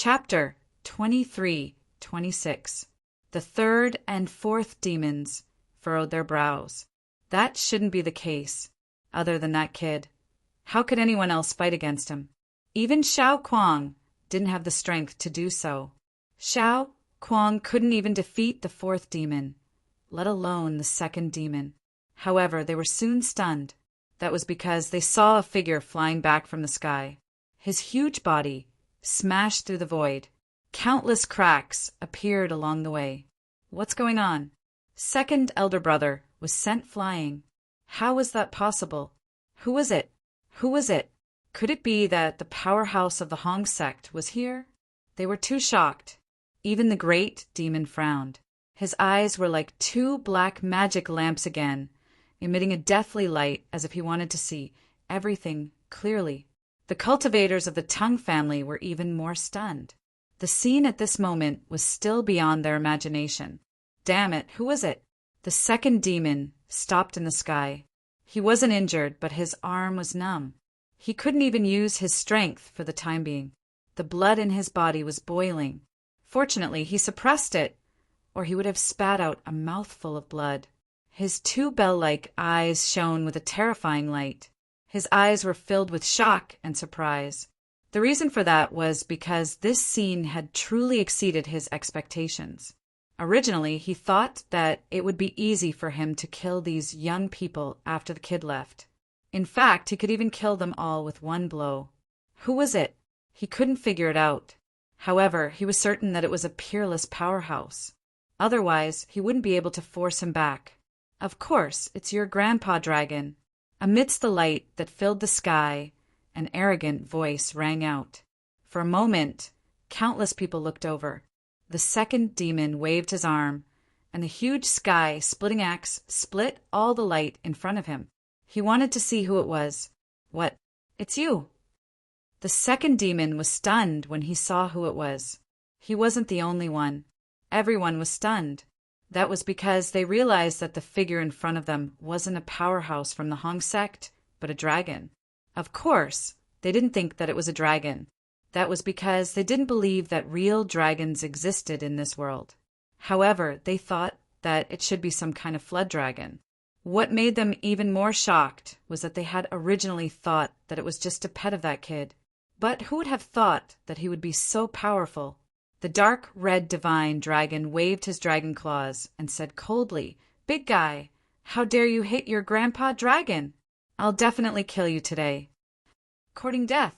Chapter 23-26. The third and fourth demons furrowed their brows. That shouldn't be the case, other than that kid. How could anyone else fight against him? Even Xiao Kuang didn't have the strength to do so. Xiao Kuang couldn't even defeat the fourth demon, let alone the second demon. However, they were soon stunned. That was because they saw a figure flying back from the sky. His huge body smashed through the void. Countless cracks appeared along the way. What's going on? Second elder brother was sent flying. How was that possible? Who was it? Who was it? Could it be that the powerhouse of the Hong sect was here? They were too shocked. Even the great demon frowned. His eyes were like two black magic lamps again, emitting a deathly light as if he wanted to see everything clearly. The cultivators of the Tongue family were even more stunned. The scene at this moment was still beyond their imagination. Damn it, who was it? The second demon stopped in the sky. He wasn't injured, but his arm was numb. He couldn't even use his strength for the time being. The blood in his body was boiling. Fortunately, he suppressed it, or he would have spat out a mouthful of blood. His two bell-like eyes shone with a terrifying light. His eyes were filled with shock and surprise. The reason for that was because this scene had truly exceeded his expectations. Originally, he thought that it would be easy for him to kill these young people after the kid left. In fact, he could even kill them all with one blow. Who was it? He couldn't figure it out. However, he was certain that it was a peerless powerhouse. Otherwise, he wouldn't be able to force him back. Of course, it's your grandpa dragon. Amidst the light that filled the sky, an arrogant voice rang out. For a moment, countless people looked over. The second demon waved his arm, and the huge sky-splitting axe split all the light in front of him. He wanted to see who it was. What? It's you! The second demon was stunned when he saw who it was. He wasn't the only one. Everyone was stunned. That was because they realized that the figure in front of them wasn't a powerhouse from the Hong sect, but a dragon. Of course, they didn't think that it was a dragon. That was because they didn't believe that real dragons existed in this world. However, they thought that it should be some kind of flood dragon. What made them even more shocked was that they had originally thought that it was just a pet of that kid. But who would have thought that he would be so powerful? The dark red divine dragon waved his dragon claws and said coldly, "Big guy, how dare you hit your grandpa dragon? I'll definitely kill you today." Courting death.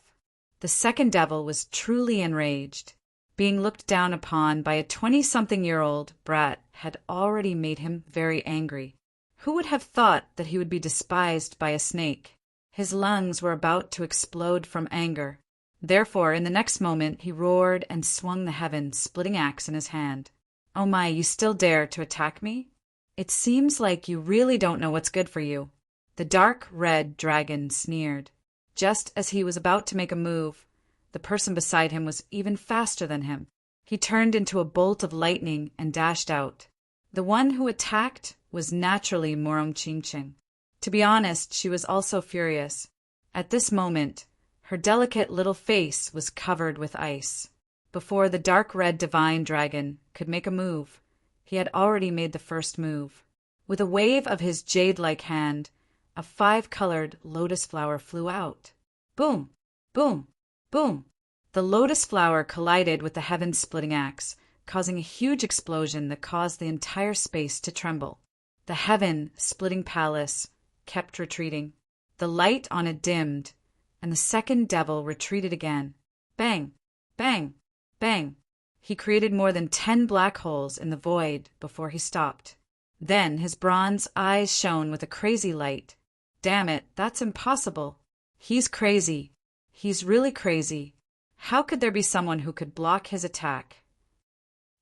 The second devil was truly enraged. Being looked down upon by a 20-something-year-old brat had already made him very angry. Who would have thought that he would be despised by a snake? His lungs were about to explode from anger. Therefore, in the next moment, he roared and swung the heaven-splitting axe in his hand. "Oh my, you still dare to attack me? It seems like you really don't know what's good for you." The dark red dragon sneered. Just as he was about to make a move, the person beside him was even faster than him. He turned into a bolt of lightning and dashed out. The one who attacked was naturally Morong Qingqing. To be honest, she was also furious. At this moment, her delicate little face was covered with ice. Before the dark red divine dragon could make a move, he had already made the first move. With a wave of his jade-like hand, a 5-colored lotus flower flew out. Boom! Boom! Boom! The lotus flower collided with the heaven-splitting axe, causing a huge explosion that caused the entire space to tremble. The heaven-splitting palace kept retreating. The light on it dimmed, and the second devil retreated again. Bang! Bang! Bang! He created more than 10 black holes in the void before he stopped. Then his bronze eyes shone with a crazy light. Damn it, that's impossible. He's crazy. He's really crazy. How could there be someone who could block his attack?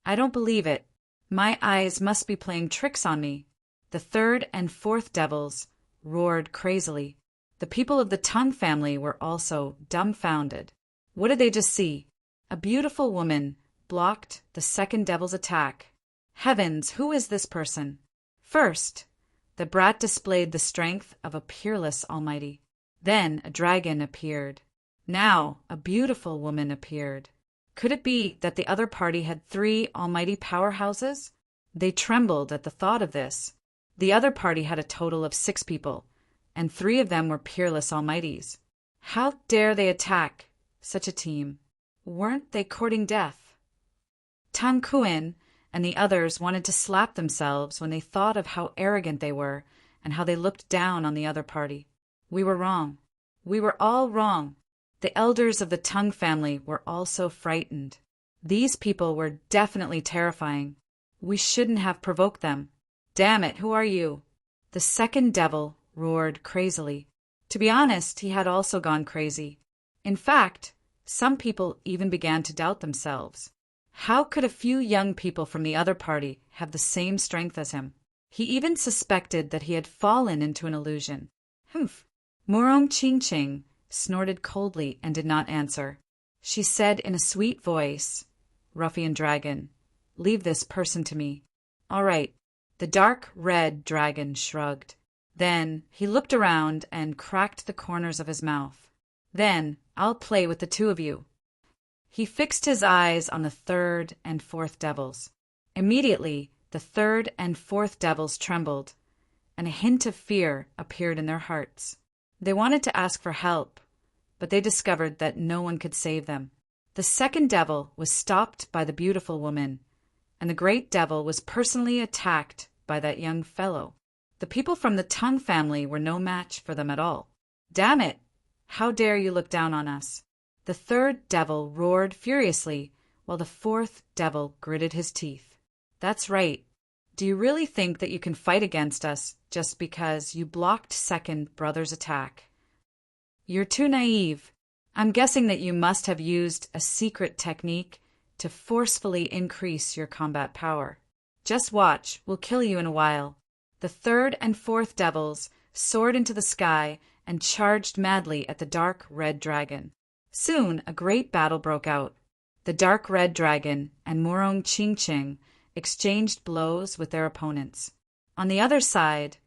I don't believe it. My eyes must be playing tricks on me. The third and fourth devils roared crazily. The people of the Tongue family were also dumbfounded. What did they just see? A beautiful woman blocked the second devil's attack. Heavens, who is this person? First, the brat displayed the strength of a peerless almighty. Then a dragon appeared. Now a beautiful woman appeared. Could it be that the other party had 3 almighty powerhouses? They trembled at the thought of this. The other party had a total of 6 people, and 3 of them were peerless almighties. How dare they attack such a team? Weren't they courting death? Tang Kuan and the others wanted to slap themselves when they thought of how arrogant they were and how they looked down on the other party. We were wrong. We were all wrong. The elders of the Tang family were also frightened. These people were definitely terrifying. We shouldn't have provoked them. Damn it, who are you? The second devil roared crazily. To be honest, he had also gone crazy. In fact, some people even began to doubt themselves. How could a few young people from the other party have the same strength as him? He even suspected that he had fallen into an illusion. Humph. Murong Ching snorted coldly and did not answer. She said in a sweet voice, "Ruffian dragon, leave this person to me." "All right." The dark red dragon shrugged. Then he looked around and cracked the corners of his mouth. "Then I'll play with the 2 of you." He fixed his eyes on the 3rd and 4th devils. Immediately, the 3rd and 4th devils trembled, and a hint of fear appeared in their hearts. They wanted to ask for help, but they discovered that no one could save them. The 2nd devil was stopped by the beautiful woman, and the great devil was personally attacked by that young fellow. The people from the Tang family were no match for them at all. "Damn it! How dare you look down on us?" The 3rd devil roared furiously, while the 4th devil gritted his teeth. "That's right. Do you really think that you can fight against us just because you blocked 2nd brother's attack? You're too naive. I'm guessing that you must have used a secret technique to forcefully increase your combat power. Just watch, we'll kill you in a while." The 3rd and 4th devils soared into the sky and charged madly at the dark red dragon. Soon a great battle broke out. The dark red dragon and Murong Ching exchanged blows with their opponents. On the other side,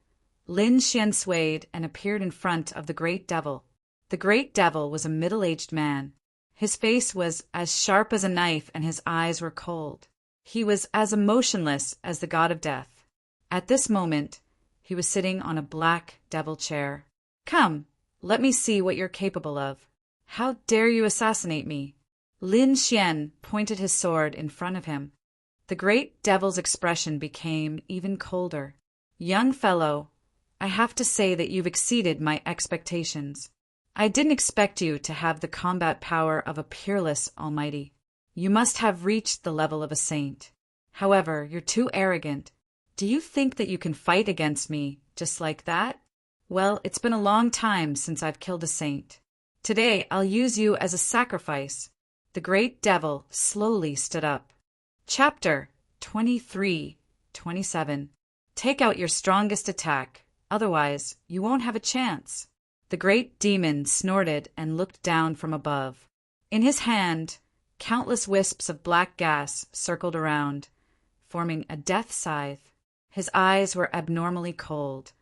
Lin Xian swayed and appeared in front of the great devil. The great devil was a middle-aged man. His face was as sharp as a knife and his eyes were cold. He was as emotionless as the god of death. At this moment, he was sitting on a black devil chair. "Come, let me see what you're capable of. How dare you assassinate me?" Lin Xian pointed his sword in front of him. The great devil's expression became even colder. "Young fellow, I have to say that you've exceeded my expectations. I didn't expect you to have the combat power of a peerless almighty. You must have reached the level of a saint. However, you're too arrogant. Do you think that you can fight against me just like that? Well, it's been a long time since I've killed a saint. Today I'll use you as a sacrifice." The great devil slowly stood up. Chapter 23-27. Take out your strongest attack, otherwise you won't have a chance. The great demon snorted and looked down from above. In his hand, countless wisps of black gas circled around, forming a death scythe. His eyes were abnormally cold,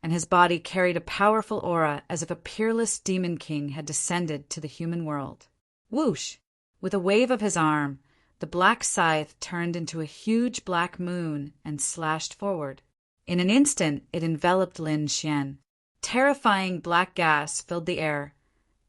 and his body carried a powerful aura as if a peerless demon king had descended to the human world. Whoosh! With a wave of his arm, the black scythe turned into a huge black moon and slashed forward. In an instant, it enveloped Lin Xian. Terrifying black gas filled the air,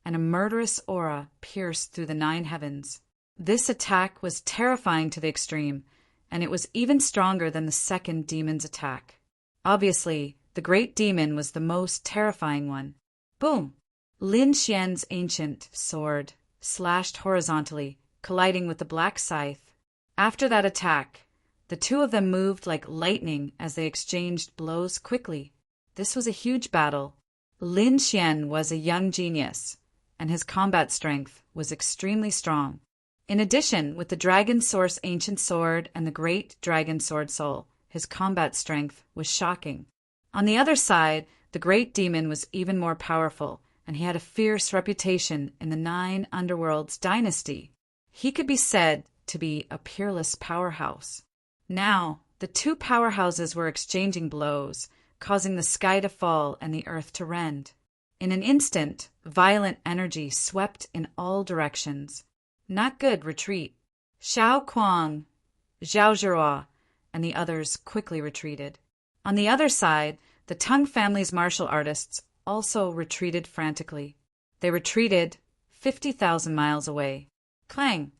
and a murderous aura pierced through the 9 heavens. This attack was terrifying to the extreme, and it was even stronger than the 2nd demon's attack. Obviously, the great demon was the most terrifying one. Boom! Lin Xian's ancient sword slashed horizontally, colliding with the black scythe. After that attack, the 2 of them moved like lightning as they exchanged blows quickly. This was a huge battle. Lin Xian was a young genius, and his combat strength was extremely strong. In addition, with the Dragon Source Ancient Sword and the Great Dragon Sword Soul, his combat strength was shocking. On the other side, the Great Demon was even more powerful, and he had a fierce reputation in the 9 Underworlds dynasty. He could be said to be a peerless powerhouse. Now, the 2 powerhouses were exchanging blows, causing the sky to fall and the earth to rend. In an instant, violent energy swept in all directions. Not good, retreat. Xiao Kuang, Zhao Zhihua, and the others quickly retreated. On the other side, the Tang family's martial artists also retreated frantically. They retreated 50,000 miles away. Clang!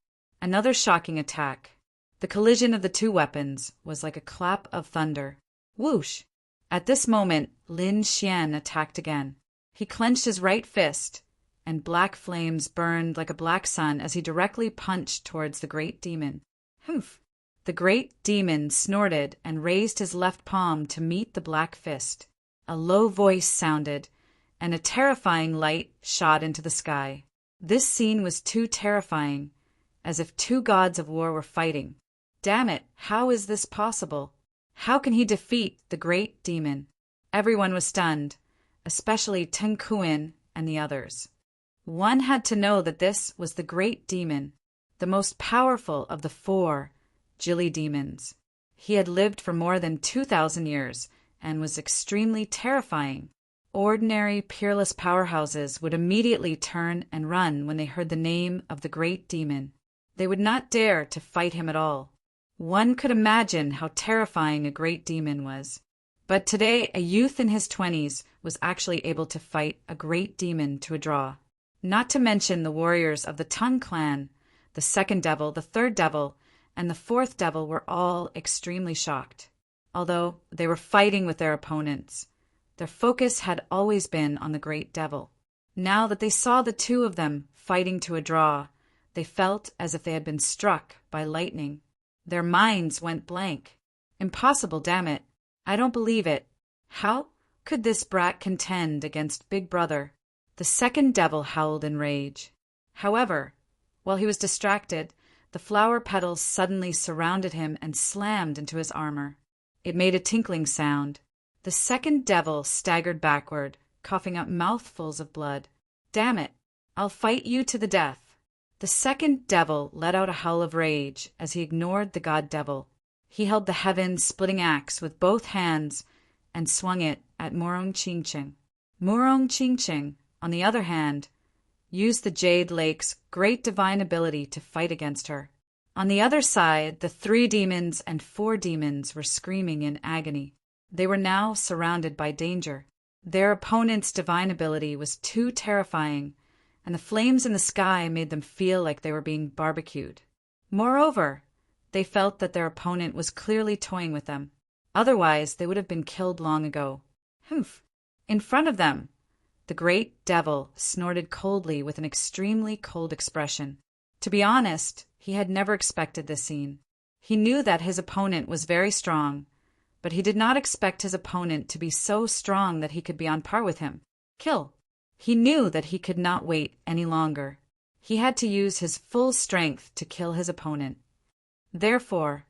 Another shocking attack. The collision of the two weapons was like a clap of thunder. Whoosh! At this moment, Lin Xian attacked again. He clenched his right fist, and black flames burned like a black sun as he directly punched towards the great demon. Humph! The great demon snorted and raised his left palm to meet the black fist. A low voice sounded, and a terrifying light shot into the sky. This scene was too terrifying, as if two gods of war were fighting. Damn it, how is this possible? How can he defeat the great demon? Everyone was stunned, especially Teng Kuan and the others. One had to know that this was the great demon, the most powerful of the 4 Jili demons. He had lived for more than 2,000 years and was extremely terrifying. Ordinary, peerless powerhouses would immediately turn and run when they heard the name of the great demon. They would not dare to fight him at all. One could imagine how terrifying a great demon was. But today, a youth in his 20s was actually able to fight a great demon to a draw. Not to mention the warriors of the Tang clan, the second devil, the third devil, and the fourth devil were all extremely shocked. Although they were fighting with their opponents, their focus had always been on the great devil. Now that they saw the two of them fighting to a draw, they felt as if they had been struck by lightning. Their minds went blank. Impossible, damn it. I don't believe it. How could this brat contend against Big Brother? The second devil howled in rage. However, while he was distracted, the flower petals suddenly surrounded him and slammed into his armor. It made a tinkling sound. The second devil staggered backward, coughing up mouthfuls of blood. Damn it! I'll fight you to the death. The second devil let out a howl of rage as he ignored the god devil. He held the heaven-splitting axe with both hands and swung it at Murong Qingqing. Murong Qingqing, on the other hand, used the Jade Lake's great divine ability to fight against her. On the other side, the 3 demons and 4 demons were screaming in agony. They were now surrounded by danger. Their opponent's divine ability was too terrifying, and the flames in the sky made them feel like they were being barbecued. Moreover, they felt that their opponent was clearly toying with them. Otherwise, they would have been killed long ago. Humph! In front of them, the great devil snorted coldly with an extremely cold expression. To be honest, he had never expected this scene. He knew that his opponent was very strong, but he did not expect his opponent to be so strong that he could be on par with him. Kill! He knew that he could not wait any longer. He had to use his full strength to kill his opponent. Therefore,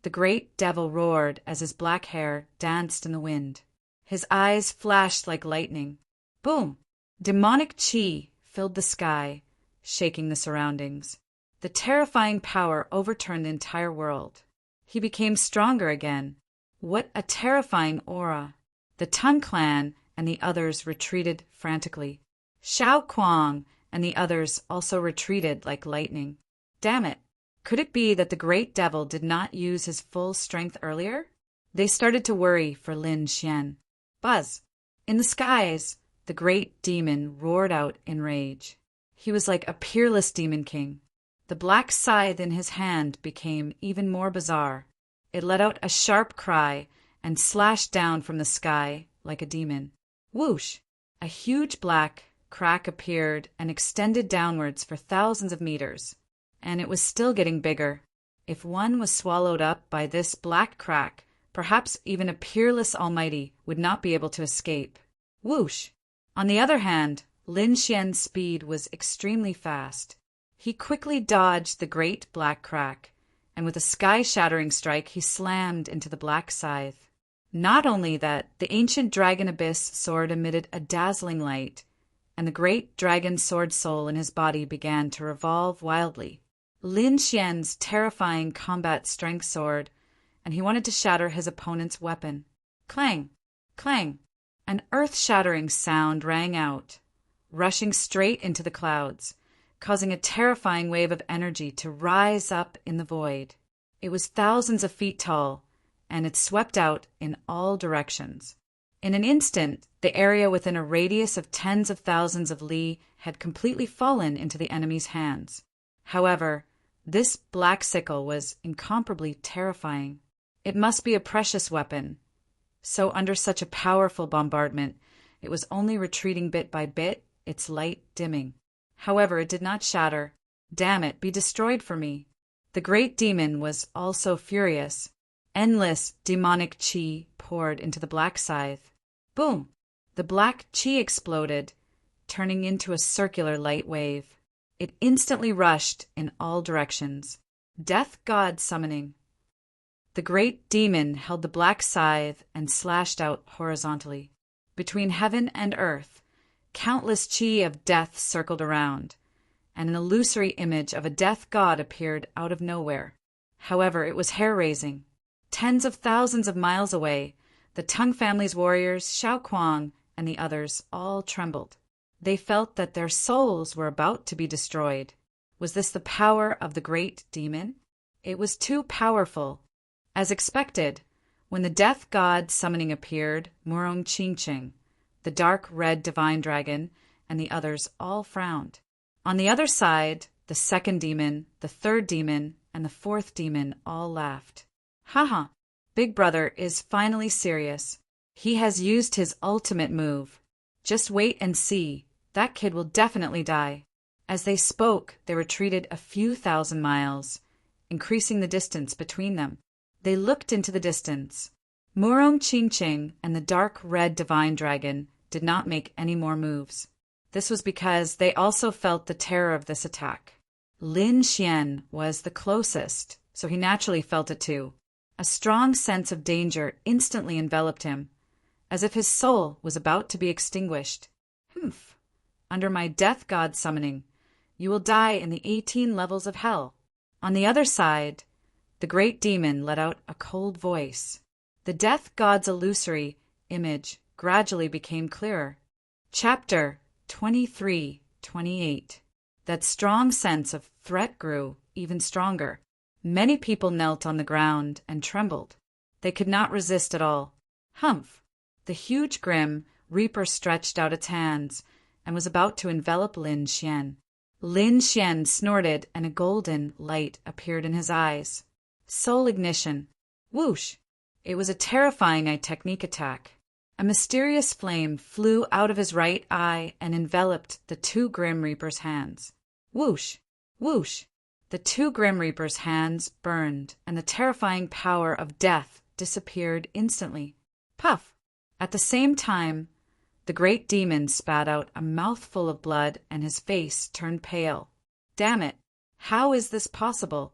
the great devil roared as his black hair danced in the wind. His eyes flashed like lightning. Boom! Demonic chi filled the sky, shaking the surroundings. The terrifying power overturned the entire world. He became stronger again. What a terrifying aura! The Tang clan and the others retreated frantically. Xiao Kuang and the others also retreated like lightning. Damn it! Could it be that the great devil did not use his full strength earlier? They started to worry for Lin Xian. Buzz! In the skies, the great demon roared out in rage. He was like a peerless demon king. The black scythe in his hand became even more bizarre. It let out a sharp cry and slashed down from the sky like a demon. Whoosh! A huge black crack appeared and extended downwards for thousands of meters. And it was still getting bigger. If one was swallowed up by this black crack, perhaps even a peerless almighty would not be able to escape. Whoosh! On the other hand, Lin Xian's speed was extremely fast. He quickly dodged the great black crack, and with a sky-shattering strike he slammed into the black scythe. Not only that, the ancient dragon abyss sword emitted a dazzling light, and the great dragon sword soul in his body began to revolve wildly. Lin Xian's terrifying combat strength soared, and he wanted to shatter his opponent's weapon. Clang! Clang! An earth-shattering sound rang out. Rushing straight into the clouds, causing a terrifying wave of energy to rise up in the void. It was thousands of feet tall, and it swept out in all directions. In an instant, the area within a radius of tens of thousands of li had completely fallen into the enemy's hands. However, this black sickle was incomparably terrifying. It must be a precious weapon. So under such a powerful bombardment, it was only retreating bit by bit, its light dimming. However, it did not shatter. Damn it, be destroyed for me. The great demon was also furious. Endless demonic chi poured into the black scythe. Boom! The black chi exploded, turning into a circular light wave. It instantly rushed in all directions. Death God summoning. The great demon held the black scythe and slashed out horizontally. Between heaven and earth, countless chi of death circled around, and an illusory image of a death god appeared out of nowhere. However, it was hair-raising. Tens of thousands of miles away, the Tung family's warriors, Xiao Kuang, and the others all trembled. They felt that their souls were about to be destroyed. Was this the power of the great demon? It was too powerful. As expected, when the death god summoning appeared, Murong Qingqing, the dark red divine dragon, and the others all frowned. On the other side, the second demon, the third demon, and the fourth demon all laughed. Haha, Big Brother is finally serious. He has used his ultimate move. Just wait and see. That kid will definitely die. As they spoke, they retreated a few thousand miles, increasing the distance between them. They looked into the distance. Murong Qingqing and the dark red divine dragon did not make any more moves. This was because they also felt the terror of this attack. Lin Xian was the closest, so he naturally felt it too. A strong sense of danger instantly enveloped him, as if his soul was about to be extinguished. Humph! Under my death god summoning, you will die in the 18 levels of hell. On the other side, the great demon let out a cold voice. The death god's illusory image gradually became clearer. Chapter 23-28. That strong sense of threat grew even stronger. Many people knelt on the ground and trembled. They could not resist at all. Humph! The huge grim reaper stretched out its hands and was about to envelop Lin Xian. Lin Xian snorted and a golden light appeared in his eyes. Soul ignition. Whoosh! It was a terrifying technique attack. A mysterious flame flew out of his right eye and enveloped the two Grim Reaper's hands. Whoosh! Whoosh! The two Grim Reaper's hands burned, and the terrifying power of death disappeared instantly. Puff! At the same time, the great demon spat out a mouthful of blood and his face turned pale. Damn it! How is this possible?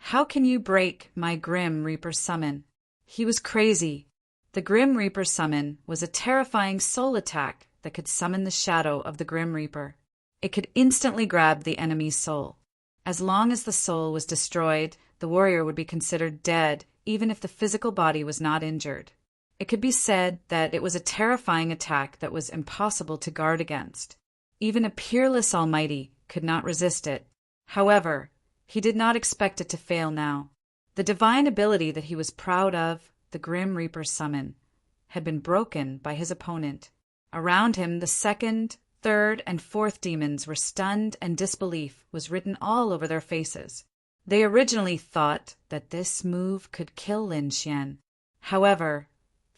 How can you break my Grim Reaper summon? He was crazy. The Grim Reaper summon was a terrifying soul attack that could summon the shadow of the Grim Reaper. It could instantly grab the enemy's soul. As long as the soul was destroyed, the warrior would be considered dead, even if the physical body was not injured. It could be said that it was a terrifying attack that was impossible to guard against. Even a peerless Almighty could not resist it. However, he did not expect it to fail now. The divine ability that he was proud of, the Grim Reaper's summon, had been broken by his opponent. Around him, the second, third, and fourth demons were stunned, and disbelief was written all over their faces. They originally thought that this move could kill Lin Xian. However,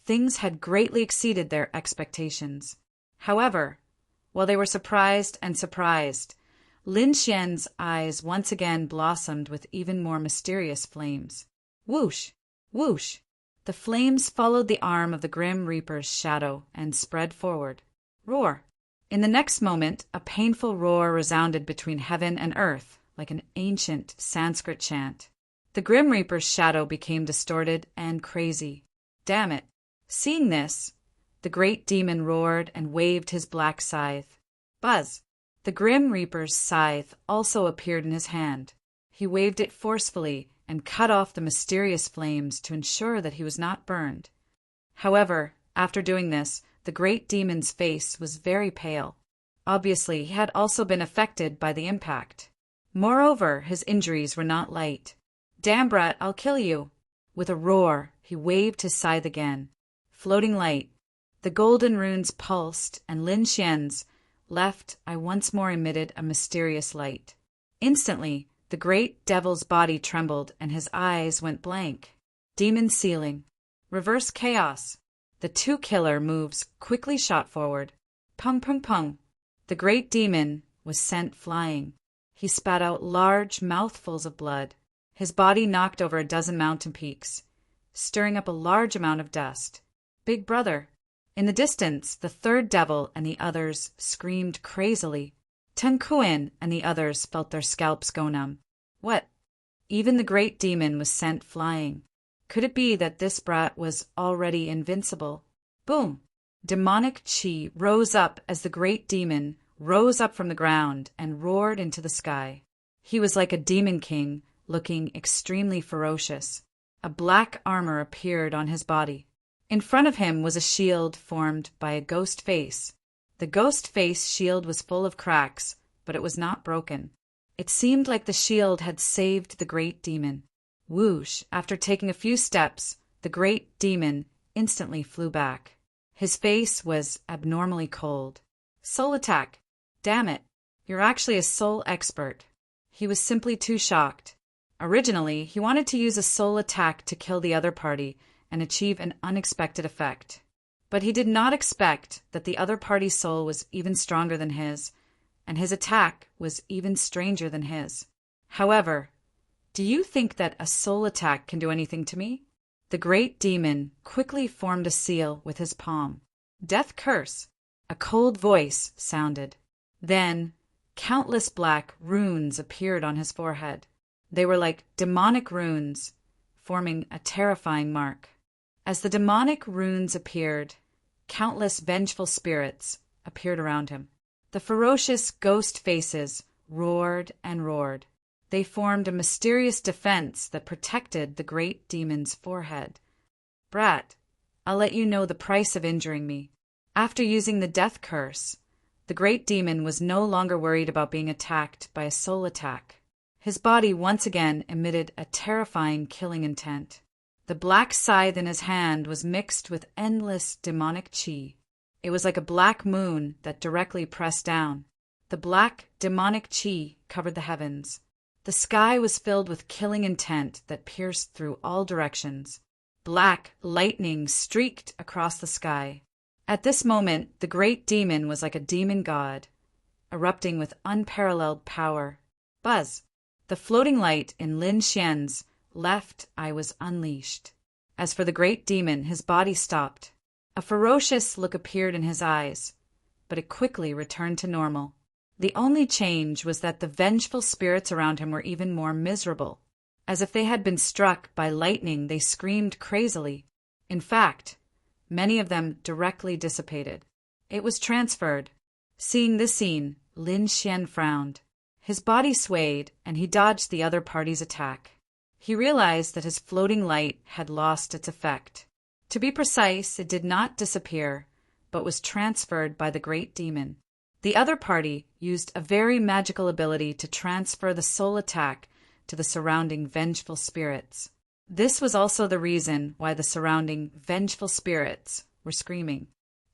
things had greatly exceeded their expectations. However, while they were surprised, Lin Xian's eyes once again blossomed with even more mysterious flames. Whoosh! Whoosh! The flames followed the arm of the Grim Reaper's shadow and spread forward. Roar! In the next moment, a painful roar resounded between heaven and earth, like an ancient Sanskrit chant. The Grim Reaper's shadow became distorted and crazy. Damn it! Seeing this, the great demon roared and waved his black scythe. Buzz! The Grim Reaper's scythe also appeared in his hand. He waved it forcefully and cut off the mysterious flames to ensure that he was not burned. However, after doing this, the great demon's face was very pale. Obviously, he had also been affected by the impact. Moreover, his injuries were not light. "Damn, brat, I'll kill you!" With a roar, he waved his scythe again. Floating light. The golden runes pulsed, and Lin Xian's left eye once more emitted a mysterious light. Instantly, the great devil's body trembled, and his eyes went blank. Demon sealing. Reverse chaos. The two-killer moves quickly shot forward. Pung pung pung. The great demon was sent flying. He spat out large mouthfuls of blood. His body knocked over a dozen mountain peaks, stirring up a large amount of dust. Big brother. In the distance, the third devil and the others screamed crazily. Ten Kuan and the others felt their scalps go numb. What? Even the great demon was sent flying. Could it be that this brat was already invincible? Boom! Demonic chi rose up as the great demon rose up from the ground and roared into the sky. He was like a demon king, looking extremely ferocious. A black armor appeared on his body. In front of him was a shield formed by a ghost face. The ghost face shield was full of cracks, but it was not broken. It seemed like the shield had saved the great demon. Whoosh! After taking a few steps, the great demon instantly flew back. His face was abnormally cold. Soul attack! Damn it! You're actually a soul expert. He was simply too shocked. Originally, he wanted to use a soul attack to kill the other party and achieve an unexpected effect. But he did not expect that the other party's soul was even stronger than his, and his attack was even stranger than his. However, do you think that a soul attack can do anything to me? The great demon quickly formed a seal with his palm. Death curse! A cold voice sounded. Then, countless black runes appeared on his forehead. They were like demonic runes, forming a terrifying mark. As the demonic runes appeared, countless vengeful spirits appeared around him. The ferocious ghost faces roared and roared. They formed a mysterious defense that protected the great demon's forehead. Brat, I'll let you know the price of injuring me. After using the death curse, the great demon was no longer worried about being attacked by a soul attack. His body once again emitted a terrifying killing intent. The black scythe in his hand was mixed with endless demonic chi. It was like a black moon that directly pressed down. The black demonic chi covered the heavens. The sky was filled with killing intent that pierced through all directions. Black lightning streaked across the sky. At this moment, the great demon was like a demon god, erupting with unparalleled power. Buzz! The floating light in Lin Xian's left eye was unleashed. As for the great demon, his body stopped. A ferocious look appeared in his eyes, but it quickly returned to normal. The only change was that the vengeful spirits around him were even more miserable. As if they had been struck by lightning, they screamed crazily. In fact, many of them directly dissipated. It was transferred. Seeing this scene, Lin Xian frowned. His body swayed, and he dodged the other party's attack. He realized that his floating light had lost its effect. To be precise, it did not disappear, but was transferred by the great demon. The other party used a very magical ability to transfer the soul attack to the surrounding vengeful spirits. This was also the reason why the surrounding vengeful spirits were screaming.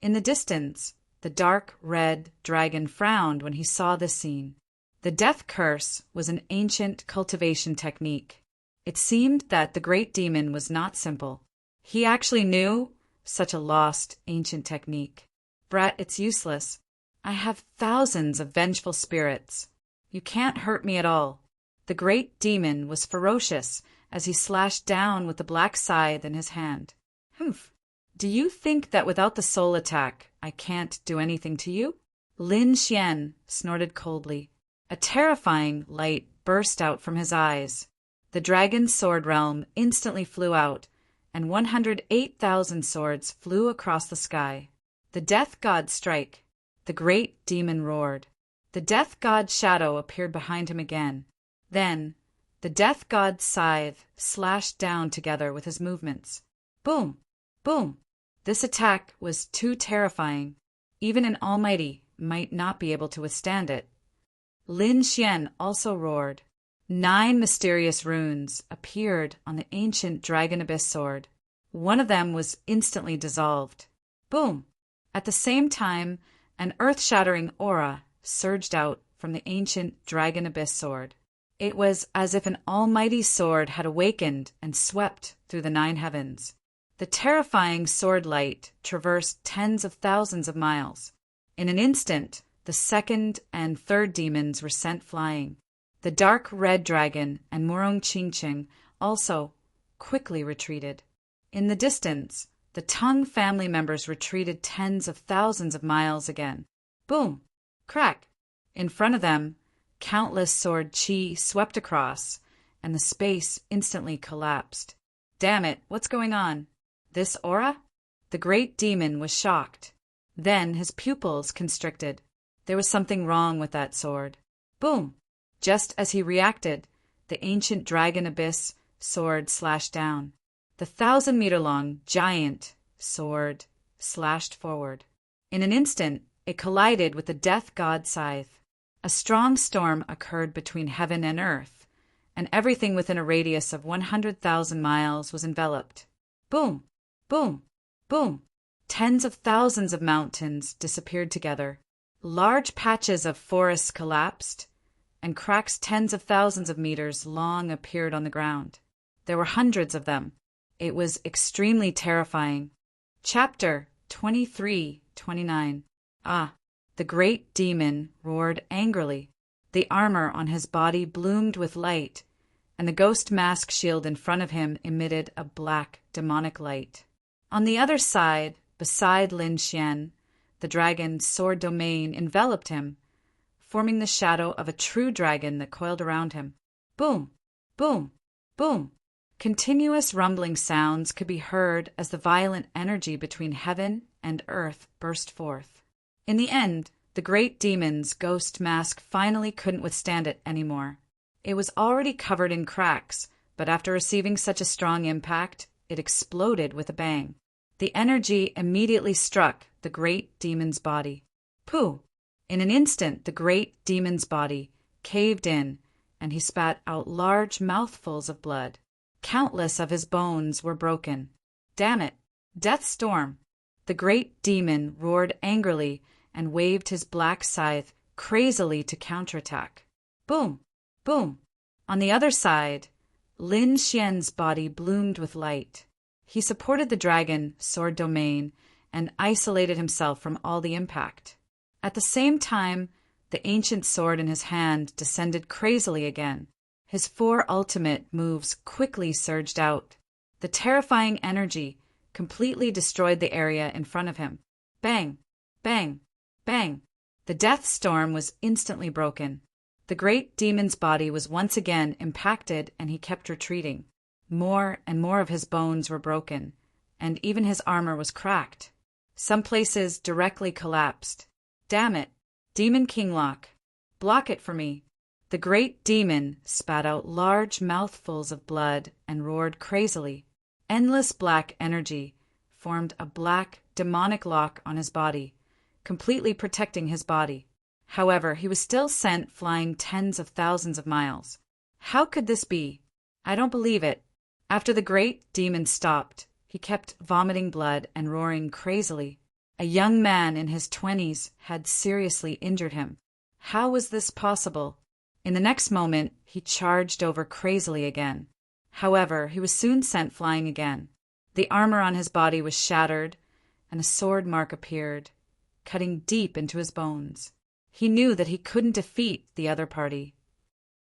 In the distance, the dark red dragon frowned when he saw this scene. The death curse was an ancient cultivation technique. It seemed that the great demon was not simple. He actually knew such a lost ancient technique. Brat, it's useless. I have thousands of vengeful spirits. You can't hurt me at all. The great demon was ferocious as he slashed down with the black scythe in his hand. Humph. Do you think that without the soul attack, I can't do anything to you? Lin Xian snorted coldly. A terrifying light burst out from his eyes. The dragon's sword realm instantly flew out, and 108,000 swords flew across the sky. The death god strike. The great demon roared. The death god's shadow appeared behind him again. Then, the death god's scythe slashed down together with his movements. Boom! Boom! This attack was too terrifying. Even an almighty might not be able to withstand it. Lin Xian also roared. 9 mysterious runes appeared on the ancient Dragon Abyss sword. One of them was instantly dissolved. Boom! At the same time, an earth-shattering aura surged out from the ancient Dragon Abyss sword. It was as if an almighty sword had awakened and swept through the 9 heavens. The terrifying sword light traversed tens of thousands of miles. In an instant, the second and third demons were sent flying. The dark red dragon and Murong Qingqing also quickly retreated. In the distance, the Tung family members retreated tens of thousands of miles again. Boom! Crack! In front of them, countless sword chi swept across, and the space instantly collapsed. Damn it, what's going on? This aura? The great demon was shocked. Then his pupils constricted. There was something wrong with that sword. Boom! Just as he reacted, the ancient Dragon Abyss sword slashed down. The 1,000-meter-long giant sword slashed forward. In an instant, it collided with the death god scythe. A strong storm occurred between heaven and earth, and everything within a radius of 100,000 miles was enveloped. Boom! Boom! Boom! Tens of thousands of mountains disappeared together. Large patches of forests collapsed, and cracks tens of thousands of meters long appeared on the ground. There were hundreds of them. It was extremely terrifying. Chapter 23-29. Ah, the great demon roared angrily. The armor on his body bloomed with light, and the ghost mask shield in front of him emitted a black, demonic light. On the other side, beside Lin Xian, the dragon's sword domain enveloped him, forming the shadow of a true dragon that coiled around him. Boom! Boom! Boom! Continuous rumbling sounds could be heard as the violent energy between heaven and earth burst forth. In the end, the great demon's ghost mask finally couldn't withstand it anymore. It was already covered in cracks, but after receiving such a strong impact, it exploded with a bang. The energy immediately struck the great demon's body. Pooh! In an instant, the great demon's body caved in, and he spat out large mouthfuls of blood. Countless of his bones were broken. Damn it! Death storm! The great demon roared angrily and waved his black scythe crazily to counterattack. Boom! Boom! On the other side, Lin Xian's body bloomed with light. He supported the dragon sword domain and isolated himself from all the impact. At the same time, the ancient sword in his hand descended crazily again. His 4 ultimate moves quickly surged out. The terrifying energy completely destroyed the area in front of him. Bang! Bang! Bang! The death storm was instantly broken. The great demon's body was once again impacted, and he kept retreating. More and more of his bones were broken, and even his armor was cracked. Some places directly collapsed. Damn it! Demon Kinglock! Block it for me! The great demon spat out large mouthfuls of blood and roared crazily. Endless black energy formed a black, demonic lock on his body, completely protecting his body. However, he was still sent flying tens of thousands of miles. How could this be? I don't believe it. After the great demon stopped, he kept vomiting blood and roaring crazily. A young man in his 20s had seriously injured him. How was this possible? In the next moment, he charged over crazily again. However, he was soon sent flying again. The armor on his body was shattered, and a sword mark appeared, cutting deep into his bones. He knew that he couldn't defeat the other party.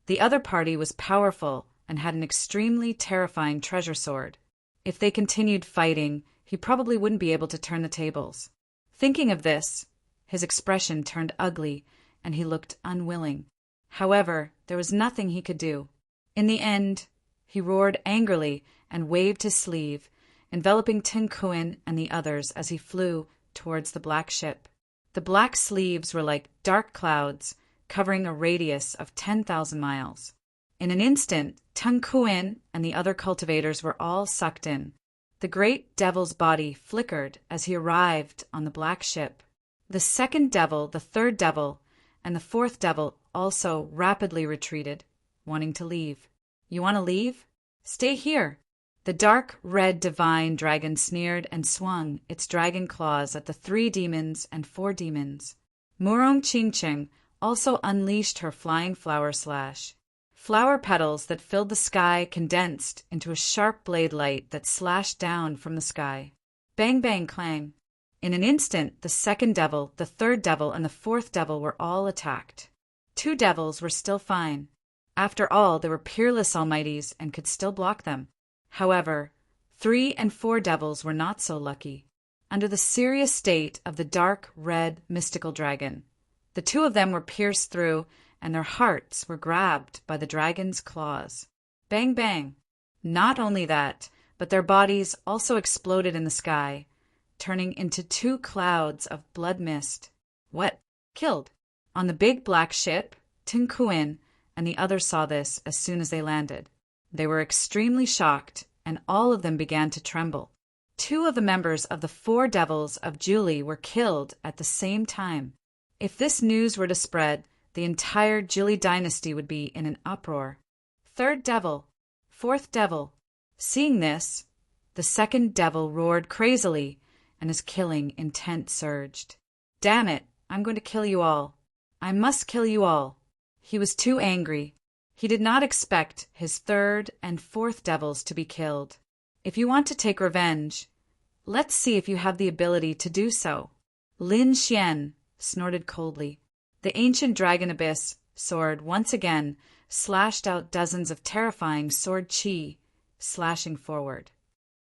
The other party was powerful and had an extremely terrifying treasure sword. If they continued fighting, he probably wouldn't be able to turn the tables. Thinking of this, his expression turned ugly, and he looked unwilling. However, there was nothing he could do. In the end, he roared angrily and waved his sleeve, enveloping Tin Kuan and the others as he flew towards the black ship. The black sleeves were like dark clouds, covering a radius of 10,000 miles. In an instant, Tin Kuan and the other cultivators were all sucked in. The great devil's body flickered as he arrived on the black ship. The second devil, the third devil, and the fourth devil also rapidly retreated, wanting to leave. You want to leave? Stay here. The dark red divine dragon sneered and swung its dragon claws at the 3 demons and 4 demons. Murong Qingqing also unleashed her flying flower slash. Flower petals that filled the sky condensed into a sharp blade light that slashed down from the sky. Bang, bang, clang. In an instant, the second devil, the third devil, and the fourth devil were all attacked. 2 devils were still fine. After all, they were peerless almighties and could still block them. However, 3 and 4 devils were not so lucky. Under the serious state of the dark, red, mystical dragon, the 2 of them were pierced through, and their hearts were grabbed by the dragon's claws. Bang, bang. Not only that, but their bodies also exploded in the sky, turning into 2 clouds of blood mist. What? Killed. On the big black ship, Tin Kuin and the others saw this as soon as they landed. They were extremely shocked, and all of them began to tremble. 2 of the members of the 4 devils of Julie were killed at the same time. If this news were to spread, the entire Julie dynasty would be in an uproar. 3rd devil, 4th devil. Seeing this, the 2nd devil roared crazily, and his killing intent surged. Damn it, I'm going to kill you all. I must kill you all. He was too angry. He did not expect his 3rd and 4th devils to be killed. If you want to take revenge, let's see if you have the ability to do so. Lin Xian snorted coldly. The ancient dragon abyss sword once again slashed out dozens of terrifying sword chi, slashing forward.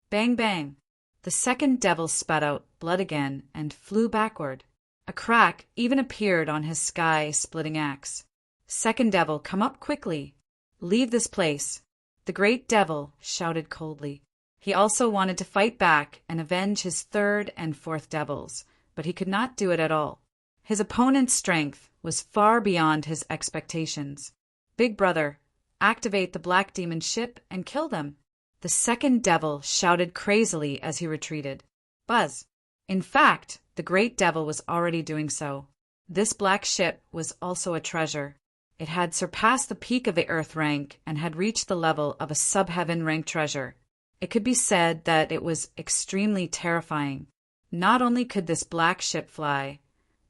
Bang, bang. The 2nd devil spat out blood again and flew backward. A crack even appeared on his sky-splitting axe. 2nd devil, come up quickly. Leave this place. The great devil shouted coldly. He also wanted to fight back and avenge his 3rd and 4th devils, but he could not do it at all. His opponent's strength was far beyond his expectations. Big brother, activate the black demon ship and kill them. The 2nd devil shouted crazily as he retreated. Buzz. In fact, the great devil was already doing so. This black ship was also a treasure. It had surpassed the peak of the Earth rank and had reached the level of a sub-heaven rank treasure. It could be said that it was extremely terrifying. Not only could this black ship fly,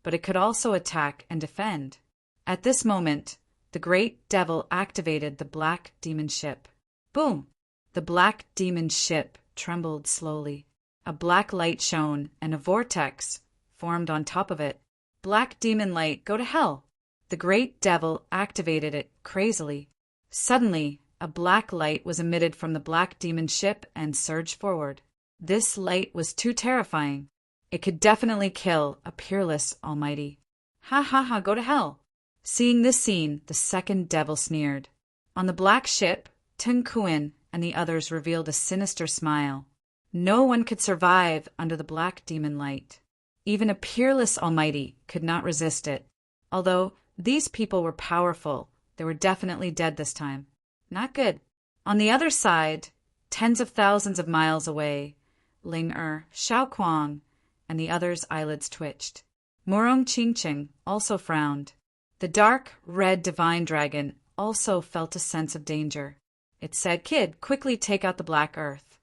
but it could also attack and defend. At this moment, the great devil activated the black demon ship. Boom! The black demon ship trembled slowly. A black light shone, and a vortex formed on top of it. Black demon light, go to hell! The great devil activated it crazily. Suddenly, a black light was emitted from the black demon ship and surged forward. This light was too terrifying. It could definitely kill a peerless almighty. Ha ha ha, go to hell! Seeing this scene, the 2nd devil sneered. On the black ship, Tin Kuin and the others revealed a sinister smile. No one could survive under the black demon light. Even a peerless almighty could not resist it. Although these people were powerful, they were definitely dead this time. Not good. On the other side, tens of thousands of miles away, Ling-Er, Xiaoquang, and the others' eyelids twitched. Murong Qingqing also frowned. The dark, red divine dragon also felt a sense of danger. It said, Kid, quickly take out the black earth.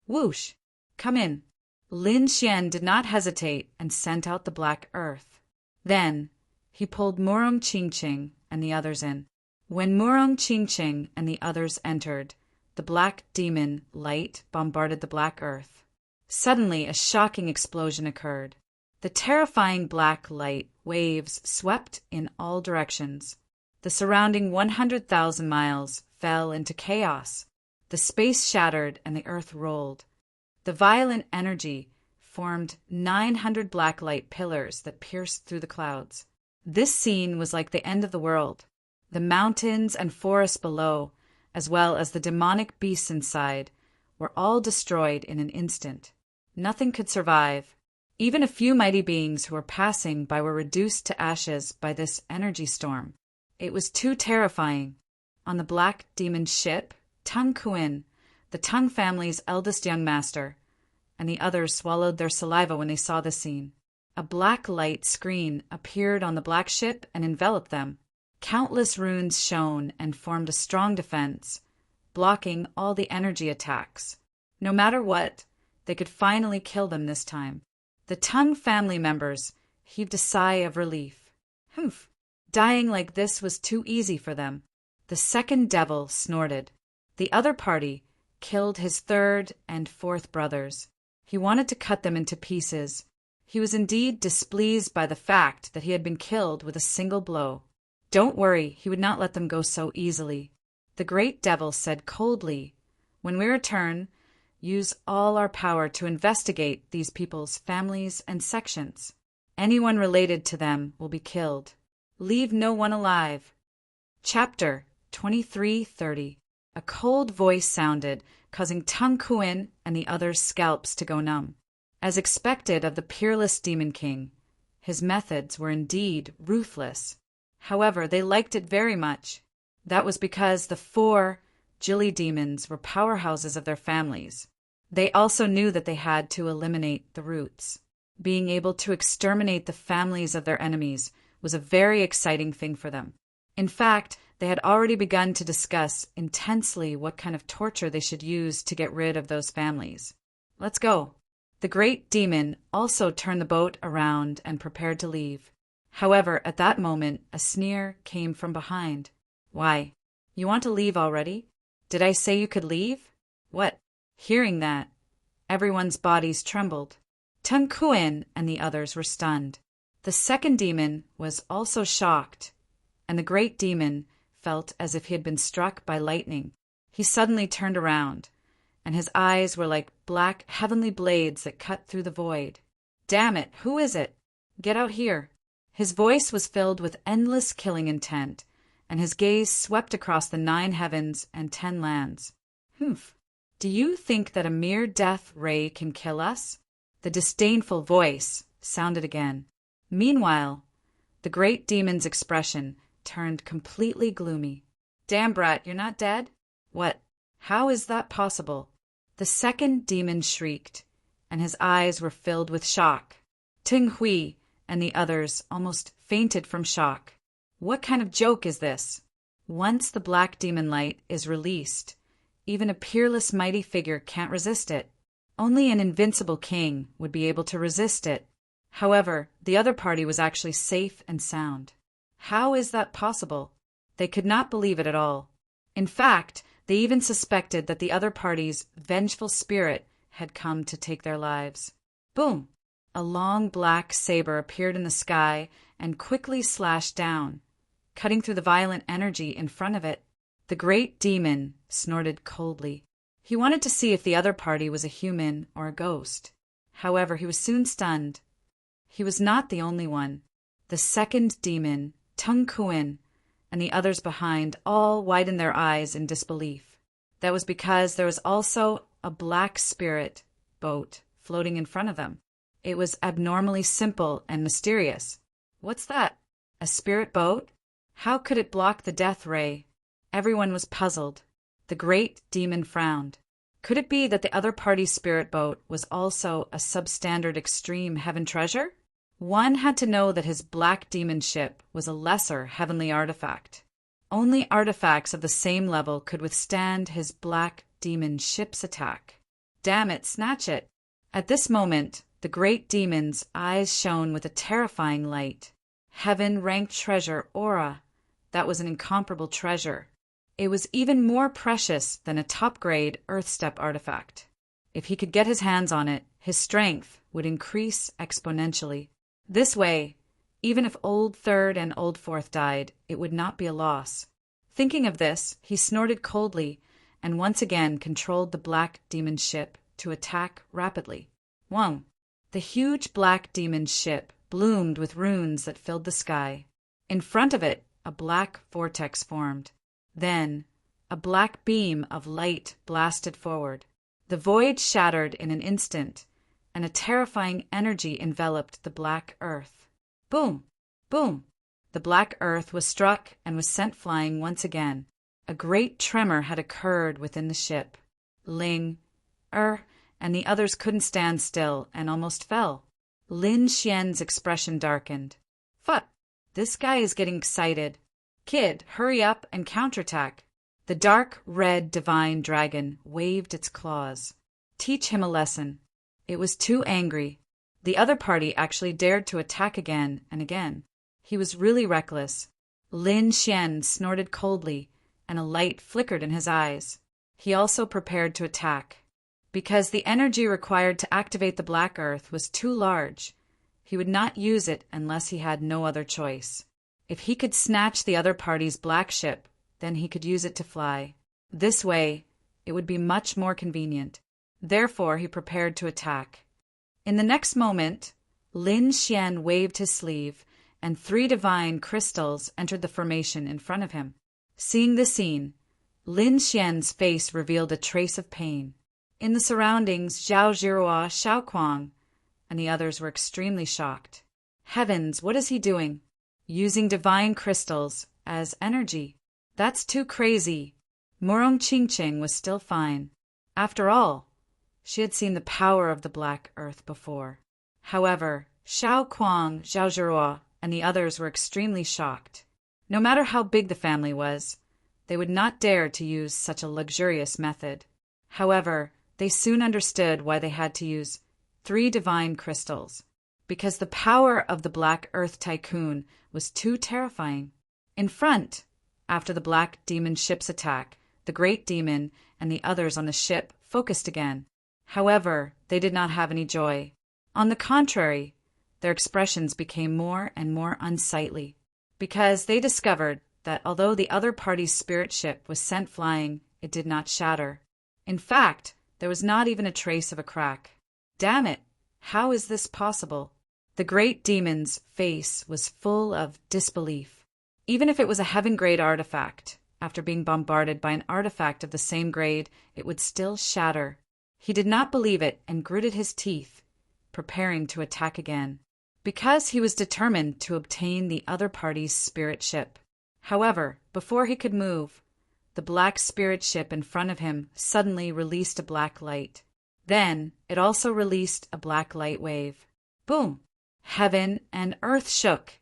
Whoosh! Come in. Lin Xian did not hesitate and sent out the black earth. Then he pulled Murong Qingqing and the others in. When Murong Qingqing and the others entered, the black demon light bombarded the black earth. Suddenly, a shocking explosion occurred. The terrifying black light waves swept in all directions. The surrounding 100,000 miles fell into chaos. The space shattered and the earth rolled. The violent energy formed 900 black light pillars that pierced through the clouds. This scene was like the end of the world. The mountains and forests below, as well as the demonic beasts inside, were all destroyed in an instant. Nothing could survive. Even a few mighty beings who were passing by were reduced to ashes by this energy storm. It was too terrifying. On the black demon ship, Tung Kuin, the Tung family's eldest young master, and the others swallowed their saliva when they saw the scene. A black light screen appeared on the black ship and enveloped them. Countless runes shone and formed a strong defense, blocking all the energy attacks. No matter what, they could finally kill them this time. The Tung family members heaved a sigh of relief. Humph! Dying like this was too easy for them. The second devil snorted. The other party killed his third and fourth brothers. He wanted to cut them into pieces. He was indeed displeased by the fact that he had been killed with a single blow. Don't worry, he would not let them go so easily. The great devil said coldly, "When we return, use all our power to investigate these people's families and sections. Anyone related to them will be killed. Leave no one alive." Chapter 2330. A cold voice sounded, causing Tung Kuin and the others' scalps to go numb. As expected of the peerless Demon King, his methods were indeed ruthless. However, they liked it very much. That was because the 4 Jilly demons were powerhouses of their families. They also knew that they had to eliminate the roots. Being able to exterminate the families of their enemies was a very exciting thing for them. In fact, they had already begun to discuss intensely what kind of torture they should use to get rid of those families. Let's go. The great demon also turned the boat around and prepared to leave. However, at that moment, a sneer came from behind. "Why, you want to leave already? Did I say you could leave?" "What?" Hearing that, everyone's bodies trembled. Tung Kuin and the others were stunned. The second demon was also shocked, and the great demon felt as if he had been struck by lightning. He suddenly turned around, and his eyes were like black heavenly blades that cut through the void. "Damn it, who is it? Get out here." His voice was filled with endless killing intent, and his gaze swept across the 9 heavens and 10 lands. "Humph! Do you think that a mere death ray can kill us?" The disdainful voice sounded again. Meanwhile, the great demon's expression turned completely gloomy. "Damn brat, you're not dead? What? How is that possible?" The second demon shrieked, and his eyes were filled with shock. Ting Hui and the others almost fainted from shock. What kind of joke is this? Once the black demon light is released, even a peerless mighty figure can't resist it. Only an invincible king would be able to resist it. However, the other party was actually safe and sound. How is that possible? They could not believe it at all. In fact, they even suspected that the other party's vengeful spirit had come to take their lives. Boom! A long black saber appeared in the sky and quickly slashed down, cutting through the violent energy in front of it. The great demon snorted coldly. He wanted to see if the other party was a human or a ghost. However, he was soon stunned. He was not the only one. The second demon, Tung Kuin, and the others behind all widened their eyes in disbelief. That was because there was also a black spirit boat floating in front of them. It was abnormally simple and mysterious. What's that? A spirit boat? How could it block the death ray? Everyone was puzzled. The great demon frowned. Could it be that the other party's spirit boat was also a substandard extreme heaven treasure? One had to know that his black demon ship was a lesser heavenly artifact. Only artifacts of the same level could withstand his black demon ship's attack. Damn it, snatch it! At this moment, the great demon's eyes shone with a terrifying light. Heaven-ranked treasure aura. That was an incomparable treasure. It was even more precious than a top-grade Earth-step artifact. If he could get his hands on it, his strength would increase exponentially. This way, even if Old Third and Old Fourth died, it would not be a loss. Thinking of this, he snorted coldly and once again controlled the black demon ship to attack rapidly. Wong! The huge black demon ship bloomed with runes that filled the sky. In front of it, a black vortex formed. Then, a black beam of light blasted forward. The void shattered in an instant, and a terrifying energy enveloped the black earth. Boom! Boom! The black earth was struck and was sent flying once again. A great tremor had occurred within the ship. Ling, and the others couldn't stand still and almost fell. Lin Xian's expression darkened. Fuck, this guy is getting excited. Kid, hurry up and counterattack. The dark red divine dragon waved its claws. Teach him a lesson. It was too angry. The other party actually dared to attack again and again. He was really reckless. Lin Xian snorted coldly, and a light flickered in his eyes. He also prepared to attack. Because the energy required to activate the Black Earth was too large, he would not use it unless he had no other choice. If he could snatch the other party's black ship, then he could use it to fly. This way, it would be much more convenient. Therefore, he prepared to attack. In the next moment, Lin Xian waved his sleeve, and 3 divine crystals entered the formation in front of him. Seeing the scene, Lin Xian's face revealed a trace of pain. In the surroundings, Zhao Zhirua, Xiao Kuang, and the others were extremely shocked. Heavens, what is he doing? Using divine crystals as energy. That's too crazy. Murong Qingqing was still fine. After all, she had seen the power of the Black Earth before. However, Xiao Kuang, Zhao Zhirua, and the others were extremely shocked. No matter how big the family was, they would not dare to use such a luxurious method. However, they soon understood why they had to use 3 divine crystals, because the power of the Black Earth Tycoon was too terrifying. In front, after the Black Demon ship's attack, the Great Demon and the others on the ship focused again. However, they did not have any joy. On the contrary, their expressions became more and more unsightly, because they discovered that although the other party's spirit ship was sent flying, it did not shatter. In fact, there was not even a trace of a crack. Damn it! How is this possible? The Great Demon's face was full of disbelief. Even if it was a heaven-grade artifact, after being bombarded by an artifact of the same grade, it would still shatter. He did not believe it and gritted his teeth, preparing to attack again, because he was determined to obtain the other party's spirit ship. However, before he could move, the black spirit ship in front of him suddenly released a black light. Then it also released a black light wave. Boom! Heaven and earth shook,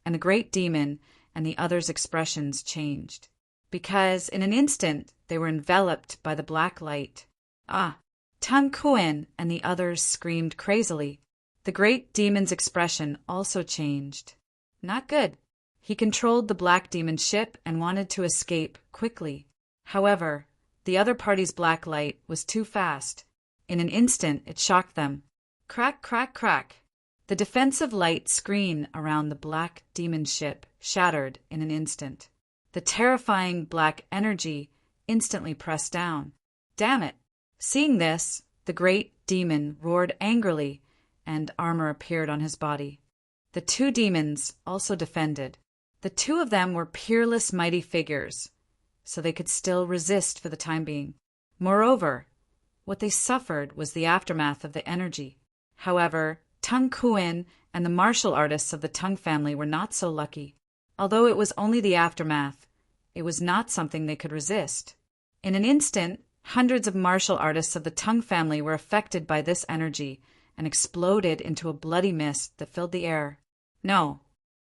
and the Great Demon and the others' expressions changed, because in an instant they were enveloped by the black light. Ah! Tang Kuan and the others screamed crazily. The Great Demon's expression also changed. Not good. He controlled the Black Demon ship and wanted to escape quickly. However, the other party's black light was too fast. In an instant, it shocked them. Crack, crack, crack. The defensive light screen around the Black Demon ship shattered in an instant. The terrifying black energy instantly pressed down. Damn it! Seeing this, the Great Demon roared angrily, and armor appeared on his body. The 2 demons also defended. The 2 of them were peerless mighty figures, so they could still resist for the time being. Moreover, what they suffered was the aftermath of the energy. However, Tang Kuan and the martial artists of the Tang family were not so lucky. Although it was only the aftermath, it was not something they could resist. In an instant, hundreds of martial artists of the Tang family were affected by this energy and exploded into a bloody mist that filled the air. No,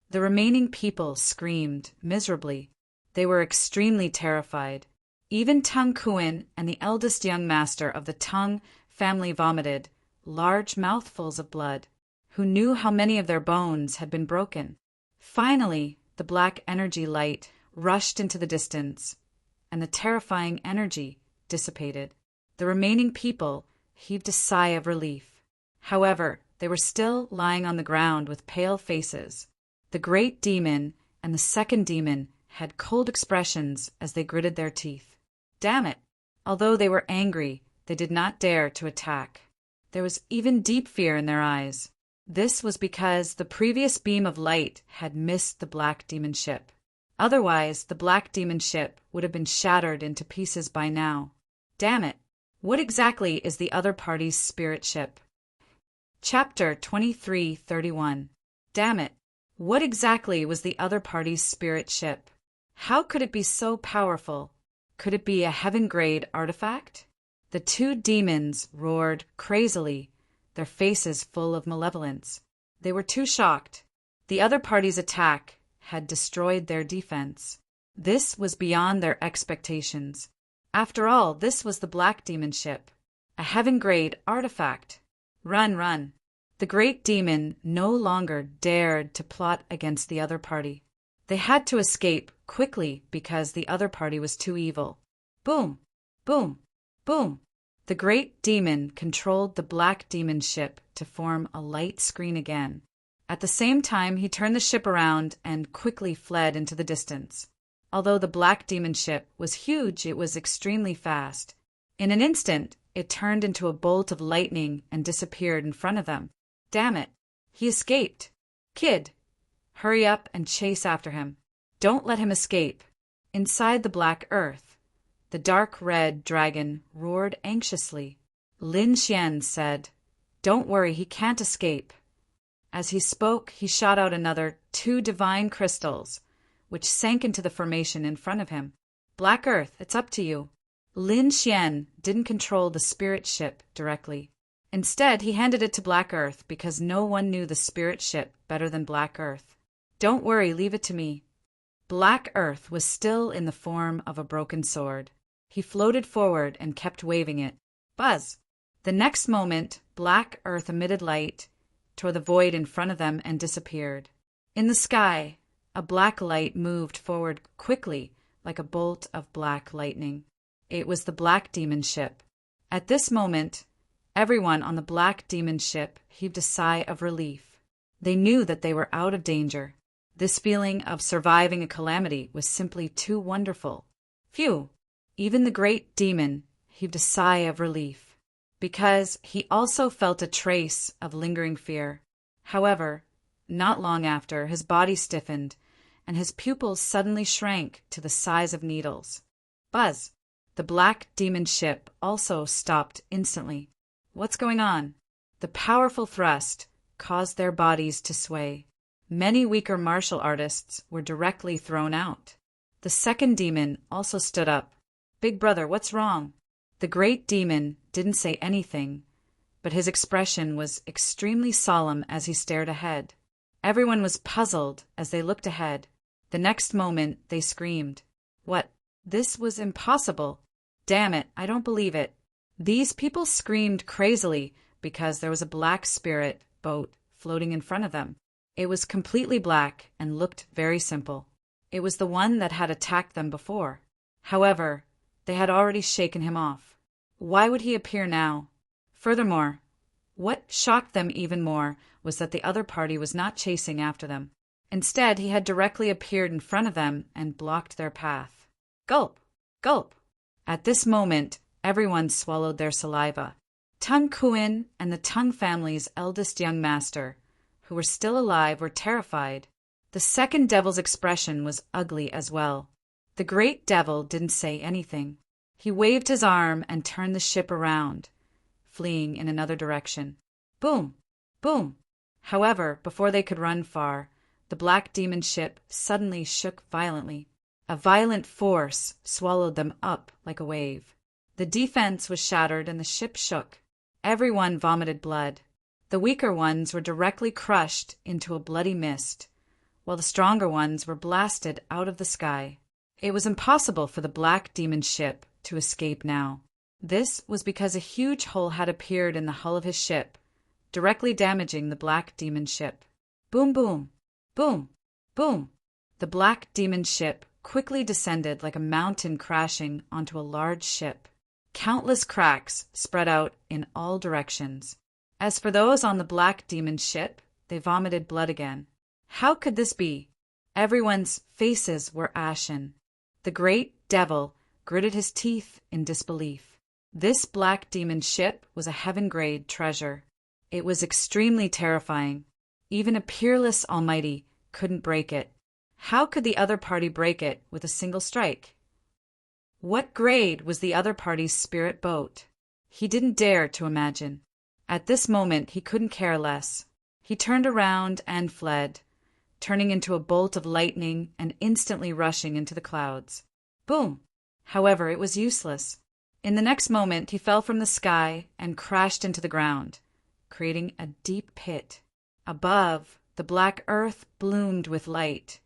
the remaining people screamed miserably. They were extremely terrified. Even Tang Kuan and the eldest young master of the Tang family vomited large mouthfuls of blood, who knew how many of their bones had been broken. Finally, the black energy light rushed into the distance, and the terrifying energy dissipated. The remaining people heaved a sigh of relief. However, they were still lying on the ground with pale faces. The Great Demon and the second demon had cold expressions as they gritted their teeth. Damn it! Although they were angry, they did not dare to attack. There was even deep fear in their eyes. This was because the previous beam of light had missed the Black Demon ship. Otherwise, the Black Demon ship would have been shattered into pieces by now. Damn it! What exactly is the other party's spirit ship? Chapter 2331. Damn it! What exactly was the other party's spirit ship? How could it be so powerful? Could it be a heaven-grade artifact? The 2 demons roared crazily, their faces full of malevolence. They were too shocked. The other party's attack had destroyed their defense. This was beyond their expectations. After all, this was the Black Demon ship, a heaven-grade artifact. Run, run. The great demon no longer dared to plot against the other party. They had to escape quickly because the other party was too evil. Boom, boom, boom. The great demon controlled the Black Demon ship to form a light screen again. At the same time, he turned the ship around and quickly fled into the distance. Although the Black Demon ship was huge, it was extremely fast. In an instant, it turned into a bolt of lightning and disappeared in front of them. Damn it! He escaped. Kid, hurry up and chase after him. Don't let him escape. Inside the black earth, the dark red dragon roared anxiously. Lin Xian said, "Don't worry, he can't escape." As he spoke, he shot out another 2 divine crystals, which sank into the formation in front of him. Black Earth, it's up to you. Lin Xian didn't control the spirit ship directly. Instead, he handed it to Black Earth because no one knew the spirit ship better than Black Earth. Don't worry, leave it to me. Black Earth was still in the form of a broken sword. He floated forward and kept waving it. Buzz! The next moment, Black Earth emitted light, tore the void in front of them, and disappeared. In the sky, a black light moved forward quickly like a bolt of black lightning. It was the Black Demon ship. At this moment, everyone on the Black Demon ship heaved a sigh of relief. They knew that they were out of danger. This feeling of surviving a calamity was simply too wonderful. Phew! Even the great demon heaved a sigh of relief, because he also felt a trace of lingering fear. However, not long after, his body stiffened, and his pupils suddenly shrank to the size of needles. Buzz! The Black Demon ship also stopped instantly. What's going on? The powerful thrust caused their bodies to sway. Many weaker martial artists were directly thrown out. The second demon also stood up. Big brother, what's wrong? The great demon didn't say anything, but his expression was extremely solemn as he stared ahead. Everyone was puzzled as they looked ahead. The next moment, they screamed. What? This was impossible. Damn it, I don't believe it. These people screamed crazily because there was a black spirit boat floating in front of them. It was completely black and looked very simple. It was the one that had attacked them before. However, they had already shaken him off. Why would he appear now? Furthermore, what shocked them even more was that the other party was not chasing after them. Instead, he had directly appeared in front of them and blocked their path. Gulp! Gulp! At this moment, everyone swallowed their saliva. Tung Kuin and the Tung family's eldest young master, who were still alive, were terrified. The second devil's expression was ugly as well. The great devil didn't say anything. He waved his arm and turned the ship around, fleeing in another direction. Boom! Boom! However, before they could run far, the Black Demon ship suddenly shook violently. A violent force swallowed them up like a wave. The defense was shattered and the ship shook. Everyone vomited blood. The weaker ones were directly crushed into a bloody mist, while the stronger ones were blasted out of the sky. It was impossible for the Black Demon ship to escape now. This was because a huge hole had appeared in the hull of his ship, directly damaging the Black Demon ship. Boom, boom, boom, boom. The Black Demon ship quickly descended like a mountain crashing onto a large ship. Countless cracks spread out in all directions. As for those on the Black Demon ship, they vomited blood again. How could this be? Everyone's faces were ashen. The great devil gritted his teeth in disbelief. This Black Demon ship was a heaven-grade treasure. It was extremely terrifying. Even a peerless almighty couldn't break it. How could the other party break it with a single strike? What grade was the other party's spirit boat? He didn't dare to imagine. At this moment, he couldn't care less. He turned around and fled, turning into a bolt of lightning and instantly rushing into the clouds. Boom! However, it was useless. In the next moment, he fell from the sky and crashed into the ground, creating a deep pit. Above, the black earth bloomed with light,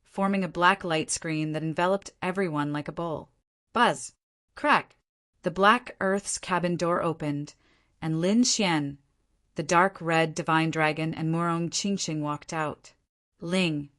forming a black light screen that enveloped everyone like a bowl. Buzz! Crack! The black earth's cabin door opened, and Lin Xian, the dark red divine dragon, and Murong Qingqing walked out. Ling,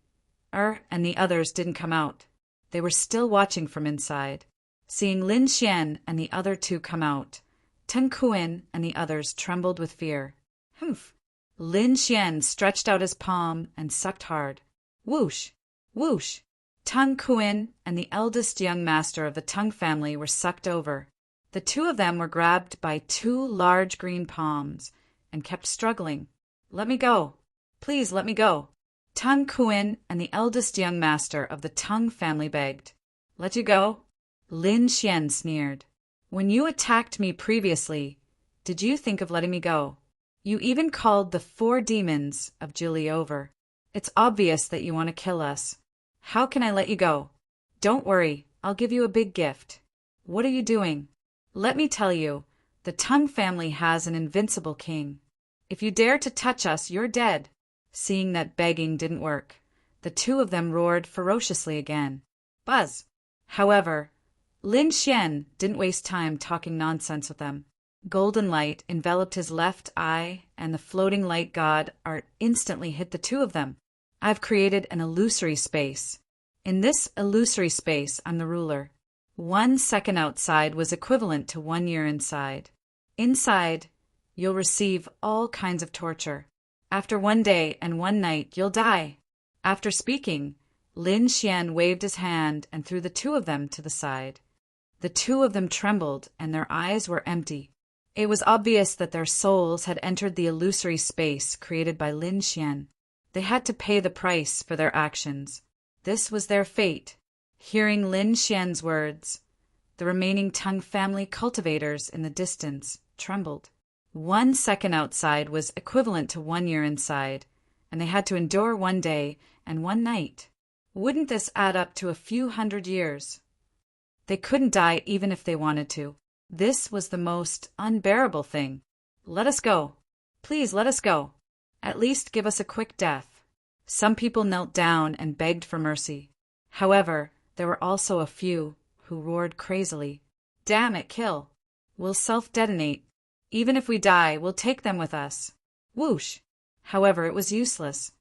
and the others didn't come out. They were still watching from inside. Seeing Lin Xian and the other two come out, Teng Kuan and the others trembled with fear. Humph! Lin Xian stretched out his palm and sucked hard. Whoosh! Whoosh! Teng Kuan and the eldest young master of the Teng family were sucked over. The two of them were grabbed by two large green palms and kept struggling. Let me go. Please let me go. Teng Kuan and the eldest young master of the Teng family begged. Let you go? Lin Xian sneered. When you attacked me previously, did you think of letting me go? You even called the 4 demons of Jili over. It's obvious that you want to kill us. How can I let you go? Don't worry, I'll give you a big gift. What are you doing? Let me tell you, the Teng family has an invincible king. If you dare to touch us, you're dead. Seeing that begging didn't work, the two of them roared ferociously again. Buzz! However, Lin Xian didn't waste time talking nonsense with them. Golden light enveloped his left eye, and the floating light god art instantly hit the two of them. I've created an illusory space. In this illusory space, I'm the ruler. 1 second outside was equivalent to 1 year inside. Inside, you'll receive all kinds of torture. After 1 day and 1 night, you'll die. After speaking, Lin Xian waved his hand and threw the two of them to the side. The two of them trembled, and their eyes were empty. It was obvious that their souls had entered the illusory space created by Lin Xian. They had to pay the price for their actions. This was their fate. Hearing Lin Xian's words, the remaining Teng family cultivators in the distance trembled. 1 second outside was equivalent to 1 year inside, and they had to endure 1 day and 1 night. Wouldn't this add up to a few hundred years? They couldn't die even if they wanted to. This was the most unbearable thing. Let us go. Please let us go. At least give us a quick death. Some people knelt down and begged for mercy. However, there were also a few who roared crazily. Damn it, kill. We'll self-detonate. Even if we die, we'll take them with us. Whoosh! However, it was useless.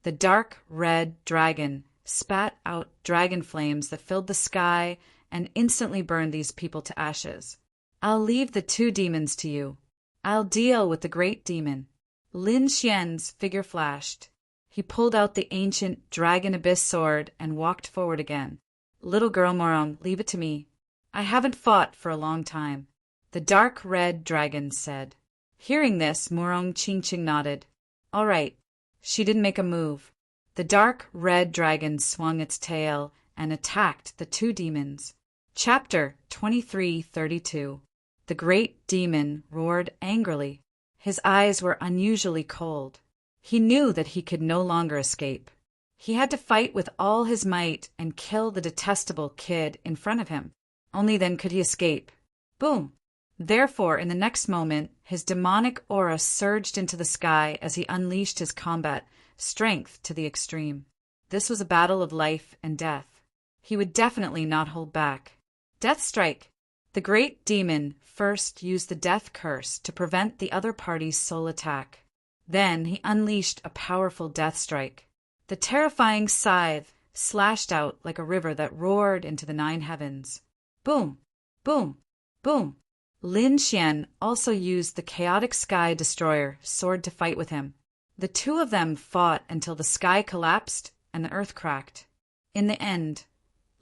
The dark red dragon spat out dragon flames that filled the sky and instantly burned these people to ashes. I'll leave the 2 demons to you. I'll deal with the great demon. Lin Xian's figure flashed. He pulled out the ancient dragon abyss sword and walked forward again. Little girl Morong, leave it to me. I haven't fought for a long time. The dark red dragon said. Hearing this, Murong Qingqing nodded. All right. She didn't make a move. The dark red dragon swung its tail and attacked the 2 demons. Chapter 2332. The great demon roared angrily. His eyes were unusually cold. He knew that he could no longer escape. He had to fight with all his might and kill the detestable kid in front of him. Only then could he escape. Boom! Therefore, in the next moment, his demonic aura surged into the sky as he unleashed his combat strength to the extreme. This was a battle of life and death. He would definitely not hold back. Death strike! The great demon first used the death curse to prevent the other party's soul attack. Then he unleashed a powerful death strike. The terrifying scythe slashed out like a river that roared into the 9 heavens. Boom! Boom! Boom! Lin Xian also used the chaotic sky destroyer sword to fight with him. The two of them fought until the sky collapsed and the earth cracked. In the end,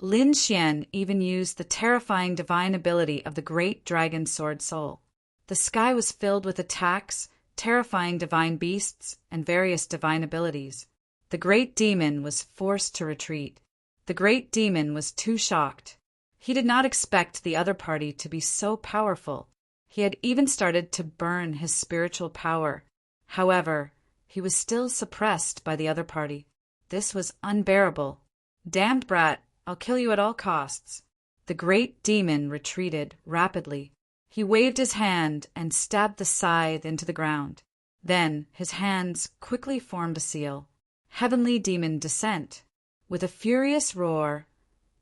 Lin Xian even used the terrifying divine ability of the great dragon sword soul. The sky was filled with attacks, terrifying divine beasts, and various divine abilities. The great demon was forced to retreat. The great demon was too shocked. He did not expect the other party to be so powerful. He had even started to burn his spiritual power. However, he was still suppressed by the other party. This was unbearable. Damned brat, I'll kill you at all costs. The great demon retreated rapidly. He waved his hand and stabbed the scythe into the ground. Then his hands quickly formed a seal. Heavenly Demon Descent. With a furious roar,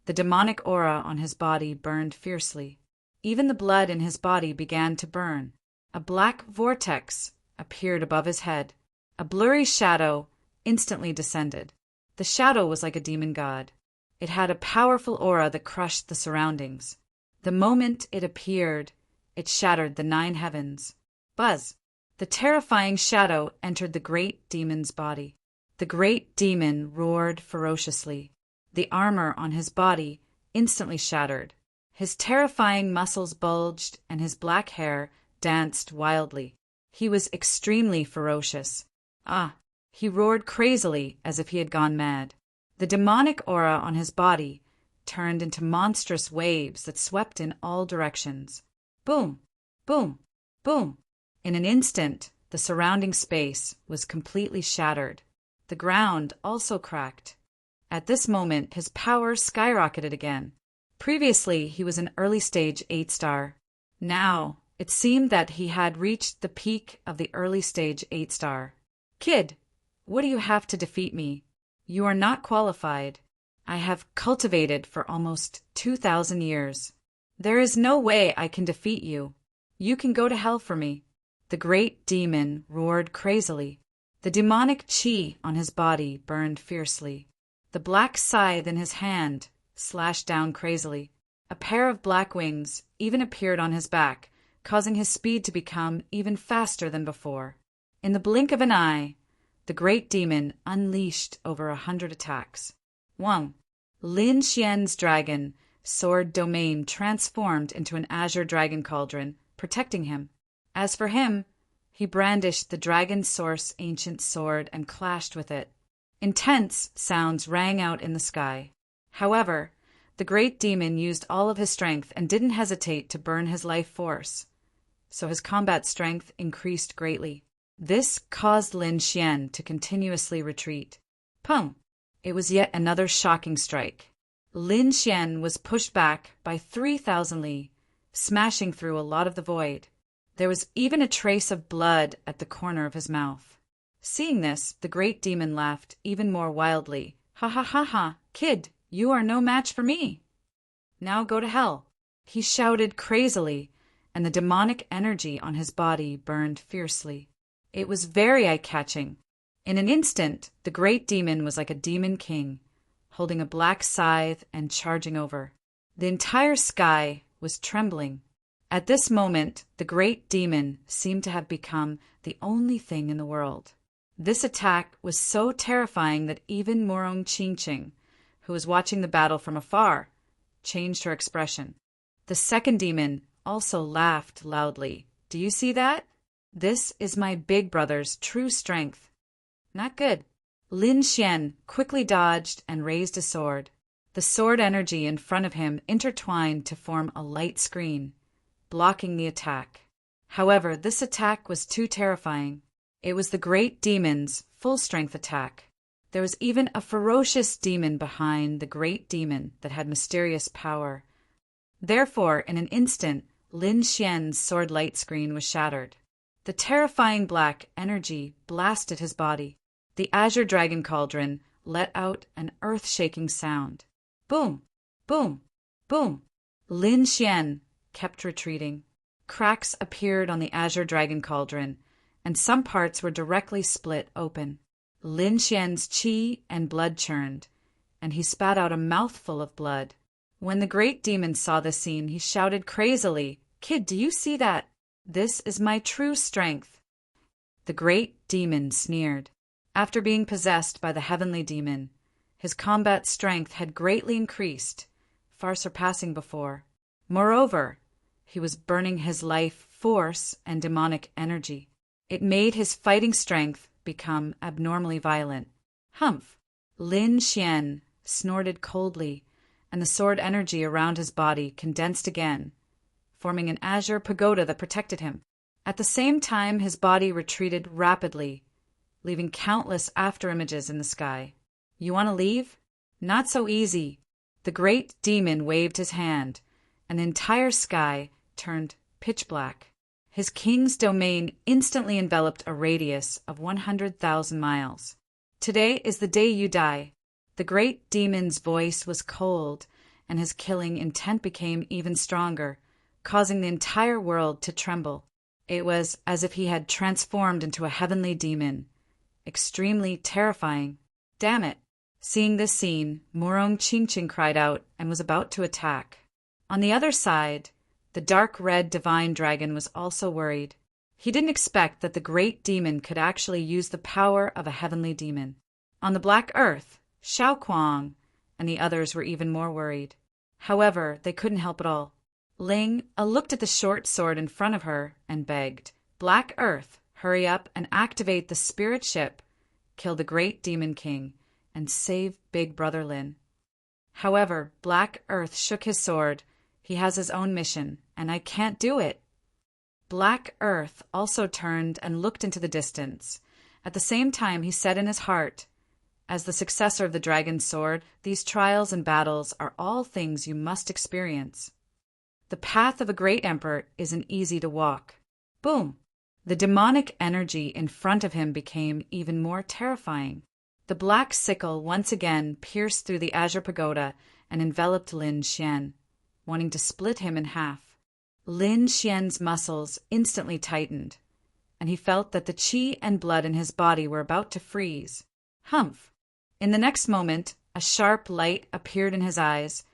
the demonic aura on his body burned fiercely. Even the blood in his body began to burn. A black vortex appeared above his head. A blurry shadow instantly descended. The shadow was like a demon god. It had a powerful aura that crushed the surroundings. The moment it appeared, it shattered the 9 heavens. Buzz! The terrifying shadow entered the great demon's body. The great demon roared ferociously. The armor on his body instantly shattered. His terrifying muscles bulged and his black hair danced wildly. He was extremely ferocious. He roared crazily as if he had gone mad. The demonic aura on his body turned into monstrous waves that swept in all directions. Boom! Boom! Boom! In an instant, the surrounding space was completely shattered. The ground also cracked. At this moment, his power skyrocketed again. Previously, he was an early-stage 8-star. Now, it seemed that he had reached the peak of the early-stage 8-star. Kid, what do you have to defeat me? You are not qualified. I have cultivated for almost 2,000 years. There is no way I can defeat you. You can go to hell for me. The great demon roared crazily. The demonic chi on his body burned fiercely. The black scythe in his hand slashed down crazily. A pair of black wings even appeared on his back, causing his speed to become even faster than before. In the blink of an eye, the great demon unleashed over 100 attacks. 1. Lin Xian's dragon sword domain transformed into an azure dragon cauldron, protecting him. As for him, he brandished the dragon source ancient sword and clashed with it. Intense sounds rang out in the sky. However, the great demon used all of his strength and didn't hesitate to burn his life force, so his combat strength increased greatly. This caused Lin Xian to continuously retreat. Pum! It was yet another shocking strike. Lin Xian was pushed back by 3,000 li, smashing through a lot of the void. There was even a trace of blood at the corner of his mouth. Seeing this, the great demon laughed even more wildly. Ha ha ha ha, kid, you are no match for me. Now go to hell. He shouted crazily, and the demonic energy on his body burned fiercely. It was very eye-catching. In an instant, the great demon was like a demon king, holding a black scythe and charging over. The entire sky was trembling. At this moment, the great demon seemed to have become the only thing in the world. This attack was so terrifying that even Morong Qingqing, who was watching the battle from afar, changed her expression. The second demon also laughed loudly. Do you see that? This is my big brother's true strength. Not good. Lin Xian quickly dodged and raised a sword. The sword energy in front of him intertwined to form a light screen, blocking the attack. However, this attack was too terrifying. It was the great demon's full-strength attack. There was even a ferocious demon behind the great demon that had mysterious power. Therefore, in an instant, Lin Xian's sword light screen was shattered. The terrifying black energy blasted his body. The azure dragon cauldron let out an earth-shaking sound. Boom! Boom! Boom! Lin Xian kept retreating. Cracks appeared on the azure dragon cauldron, and some parts were directly split open. Lin Xian's qi and blood churned, and he spat out a mouthful of blood. When the great demon saw this scene, he shouted crazily, "Kid, do you see that? This is my true strength." The great demon sneered. After being possessed by the heavenly demon, his combat strength had greatly increased, far surpassing before. Moreover, he was burning his life force and demonic energy. It made his fighting strength become abnormally violent. Humph! Lin Xian snorted coldly, and the sword energy around his body condensed again, forming an azure pagoda that protected him. At the same time, his body retreated rapidly, leaving countless afterimages in the sky. You want to leave? Not so easy. The great demon waved his hand, and the entire sky turned pitch black. His king's domain instantly enveloped a radius of 100,000 miles. "Today is the day you die." The great demon's voice was cold, and his killing intent became even stronger, causing the entire world to tremble. It was as if he had transformed into a heavenly demon. Extremely terrifying. "Damn it!" Seeing this scene, Murong Qingqing cried out and was about to attack. On the other side, the dark red divine dragon was also worried. He didn't expect that the great demon could actually use the power of a heavenly demon. On the black earth, Xiaoquang and the others were even more worried. However, they couldn't help it all. Ling looked at the short sword in front of her and begged, "Black Earth, hurry up and activate the spirit ship, kill the great demon king, and save Big Brother Lin." However, Black Earth shook his sword. "He has his own mission, and I can't do it." Black Earth also turned and looked into the distance. At the same time, he said in his heart, "As the successor of the dragon's sword, these trials and battles are all things you must experience. The path of a great emperor isn't easy to walk." Boom! The demonic energy in front of him became even more terrifying. The black sickle once again pierced through the azure pagoda and enveloped Lin Xian, wanting to split him in half. Lin Xian's muscles instantly tightened, and he felt that the qi and blood in his body were about to freeze. Humph! In the next moment, a sharp light appeared in his eyes,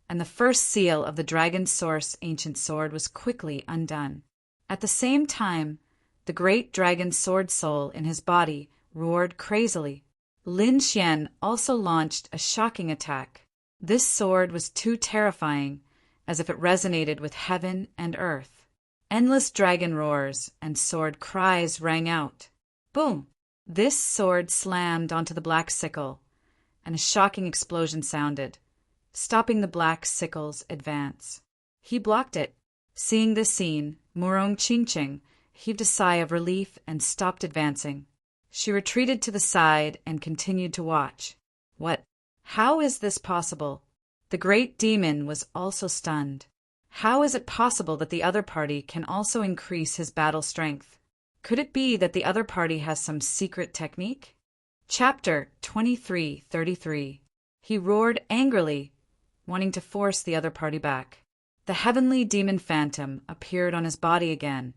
and the first seal of the dragon's source ancient sword was quickly undone. At the same time, the great dragon's sword soul in his body roared crazily. Lin Xian also launched a shocking attack. This sword was too terrifying, as if it resonated with heaven and earth. Endless dragon roars and sword cries rang out. Boom! This sword slammed onto the black sickle, and a shocking explosion sounded, stopping the black sickle's advance. He blocked it. Seeing this scene, Murong Qingqing heaved a sigh of relief and stopped advancing. She retreated to the side and continued to watch. What? How is this possible? The great demon was also stunned. How is it possible that the other party can also increase his battle strength? Could it be that the other party has some secret technique? Chapter 23:33. He roared angrily, wanting to force the other party back. The heavenly demon phantom appeared on his body again,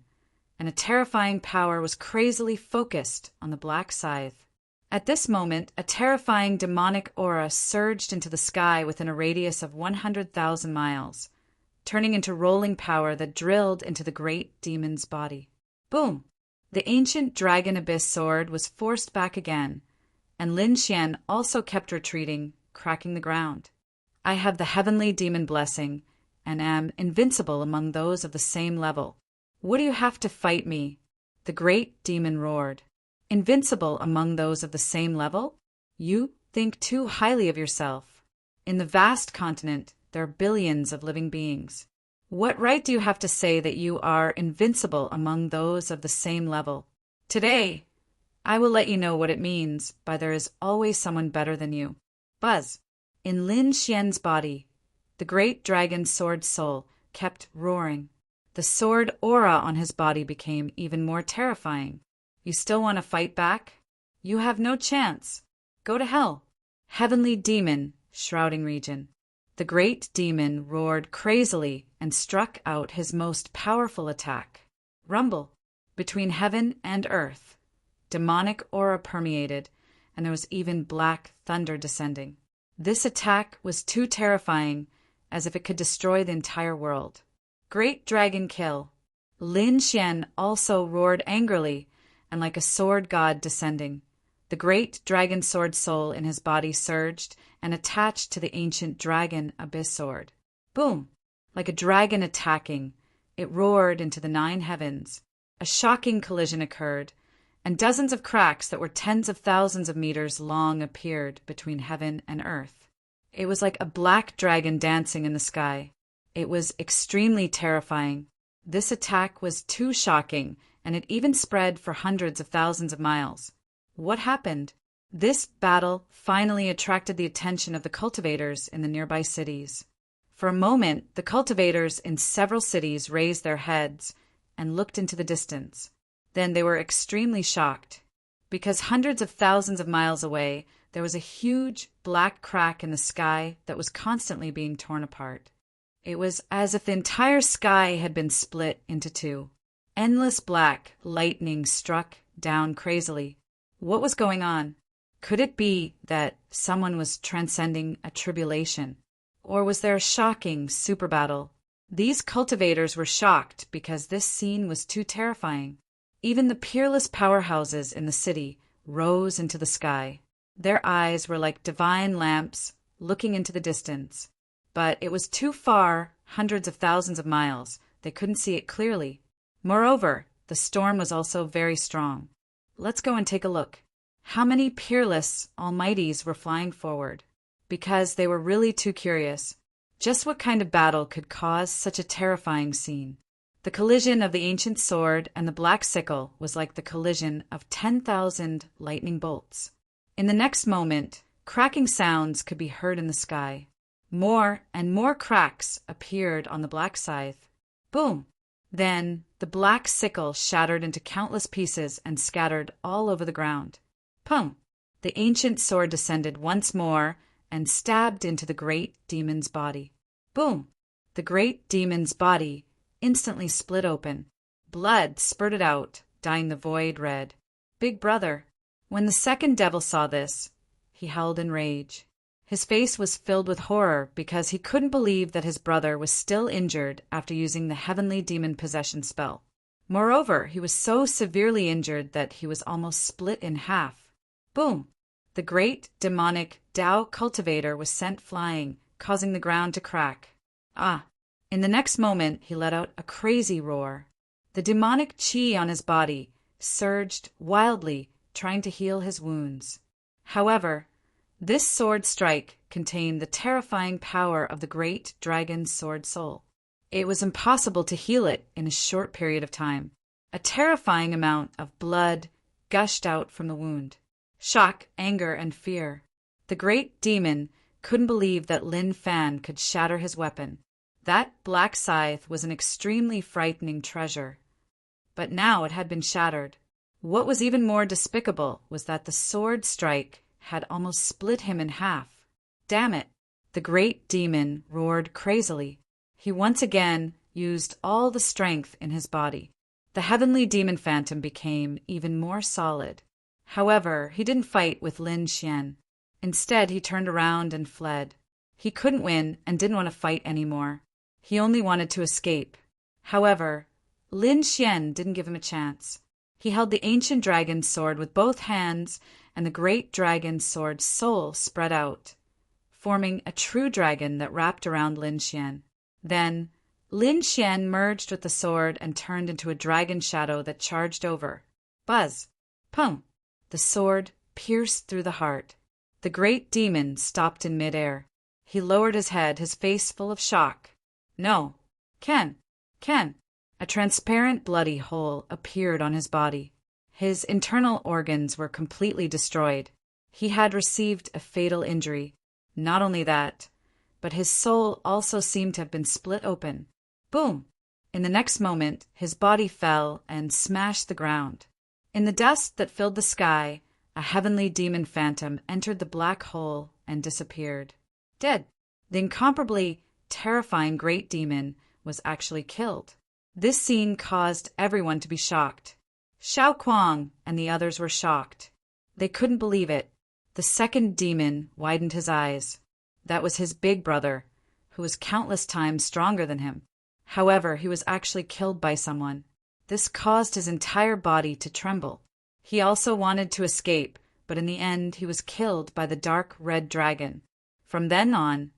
and a terrifying power was crazily focused on the black scythe. At this moment, a terrifying demonic aura surged into the sky within a radius of 100,000 miles, turning into rolling power that drilled into the great demon's body. Boom! The ancient dragon abyss sword was forced back again, and Lin Xian also kept retreating, cracking the ground. "I have the heavenly demon blessing, and am invincible among those of the same level. What do you have to fight me?" The great demon roared. "Invincible among those of the same level? You think too highly of yourself. In the vast continent, there are billions of living beings. What right do you have to say that you are invincible among those of the same level? Today, I will let you know what it means by there is always someone better than you." Buzz! In Lin Xian's body, the great dragon's sword soul kept roaring. The sword aura on his body became even more terrifying. "You still want to fight back? You have no chance. Go to hell." Heavenly demon, shrouding region. The great demon roared crazily and struck out his most powerful attack. Rumble. Between heaven and earth, demonic aura permeated, and there was even black thunder descending. This attack was too terrifying, as if it could destroy the entire world. Great dragon kill. Lin Xian also roared angrily, and like a sword god descending. The great dragon sword soul in his body surged and attached to the ancient dragon abyss sword. Boom! Like a dragon attacking, it roared into the 9 heavens. A shocking collision occurred, and dozens of cracks that were tens of thousands of meters long appeared between heaven and earth. It was like a black dragon dancing in the sky. It was extremely terrifying. This attack was too shocking, and it even spread for hundreds of thousands of miles. What happened? This battle finally attracted the attention of the cultivators in the nearby cities. For a moment, the cultivators in several cities raised their heads, and looked into the distance. Then they were extremely shocked, because hundreds of thousands of miles away, there was a huge black crack in the sky that was constantly being torn apart. It was as if the entire sky had been split into two. Endless black lightning struck down crazily. What was going on? Could it be that someone was transcending a tribulation? Or was there a shocking super battle? These cultivators were shocked because this scene was too terrifying. Even the peerless powerhouses in the city rose into the sky. Their eyes were like divine lamps looking into the distance. But it was too far, hundreds of thousands of miles. They couldn't see it clearly. Moreover, the storm was also very strong. Let's go and take a look. How many peerless almighties were flying forward? Because they were really too curious. Just what kind of battle could cause such a terrifying scene? The collision of the ancient sword and the black sickle was like the collision of 10,000 lightning bolts. In the next moment, cracking sounds could be heard in the sky. More and more cracks appeared on the black scythe. Boom! Then the black sickle shattered into countless pieces and scattered all over the ground. Pum! The ancient sword descended once more and stabbed into the great demon's body. Boom! The great demon's body instantly split open. Blood spurted out, dyeing the void red. Big brother. When the second devil saw this, he howled in rage. His face was filled with horror because he couldn't believe that his brother was still injured after using the heavenly demon possession spell. Moreover, he was so severely injured that he was almost split in half. Boom! The great demonic Tao cultivator was sent flying, causing the ground to crack. In the next moment, he let out a crazy roar. The demonic chi on his body surged wildly, trying to heal his wounds. However, this sword strike contained the terrifying power of the great dragon's sword soul. It was impossible to heal it in a short period of time. A terrifying amount of blood gushed out from the wound. Shock, anger, and fear. The great demon couldn't believe that Lin Fan could shatter his weapon. That black scythe was an extremely frightening treasure. But now it had been shattered. What was even more despicable was that the sword strike had almost split him in half. Damn it! The great demon roared crazily. He once again used all the strength in his body. The heavenly demon phantom became even more solid. However, he didn't fight with Lin Xian. Instead, he turned around and fled. He couldn't win and didn't want to fight anymore. He only wanted to escape. However, Lin Xian didn't give him a chance. He held the ancient dragon's sword with both hands, and the great dragon's sword soul spread out, forming a true dragon that wrapped around Lin Xian. Then, Lin Xian merged with the sword and turned into a dragon shadow that charged over. Buzz! Pum! The sword pierced through the heart. The great demon stopped in midair. He lowered his head, his face full of shock. No! Ken! A transparent bloody hole appeared on his body. His internal organs were completely destroyed. He had received a fatal injury. Not only that, but his soul also seemed to have been split open. Boom! In the next moment, his body fell and smashed the ground. In the dust that filled the sky, a heavenly demon phantom entered the black hole and disappeared. Dead. The incomparably terrifying great demon was actually killed. This scene caused everyone to be shocked. Xiao Kuang and the others were shocked. They couldn't believe it. The second demon widened his eyes. That was his big brother, who was countless times stronger than him. However, he was actually killed by someone. This caused his entire body to tremble. He also wanted to escape, but in the end he was killed by the dark red dragon. From then on,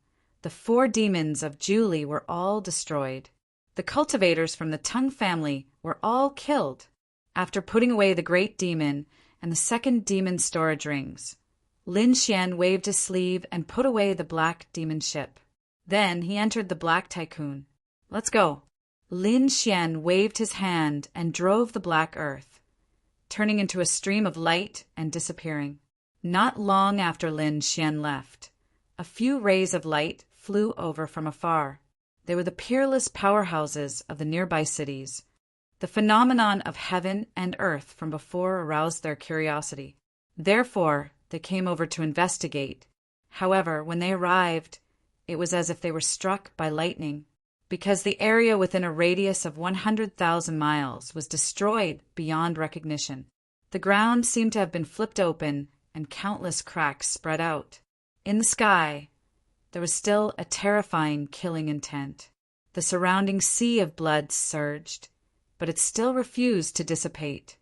the 4 demons of Julie were all destroyed. The cultivators from the Tung family were all killed. After putting away the great demon and the second demon storage rings, Lin Xian waved his sleeve and put away the black demon ship. Then he entered the black tycoon. Let's go. Lin Xian waved his hand and drove the black earth, turning into a stream of light and disappearing. Not long after Lin Xian left, a few rays of light flew over from afar. They were the peerless powerhouses of the nearby cities. The phenomenon of heaven and earth from before aroused their curiosity. Therefore, they came over to investigate. However, when they arrived, it was as if they were struck by lightning, because the area within a radius of 100,000 miles was destroyed beyond recognition. The ground seemed to have been flipped open and countless cracks spread out. In the sky, there was still a terrifying killing intent. The surrounding sea of blood surged, but it still refused to dissipate.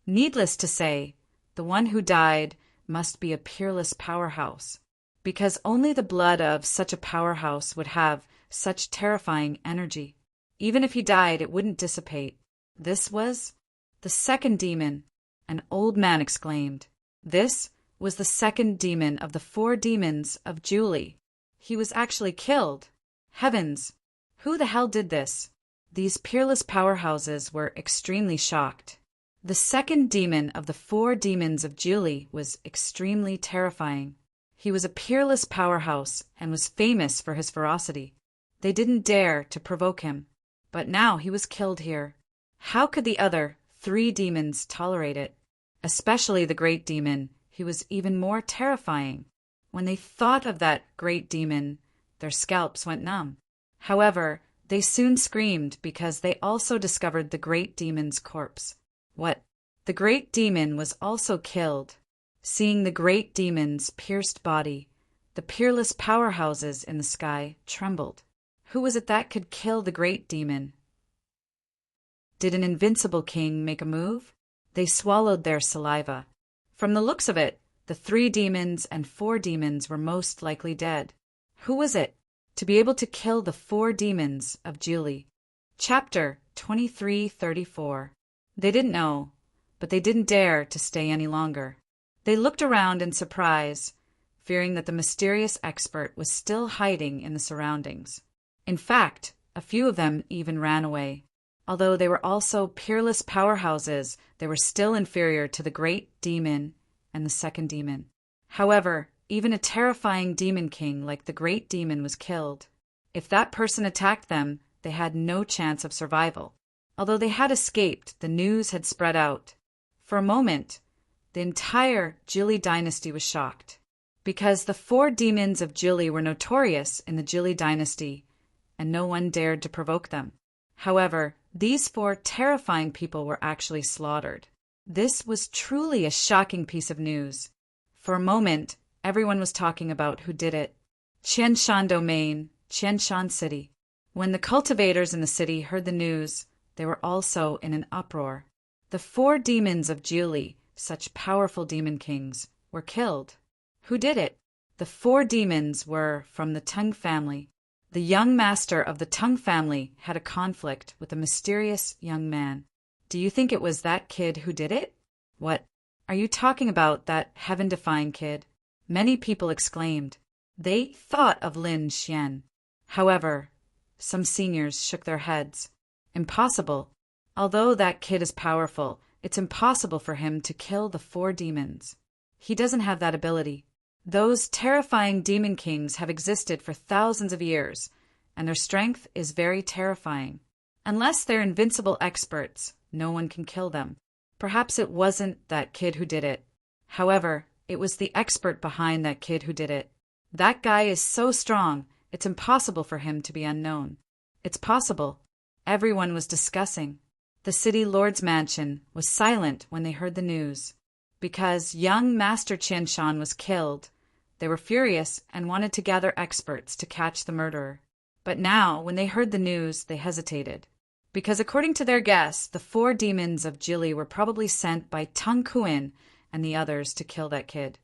Needless to say, the one who died must be a peerless powerhouse, because only the blood of such a powerhouse would have such terrifying energy. Even if he died, it wouldn't dissipate. This was the second demon, an old man exclaimed. This was the second demon of the 4 demons of Julie. He was actually killed. Heavens! Who the hell did this? These peerless powerhouses were extremely shocked. The second demon of the 4 demons of Julie was extremely terrifying. He was a peerless powerhouse and was famous for his ferocity. They didn't dare to provoke him, but now he was killed here. How could the other 3 demons tolerate it? Especially the great demon. He was even more terrifying. When they thought of that great demon, their scalps went numb. However, they soon screamed because they also discovered the great demon's corpse. What? The great demon was also killed. Seeing the great demon's pierced body, the peerless powerhouses in the sky trembled. Who was it that could kill the great demon? Did an invincible king make a move? They swallowed their saliva. From the looks of it, the 3 demons and 4 demons were most likely dead. Who was it to be able to kill the 4 demons of Julie? Chapter 2334. They didn't know, but they didn't dare to stay any longer. They looked around in surprise, fearing that the mysterious expert was still hiding in the surroundings. In fact, a few of them even ran away. Although they were also peerless powerhouses, they were still inferior to the great demon and the second demon. However, even a terrifying demon king like the great demon was killed. If that person attacked them, they had no chance of survival. Although they had escaped, the news had spread out. For a moment, the entire Julie dynasty was shocked, because the 4 demons of Julie were notorious in the Julie dynasty, and no one dared to provoke them. However, these 4 terrifying people were actually slaughtered. This was truly a shocking piece of news. For a moment, everyone was talking about who did it. Qianshan Domain, Qianshan City. When the cultivators in the city heard the news, they were also in an uproar. The 4 demons of Julie, such powerful demon kings, were killed. Who did it? The 4 demons were from the Tung family. The young master of the Tung family had a conflict with a mysterious young man. Do you think it was that kid who did it? What? Are you talking about that heaven-defying kid? Many people exclaimed. They thought of Lin Xian. However, some seniors shook their heads. Impossible. Although that kid is powerful, it's impossible for him to kill the 4 demons. He doesn't have that ability. Those terrifying demon kings have existed for thousands of years, and their strength is very terrifying. Unless they're invincible experts, no one can kill them. Perhaps it wasn't that kid who did it. However, it was the expert behind that kid who did it. That guy is so strong, it's impossible for him to be unknown. It's possible. Everyone was discussing. The city lord's mansion was silent when they heard the news. Because young Master Qianshan was killed, they were furious and wanted to gather experts to catch the murderer. But now, when they heard the news, they hesitated. Because according to their guess, the 4 demons of Julie were probably sent by Tung Kuan and the others to kill that kid.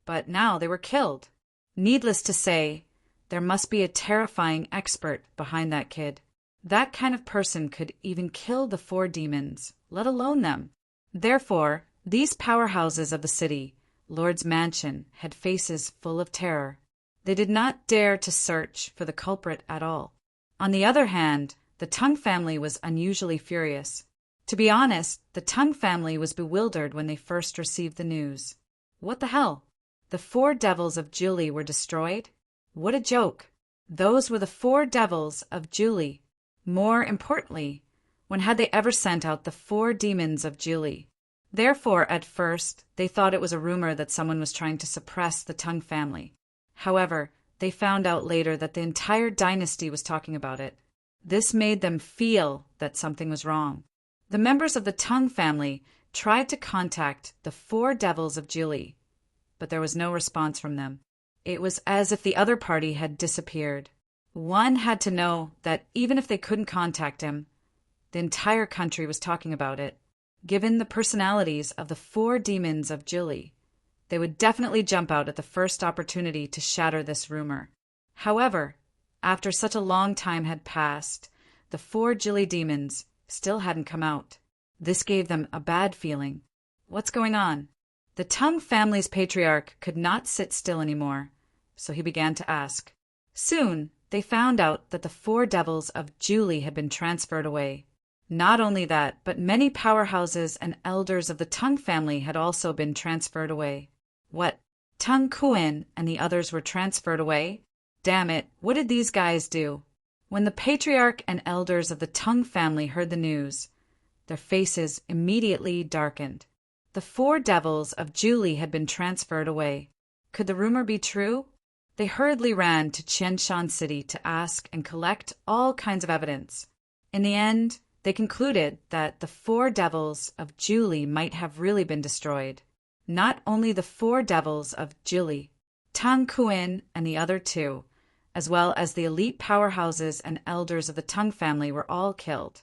But now they were killed. Needless to say, there must be a terrifying expert behind that kid. That kind of person could even kill the 4 demons, let alone them. Therefore, these powerhouses of the city, Lord's mansion, had faces full of terror. They did not dare to search for the culprit at all. On the other hand, the Tung family was unusually furious. To be honest, the Tung family was bewildered when they first received the news. What the hell? The 4 devils of Julie were destroyed? What a joke! Those were the 4 devils of Julie. More importantly, when had they ever sent out the 4 demons of Juli? Therefore, at first, they thought it was a rumor that someone was trying to suppress the Tung family. However, they found out later that the entire dynasty was talking about it. This made them feel that something was wrong. The members of the Tung family tried to contact the 4 devils of Juli, but there was no response from them. It was as if the other party had disappeared. One had to know that even if they couldn't contact him, the entire country was talking about it. Given the personalities of the 4 demons of Juli, they would definitely jump out at the first opportunity to shatter this rumor. However, after such a long time had passed, the 4 Juli demons still hadn't come out. This gave them a bad feeling. What's going on? The Tung family's patriarch could not sit still anymore, so he began to ask. Soon, they found out that the 4 devils of Juli had been transferred away. Not only that, but many powerhouses and elders of the Tung family had also been transferred away. What? Tung Kuan and the others were transferred away? Damn it, what did these guys do? When the patriarch and elders of the Tung family heard the news, their faces immediately darkened. The 4 devils of Juli had been transferred away. Could the rumor be true? They hurriedly ran to Qianshan City to ask and collect all kinds of evidence. In the end, they concluded that the 4 devils of Juli might have really been destroyed. Not only the 4 devils of Juli, Tung Kuan and the other 2, as well as the elite powerhouses and elders of the Tung family were all killed.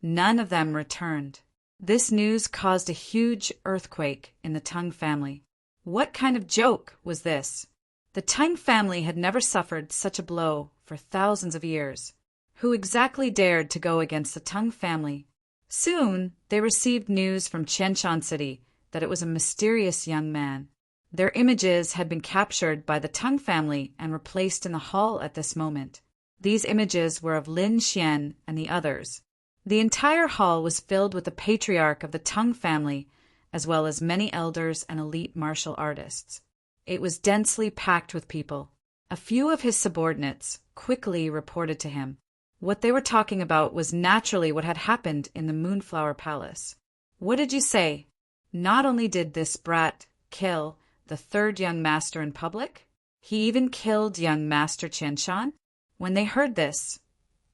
None of them returned. This news caused a huge earthquake in the Tung family. What kind of joke was this? The Tung family had never suffered such a blow for thousands of years. Who exactly dared to go against the Tung family? Soon, they received news from Qianshan City that it was a mysterious young man. Their images had been captured by the Tung family and were placed in the hall at this moment. These images were of Lin Xian and the others. The entire hall was filled with the patriarch of the Tung family, as well as many elders and elite martial artists. It was densely packed with people. A few of his subordinates quickly reported to him. What they were talking about was naturally what had happened in the Moonflower Palace. What did you say? Not only did this brat kill the 3rd young master in public, he even killed young Master Qianshan. When they heard this,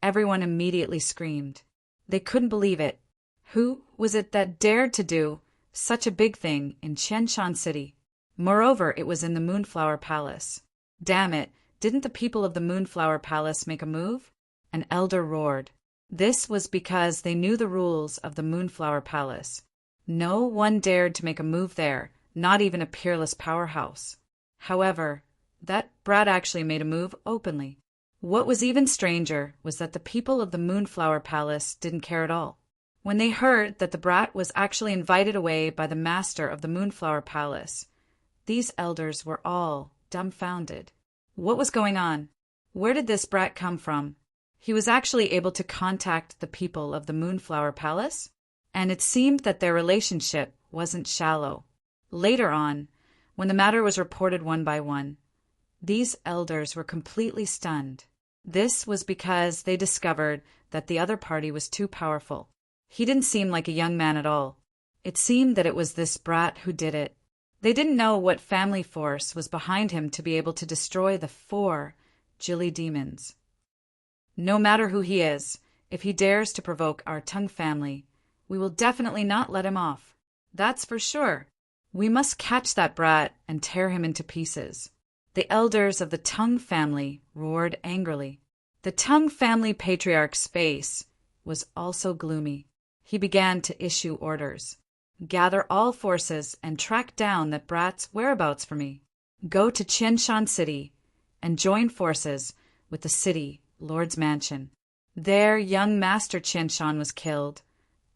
everyone immediately screamed. They couldn't believe it. Who was it that dared to do such a big thing in Qianshan City? Moreover, it was in the Moonflower Palace. Damn it, didn't the people of the Moonflower Palace make a move? An elder roared. This was because they knew the rules of the Moonflower Palace. No one dared to make a move there, not even a peerless powerhouse. However, that brat actually made a move openly. What was even stranger was that the people of the Moonflower Palace didn't care at all. When they heard that the brat was actually invited away by the master of the Moonflower Palace, these elders were all dumbfounded. What was going on? Where did this brat come from? He was actually able to contact the people of the Moonflower Palace, and it seemed that their relationship wasn't shallow. Later on, when the matter was reported one by one, these elders were completely stunned. This was because they discovered that the other party was too powerful. He didn't seem like a young man at all. It seemed that it was this brat who did it. They didn't know what family force was behind him to be able to destroy the 4 Jili demons. No matter who he is, if he dares to provoke our Tung family, we will definitely not let him off. That's for sure. We must catch that brat and tear him into pieces. The elders of the Tung family roared angrily. The Tung family patriarch's face was also gloomy. He began to issue orders. Gather all forces and track down that brat's whereabouts for me. Go to Qianshan City and join forces with the city Lord's mansion. There, young Master Qianshan was killed.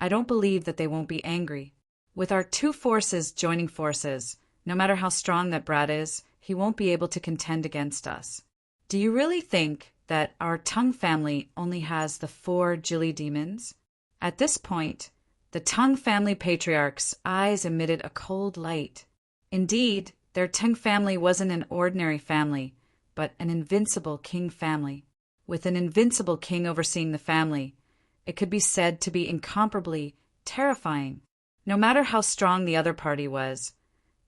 I don't believe that they won't be angry. With our 2 forces joining forces, no matter how strong that brat is, he won't be able to contend against us. Do you really think that our Tung family only has the 4 Jili demons? At this point, the Tung family patriarch's eyes emitted a cold light. Indeed, their Tung family wasn't an ordinary family, but an invincible king family. With an invincible king overseeing the family, It could be said to be incomparably terrifying. No matter how strong the other party was,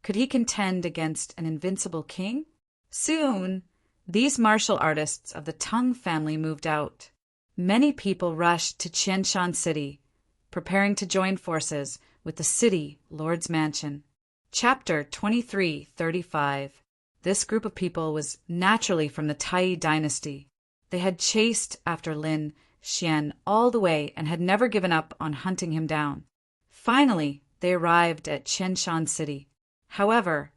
could he contend against an invincible king? Soon, these martial artists of the Tang family moved out. Many people rushed to Qianshan City, preparing to join forces with the city lord's mansion. Chapter 2335. This group of people was naturally from the Tai dynasty. They had chased after Lin Xian all the way and had never given up on hunting him down. Finally, they arrived at Qianshan City. However,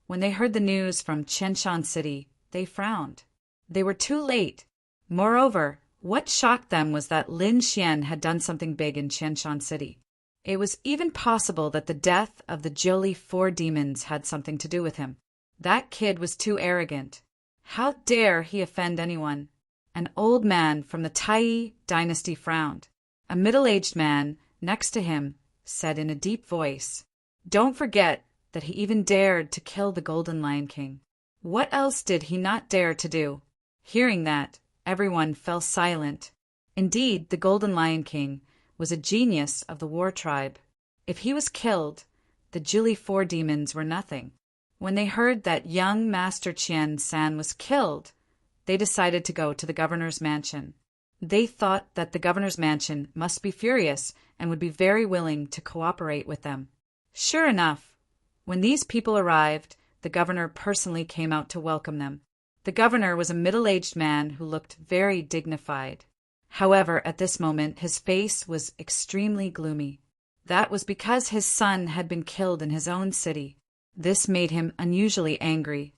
when they heard the news from Qianshan City, they frowned. They were too late. Moreover, what shocked them was that Lin Xian had done something big in Qianshan City. It was even possible that the death of the Zhili 4 demons had something to do with him. That kid was too arrogant. How dare he offend anyone? An old man from the Tai dynasty frowned. A middle-aged man next to him said in a deep voice, "Don't forget that he even dared to kill the Golden Lion King. What else did he not dare to do?" Hearing that, everyone fell silent. Indeed, the Golden Lion King was a genius of the war tribe. If he was killed, the Zhili 4 demons were nothing. When they heard that young Master Qian San was killed, they decided to go to the governor's mansion. They thought that the governor's mansion must be furious and would be very willing to cooperate with them. Sure enough, when these people arrived, the governor personally came out to welcome them. The governor was a middle-aged man who looked very dignified. However, at this moment, his face was extremely gloomy. That was because his son had been killed in his own city. This made him unusually angry.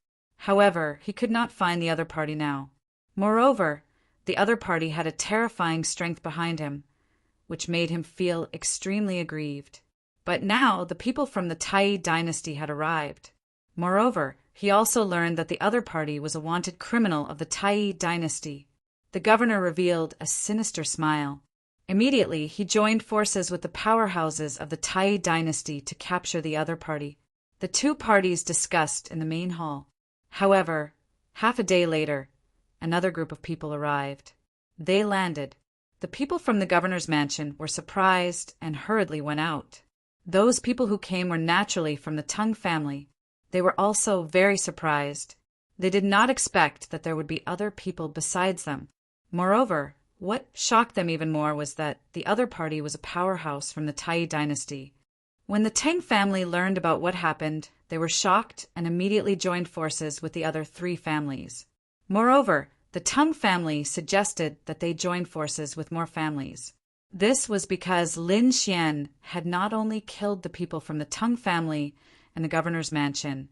However, he could not find the other party now. Moreover, the other party had a terrifying strength behind him, which made him feel extremely aggrieved. But now the people from the Tai dynasty had arrived. Moreover, he also learned that the other party was a wanted criminal of the Tai dynasty. The governor revealed a sinister smile. Immediately, he joined forces with the powerhouses of the Tai dynasty to capture the other party. The two parties discussed in the main hall. However, half a day later, another group of people arrived. They landed. The people from the governor's mansion were surprised and hurriedly went out. Those people who came were naturally from the Tang family. They were also very surprised. They did not expect that there would be other people besides them. Moreover, what shocked them even more was that the other party was a powerhouse from the Tai dynasty. When the Tang family learned about what happened, they were shocked and immediately joined forces with the other 3 families. Moreover, the Tang family suggested that they join forces with more families. This was because Lin Xian had not only killed the people from the Tang family and the governor's mansion,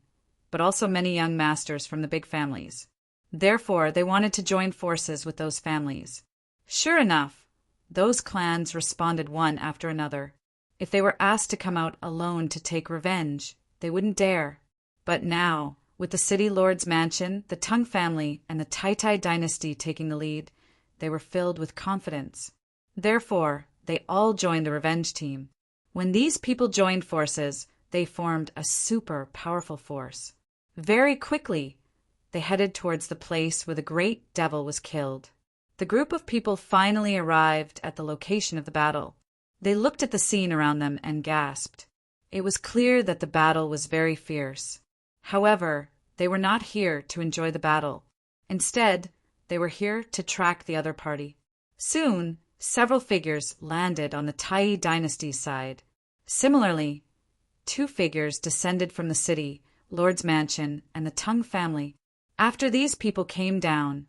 but also many young masters from the big families. Therefore, they wanted to join forces with those families. Sure enough, those clans responded one after another. If they were asked to come out alone to take revenge, they wouldn't dare. But now, with the city lord's mansion, the Tang family, and the Tai dynasty taking the lead, they were filled with confidence. Therefore, they all joined the revenge team. When these people joined forces, they formed a super powerful force. Very quickly, they headed towards the place where the great devil was killed. The group of people finally arrived at the location of the battle. They looked at the scene around them and gasped. It was clear that the battle was very fierce. However, they were not here to enjoy the battle. Instead, they were here to track the other party. Soon, several figures landed on the Tai dynasty's side. Similarly, 2 figures descended from the city, lord's mansion, and the Tang family. After these people came down,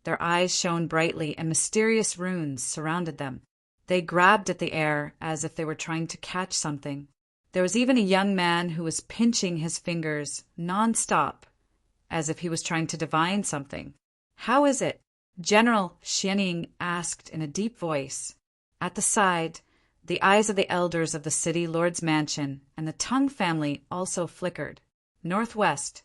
their eyes shone brightly and mysterious runes surrounded them. They grabbed at the air as if they were trying to catch something. There was even a young man who was pinching his fingers non-stop, as if he was trying to divine something. "How is it?" General Xianing asked in a deep voice. At the side, the eyes of the elders of the city lord's mansion and the Tang family also flickered. "Northwest."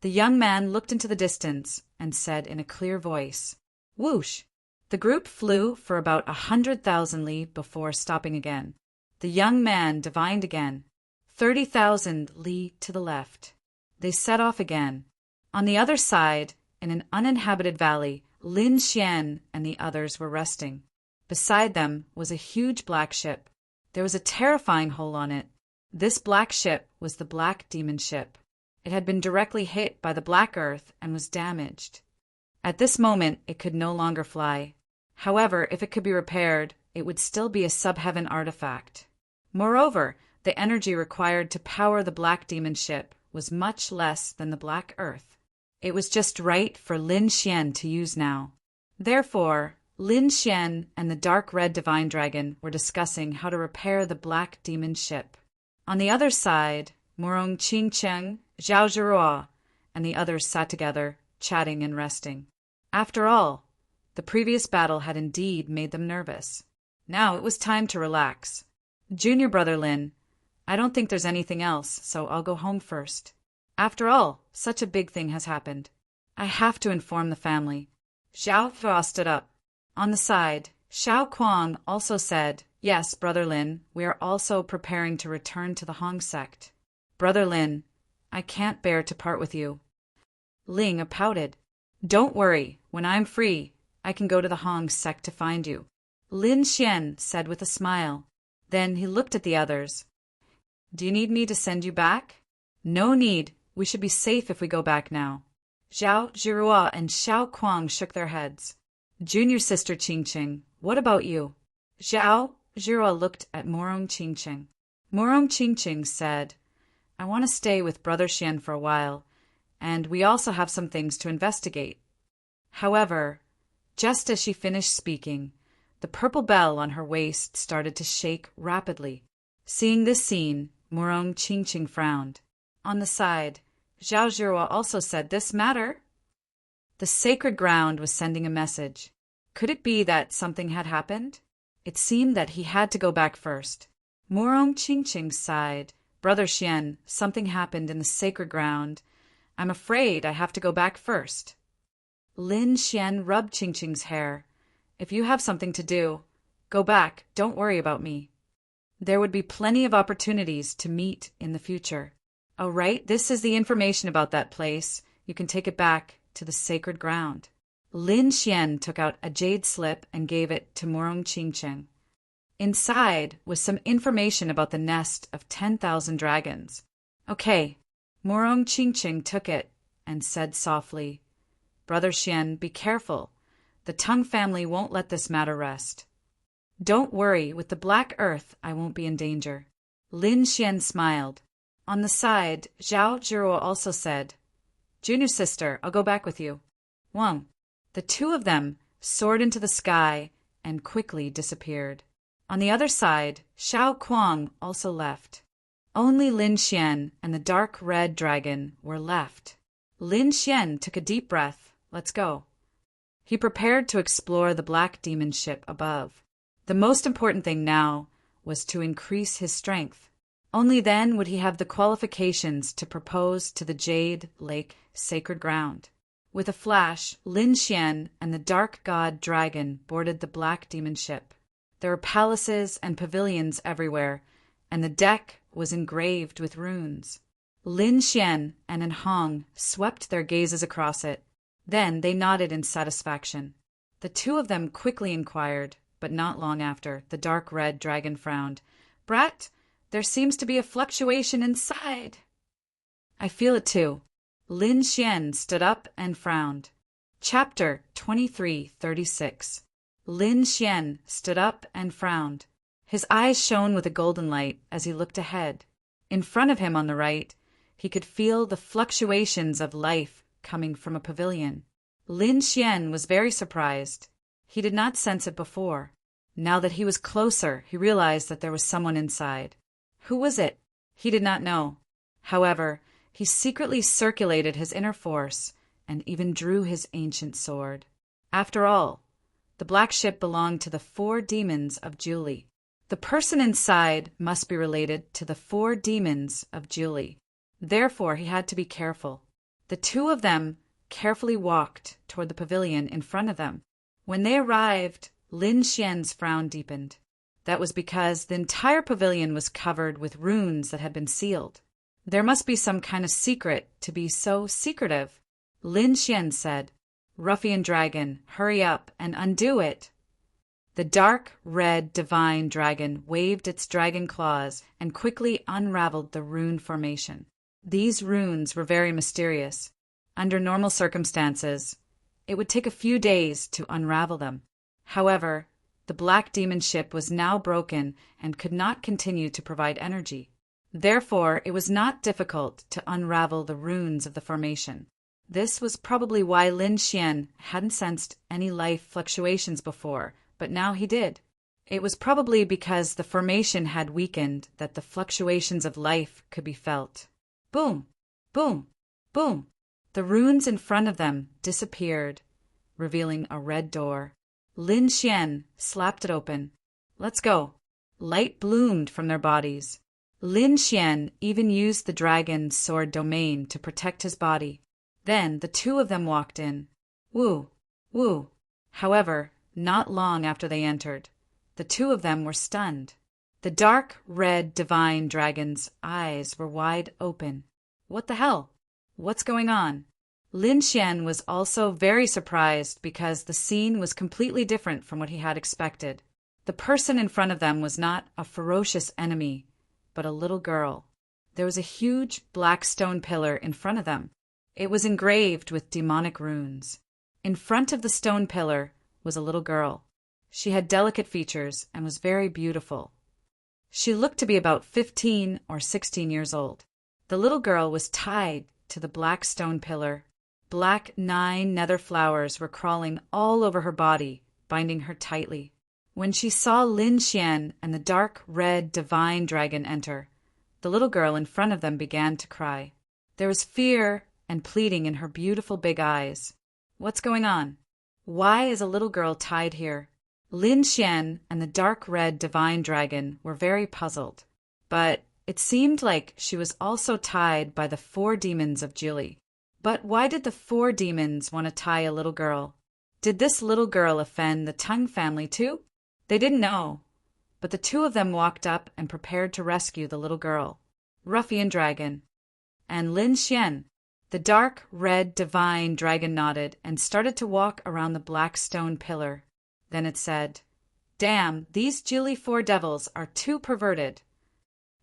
The young man looked into the distance and said in a clear voice, "Whoosh!" The group flew for about 100,000 li before stopping again. The young man divined again, 30,000 li to the left. They set off again. On the other side, in an uninhabited valley, Lin Xian and the others were resting. Beside them was a huge black ship. There was a terrifying hole on it. This black ship was the Black Demon Ship. It had been directly hit by the Black Earth and was damaged. At this moment, it could no longer fly. However, if it could be repaired, it would still be a sub-heaven artifact. Moreover, the energy required to power the Black Demon Ship was much less than the Black Earth. It was just right for Lin Xian to use now. Therefore, Lin Xian and the Dark Red Divine Dragon were discussing how to repair the Black Demon Ship. On the other side, Morong Qingcheng, Zhao Zhiruo, and the others sat together, chatting and resting. After all, the previous battle had indeed made them nervous. Now it was time to relax. Junior brother Lin, I don't think there's anything else, so I'll go home first. After all, such a big thing has happened. I have to inform the family. Zhao Zhiruo stood up. On the side, Xiao Kuang also said, Yes, Brother Lin, we are also preparing to return to the Hong sect. Brother Lin, I can't bear to part with you. Ling pouted. Don't worry, when I'm free, I can go to the Hong sect to find you. Lin Xian said with a smile. Then he looked at the others. Do you need me to send you back? No need, we should be safe if we go back now. Zhao Zhiruo and Xiao Kuang shook their heads. Junior sister Qingqing, what about you? Zhao Zhiruo looked at Morong Qingqing. Morong Qingqing said, I want to stay with Brother Xian for a while, and we also have some things to investigate. However, just as she finished speaking, the purple bell on her waist started to shake rapidly. Seeing this scene, Morong Qingqing frowned. On the side, Zhao Zhiruo also said, This matter? The sacred ground was sending a message. Could it be that something had happened? It seemed that he had to go back first. Morong Qingqing sighed. Brother Xian, something happened in the sacred ground. I'm afraid I have to go back first. Lin Xian rubbed Qingqing's hair. If you have something to do, go back, don't worry about me. There would be plenty of opportunities to meet in the future. Oh, right, this is the information about that place. You can take it back to the sacred ground. Lin Xian took out a jade slip and gave it to Morong Qingqing. Inside was some information about the nest of 10,000 dragons. Okay, Morong Qingqing took it and said softly, Brother Xian, be careful. The Tung family won't let this matter rest. Don't worry, with the Black Earth I won't be in danger. Lin Xian smiled. On the side, Zhao Zhiruo also said, Junior sister, I'll go back with you. Wang. The two of them soared into the sky and quickly disappeared. On the other side, Xiao Kuang also left. Only Lin Xian and the dark red dragon were left. Lin Xian took a deep breath. Let's go. He prepared to explore the Black Demon Ship above. The most important thing now was to increase his strength. Only then would he have the qualifications to propose to the Jade Lake sacred ground. With a flash, Lin Xian and the Dark God Dragon boarded the Black Demon Ship. There were palaces and pavilions everywhere, and the deck was engraved with runes. Lin Xian and An Hong swept their gazes across it. Then they nodded in satisfaction. The two of them quickly inquired, but not long after, the dark red dragon frowned. Brat, there seems to be a fluctuation inside. I feel it too. Lin Xian stood up and frowned. Chapter 2336. Lin Xian stood up and frowned. His eyes shone with a golden light as he looked ahead. In front of him on the right, he could feel the fluctuations of life coming from a pavilion. Lin Xian was very surprised. He did not sense it before. Now that he was closer, he realized that there was someone inside. Who was it? He did not know. However, he secretly circulated his inner force and even drew his ancient sword. After all, the black ship belonged to the 4 demons of Julie. The person inside must be related to the 4 demons of Julie. Therefore, he had to be careful. The two of them carefully walked toward the pavilion in front of them. When they arrived, Lin Xian's frown deepened. That was because the entire pavilion was covered with runes that had been sealed. There must be some kind of secret to be so secretive. Lin Xian said, Ruffian dragon, hurry up and undo it. The dark, red, divine dragon waved its dragon claws and quickly unraveled the rune formation. These runes were very mysterious. Under normal circumstances, it would take a few days to unravel them. However, the black demon ship was now broken and could not continue to provide energy. Therefore, it was not difficult to unravel the runes of the formation. This was probably why Lin Xian hadn't sensed any life fluctuations before, but now he did. It was probably because the formation had weakened that the fluctuations of life could be felt. Boom! Boom! Boom! The runes in front of them disappeared, revealing a red door. Lin Xian slapped it open. Let's go. Light bloomed from their bodies. Lin Xian even used the dragon's sword domain to protect his body. Then the two of them walked in. Woo! Woo! However, not long after they entered, the two of them were stunned. The dark, red, divine dragon's eyes were wide open. What the hell? What's going on? Lin Xian was also very surprised because the scene was completely different from what he had expected. The person in front of them was not a ferocious enemy, but a little girl. There was a huge black stone pillar in front of them. It was engraved with demonic runes. In front of the stone pillar was a little girl. She had delicate features and was very beautiful. She looked to be about 15 or 16 years old. The little girl was tied to the black stone pillar. Black 9 nether flowers were crawling all over her body, binding her tightly. When she saw Lin Xian and the dark red divine dragon enter, the little girl in front of them began to cry. There was fear and pleading in her beautiful big eyes. What's going on? Why is a little girl tied here? Lin Xian and the dark red divine dragon were very puzzled, but it seemed like she was also tied by the 4 demons of Jili. But why did the 4 demons want to tie a little girl? Did this little girl offend the Tongue family too? They didn't know, but the two of them walked up and prepared to rescue the little girl, Ruffian Dragon, and Lin Xian. The dark red divine dragon nodded and started to walk around the black stone pillar. Then it said, "Damn, these Jili 4 devils are too perverted."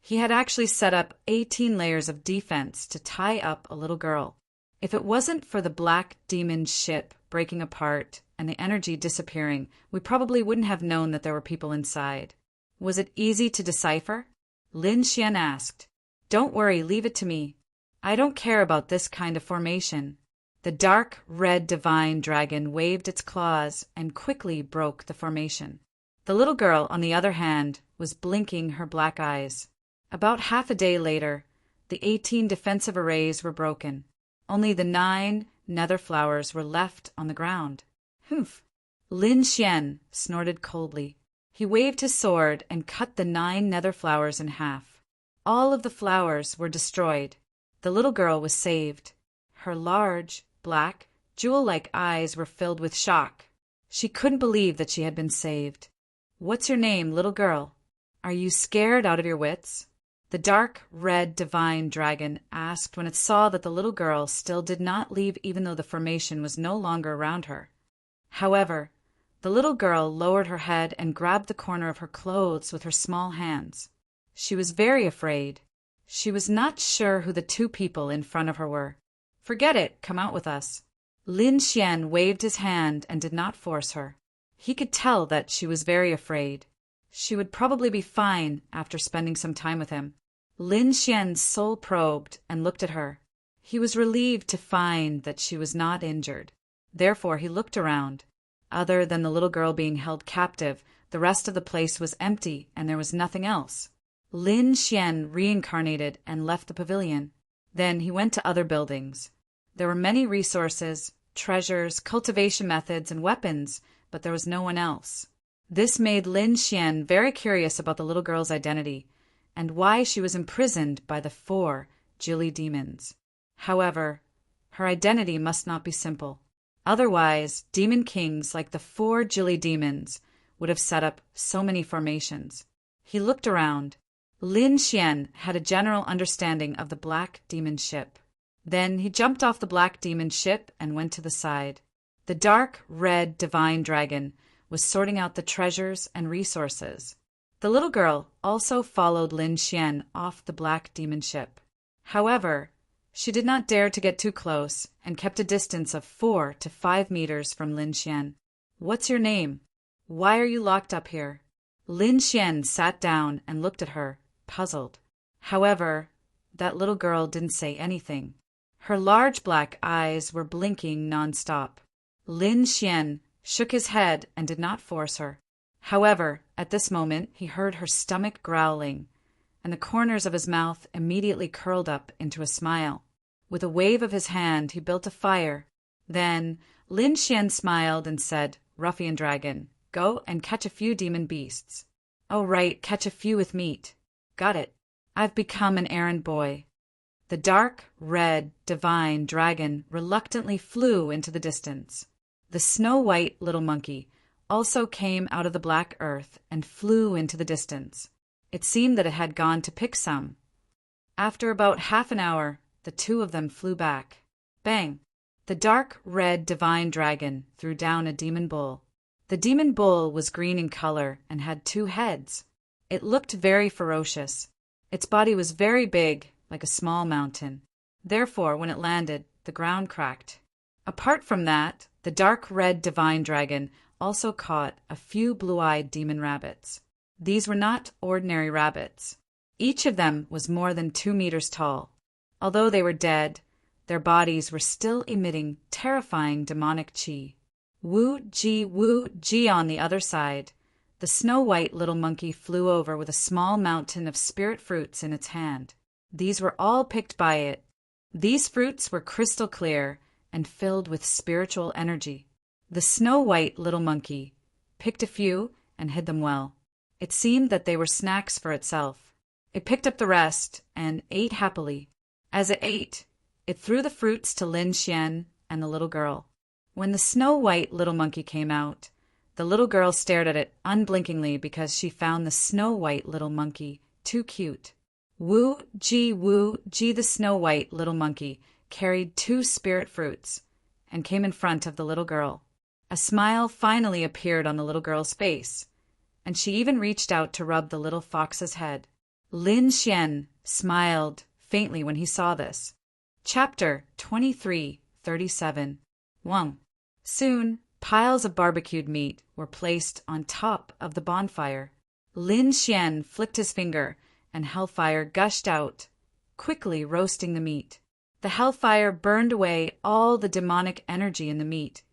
He had actually set up 18 layers of defense to tie up a little girl. If it wasn't for the black demon ship breaking apart and the energy disappearing, we probably wouldn't have known that there were people inside. Was it easy to decipher? Lin Xian asked. "Don't worry, leave it to me. I don't care about this kind of formation." The dark red divine dragon waved its claws and quickly broke the formation. The little girl, on the other hand, was blinking her black eyes. About half a day later, the 18 defensive arrays were broken. Only the 9 nether flowers were left on the ground. Humph! Lin Xian snorted coldly. He waved his sword and cut the 9 nether flowers in half. All of the flowers were destroyed. The little girl was saved. Her large, black, jewel-like eyes were filled with shock. She couldn't believe that she had been saved. "What's your name, little girl? Are you scared out of your wits?" The dark red divine dragon asked when it saw that the little girl still did not leave even though the formation was no longer around her. However, the little girl lowered her head and grabbed the corner of her clothes with her small hands. She was very afraid. She was not sure who the 2 people in front of her were. "Forget it, come out with us." Lin Xian waved his hand and did not force her. He could tell that she was very afraid. She would probably be fine after spending some time with him. Lin Xian's soul probed and looked at her. He was relieved to find that she was not injured. Therefore he looked around. Other than the little girl being held captive, the rest of the place was empty and there was nothing else. Lin Xian reincarnated and left the pavilion. Then he went to other buildings. There were many resources, treasures, cultivation methods, and weapons, but there was no one else. This made Lin Xian very curious about the little girl's identity and why she was imprisoned by the 4 Jili demons. However, her identity must not be simple. Otherwise, demon kings like the 4 Jili demons would have set up so many formations. He looked around. Lin Xian had a general understanding of the black demon ship. Then he jumped off the black demon ship and went to the side. The dark red divine dragon was sorting out the treasures and resources. The little girl also followed Lin Xian off the black demon ship. However, she did not dare to get too close and kept a distance of 4 to 5 meters from Lin Xian. "What's your name? Why are you locked up here?" Lin Xian sat down and looked at her, puzzled. However, that little girl didn't say anything. Her large black eyes were blinking nonstop. Lin Xian shook his head and did not force her. However, at this moment he heard her stomach growling, and the corners of his mouth immediately curled up into a smile. With a wave of his hand, he built a fire. Then Lin Xian smiled and said, "Ruffian dragon, go and catch a few demon beasts." "Oh right, catch a few with meat. Got it. I've become an errand boy." The dark, red, divine dragon reluctantly flew into the distance. The snow-white little monkey also came out of the black earth and flew into the distance. It seemed that it had gone to pick some. After about half an hour, the two of them flew back. Bang! The dark, red, divine dragon threw down a demon bull. The demon bull was green in color and had 2 heads. It looked very ferocious. Its body was very big, like a small mountain. Therefore, when it landed, the ground cracked. Apart from that, the dark red divine dragon also caught a few blue-eyed demon rabbits. These were not ordinary rabbits. Each of them was more than 2 meters tall. Although they were dead, their bodies were still emitting terrifying demonic qi. Wu ji on the other side. The snow-white little monkey flew over with a small mountain of spirit fruits in its hand. These were all picked by it. These fruits were crystal clear and filled with spiritual energy. The snow-white little monkey picked a few and hid them well. It seemed that they were snacks for itself. It picked up the rest and ate happily. As it ate, it threw the fruits to Lin Xian and the little girl. When the snow-white little monkey came out, the little girl stared at it unblinkingly because she found the snow-white little monkey too cute. Wu ji, the snow-white little monkey carried 2 spirit fruits and came in front of the little girl. A smile finally appeared on the little girl's face, and she even reached out to rub the little fox's head. Lin Xian smiled faintly when he saw this. Chapter 23:37. Wang. Soon, piles of barbecued meat were placed on top of the bonfire. Lin Xian flicked his finger, and hellfire gushed out, quickly roasting the meat. The hellfire burned away all the demonic energy in the meat,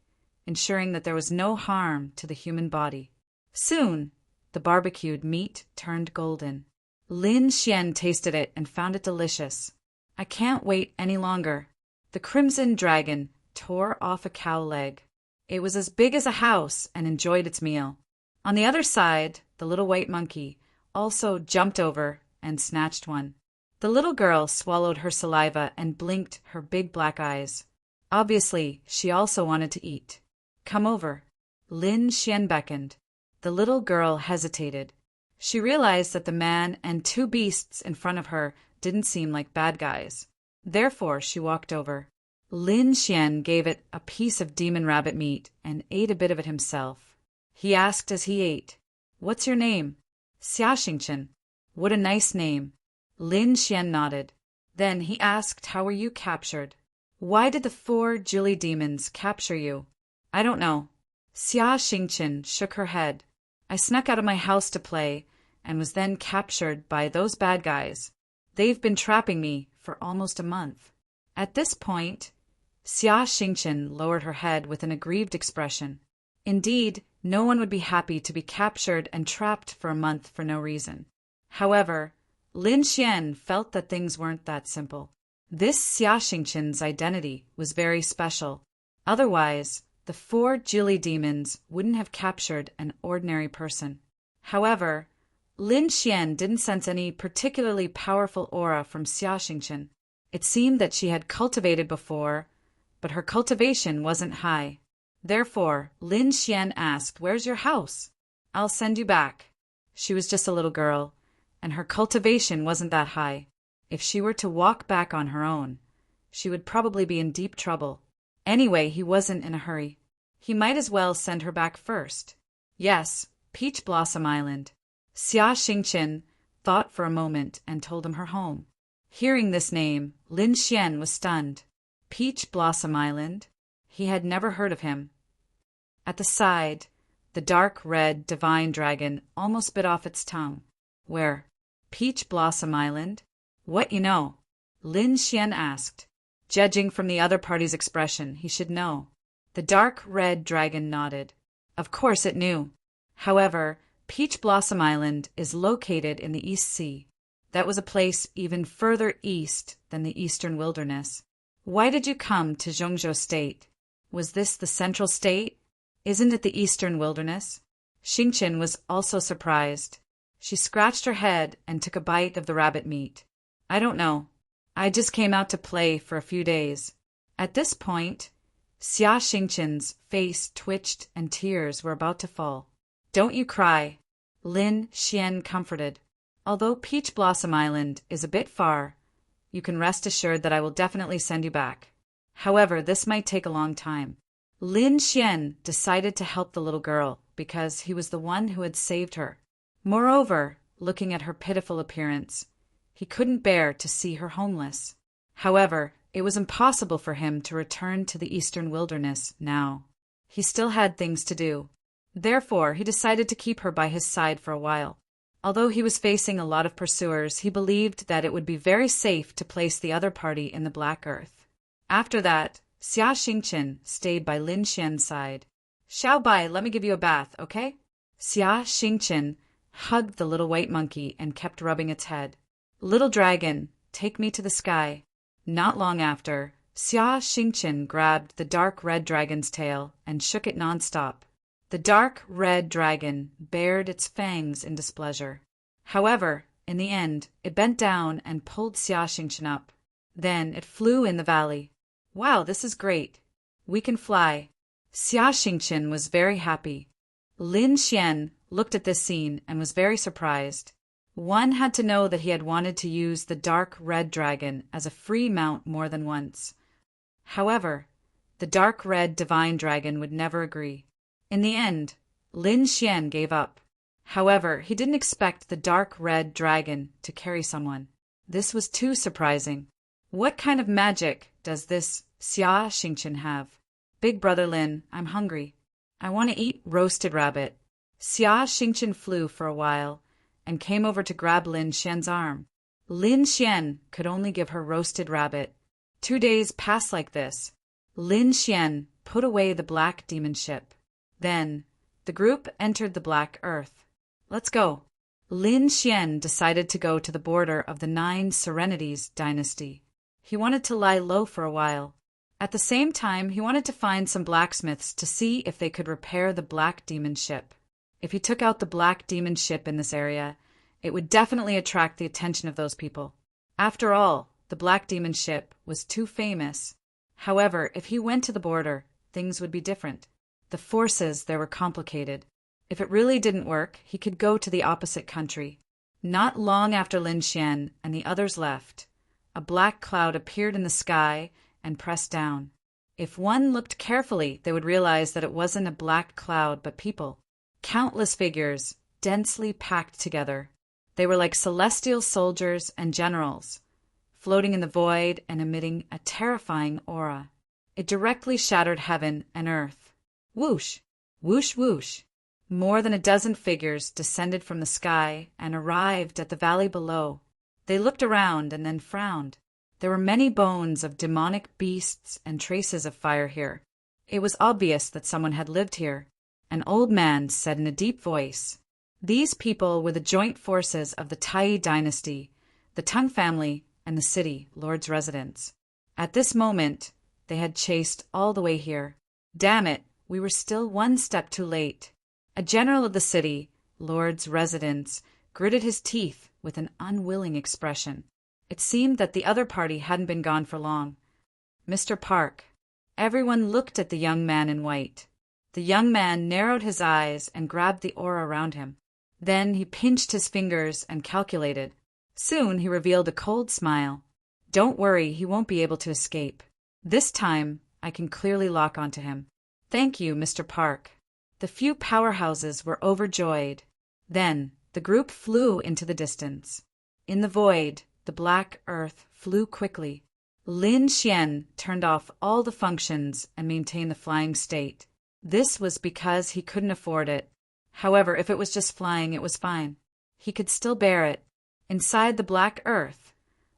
ensuring that there was no harm to the human body. Soon, the barbecued meat turned golden. Lin Xian tasted it and found it delicious. "I can't wait any longer." The crimson dragon tore off a cow leg. It was as big as a house and enjoyed its meal. On the other side, the little white monkey also jumped over and snatched one. The little girl swallowed her saliva and blinked her big black eyes. Obviously, she also wanted to eat. "Come over." Lin Xian beckoned. The little girl hesitated. She realized that the man and 2 beasts in front of her didn't seem like bad guys. Therefore, she walked over. Lin Xian gave it a piece of demon rabbit meat and ate a bit of it himself. He asked as he ate, "What's your name?" "Xia Xingchen." "What a nice name." Lin Xian nodded. Then he asked, "How were you captured?" "Why did the 4 Julie demons capture you?" "I don't know." Xia Xingchen shook her head. "I snuck out of my house to play and was then captured by those bad guys. They've been trapping me for almost a month." At this point, Xia Xingchen lowered her head with an aggrieved expression. Indeed, no one would be happy to be captured and trapped for a month for no reason. However, Lin Xian felt that things weren't that simple. This Xia Xingchen's identity was very special. Otherwise, the 4 Julie demons wouldn't have captured an ordinary person. However, Lin Xian didn't sense any particularly powerful aura from Xia Xingchen. It seemed that she had cultivated before, but her cultivation wasn't high. Therefore, Lin Xian asked, "Where's your house?" "I'll send you back." She was just a little girl, and her cultivation wasn't that high. If she were to walk back on her own, she would probably be in deep trouble. Anyway, he wasn't in a hurry. He might as well send her back first. Yes, Peach Blossom Island. Xia Xingqian thought for a moment and told him her home. Hearing this name, Lin Xian was stunned. Peach Blossom Island? He had never heard of him. At the side, the dark red divine dragon almost bit off its tongue. Where? Peach Blossom Island? What you know? Lin Xian asked. Judging from the other party's expression, he should know. The dark red dragon nodded. Of course it knew. However, Peach Blossom Island is located in the East Sea. That was a place even further east than the Eastern Wilderness. Why did you come to Zhongzhou State? Was this the Central State? Isn't it the Eastern Wilderness? Xingqian was also surprised. She scratched her head and took a bite of the rabbit meat. I don't know. I just came out to play for a few days. At this point, Xia Xingqian's face twitched and tears were about to fall. Don't you cry, Lin Xian comforted. Although Peach Blossom Island is a bit far, you can rest assured that I will definitely send you back. However, this might take a long time. Lin Xian decided to help the little girl because he was the one who had saved her. Moreover, looking at her pitiful appearance, he couldn't bear to see her homeless. However, it was impossible for him to return to the Eastern Wilderness now. He still had things to do. Therefore, he decided to keep her by his side for a while. Although he was facing a lot of pursuers, he believed that it would be very safe to place the other party in the Black Earth. After that, Xia Xingqian stayed by Lin Xian's side. Xiao Bai, let me give you a bath, okay? Xia Xingqian hugged the little white monkey and kept rubbing its head. Little dragon, take me to the sky. Not long after, Xia Xingqian grabbed the dark red dragon's tail and shook it nonstop. The dark red dragon bared its fangs in displeasure. However, in the end, it bent down and pulled Xia Xingqian up. Then it flew in the valley. Wow, this is great. We can fly. Xia Xingqian was very happy. Lin Xian looked at this scene and was very surprised. One had to know that he had wanted to use the dark red dragon as a free mount more than once. However, the dark red divine dragon would never agree. In the end, Lin Xian gave up. However, he didn't expect the dark red dragon to carry someone. This was too surprising. What kind of magic does this Xia Xingqian have? Big brother Lin, I'm hungry. I want to eat roasted rabbit. Xia Xingqian flew for a while and came over to grab Lin Xian's arm. Lin Xian could only give her roasted rabbit. 2 days passed like this. Lin Xian put away the black demon ship. Then, the group entered the Black Earth. Let's go. Lin Xian decided to go to the border of the 9 Serenities dynasty. He wanted to lie low for a while. At the same time, he wanted to find some blacksmiths to see if they could repair the black demon ship. If he took out the black demon ship in this area, it would definitely attract the attention of those people. After all, the black demon ship was too famous. However, if he went to the border, things would be different. The forces there were complicated. If it really didn't work, he could go to the opposite country. Not long after Lin Xian and the others left, a black cloud appeared in the sky and pressed down. If one looked carefully, they would realize that it wasn't a black cloud but people. Countless figures, densely packed together. They were like celestial soldiers and generals, floating in the void and emitting a terrifying aura. It directly shattered heaven and earth. Whoosh! Whoosh whoosh! More than a dozen figures descended from the sky and arrived at the valley below. They looked around and then frowned. There were many bones of demonic beasts and traces of fire here. It was obvious that someone had lived here. An old man said in a deep voice, "These people were the joint forces of the Tai dynasty, the Tang family, and the city, Lord's residence. At this moment, they had chased all the way here. Damn it, we were still one step too late." A general of the city, Lord's residence, gritted his teeth with an unwilling expression. It seemed that the other party hadn't been gone for long. Mr. Park. Everyone looked at the young man in white. The young man narrowed his eyes and grabbed the aura around him. Then he pinched his fingers and calculated. Soon he revealed a cold smile. Don't worry, he won't be able to escape. This time, I can clearly lock onto him. Thank you, Mr. Park. The few powerhouses were overjoyed. Then the group flew into the distance. In the void, the black earth flew quickly. Lin Xian turned off all the functions and maintained the flying state. This was because he couldn't afford it. However, if it was just flying, it was fine. He could still bear it. Inside the black earth,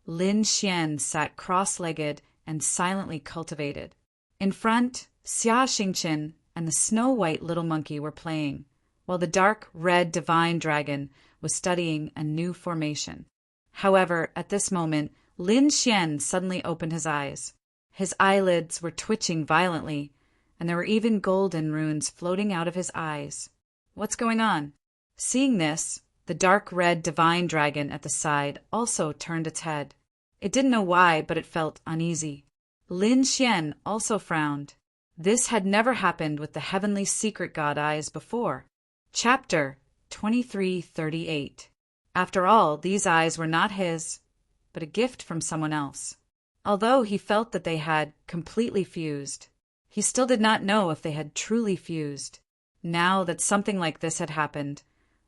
Lin Xian sat cross-legged and silently cultivated. In front, Xia Xingqian and the snow-white little monkey were playing, while the dark red divine dragon was studying a new formation. However, at this moment, Lin Xian suddenly opened his eyes. His eyelids were twitching violently, and there were even golden runes floating out of his eyes. What's going on? Seeing this, the dark red divine dragon at the side also turned its head. It didn't know why, but it felt uneasy. Lin Xian also frowned. This had never happened with the heavenly secret god eyes before. Chapter 2338. After all, these eyes were not his, but a gift from someone else. Although he felt that they had completely fused, he still did not know if they had truly fused. Now that something like this had happened,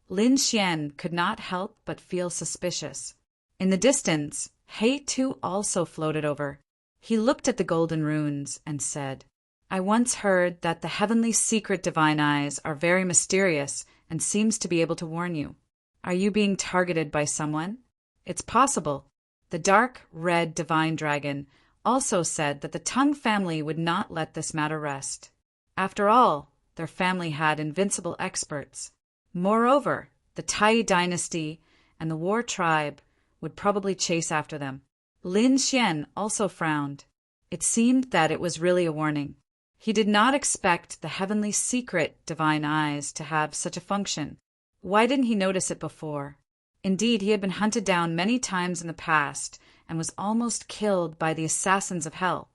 Lin Xian could not help but feel suspicious. In the distance, He Tu also floated over. He looked at the golden runes and said, "I once heard that the heavenly secret divine eyes are very mysterious and seems to be able to warn you. Are you being targeted by someone?" "It's possible." The dark red divine dragon also said that the Tung family would not let this matter rest. After all, their family had invincible experts. Moreover, the Tai dynasty and the war tribe would probably chase after them. Lin Xian also frowned. It seemed that it was really a warning. He did not expect the heavenly secret divine eyes to have such a function. Why didn't he notice it before? Indeed, he had been hunted down many times in the past and was almost killed by the assassins of hell.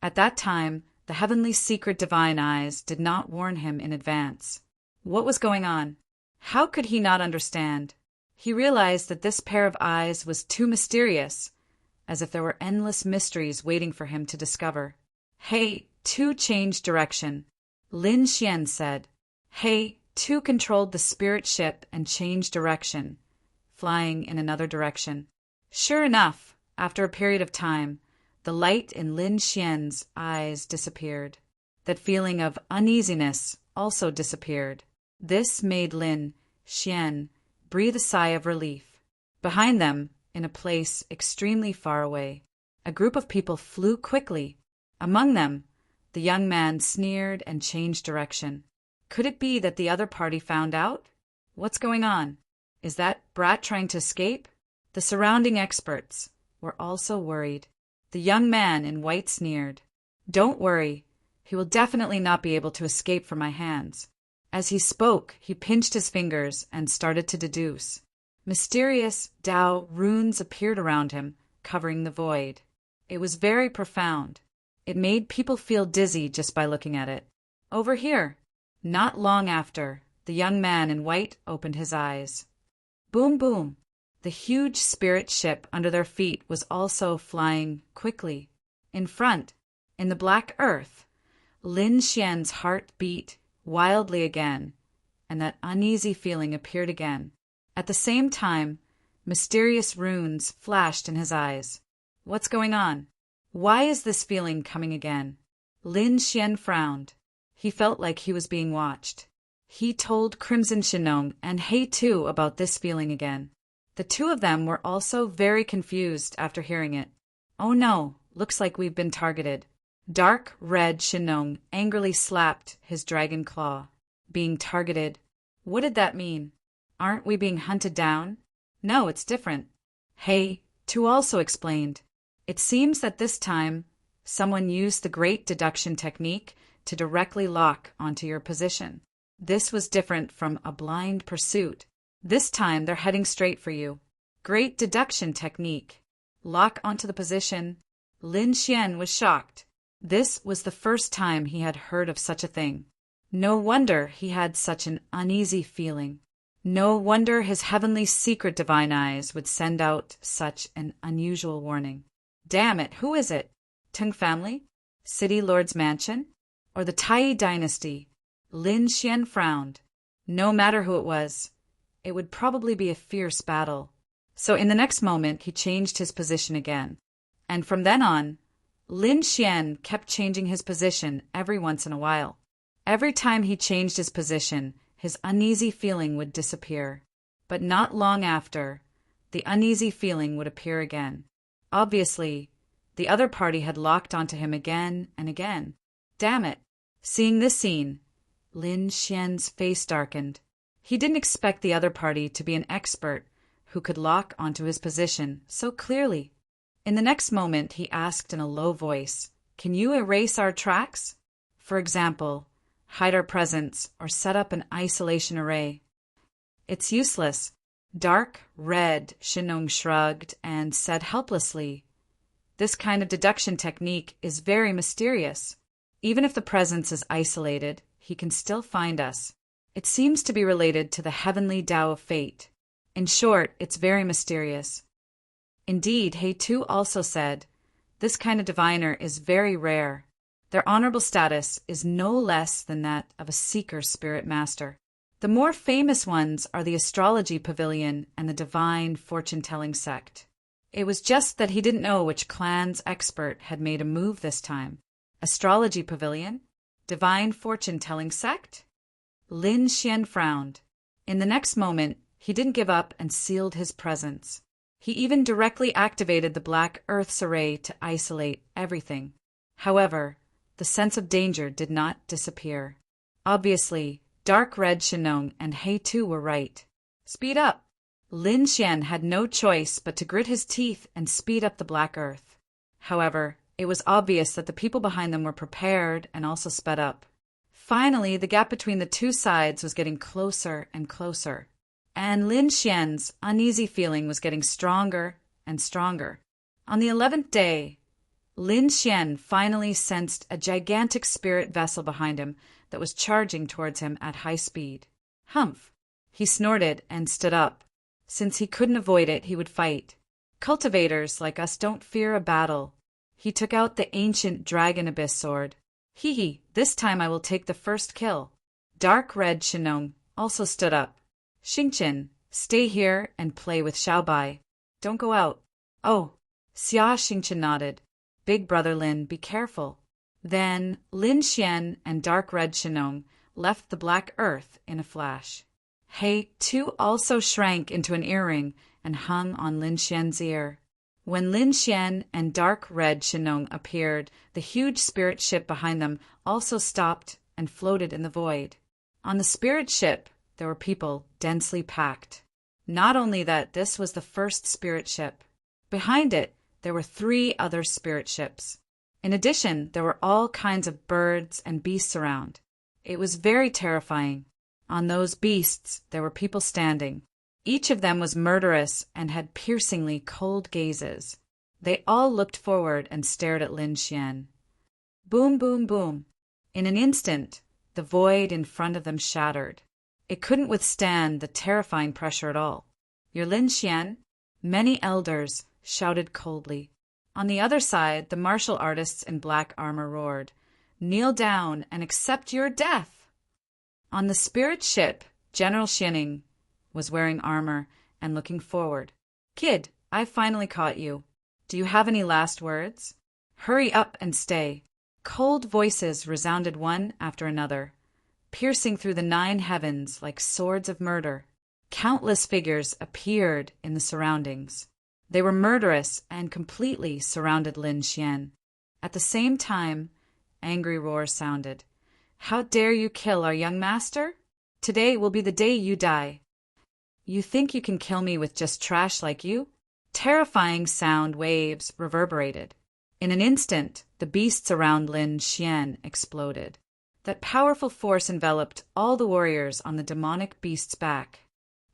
At that time, the heavenly secret divine eyes did not warn him in advance. What was going on? How could he not understand? He realized that this pair of eyes was too mysterious, as if there were endless mysteries waiting for him to discover. He Tu changed direction. Lin Xian said. He Tu controlled the spirit ship and changed direction, flying in another direction. Sure enough, after a period of time, the light in Lin Xian's eyes disappeared. That feeling of uneasiness also disappeared. This made Lin Xian breathe a sigh of relief. Behind them, in a place extremely far away, a group of people flew quickly. Among them, the young man sneered and changed direction. Could it be that the other party found out? What's going on? Is that brat trying to escape? The surrounding experts were also worried. The young man in white sneered. Don't worry, he will definitely not be able to escape from my hands. As he spoke, he pinched his fingers and started to deduce. Mysterious Tao runes appeared around him, covering the void. It was very profound. It made people feel dizzy just by looking at it. Over here. Not long after, the young man in white opened his eyes. Boom, boom. The huge spirit ship under their feet was also flying quickly. In front, in the black earth, Lin Xian's heart beat wildly again, and that uneasy feeling appeared again. At the same time, mysterious runes flashed in his eyes. What's going on? Why is this feeling coming again? Lin Xian frowned. He felt like he was being watched. He told Crimson Shinong and He Tu about this feeling again. The two of them were also very confused after hearing it. Oh no, looks like we've been targeted. Dark red Shinong angrily slapped his dragon claw. Being targeted? What did that mean? Aren't we being hunted down? No, it's different. He Tu also explained. It seems that this time, someone used the great deduction technique to directly lock onto your position. This was different from a blind pursuit. This time they're heading straight for you. Great deduction technique. Lock onto the position. Lin Xian was shocked. This was the first time he had heard of such a thing. No wonder he had such an uneasy feeling. No wonder his heavenly secret divine eyes would send out such an unusual warning. Damn it, who is it? Tung family? City Lord's mansion? Or the Tai dynasty? Lin Xian frowned. No matter who it was, it would probably be a fierce battle. So in the next moment, he changed his position again. And from then on, Lin Xian kept changing his position every once in a while. Every time he changed his position, his uneasy feeling would disappear. But not long after, the uneasy feeling would appear again. Obviously, the other party had locked onto him again and again. Damn it! Seeing this scene, Lin Xian's face darkened. He didn't expect the other party to be an expert who could lock onto his position so clearly. In the next moment, he asked in a low voice, "Can you erase our tracks? For example, hide our presence or set up an isolation array." "It's useless." Dark Red Shinong shrugged and said helplessly, "This kind of deduction technique is very mysterious. Even if the presence is isolated, he can still find us. It seems to be related to the heavenly Tao of fate. In short, it's very mysterious." Indeed, He Tu also said, "This kind of diviner is very rare. Their honorable status is no less than that of a seeker spirit master. The more famous ones are the astrology pavilion and the divine fortune-telling sect." It was just that he didn't know which clan's expert had made a move this time. Astrology pavilion? Divine fortune-telling sect? Lin Xian frowned. In the next moment, he didn't give up and sealed his presence. He even directly activated the Black Earth's array to isolate everything. However, the sense of danger did not disappear. Obviously, Dark Red Shinong and He Tu were right. Speed up! Lin Xian had no choice but to grit his teeth and speed up the Black Earth. However, it was obvious that the people behind them were prepared and also sped up. Finally, the gap between the two sides was getting closer and closer, and Lin Xian's uneasy feeling was getting stronger and stronger. On the 11th day, Lin Xian finally sensed a gigantic spirit vessel behind him that was charging towards him at high speed. Humph! He snorted and stood up. Since he couldn't avoid it, he would fight. Cultivators like us don't fear a battle. He took out the ancient Dragon Abyss sword. Hee, this time I will take the first kill. Dark Red Shinong also stood up. Xingqian, stay here and play with Xiaobai. Don't go out. Oh, Xia Xingqian nodded. Big brother Lin, be careful. Then Lin Xian and Dark Red Shinong left the Black Earth in a flash. He Tu also shrank into an earring and hung on Lin Xian's ear. When Lin Xian and Dark Red Shinong appeared, the huge spirit ship behind them also stopped and floated in the void. On the spirit ship, there were people densely packed. Not only that, this was the first spirit ship. Behind it, there were 3 other spirit ships. In addition, there were all kinds of birds and beasts around. It was very terrifying. On those beasts, there were people standing. Each of them was murderous and had piercingly cold gazes. They all looked forward and stared at Lin Xian. Boom, boom, boom. In an instant, the void in front of them shattered. It couldn't withstand the terrifying pressure at all. "You're Lin Xian?" Many elders shouted coldly. On the other side, the martial artists in black armor roared, "Kneel down and accept your death!" On the spirit ship, General Xining was wearing armor and looking forward. "Kid, I finally caught you. Do you have any last words?" "Hurry up and stay." Cold voices resounded one after another, piercing through the 9 heavens like swords of murder. Countless figures appeared in the surroundings. They were murderous and completely surrounded Lin Xian. At the same time, angry roars sounded. "How dare you kill our young master? Today will be the day you die. You think you can kill me with just trash like you?" Terrifying sound waves reverberated. In an instant, the beasts around Lin Xian exploded. That powerful force enveloped all the warriors on the demonic beast's back.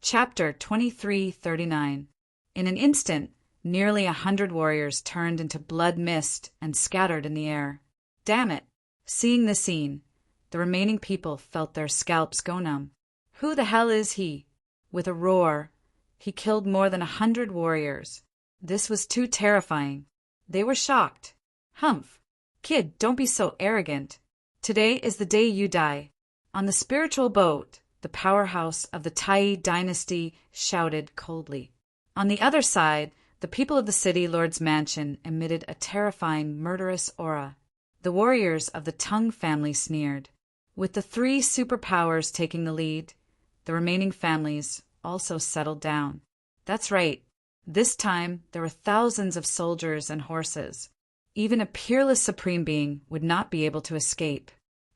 Chapter 2339. In an instant, nearly 100 warriors turned into blood mist and scattered in the air. Damn it! Seeing the scene, the remaining people felt their scalps go numb. Who the hell is he? With a roar, he killed more than 100 warriors. This was too terrifying. They were shocked. "Humph! Kid, don't be so arrogant. Today is the day you die." On the spiritual boat, the powerhouse of the Tai dynasty shouted coldly. On the other side, the people of the city lord's mansion emitted a terrifying, murderous aura. The warriors of the Tung family sneered. With the three superpowers taking the lead, the remaining families also settled down. That's right. This time, there were thousands of soldiers and horses. Even a peerless supreme being would not be able to escape.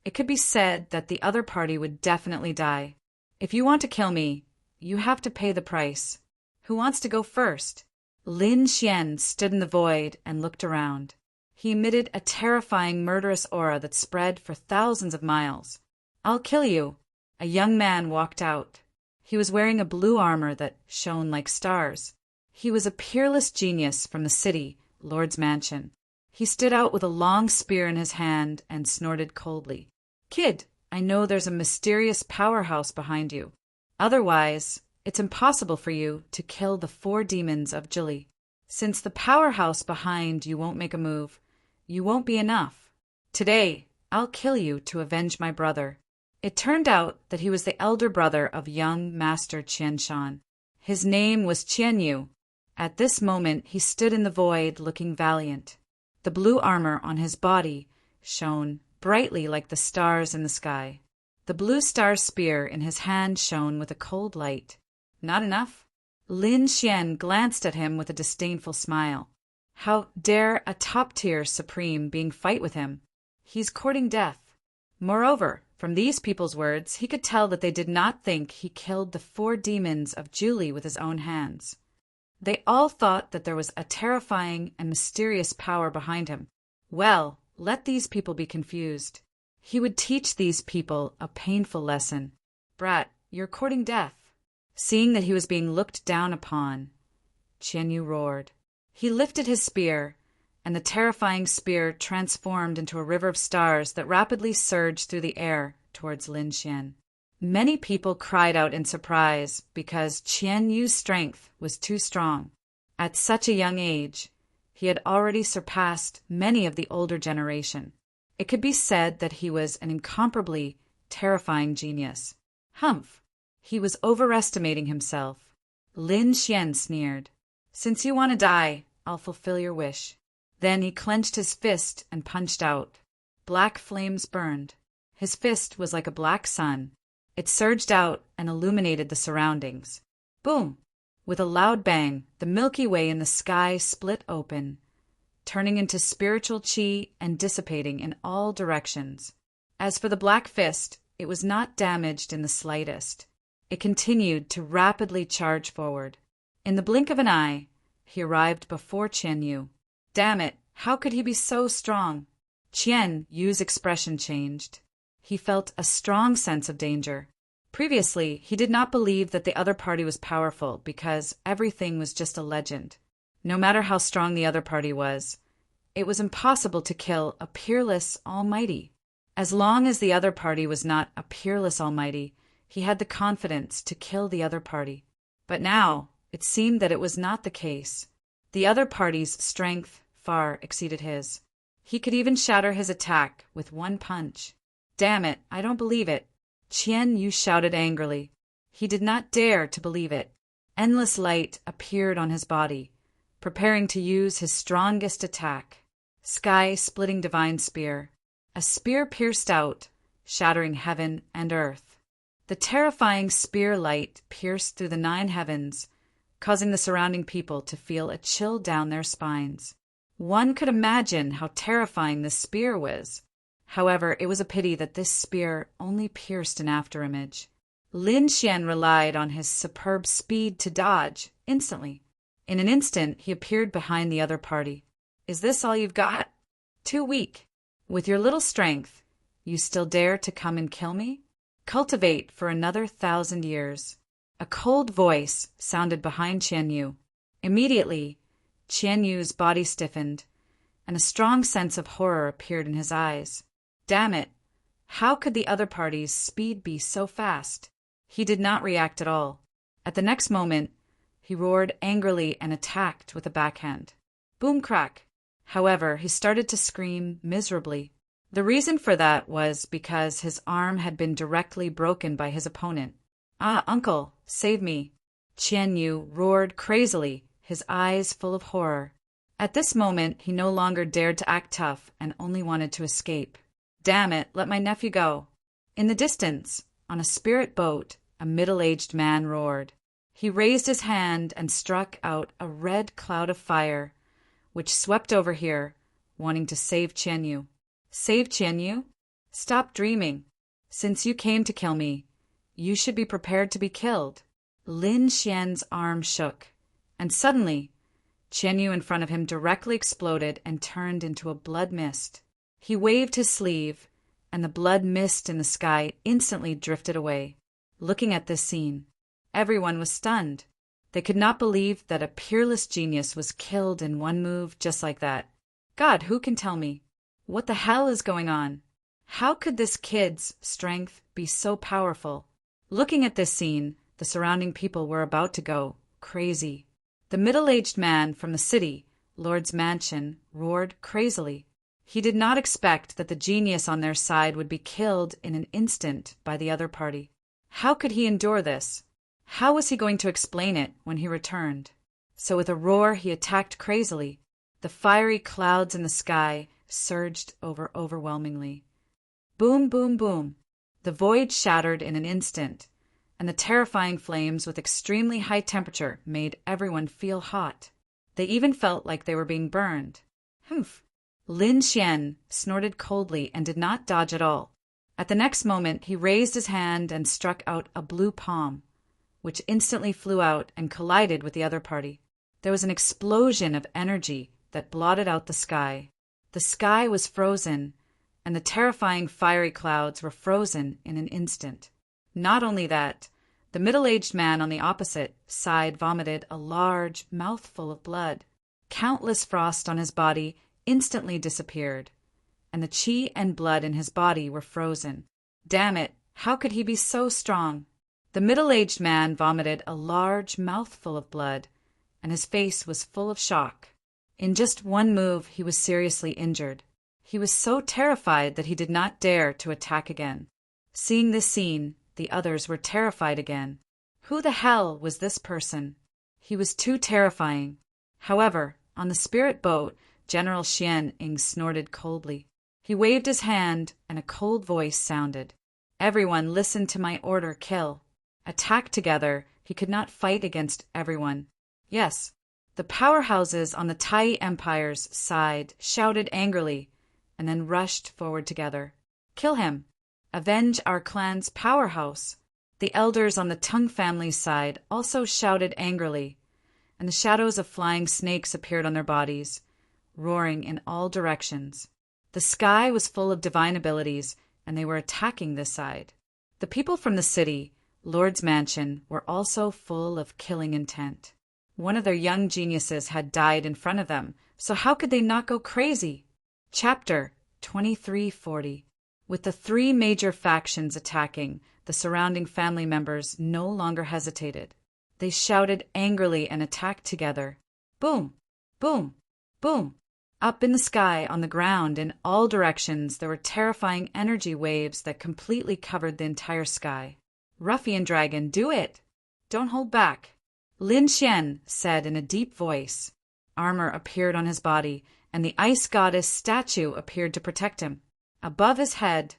It could be said that the other party would definitely die. If you want to kill me, you have to pay the price. Who wants to go first? Lin Xian stood in the void and looked around. He emitted a terrifying, murderous aura that spread for thousands of miles. I'll kill you. A young man walked out. He was wearing a blue armor that shone like stars. He was a peerless genius from the city, lord's mansion. He stood out with a long spear in his hand and snorted coldly. Kid, I know there's a mysterious powerhouse behind you. Otherwise, it's impossible for you to kill the 4 demons of Jili. Since the powerhouse behind you won't make a move, you won't be enough. Today, I'll kill you to avenge my brother. It turned out that he was the elder brother of young Master Qian Shan. His name was Qian Yu. At this moment, he stood in the void looking valiant. The blue armor on his body shone brightly like the stars in the sky. The blue star spear in his hand shone with a cold light. Not enough? Lin Xian glanced at him with a disdainful smile. How dare a top-tier supreme being fight with him? He's courting death. Moreover, from these people's words, he could tell that they did not think he killed the 4 demons of Jili with his own hands. They all thought that there was a terrifying and mysterious power behind him. Well, let these people be confused. He would teach these people a painful lesson. Brat, you're courting death. Seeing that he was being looked down upon, Qian Yu roared. He lifted his spear, and the terrifying spear transformed into a river of stars that rapidly surged through the air towards Lin Xian. Many people cried out in surprise because Qian Yu's strength was too strong. At such a young age, he had already surpassed many of the older generation. It could be said that he was an incomparably terrifying genius. Humph! He was overestimating himself. Lin Xian sneered. Since you want to die, I'll fulfill your wish. Then he clenched his fist and punched out. Black flames burned. His fist was like a black sun. It surged out and illuminated the surroundings. Boom! With a loud bang, the Milky Way in the sky split open, turning into spiritual chi and dissipating in all directions. As for the black fist, it was not damaged in the slightest. It continued to rapidly charge forward. In the blink of an eye, he arrived before Qian Yu. Damn it, how could he be so strong? Qian Yu's expression changed. He felt a strong sense of danger. Previously, he did not believe that the other party was powerful because everything was just a legend. No matter how strong the other party was, it was impossible to kill a peerless almighty. As long as the other party was not a peerless almighty, he had the confidence to kill the other party. But now, it seemed that it was not the case. The other party's strength far exceeded his. He could even shatter his attack with one punch. Damn it, I don't believe it. Qian Yu shouted angrily. He did not dare to believe it. Endless light appeared on his body, preparing to use his strongest attack. Sky-splitting divine spear. A spear pierced out, shattering heaven and earth. The terrifying spear light pierced through the 9 heavens, causing the surrounding people to feel a chill down their spines. One could imagine how terrifying this spear was. However, it was a pity that this spear only pierced an afterimage. Lin Xian relied on his superb speed to dodge instantly. In an instant, he appeared behind the other party. Is this all you've got? Too weak. With your little strength, you still dare to come and kill me? Cultivate for another 1,000 years. A cold voice sounded behind Qian Yu. Immediately, Qian Yu's body stiffened, and a strong sense of horror appeared in his eyes. Damn it! How could the other party's speed be so fast? He did not react at all. At the next moment, he roared angrily and attacked with a backhand. Boom crack! However, he started to scream miserably. The reason for that was because his arm had been directly broken by his opponent. "Ah, uncle, save me!" Qian Yu roared crazily, his eyes full of horror. At this moment, he no longer dared to act tough and only wanted to escape. "Damn it, let my nephew go!" In the distance, on a spirit boat, a middle-aged man roared. He raised his hand and struck out a red cloud of fire, which swept over here, wanting to save Qian Yu. "Save Qian Yu? Stop dreaming. Since you came to kill me, you should be prepared to be killed." Lin Xian's arm shook, and suddenly, Qian Yu in front of him directly exploded and turned into a blood mist. He waved his sleeve, and the blood mist in the sky instantly drifted away. Looking at this scene, everyone was stunned. They could not believe that a peerless genius was killed in one move just like that. God, who can tell me? What the hell is going on? How could this kid's strength be so powerful? Looking at this scene, the surrounding people were about to go crazy. The middle-aged man from the city, Lord's mansion, roared crazily. He did not expect that the genius on their side would be killed in an instant by the other party. How could he endure this? How was he going to explain it when he returned? So with a roar he attacked crazily. The fiery clouds in the sky surged over overwhelmingly. Boom, boom, boom. The void shattered in an instant, and the terrifying flames with extremely high temperature made everyone feel hot. They even felt like they were being burned. Humph! Lin Xian snorted coldly and did not dodge at all. At the next moment, he raised his hand and struck out a blue palm, which instantly flew out and collided with the other party. There was an explosion of energy that blotted out the sky. The sky was frozen, and the terrifying fiery clouds were frozen in an instant. Not only that, the middle-aged man on the opposite side vomited a large mouthful of blood. Countless frost on his body instantly disappeared, and the qi and blood in his body were frozen. Damn it, how could he be so strong? The middle-aged man vomited a large mouthful of blood, and his face was full of shock. In just one move, he was seriously injured. He was so terrified that he did not dare to attack again. Seeing this scene, the others were terrified again. Who the hell was this person? He was too terrifying. However, on the spirit boat, General Xian Ying snorted coldly. He waved his hand, and a cold voice sounded. "Everyone listen to my order, kill." Attacked together, he could not fight against everyone. Yes, the powerhouses on the Tai Empire's side shouted angrily, and then rushed forward together. "Kill him! Avenge our clan's powerhouse!" The elders on the Tung family's side also shouted angrily, and the shadows of flying snakes appeared on their bodies, roaring in all directions. The sky was full of divine abilities, and they were attacking this side. The people from the city, Lord's mansion, were also full of killing intent. One of their young geniuses had died in front of them, so how could they not go crazy? Chapter 2340. With the three major factions attacking, the surrounding family members no longer hesitated. They shouted angrily and attacked together. Boom! Boom! Boom! Up in the sky, on the ground, in all directions, there were terrifying energy waves that completely covered the entire sky. "Ruffian dragon, do it! Don't hold back!" Lin Xian said in a deep voice. Armor appeared on his body, and the ice goddess statue appeared to protect him. Above his head,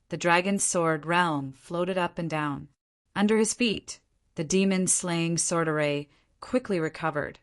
the dragon's sword realm floated up and down. Under his feet, the demon-slaying sword array quickly recovered,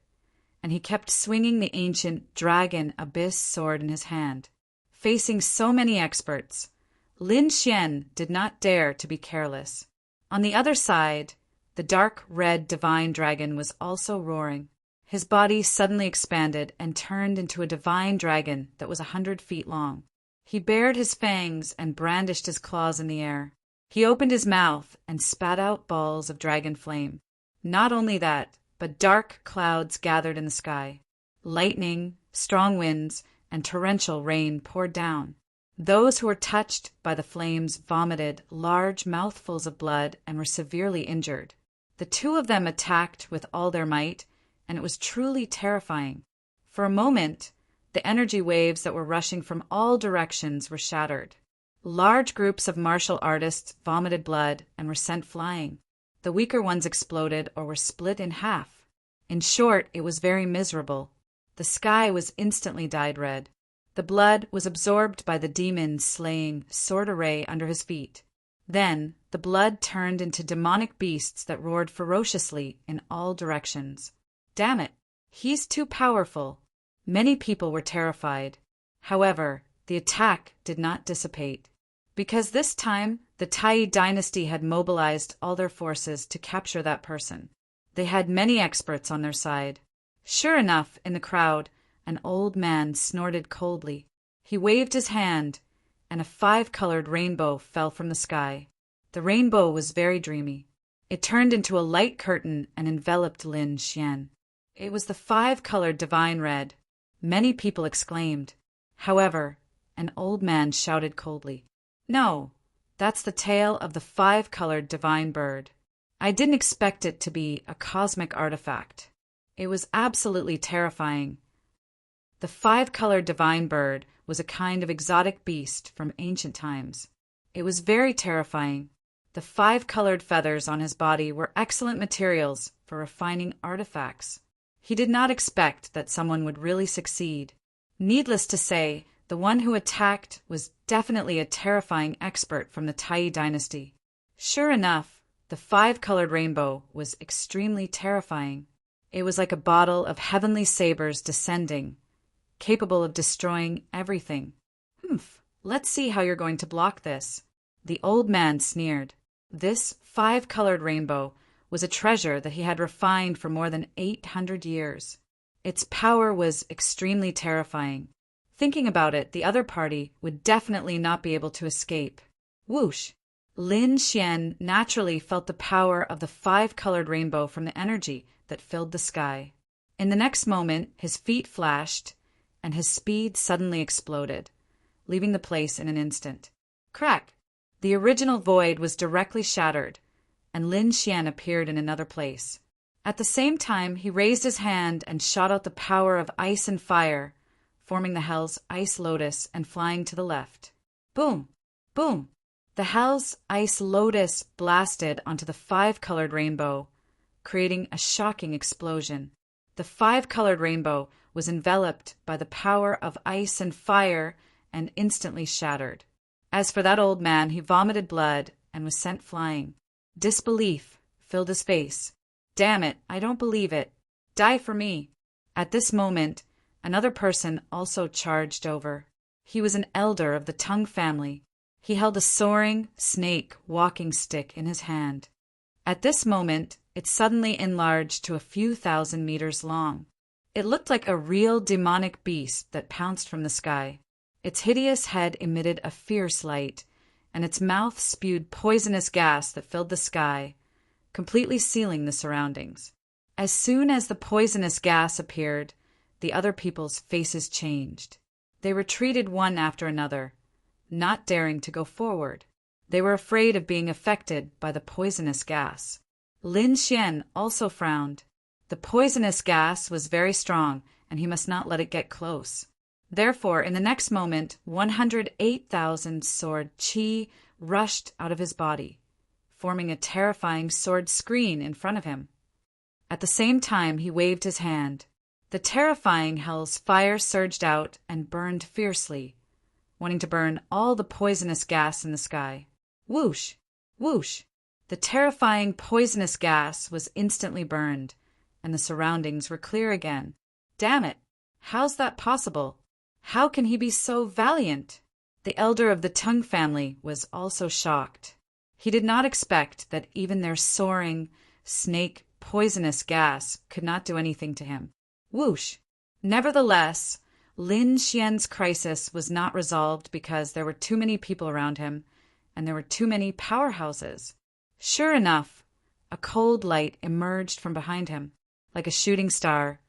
and he kept swinging the ancient dragon abyss sword in his hand. Facing so many experts, Lin Xian did not dare to be careless. On the other side, the dark red divine dragon was also roaring. His body suddenly expanded and turned into a divine dragon that was 100 feet long. He bared his fangs and brandished his claws in the air. He opened his mouth and spat out balls of dragon flame. Not only that, but dark clouds gathered in the sky. Lightning, strong winds, and torrential rain poured down. Those who were touched by the flames vomited large mouthfuls of blood and were severely injured. The two of them attacked with all their might, and it was truly terrifying. For a moment, The energy waves that were rushing from all directions were shattered. Large groups of martial artists vomited blood and were sent flying. The weaker ones exploded or were split in half. In short, it was very miserable. The sky was instantly dyed red. The blood was absorbed by the demons slaying sword array under his feet. Then, the blood turned into demonic beasts that roared ferociously in all directions. Damn it! He's too powerful. Many people were terrified. However, the attack did not dissipate. Because this time, the Tai dynasty had mobilized all their forces to capture that person. They had many experts on their side. Sure enough, in the crowd, an old man snorted coldly. He waved his hand, and a 5-colored rainbow fell from the sky. The rainbow was very dreamy. It turned into a light curtain and enveloped Lin Xian. It was the 5-colored divine red. Many people exclaimed. However, an old man shouted coldly, "No, that's the tail of the 5-colored divine bird. I didn't expect it to be a cosmic artifact. It was absolutely terrifying." The 5-colored divine bird was a kind of exotic beast from ancient times. It was very terrifying. The 5-colored feathers on his body were excellent materials for refining artifacts. He did not expect that someone would really succeed. Needless to say, the one who attacked was definitely a terrifying expert from the Tai dynasty. Sure enough, the 5-colored rainbow was extremely terrifying. It was like a bottle of heavenly sabers descending, capable of destroying everything. Let's see how you're going to block this." The old man sneered. This 5-colored rainbow was a treasure that he had refined for more than 800 years. Its power was extremely terrifying. Thinking about it, the other party would definitely not be able to escape. Whoosh! Lin Xian naturally felt the power of the 5-colored rainbow from the energy that filled the sky. In the next moment, his feet flashed, and his speed suddenly exploded, leaving the place in an instant. Crack! The original void was directly shattered, and Lin Xian appeared in another place. At the same time, he raised his hand and shot out the power of ice and fire, forming the hell's ice lotus and flying to the left. Boom! Boom! The hell's ice lotus blasted onto the 5-colored rainbow, creating a shocking explosion. The 5-colored rainbow was enveloped by the power of ice and fire and instantly shattered. As for that old man, he vomited blood and was sent flying. Disbelief filled his face. "Damn it, I don't believe it. Die for me." At this moment, another person also charged over. He was an elder of the Tongue family. He held a soaring snake walking stick in his hand. At this moment, it suddenly enlarged to a few thousand meters long. It looked like a real demonic beast that pounced from the sky. Its hideous head emitted a fierce light, and its mouth spewed poisonous gas that filled the sky, completely sealing the surroundings. As soon as the poisonous gas appeared, the other people's faces changed. They retreated one after another, not daring to go forward. They were afraid of being affected by the poisonous gas. Lin Xian also frowned. The poisonous gas was very strong, and he must not let it get close. Therefore, in the next moment, 108,000 sword qi rushed out of his body, forming a terrifying sword screen in front of him. At the same time, he waved his hand. The terrifying hell's fire surged out and burned fiercely, wanting to burn all the poisonous gas in the sky. Whoosh! Whoosh! The terrifying poisonous gas was instantly burned, and the surroundings were clear again. Damn it! How's that possible? How can he be so valiant? The elder of the Tongue family was also shocked. He did not expect that even their soaring, snake, poisonous gas could not do anything to him. Whoosh! Nevertheless, Lin Xian's crisis was not resolved because there were too many people around him, and there were too many powerhouses. Sure enough, a cold light emerged from behind him. Like a shooting star,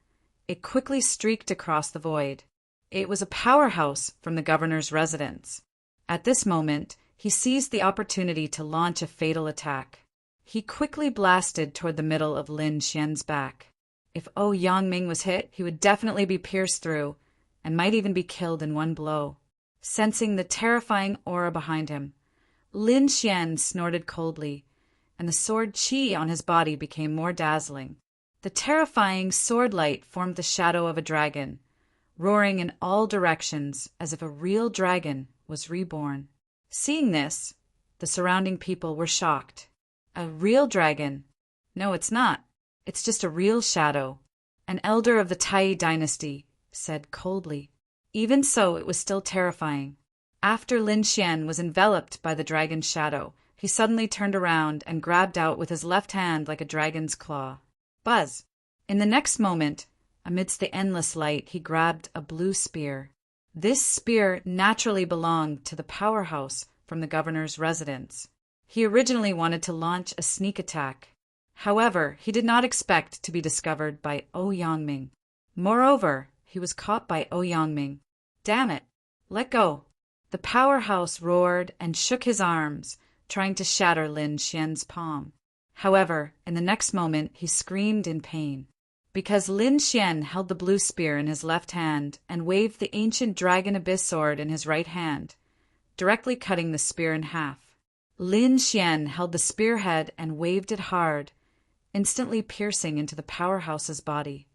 it quickly streaked across the void. It was a powerhouse from the governor's residence. At this moment, he seized the opportunity to launch a fatal attack. He quickly blasted toward the middle of Lin Xian's back. If Yangming was hit, he would definitely be pierced through, and might even be killed in one blow. Sensing the terrifying aura behind him, Lin Xian snorted coldly, and the sword qi on his body became more dazzling. The terrifying sword light formed the shadow of a dragon, roaring in all directions as if a real dragon was reborn. Seeing this, the surrounding people were shocked. A real dragon? No, it's not. It's just a real shadow. An elder of the Tai dynasty said coldly. Even so, it was still terrifying. After Lin Xian was enveloped by the dragon's shadow, he suddenly turned around and grabbed out with his left hand like a dragon's claw. Buzz! In the next moment, amidst the endless light, he grabbed a blue spear. This spear naturally belonged to the powerhouse from the governor's residence. He originally wanted to launch a sneak attack. However, he did not expect to be discovered by Ouyangming. Moreover, he was caught by Ouyangming. Damn it! Let go! The powerhouse roared and shook his arms, trying to shatter Lin Xian's palm. However, in the next moment, he screamed in pain, because Lin Xian held the blue spear in his left hand and waved the ancient dragon abyss sword in his right hand, directly cutting the spear in half. Lin Xian held the spearhead and waved it hard, instantly piercing into the powerhouse's body.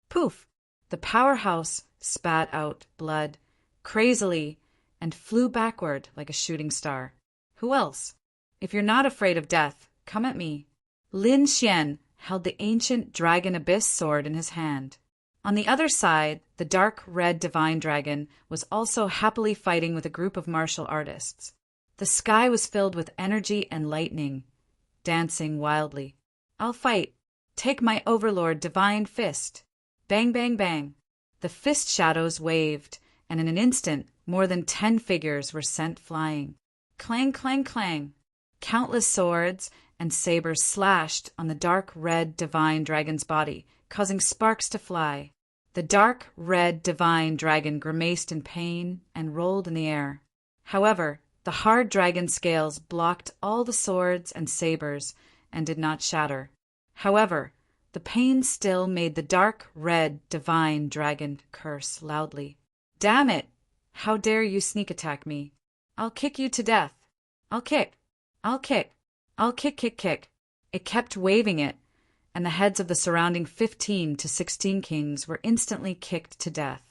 Poof! The powerhouse spat out blood, crazily, and flew backward like a shooting star. Who else? If you're not afraid of death, come at me. Lin Xian held the ancient dragon abyss sword in his hand. On the other side, the dark red divine dragon was also happily fighting with a group of martial artists. The sky was filled with energy and lightning, dancing wildly. I'll fight. Take my overlord divine fist. Bang, bang, bang. The fist shadows waved, and in an instant, more than 10 figures were sent flying. Clang, clang, clang. Countless swords and sabers slashed on the dark red divine dragon's body, causing sparks to fly. The dark red divine dragon grimaced in pain and rolled in the air. However, the hard dragon scales blocked all the swords and sabers and did not shatter. However, the pain still made the dark red divine dragon curse loudly. Damn it! How dare you sneak attack me? I'll kick you to death. I'll kick. I'll kick. I'll kick, kick, kick. It kept waving it, and the heads of the surrounding 15 to 16 kings were instantly kicked to death.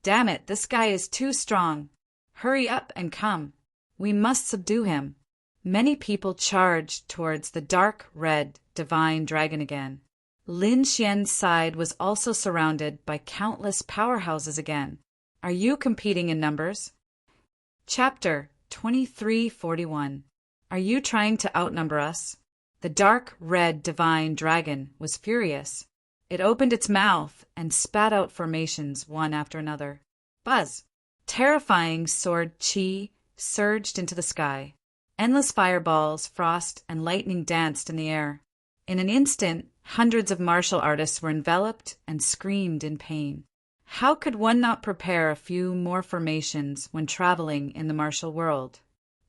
Damn it, this guy is too strong. Hurry up and come. We must subdue him. Many people charged towards the dark red divine dragon again. Lin Xian's side was also surrounded by countless powerhouses again. Are you competing in numbers? Chapter 2341. Are you trying to outnumber us? The dark red divine dragon was furious. It opened its mouth and spat out formations one after another. Buzz! Terrifying sword qi surged into the sky. Endless fireballs, frost, and lightning danced in the air. In an instant, hundreds of martial artists were enveloped and screamed in pain. How could one not prepare a few more formations when traveling in the martial world?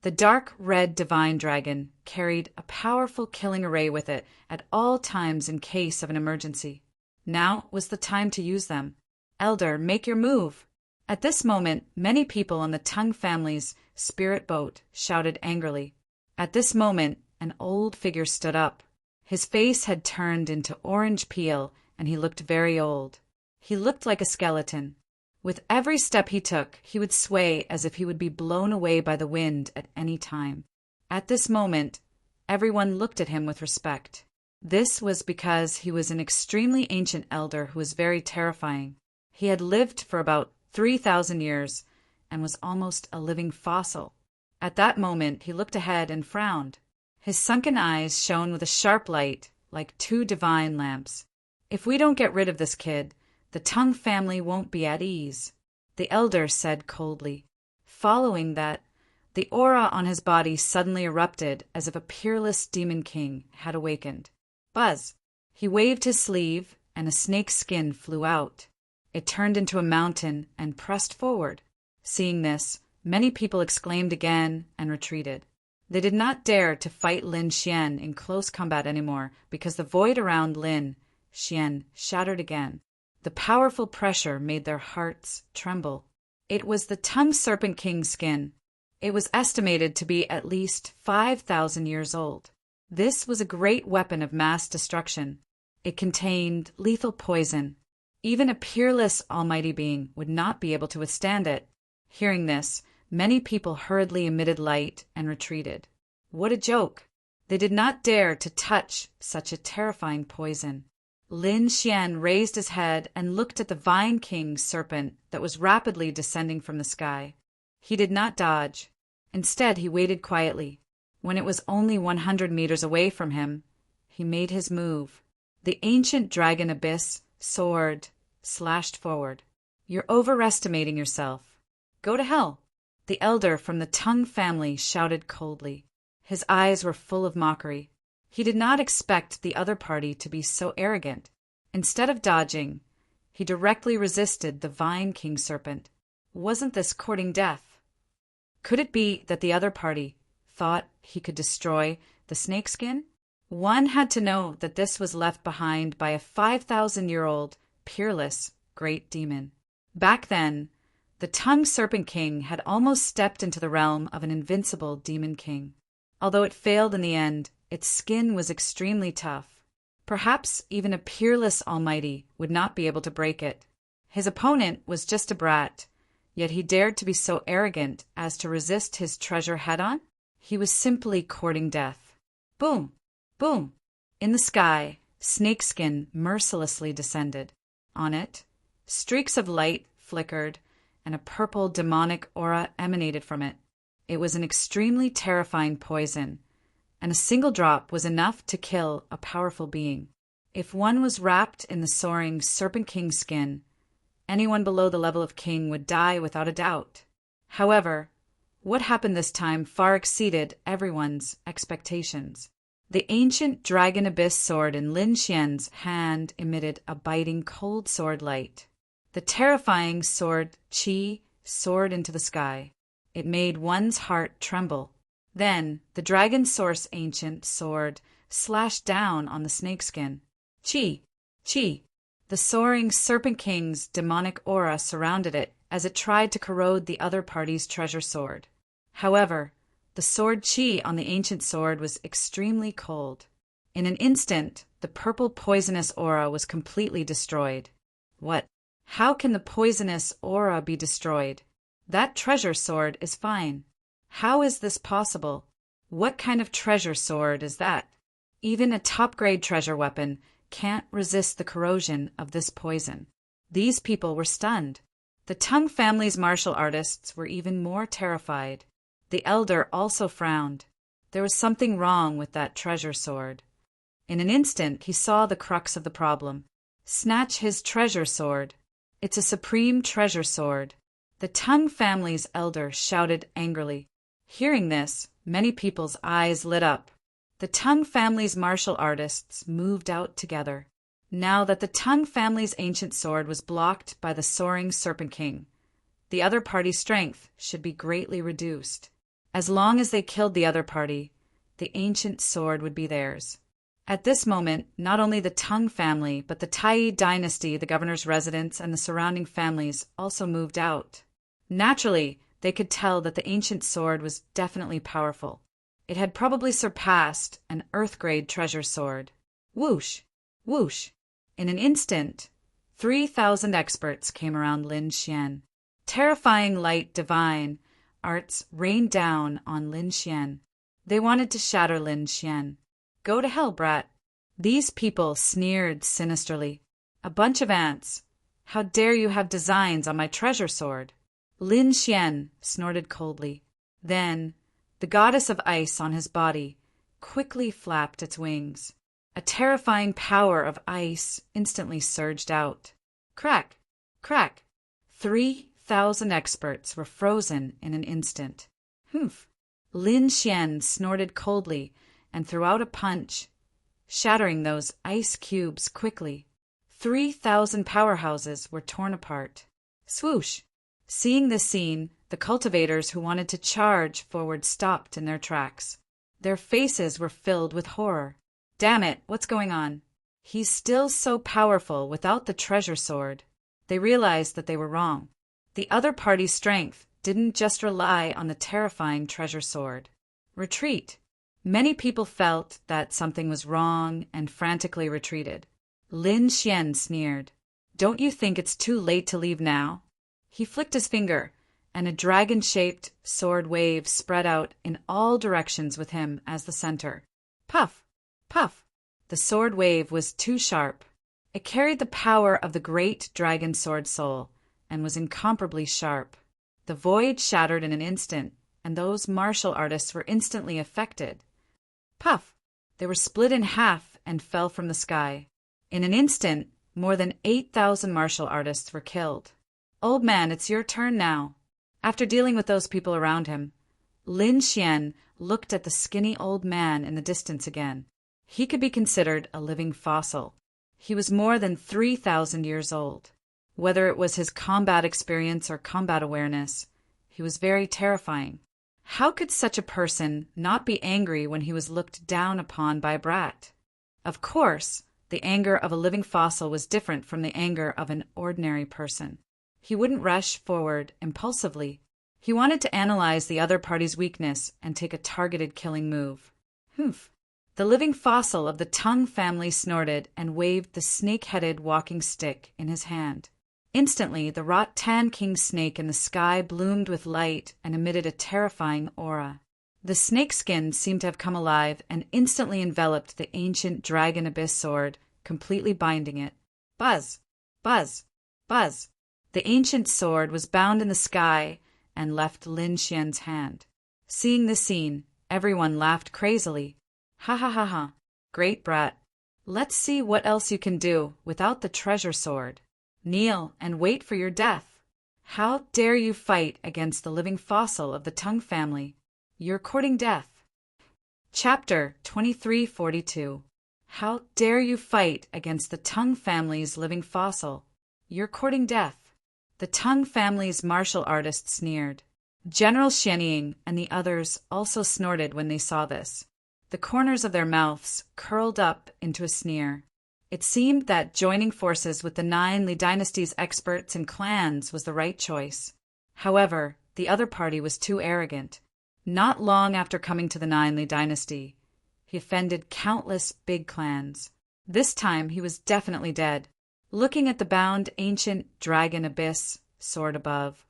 The dark red divine dragon carried a powerful killing array with it at all times in case of an emergency. Now was the time to use them. Elder, make your move! At this moment, many people on the Tung family's spirit boat shouted angrily. At this moment, an old figure stood up. His face had turned into orange peel, and he looked very old. He looked like a skeleton. With every step he took, he would sway as if he would be blown away by the wind at any time. At this moment, everyone looked at him with respect. This was because he was an extremely ancient elder who was very terrifying. He had lived for about 3,000 years and was almost a living fossil. At that moment, he looked ahead and frowned. His sunken eyes shone with a sharp light, like 2 divine lamps. If we don't get rid of this kid, the Tung family won't be at ease, the elder said coldly. Following that, the aura on his body suddenly erupted as if a peerless demon king had awakened. Buzz! He waved his sleeve, and a snake's skin flew out. It turned into a mountain and pressed forward. Seeing this, many people exclaimed again and retreated. They did not dare to fight Lin Xian in close combat anymore because the void around Lin Xian shattered again. The powerful pressure made their hearts tremble. It was the tongue serpent king's skin. It was estimated to be at least 5,000 years old. This was a great weapon of mass destruction. It contained lethal poison. Even a peerless almighty being would not be able to withstand it. Hearing this, many people hurriedly emitted light and retreated. What a joke! They did not dare to touch such a terrifying poison. Lin Xian raised his head and looked at the Vine King's serpent that was rapidly descending from the sky. He did not dodge. Instead, he waited quietly. When it was only 100 meters away from him, he made his move. The ancient dragon abyss sword slashed forward. You're overestimating yourself. Go to hell. The elder from the Tongue family shouted coldly. His eyes were full of mockery. He did not expect the other party to be so arrogant. Instead of dodging, he directly resisted the Vine King serpent. Wasn't this courting death? Could it be that the other party thought he could destroy the snakeskin? One had to know that this was left behind by a 5,000-year-old, peerless, great demon. Back then, the Tongue Serpent King had almost stepped into the realm of an invincible demon king. Although it failed in the end, its skin was extremely tough. Perhaps even a peerless almighty would not be able to break it. His opponent was just a brat, yet he dared to be so arrogant as to resist his treasure head-on? He was simply courting death. Boom! Boom! In the sky, snakeskin mercilessly descended. On it, streaks of light flickered, and a purple demonic aura emanated from it. It was an extremely terrifying poison, and a single drop was enough to kill a powerful being. If one was wrapped in the soaring Serpent King's skin, anyone below the level of king would die without a doubt. However, what happened this time far exceeded everyone's expectations. The ancient dragon abyss sword in Lin Xian's hand emitted a biting cold sword light. The terrifying sword Qi soared into the sky. It made one's heart tremble. Then the dragon source ancient sword slashed down on the snakeskin. Qi! Qi! The soaring Serpent King's demonic aura surrounded it as it tried to corrode the other party's treasure sword. However, the sword Qi on the ancient sword was extremely cold. In an instant, the purple poisonous aura was completely destroyed. What? How can the poisonous aura be destroyed? That treasure sword is fine. How is this possible? What kind of treasure sword is that? Even a top-grade treasure weapon can't resist the corrosion of this poison. These people were stunned. The Tongue family's martial artists were even more terrified. The elder also frowned. There was something wrong with that treasure sword. In an instant, he saw the crux of the problem. Snatch his treasure sword. It's a supreme treasure sword. The Tongue family's elder shouted angrily. Hearing this, many people's eyes lit up. The Tongue family's martial artists moved out together. Now that the Tongue family's ancient sword was blocked by the soaring Serpent King, the other party's strength should be greatly reduced. As long as they killed the other party, the ancient sword would be theirs. At this moment, not only the Tongue family, but the Tai dynasty, the governor's residence, and the surrounding families also moved out. Naturally, they could tell that the ancient sword was definitely powerful. It had probably surpassed an Earth-grade treasure sword. Whoosh! Whoosh! In an instant, 3,000 experts came around Lin Xian. Terrifying light divine arts rained down on Lin Xian. They wanted to shatter Lin Xian. Go to hell, brat. These people sneered sinisterly. A bunch of ants. How dare you have designs on my treasure sword? Lin Xian snorted coldly. Then, the goddess of ice on his body quickly flapped its wings. A terrifying power of ice instantly surged out. Crack! Crack! 3,000 experts were frozen in an instant. Humph! Lin Xian snorted coldly and threw out a punch, shattering those ice cubes quickly. 3,000 powerhouses were torn apart. Swoosh! Seeing this scene, the cultivators who wanted to charge forward stopped in their tracks. Their faces were filled with horror. Damn it, what's going on? He's still so powerful without the treasure sword. They realized that they were wrong. The other party's strength didn't just rely on the terrifying treasure sword. Retreat. Many people felt that something was wrong and frantically retreated. Lin Xian sneered. Don't you think it's too late to leave now? He flicked his finger, and a dragon-shaped sword wave spread out in all directions with him as the center. Puff! Puff! The sword wave was too sharp. It carried the power of the great dragon sword soul, and was incomparably sharp. The void shattered in an instant, and those martial artists were instantly affected. Puff! They were split in half and fell from the sky. In an instant, more than 8,000 martial artists were killed. Old man, it's your turn now. After dealing with those people around him, Lin Xian looked at the skinny old man in the distance again. He could be considered a living fossil. He was more than 3,000 years old. Whether it was his combat experience or combat awareness, he was very terrifying. How could such a person not be angry when he was looked down upon by a brat? Of course, the anger of a living fossil was different from the anger of an ordinary person. He wouldn't rush forward impulsively. He wanted to analyze the other party's weakness and take a targeted killing move. Humph! The living fossil of the Tongue family snorted and waved the snake-headed walking stick in his hand. Instantly, the Rot-Tan King snake in the sky bloomed with light and emitted a terrifying aura. The snake skin seemed to have come alive and instantly enveloped the ancient dragon abyss sword, completely binding it. Buzz! Buzz! Buzz! The ancient sword was bound in the sky and left Lin Xian's hand. Seeing this scene, everyone laughed crazily. Ha ha ha ha. Great brat. Let's see what else you can do without the treasure sword. Kneel and wait for your death. How dare you fight against the living fossil of the Tongue family? You're courting death. Chapter 2342. How dare you fight against the Tongue family's living fossil? You're courting death. The Tongue family's martial artists sneered. General Xianying and the others also snorted when they saw this. The corners of their mouths curled up into a sneer. It seemed that joining forces with the Nine Li Dynasty's experts and clans was the right choice. However, the other party was too arrogant. Not long after coming to the Nine Li Dynasty, he offended countless big clans. This time he was definitely dead. Looking at the bound ancient dragon abyss sword above,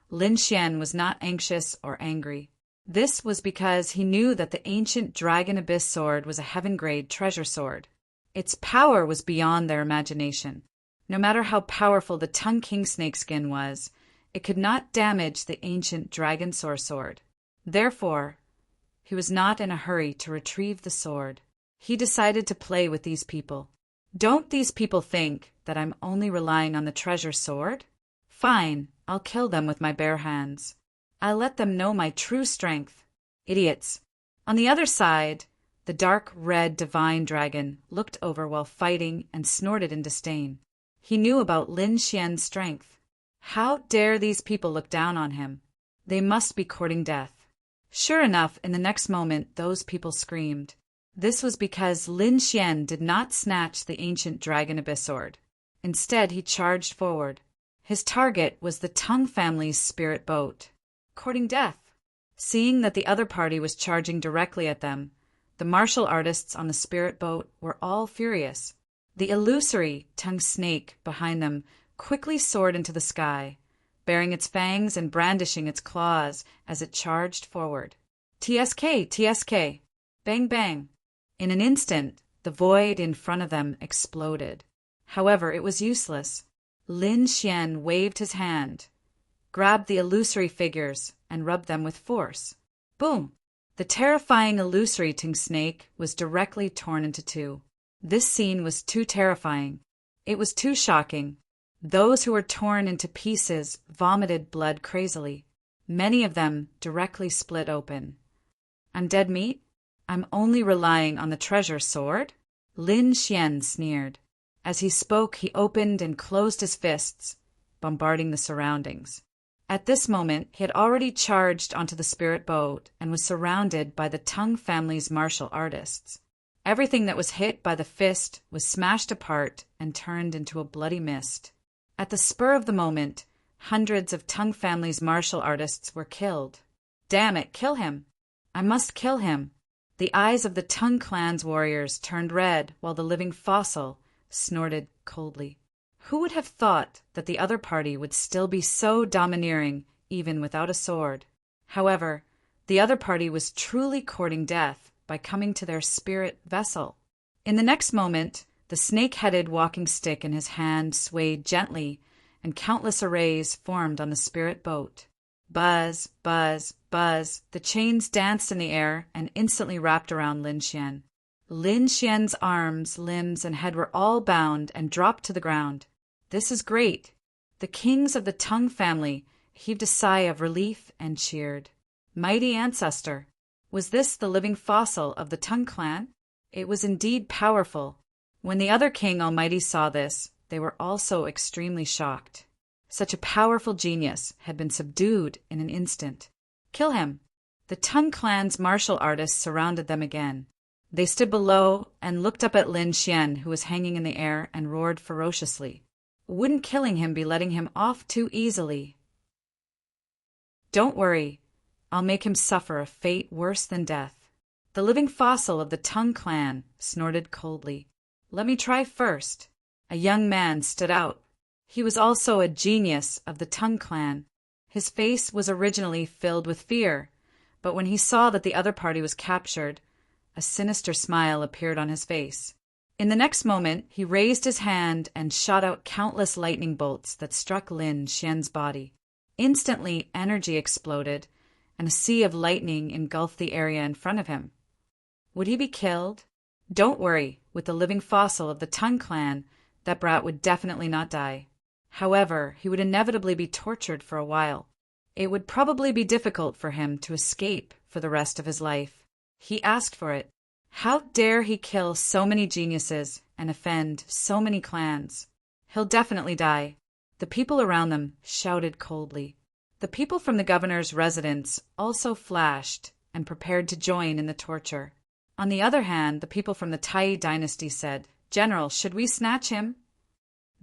Lin Xian was not anxious or angry. This was because he knew that the ancient dragon abyss sword was a heaven-grade treasure sword. Its power was beyond their imagination. No matter how powerful the Tongue King snakeskin was, it could not damage the ancient dragon sword. Therefore, he was not in a hurry to retrieve the sword. He decided to play with these people. Don't these people think that I'm only relying on the treasure sword? Fine, I'll kill them with my bare hands. I'll let them know my true strength. Idiots. On the other side, the dark red divine dragon looked over while fighting and snorted in disdain. He knew about Lin Xian's strength. How dare these people look down on him? They must be courting death. Sure enough, in the next moment, those people screamed. This was because Lin Xian did not snatch the ancient dragon abyss sword. Instead, he charged forward. His target was the Tongue family's spirit boat. Courting death. Seeing that the other party was charging directly at them, the martial artists on the spirit boat were all furious. The illusory tongue snake behind them quickly soared into the sky, baring its fangs and brandishing its claws as it charged forward. TSK! TSK! Bang bang! In an instant, the void in front of them exploded. However, it was useless. Lin Xian waved his hand, grabbed the illusory figures, and rubbed them with force. Boom! The terrifying illusory tongue snake was directly torn into two. This scene was too terrifying. It was too shocking. Those who were torn into pieces vomited blood crazily. Many of them directly split open. I'm dead meat? I'm only relying on the treasure sword? Lin Xian sneered. As he spoke, he opened and closed his fists, bombarding the surroundings. At this moment, he had already charged onto the spirit boat and was surrounded by the Tongue family's martial artists. Everything that was hit by the fist was smashed apart and turned into a bloody mist. At the spur of the moment, hundreds of Tung family's martial artists were killed. Damn it, kill him! I must kill him! The eyes of the Tung clan's warriors turned red while the living fossil snorted coldly. Who would have thought that the other party would still be so domineering even without a sword? However, the other party was truly courting death by coming to their spirit vessel. In the next moment, the snake-headed walking stick in his hand swayed gently, and countless arrays formed on the spirit boat. Buzz, buzz, buzz, the chains danced in the air and instantly wrapped around Lin Xian. Lin Xian's arms, limbs, and head were all bound and dropped to the ground. This is great. The kings of the Tung family heaved a sigh of relief and cheered. Mighty ancestor! Was this the living fossil of the Tung clan? It was indeed powerful. When the other king almighty saw this, they were also extremely shocked. Such a powerful genius had been subdued in an instant. Kill him! The Tung clan's martial artists surrounded them again. They stood below and looked up at Lin Xian, who was hanging in the air, and roared ferociously. Wouldn't killing him be letting him off too easily? Don't worry. I'll make him suffer a fate worse than death. The living fossil of the Tung clan snorted coldly. Let me try first. A young man stood out. He was also a genius of the Tung clan. His face was originally filled with fear, but when he saw that the other party was captured, a sinister smile appeared on his face. In the next moment, he raised his hand and shot out countless lightning bolts that struck Lin Xian's body. Instantly, energy exploded, and a sea of lightning engulfed the area in front of him. Would he be killed? Don't worry, with the living fossil of the Tung clan, that brat would definitely not die. However, he would inevitably be tortured for a while. It would probably be difficult for him to escape for the rest of his life. He asked for it. How dare he kill so many geniuses and offend so many clans? He'll definitely die. The people around them shouted coldly. The people from the governor's residence also flashed and prepared to join in the torture. On the other hand, the people from the Tai dynasty said, General, should we snatch him?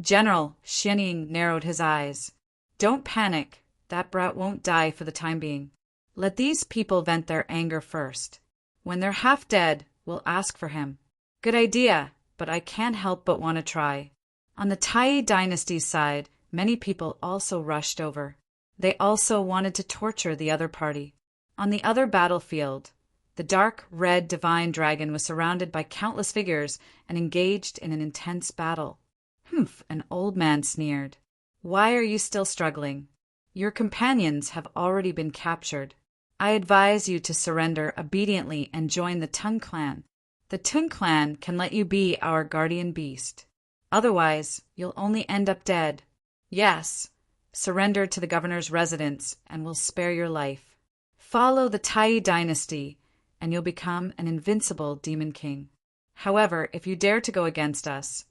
General, Xianying narrowed his eyes. Don't panic. That brat won't die for the time being. Let these people vent their anger first. When they're half dead, we'll ask for him. Good idea, but I can't help but want to try. On the Tai dynasty's side, many people also rushed over. They also wanted to torture the other party. On the other battlefield, the dark red divine dragon was surrounded by countless figures and engaged in an intense battle. Humph, an old man sneered. Why are you still struggling? Your companions have already been captured. I advise you to surrender obediently and join the Tung clan. The Tung clan can let you be our guardian beast. Otherwise, you'll only end up dead. Yes, surrender to the governor's residence and we'll spare your life. Follow the Tai dynasty and you'll become an invincible demon king. However, if you dare to go against us,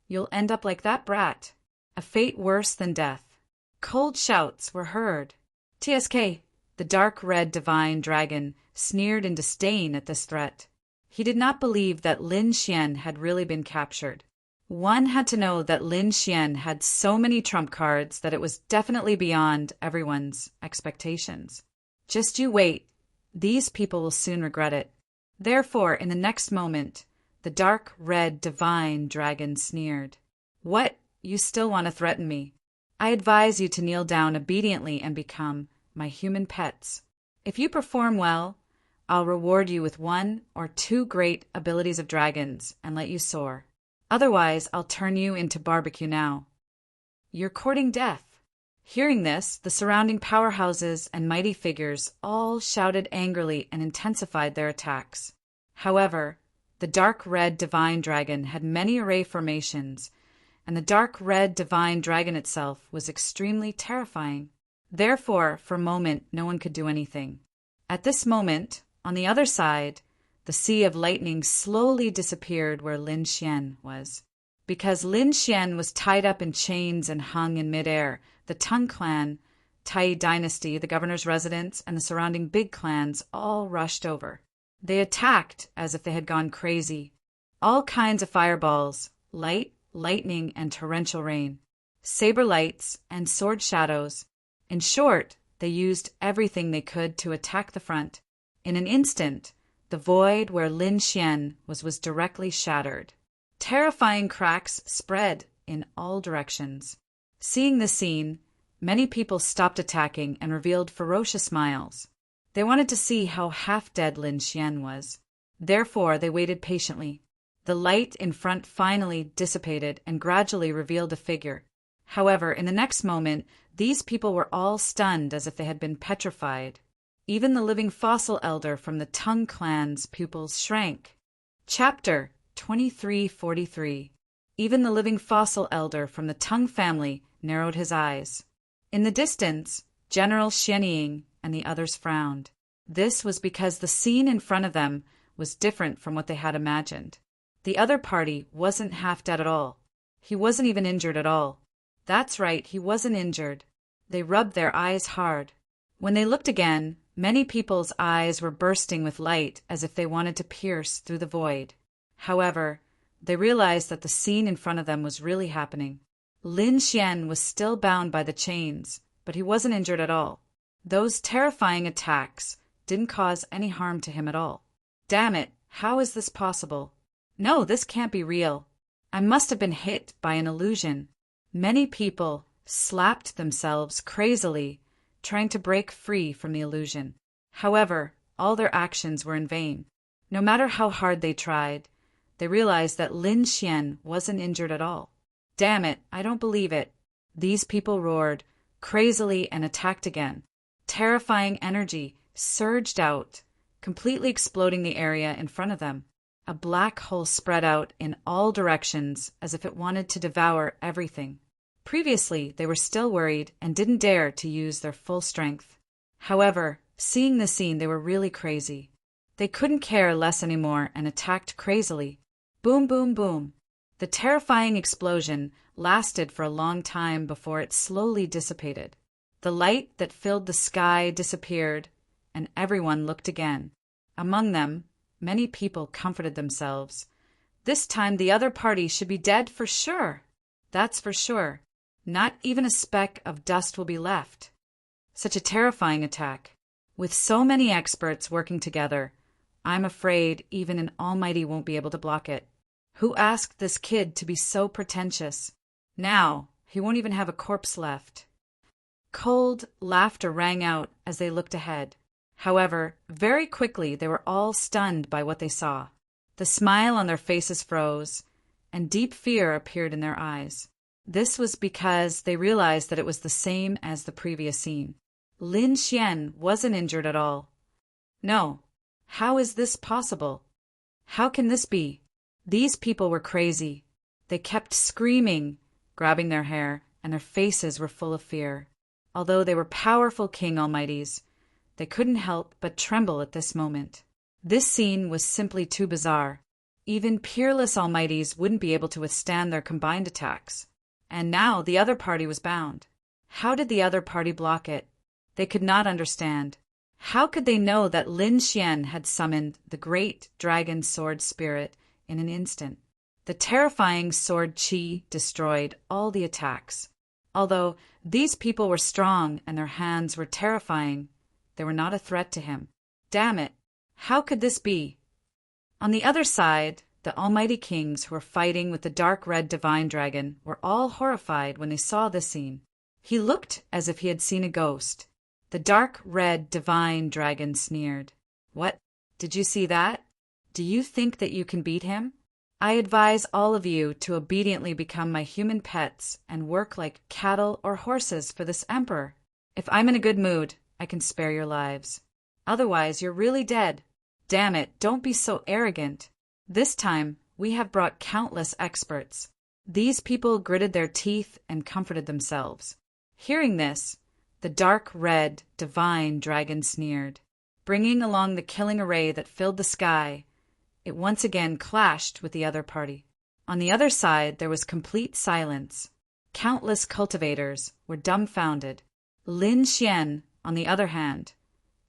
you'll end up like that brat, a fate worse than death. Cold shouts were heard. TSK, the dark red divine dragon, sneered in disdain at this threat. He did not believe that Lin Xian had really been captured. One had to know that Lin Xian had so many trump cards that it was definitely beyond everyone's expectations. Just you wait. These people will soon regret it. Therefore, in the next moment, the dark red divine dragon sneered. What? You still want to threaten me? I advise you to kneel down obediently and become my human pets. If you perform well, I'll reward you with 1 or 2 great abilities of dragons and let you soar. Otherwise, I'll turn you into barbecue now. You're courting death. Hearing this, the surrounding powerhouses and mighty figures all shouted angrily and intensified their attacks. However, the dark red divine dragon had many array formations, and the dark red divine dragon itself was extremely terrifying. Therefore, for a moment, no one could do anything. At this moment, on the other side, the sea of lightning slowly disappeared where Lin Xian was. Because Lin Xian was tied up in chains and hung in midair, the Tung clan, Tai dynasty, the governor's residence, and the surrounding big clans all rushed over. They attacked as if they had gone crazy. All kinds of fireballs, light, lightning, and torrential rain, saber lights, and sword shadows. In short, they used everything they could to attack the front. In an instant, the void where Lin Xian was directly shattered. Terrifying cracks spread in all directions. Seeing this scene, many people stopped attacking and revealed ferocious smiles. They wanted to see how half-dead Lin Xian was. Therefore, they waited patiently. The light in front finally dissipated and gradually revealed a figure. However, in the next moment, these people were all stunned as if they had been petrified. Even the living fossil elder from the Tung clan's pupils shrank. Chapter 2343. Even the living fossil elder from the Tung family narrowed his eyes. In the distance, General Xianying and the others frowned. This was because the scene in front of them was different from what they had imagined. The other party wasn't half dead at all. He wasn't even injured at all. That's right, he wasn't injured. They rubbed their eyes hard. When they looked again, many people's eyes were bursting with light as if they wanted to pierce through the void. However, they realized that the scene in front of them was really happening. Lin Xian was still bound by the chains, but he wasn't injured at all. Those terrifying attacks didn't cause any harm to him at all. Damn it, how is this possible? No, this can't be real. I must have been hit by an illusion. Many people slapped themselves crazily, trying to break free from the illusion. However, all their actions were in vain. No matter how hard they tried, they realized that Lin Xian wasn't injured at all. Damn it, I don't believe it. These people roared crazily and attacked again. Terrifying energy surged out, completely exploding the area in front of them. A black hole spread out in all directions as if it wanted to devour everything. Previously, they were still worried and didn't dare to use their full strength. However, seeing the scene, they were really crazy. They couldn't care less anymore and attacked crazily. Boom, boom, boom. The terrifying explosion lasted for a long time before it slowly dissipated. The light that filled the sky disappeared, and everyone looked again. Among them, many people comforted themselves. This time the other party should be dead for sure. That's for sure. Not even a speck of dust will be left. Such a terrifying attack. With so many experts working together, I'm afraid even an almighty won't be able to block it. Who asked this kid to be so pretentious? Now, he won't even have a corpse left. Cold laughter rang out as they looked ahead. However, very quickly they were all stunned by what they saw. The smile on their faces froze, and deep fear appeared in their eyes. This was because they realized that it was the same as the previous scene. Lin Xian wasn't injured at all. No. How is this possible? How can this be? These people were crazy. They kept screaming, grabbing their hair, and their faces were full of fear. Although they were powerful King Almighties, they couldn't help but tremble at this moment. This scene was simply too bizarre. Even peerless Almighties wouldn't be able to withstand their combined attacks. And now the other party was bound. How did the other party block it? They could not understand. How could they know that Lin Xian had summoned the great dragon sword spirit in an instant? The terrifying sword chi destroyed all the attacks. Although these people were strong and their hands were terrifying, they were not a threat to him. Damn it! How could this be? On the other side, the almighty kings who were fighting with the dark red divine dragon were all horrified when they saw this scene. He looked as if he had seen a ghost. The dark red divine dragon sneered. What? Did you see that? Do you think that you can beat him? I advise all of you to obediently become my human pets and work like cattle or horses for this emperor. If I'm in a good mood, I can spare your lives. Otherwise, you're really dead. Damn it, don't be so arrogant. This time, we have brought countless experts. These people gritted their teeth and comforted themselves. Hearing this, the dark red divine dragon sneered. Bringing along the killing array that filled the sky, it once again clashed with the other party. On the other side, there was complete silence. Countless cultivators were dumbfounded. Lin Xian, on the other hand,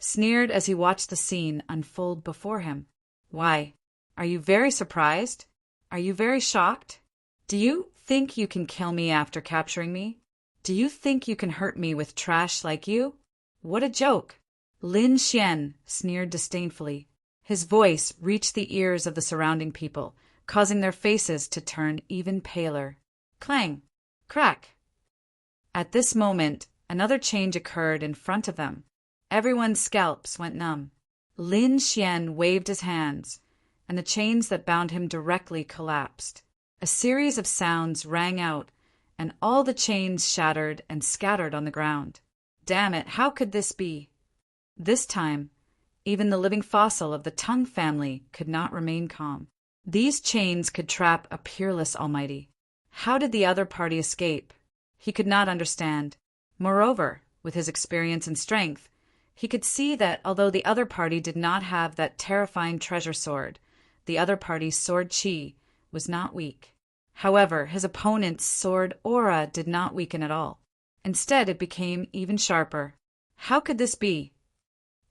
sneered as he watched the scene unfold before him. Why, are you very surprised? Are you very shocked? Do you think you can kill me after capturing me? Do you think you can hurt me with trash like you? What a joke! Lin Xian sneered disdainfully. His voice reached the ears of the surrounding people, causing their faces to turn even paler. Clang! Crack! At this moment, another change occurred in front of them. Everyone's scalps went numb. Lin Xian waved his hands, and the chains that bound him directly collapsed. A series of sounds rang out, and all the chains shattered and scattered on the ground. Damn it, how could this be? This time, even the living fossil of the Tongue family could not remain calm. These chains could trap a peerless almighty. How did the other party escape? He could not understand. Moreover, with his experience and strength, he could see that although the other party did not have that terrifying treasure sword, the other party's sword chi was not weak. However, his opponent's sword aura did not weaken at all. Instead, it became even sharper. How could this be?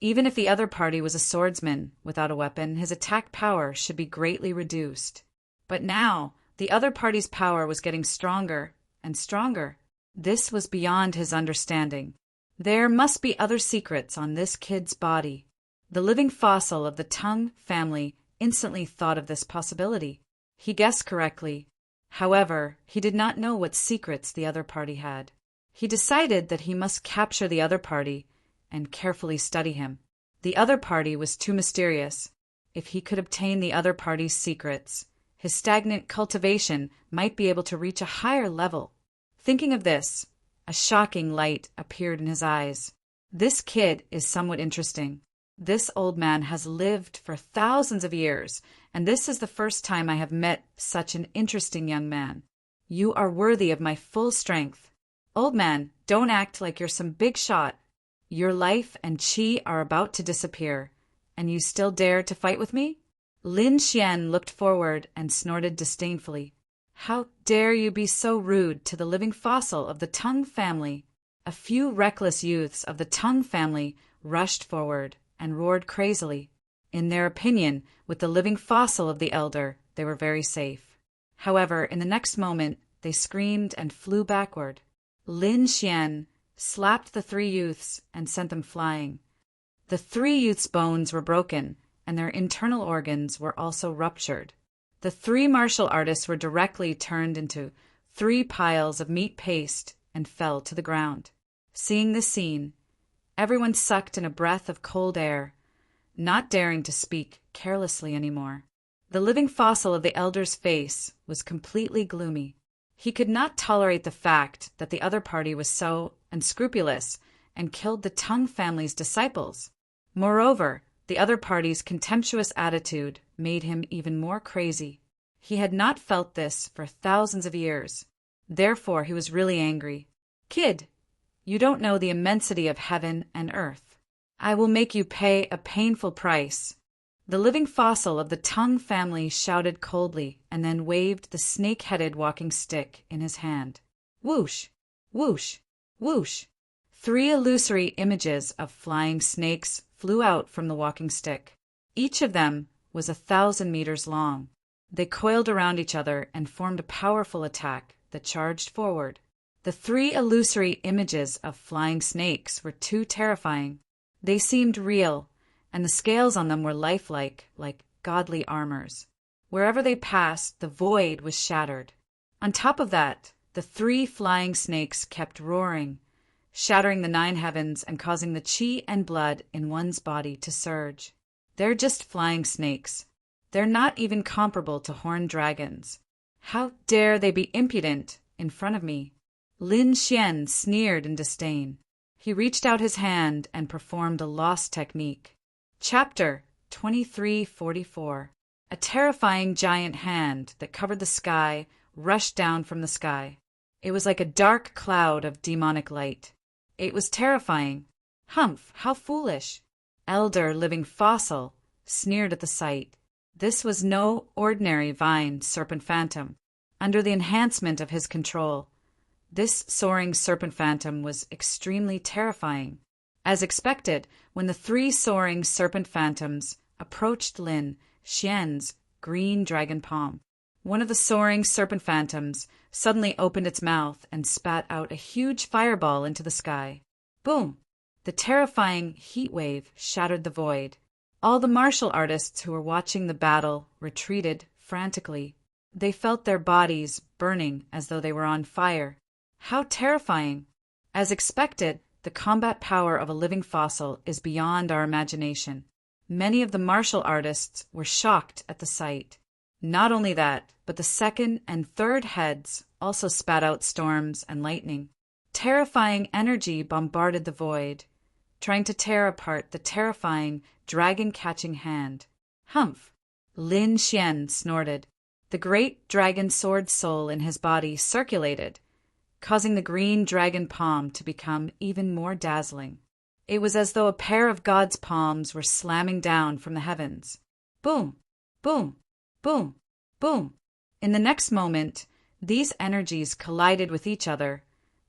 Even if the other party was a swordsman without a weapon, his attack power should be greatly reduced. But now, the other party's power was getting stronger and stronger. This was beyond his understanding. There must be other secrets on this kid's body. The living fossil of the Tongue family instantly thought of this possibility. He guessed correctly. However, he did not know what secrets the other party had. He decided that he must capture the other party and carefully study him. The other party was too mysterious. If he could obtain the other party's secrets, his stagnant cultivation might be able to reach a higher level. Thinking of this, a shocking light appeared in his eyes. This kid is somewhat interesting. This old man has lived for thousands of years, and this is the first time I have met such an interesting young man. You are worthy of my full strength. Old man, don't act like you're some big shot. Your life and chi are about to disappear, and you still dare to fight with me? Lin Xian looked forward and snorted disdainfully. How dare you be so rude to the living fossil of the Tongue family? A few reckless youths of the Tongue family rushed forward and roared crazily. In their opinion, with the living fossil of the elder, they were very safe. However, in the next moment, they screamed and flew backward. Lin Xian slapped the three youths and sent them flying. The three youths' bones were broken, and their internal organs were also ruptured. The three martial artists were directly turned into 3 piles of meat paste and fell to the ground. Seeing this scene, everyone sucked in a breath of cold air, not daring to speak carelessly anymore. The living fossil of the elder's face was completely gloomy. He could not tolerate the fact that the other party was so unscrupulous and killed the Tongue family's disciples. Moreover, the other party's contemptuous attitude made him even more crazy. He had not felt this for thousands of years. Therefore, he was really angry. Kid, you don't know the immensity of heaven and earth. I will make you pay a painful price. The living fossil of the Tongue family shouted coldly and then waved the snake-headed walking stick in his hand. Whoosh! Whoosh! Whoosh! 3 illusory images of flying snakes flew out from the walking stick. Each of them was 1,000 meters long. They coiled around each other and formed a powerful attack that charged forward. The 3 illusory images of flying snakes were too terrifying. They seemed real, and the scales on them were lifelike, like godly armors. Wherever they passed, the void was shattered. On top of that, the 3 flying snakes kept roaring, shattering the 9 heavens and causing the chi and blood in one's body to surge. They're just flying snakes. They're not even comparable to horned dragons. How dare they be impudent in front of me? Lin Xian sneered in disdain. He reached out his hand and performed a lost technique. Chapter 2344. A terrifying giant hand that covered the sky rushed down from the sky. It was like a dark cloud of demonic light. It was terrifying. Humph, how foolish! Elder living fossil sneered at the sight. This was no ordinary vine serpent phantom. Under the enhancement of his control, this soaring serpent phantom was extremely terrifying. As expected, when the three soaring serpent phantoms approached Lin Xian's green dragon palm, one of the soaring serpent phantoms suddenly opened its mouth and spat out a huge fireball into the sky. Boom! The terrifying heat wave shattered the void. All the martial artists who were watching the battle retreated frantically. They felt their bodies burning as though they were on fire. How terrifying! As expected, the combat power of a living fossil is beyond our imagination. Many of the martial artists were shocked at the sight. Not only that, but the second and third heads also spat out storms and lightning. Terrifying energy bombarded the void, trying to tear apart the terrifying dragon-catching hand. Humph! Lin Xian snorted. The great dragon sword soul in his body circulated, causing the green dragon palm to become even more dazzling. It was as though a pair of God's palms were slamming down from the heavens. Boom! Boom! Boom! Boom! In the next moment, these energies collided with each other,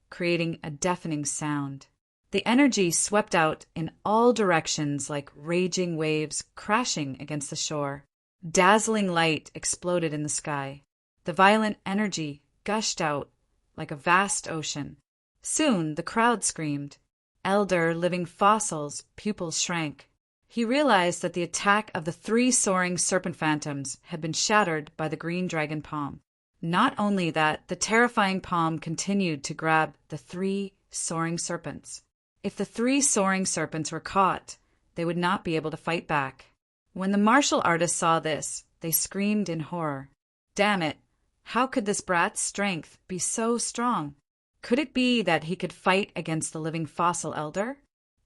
creating a deafening sound. The energy swept out in all directions like raging waves crashing against the shore. Dazzling light exploded in the sky. The violent energy gushed out like a vast ocean. Soon the crowd screamed. Elder living fossil's pupils shrank. He realized that the attack of the three soaring serpent phantoms had been shattered by the green dragon palm. Not only that, the terrifying palm continued to grab the three soaring serpents. If the three soaring serpents were caught, they would not be able to fight back. When the martial artists saw this, they screamed in horror. Damn it! How could this brat's strength be so strong? Could it be that he could fight against the living fossil elder?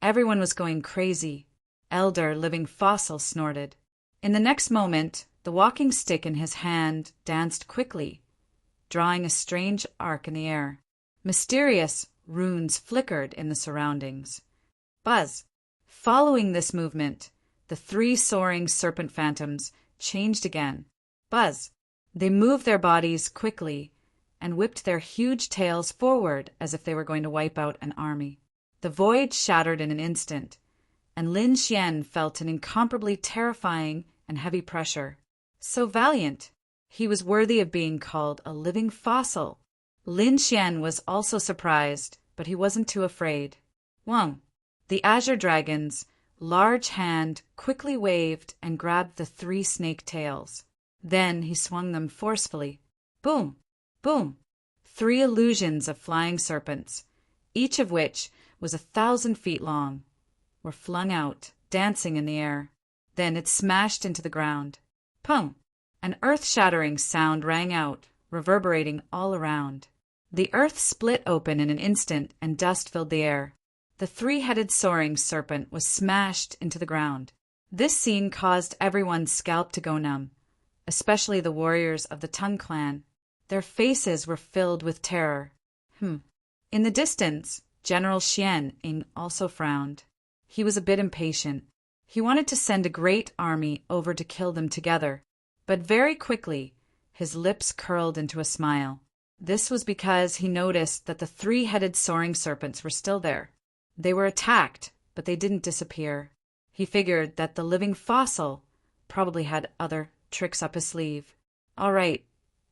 Everyone was going crazy. Elder living fossil snorted. In the next moment, the walking stick in his hand danced quickly, drawing a strange arc in the air. Mysterious runes flickered in the surroundings. Buzz! Following this movement, the three soaring serpent phantoms changed again. Buzz! They moved their bodies quickly and whipped their huge tails forward as if they were going to wipe out an army. The void shattered in an instant, and Lin Xian felt an incomparably terrifying and heavy pressure. So valiant! He was worthy of being called a living fossil. Lin Xian was also surprised, but he wasn't too afraid. Wang! The azure dragon's large hand quickly waved and grabbed the three snake tails. Then he swung them forcefully. Boom! Boom! Three illusions of flying serpents, each of which was 1,000 feet long, were flung out, dancing in the air. Then it smashed into the ground. Pum! An earth-shattering sound rang out, reverberating all around. The earth split open in an instant and dust filled the air. The three-headed soaring serpent was smashed into the ground. This scene caused everyone's scalp to go numb, especially the warriors of the Tung clan. Their faces were filled with terror. In the distance, General Xian also frowned. He was a bit impatient. He wanted to send a great army over to kill them together, but very quickly his lips curled into a smile. This was because he noticed that the three-headed soaring serpents were still there. They were attacked, but they didn't disappear. He figured that the living fossil probably had other tricks up his sleeve. All right,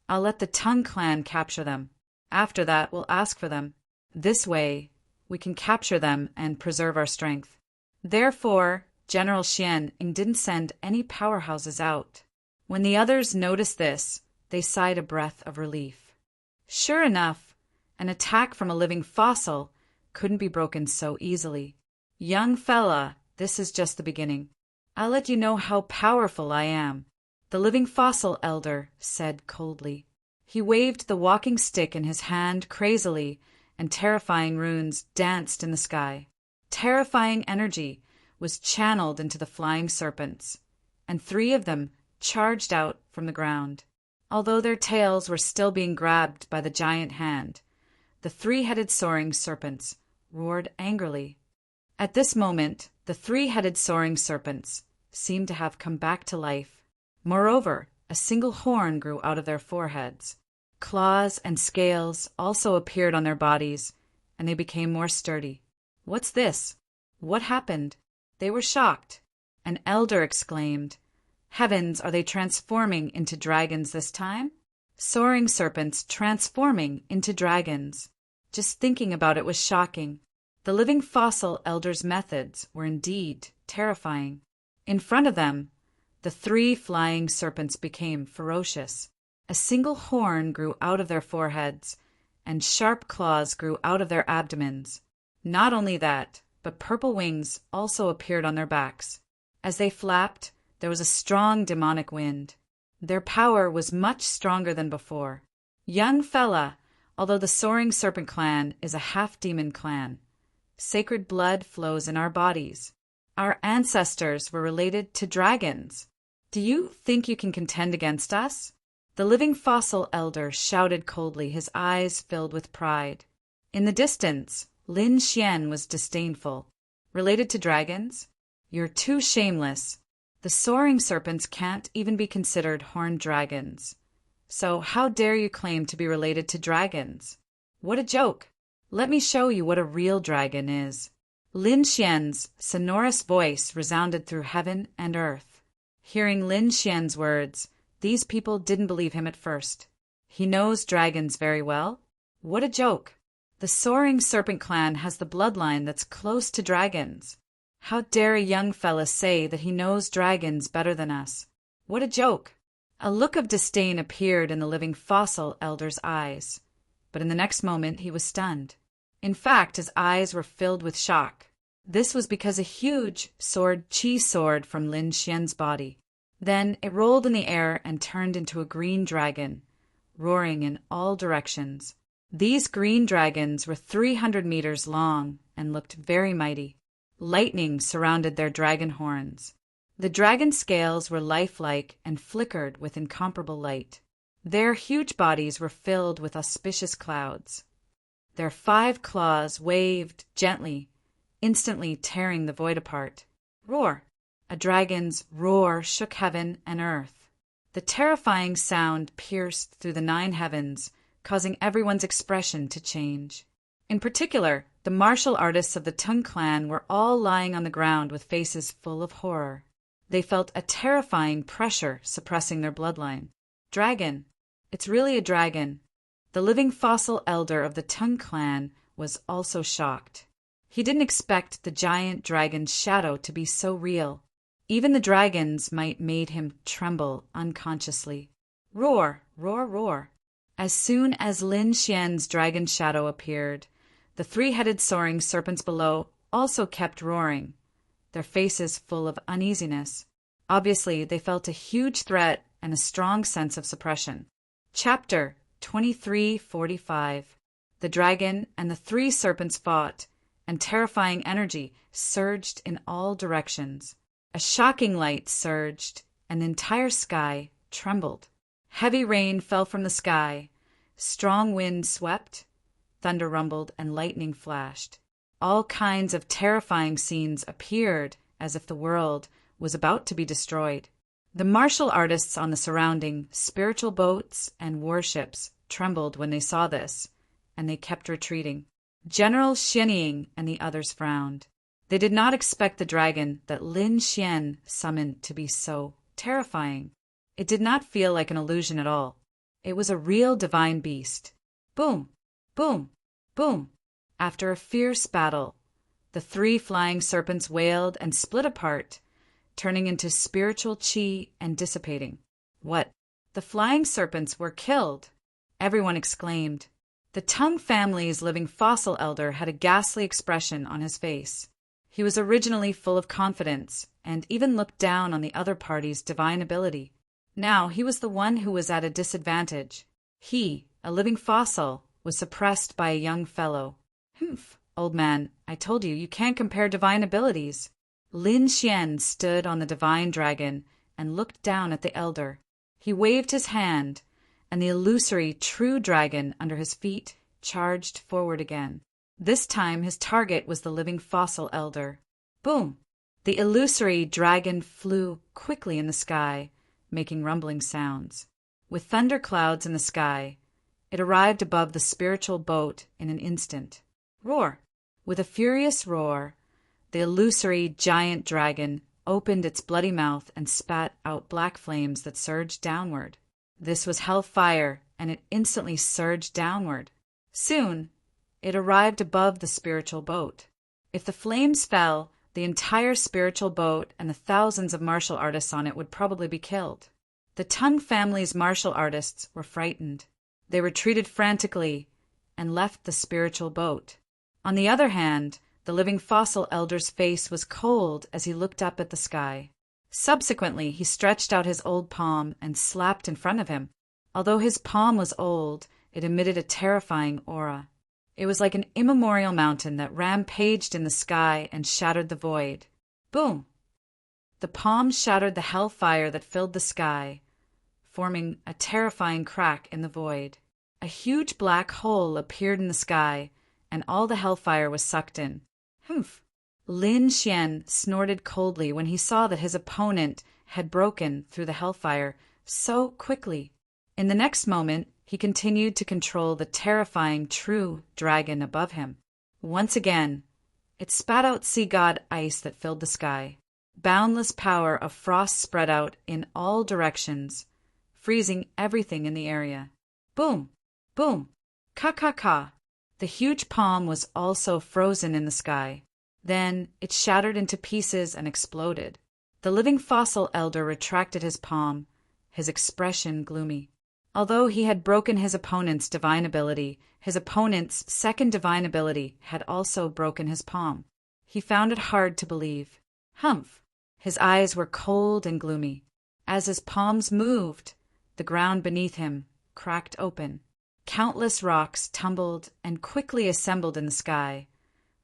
I'll let the Tung clan capture them. After that, we'll ask for them. This way, we can capture them and preserve our strength. Therefore, General Xian didn't send any powerhouses out. When the others noticed this, they sighed a breath of relief. Sure enough, an attack from a living fossil couldn't be broken so easily. Young fella, this is just the beginning. I'll let you know how powerful I am, the living fossil elder said coldly. He waved the walking stick in his hand crazily, and terrifying runes danced in the sky. Terrifying energy was channeled into the flying serpents, and three of them charged out from the ground. Although their tails were still being grabbed by the giant hand, the three-headed soaring serpents roared angrily. At this moment, the three-headed soaring serpents seemed to have come back to life. Moreover, a single horn grew out of their foreheads. Claws and scales also appeared on their bodies, and they became more sturdy. What's this? What happened? They were shocked. An elder exclaimed, "Heavens, are they transforming into dragons this time?" Soaring serpents transforming into dragons. Just thinking about it was shocking. The living fossil elder's methods were indeed terrifying. In front of them, the 3 flying serpents became ferocious. A single horn grew out of their foreheads, and sharp claws grew out of their abdomens. Not only that, but purple wings also appeared on their backs. As they flapped, there was a strong demonic wind. Their power was much stronger than before. Young fella, although the Soaring Serpent clan is a half-demon clan, sacred blood flows in our bodies. Our ancestors were related to dragons. Do you think you can contend against us? The living fossil elder shouted coldly, his eyes filled with pride. In the distance, Lin Xian was disdainful. Related to dragons? You're too shameless. The soaring serpents can't even be considered horned dragons. So how dare you claim to be related to dragons? What a joke! Let me show you what a real dragon is. Lin Xian's sonorous voice resounded through heaven and earth. Hearing Lin Xian's words, these people didn't believe him at first. He knows dragons very well? What a joke! The Soaring Serpent clan has the bloodline that's close to dragons. How dare a young fella say that he knows dragons better than us? What a joke! A look of disdain appeared in the living fossil elder's eyes, but in the next moment he was stunned. In fact, his eyes were filled with shock. This was because a huge chi soared from Lin Xian's body. Then it rolled in the air and turned into a green dragon, roaring in all directions. These green dragons were 300 meters long and looked very mighty. Lightning surrounded their dragon horns. The dragon scales were lifelike and flickered with incomparable light. Their huge bodies were filled with auspicious clouds. Their 5 claws waved gently, instantly tearing the void apart. Roar! A dragon's roar shook heaven and earth. The terrifying sound pierced through the 9 heavens, causing everyone's expression to change. In particular, the martial artists of the Tung clan were all lying on the ground with faces full of horror. They felt a terrifying pressure suppressing their bloodline. Dragon. It's really a dragon. The living fossil elder of the Tung clan was also shocked. He didn't expect the giant dragon's shadow to be so real. Even the dragon's might made him tremble unconsciously. Roar, roar, roar. As soon as Lin Xian's dragon shadow appeared, the 3-headed soaring serpents below also kept roaring, their faces full of uneasiness. Obviously, they felt a huge threat and a strong sense of suppression. Chapter 2345. The dragon and the 3 serpents fought, and terrifying energy surged in all directions. A shocking light surged, and the entire sky trembled. Heavy rain fell from the sky. Strong wind swept. Thunder rumbled and lightning flashed. All kinds of terrifying scenes appeared as if the world was about to be destroyed. The martial artists on the surrounding spiritual boats and warships trembled when they saw this, and they kept retreating. General Xianying and the others frowned. They did not expect the dragon that Lin Xian summoned to be so terrifying. It did not feel like an illusion at all. It was a real divine beast. Boom! Boom! Boom! After a fierce battle, the 3 flying serpents wailed and split apart, turning into spiritual chi and dissipating. What? The flying serpents were killed! Everyone exclaimed. The Tung family's living fossil elder had a ghastly expression on his face. He was originally full of confidence and even looked down on the other party's divine ability. Now he was the one who was at a disadvantage. He, a living fossil, was suppressed by a young fellow. Humph, old man, I told you can't compare divine abilities. Lin Xian stood on the divine dragon and looked down at the elder. He waved his hand, and the illusory true dragon under his feet charged forward again. This time his target was the living fossil elder. Boom! The illusory dragon flew quickly in the sky, making rumbling sounds. With thunder clouds in the sky, it arrived above the spiritual boat in an instant. Roar! With a furious roar, The illusory giant dragon opened its bloody mouth and spat out black flames that surged downward. This was hellfire, and it instantly surged downward. Soon, it arrived above the spiritual boat. If the flames fell, the entire spiritual boat and the thousands of martial artists on it would probably be killed. The Tung family's martial artists were frightened. They retreated frantically and left the spiritual boat. On the other hand, the living fossil elder's face was cold as he looked up at the sky. Subsequently, he stretched out his old palm and slapped in front of him. Although his palm was old, it emitted a terrifying aura. It was like an immemorial mountain that rampaged in the sky and shattered the void. Boom! The palm shattered the hellfire that filled the sky, forming a terrifying crack in the void. A huge black hole appeared in the sky, and all the hellfire was sucked in. Humph! Lin Xian snorted coldly when he saw that his opponent had broken through the hellfire so quickly. In the next moment, he continued to control the terrifying true dragon above him. Once again, it spat out sea god ice that filled the sky. Boundless power of frost spread out in all directions, freezing everything in the area. Boom! Boom! Ka-ka-ka! The huge palm was also frozen in the sky. Then it shattered into pieces and exploded. The living fossil elder retracted his palm, his expression gloomy. Although he had broken his opponent's divine ability, his opponent's second divine ability had also broken his palm. He found it hard to believe. Humph! His eyes were cold and gloomy. As his palms moved, the ground beneath him cracked open. Countless rocks tumbled and quickly assembled in the sky,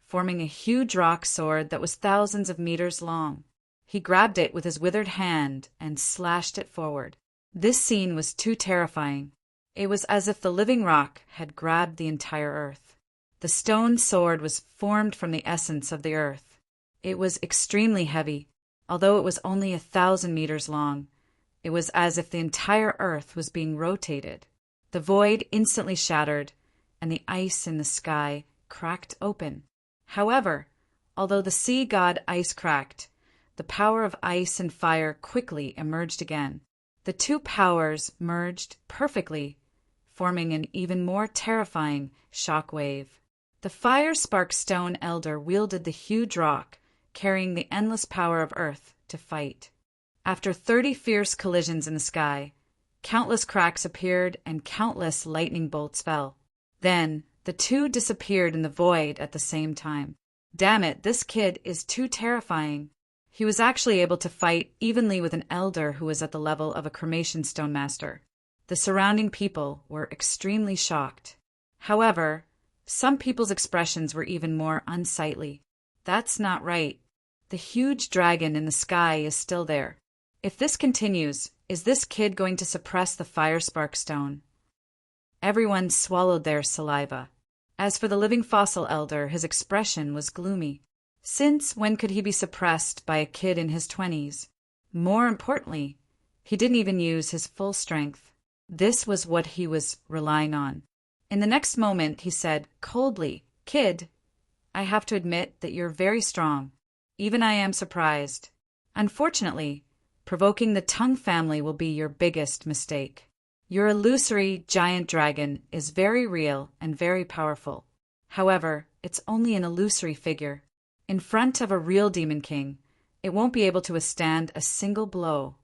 forming a huge rock sword that was thousands of meters long. He grabbed it with his withered hand and slashed it forward. This scene was too terrifying. It was as if the living rock had grabbed the entire earth. The stone sword was formed from the essence of the earth. It was extremely heavy. Although it was only 1,000 meters long, it was as if the entire earth was being rotated. The void instantly shattered, and the ice in the sky cracked open. However, although the sea god ice cracked, the power of ice and fire quickly emerged again. The two powers merged perfectly, forming an even more terrifying shock wave. The fire spark stone elder wielded the huge rock, carrying the endless power of earth to fight. After 30 fierce collisions in the sky, countless cracks appeared and countless lightning bolts fell. Then, the two disappeared in the void at the same time. Damn it, this kid is too terrifying. He was actually able to fight evenly with an elder who was at the level of a cremation stone master. The surrounding people were extremely shocked. However, some people's expressions were even more unsightly. That's not right. The huge dragon in the sky is still there. If this continues, is this kid going to suppress the fire spark stone? Everyone swallowed their saliva. As for the living fossil elder, his expression was gloomy. Since when could he be suppressed by a kid in his 20s? More importantly, he didn't even use his full strength. This was what he was relying on. In the next moment, he said coldly, "Kid, I have to admit that you're very strong. Even I am surprised. Unfortunately, provoking the Tung family will be your biggest mistake. Your illusory giant dragon is very real and very powerful. However, it's only an illusory figure. In front of a real demon king, it won't be able to withstand a single blow."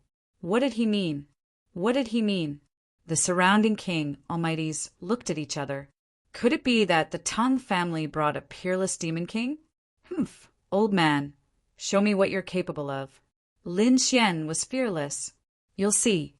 What did he mean? What did he mean? The surrounding king almighties looked at each other. Could it be that the Tung family brought a peerless demon king? Humph, old man, show me what you're capable of. Lin Xian was fearless. You'll see.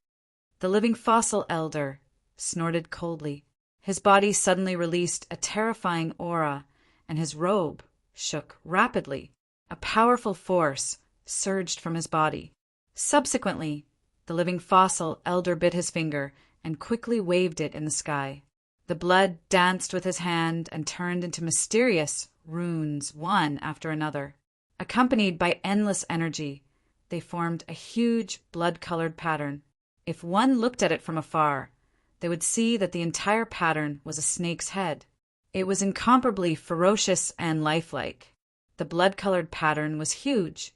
The living fossil elder snorted coldly. His body suddenly released a terrifying aura, and his robe shook rapidly. A powerful force surged from his body. Subsequently, the living fossil elder bit his finger and quickly waved it in the sky. The blood danced with his hand and turned into mysterious runes, one after another. Accompanied by endless energy, they formed a huge blood-colored pattern. If one looked at it from afar, they would see that the entire pattern was a snake's head. It was incomparably ferocious and lifelike. The blood-colored pattern was huge,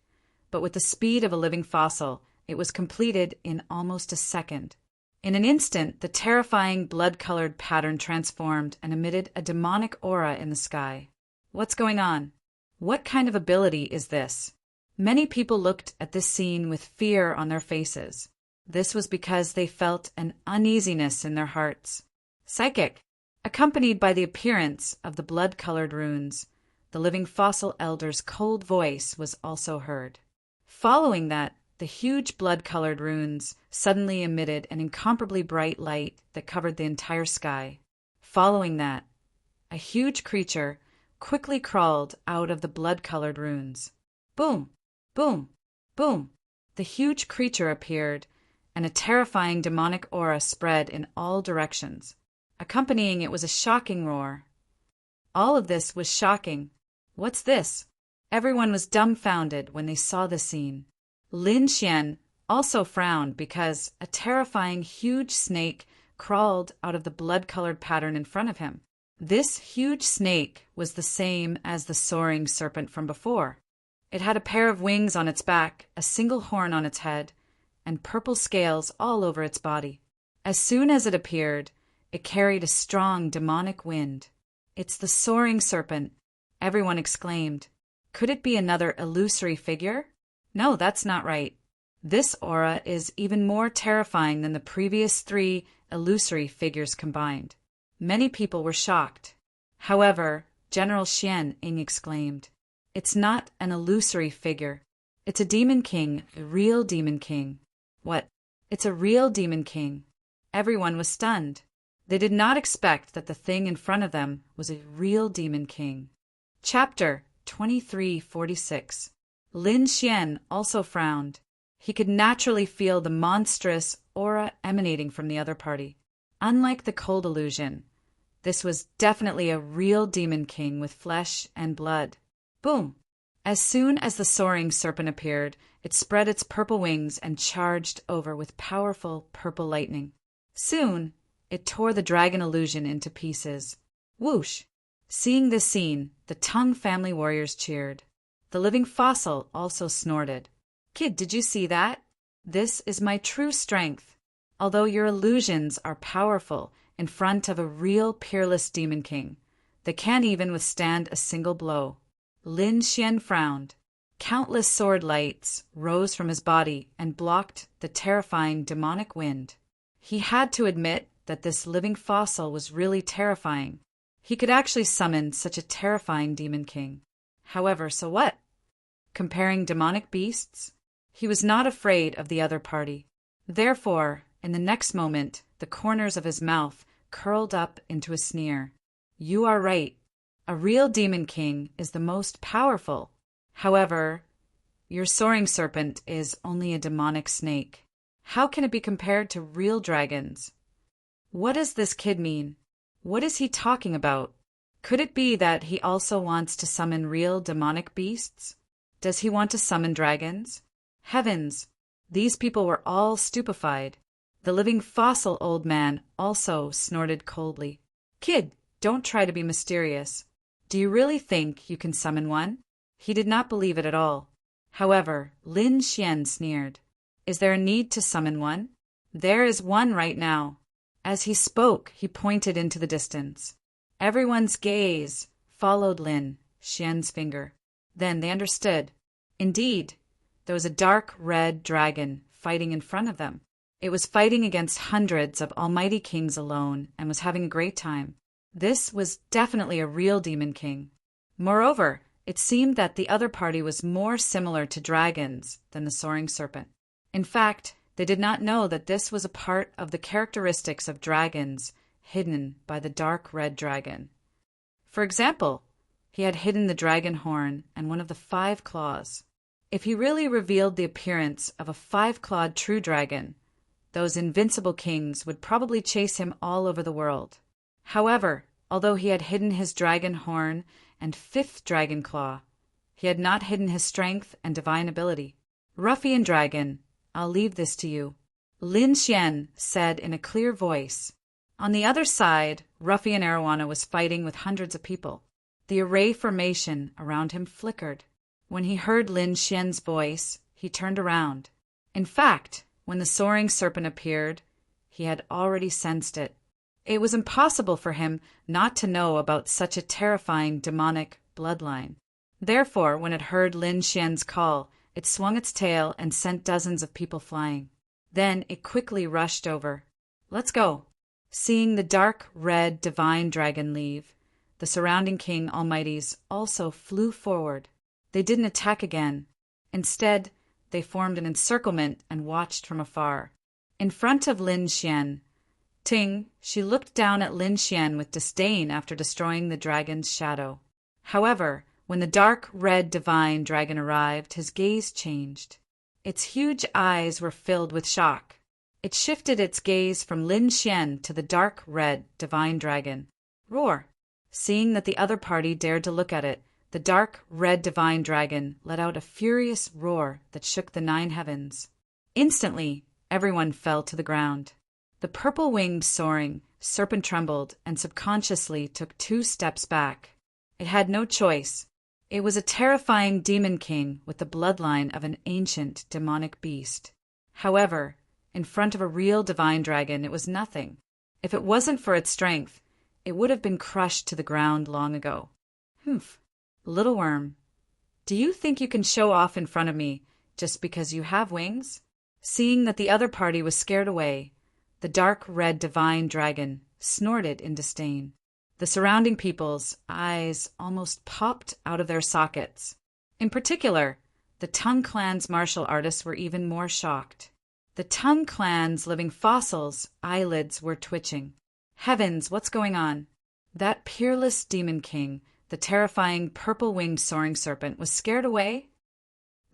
but with the speed of a living fossil, it was completed in almost a second. In an instant, the terrifying blood-colored pattern transformed and emitted a demonic aura in the sky. What's going on? What kind of ability is this? Many people looked at this scene with fear on their faces. This was because they felt an uneasiness in their hearts. Psychic, accompanied by the appearance of the blood-colored runes, the living fossil elder's cold voice was also heard. Following that, the huge blood-colored runes suddenly emitted an incomparably bright light that covered the entire sky. Following that, a huge creature quickly crawled out of the blood-colored runes. Boom! Boom! Boom! The huge creature appeared, and a terrifying demonic aura spread in all directions. Accompanying it was a shocking roar. All of this was shocking. What's this? Everyone was dumbfounded when they saw the scene. Lin Xian also frowned because a terrifying huge snake crawled out of the blood-colored pattern in front of him. This huge snake was the same as the soaring serpent from before. It had a pair of wings on its back, a single horn on its head, and purple scales all over its body. As soon as it appeared, it carried a strong demonic wind. "It's the soaring serpent," everyone exclaimed. Could it be another illusory figure? No, that's not right. This aura is even more terrifying than the previous 3 illusory figures combined. Many people were shocked. However, General Xian Ying exclaimed, "It's not an illusory figure. It's a demon king, a real demon king." What? It's a real demon king. Everyone was stunned. They did not expect that the thing in front of them was a real demon king. Chapter 2346. Lin Xian also frowned. He could naturally feel the monstrous aura emanating from the other party. Unlike the cold illusion, this was definitely a real demon king with flesh and blood. Boom! As soon as the soaring serpent appeared, it spread its purple wings and charged over with powerful purple lightning. Soon, it tore the dragon illusion into pieces. Whoosh! Seeing this scene, the Tongue family warriors cheered. The living fossil also snorted. "Kid, did you see that? This is my true strength. Although your illusions are powerful in front of a real peerless demon king, they can't even withstand a single blow." Lin Xian frowned. Countless sword lights rose from his body and blocked the terrifying demonic wind. He had to admit that this living fossil was really terrifying. He could actually summon such a terrifying demon king. However, so what? Comparing demonic beasts? He was not afraid of the other party. Therefore, in the next moment, the corners of his mouth curled up into a sneer. "You are right. A real demon king is the most powerful. However, your soaring serpent is only a demonic snake. How can it be compared to real dragons? What does this kid mean? What is he talking about? Could it be that he also wants to summon real demonic beasts? Does he want to summon dragons? Heavens! These people were all stupefied. The living fossil old man also snorted coldly. "Kid, don't try to be mysterious. Do you really think you can summon one?" He did not believe it at all. However, Lin Xian sneered. "Is there a need to summon one? There is one right now." As he spoke, he pointed into the distance. Everyone's gaze followed Lin Xian's finger. Then they understood. Indeed, there was a dark red dragon fighting in front of them. It was fighting against hundreds of almighty kings alone and was having a great time. This was definitely a real demon king. Moreover, it seemed that the other party was more similar to dragons than the soaring serpent. In fact, they did not know that this was a part of the characteristics of dragons hidden by the dark red dragon. For example, he had hidden the dragon horn and one of the 5 claws. If he really revealed the appearance of a 5-clawed true dragon, those invincible kings would probably chase him all over the world. However, although he had hidden his dragon horn and 5th dragon claw, he had not hidden his strength and divine ability. "Ruffian dragon, I'll leave this to you," Lin Xian said in a clear voice. On the other side, Ruffian Arowana was fighting with hundreds of people. The array formation around him flickered. When he heard Lin Xian's voice, he turned around. In fact, when the soaring serpent appeared, he had already sensed it. It was impossible for him not to know about such a terrifying demonic bloodline. Therefore, when it heard Lin Xian's call, it swung its tail and sent dozens of people flying. Then it quickly rushed over. "Let's go." Seeing the dark red divine dragon leave, the surrounding King Almighties also flew forward. They didn't attack again. Instead, they formed an encirclement and watched from afar. In front of Lin Xian, she looked down at Lin Xian with disdain after destroying the dragon's shadow. However, when the dark red divine dragon arrived, his gaze changed. Its huge eyes were filled with shock. It shifted its gaze from Lin Xian to the dark red divine dragon. Roar! Seeing that the other party dared to look at it, the dark red divine dragon let out a furious roar that shook the 9 heavens. Instantly, everyone fell to the ground. The purple-winged soaring serpent trembled and subconsciously took 2 steps back. It had no choice. It was a terrifying demon king with the bloodline of an ancient demonic beast. However, in front of a real divine dragon, it was nothing. If it wasn't for its strength, it would have been crushed to the ground long ago. Humph. Little worm, do you think you can show off in front of me just because you have wings? Seeing that the other party was scared away, the dark red divine dragon snorted in disdain. The surrounding people's eyes almost popped out of their sockets. In particular, the Tung Clan's martial artists were even more shocked. The Tung Clan's living fossils' eyelids were twitching. Heavens, what's going on? That peerless demon king, the terrifying purple-winged soaring serpent, was scared away?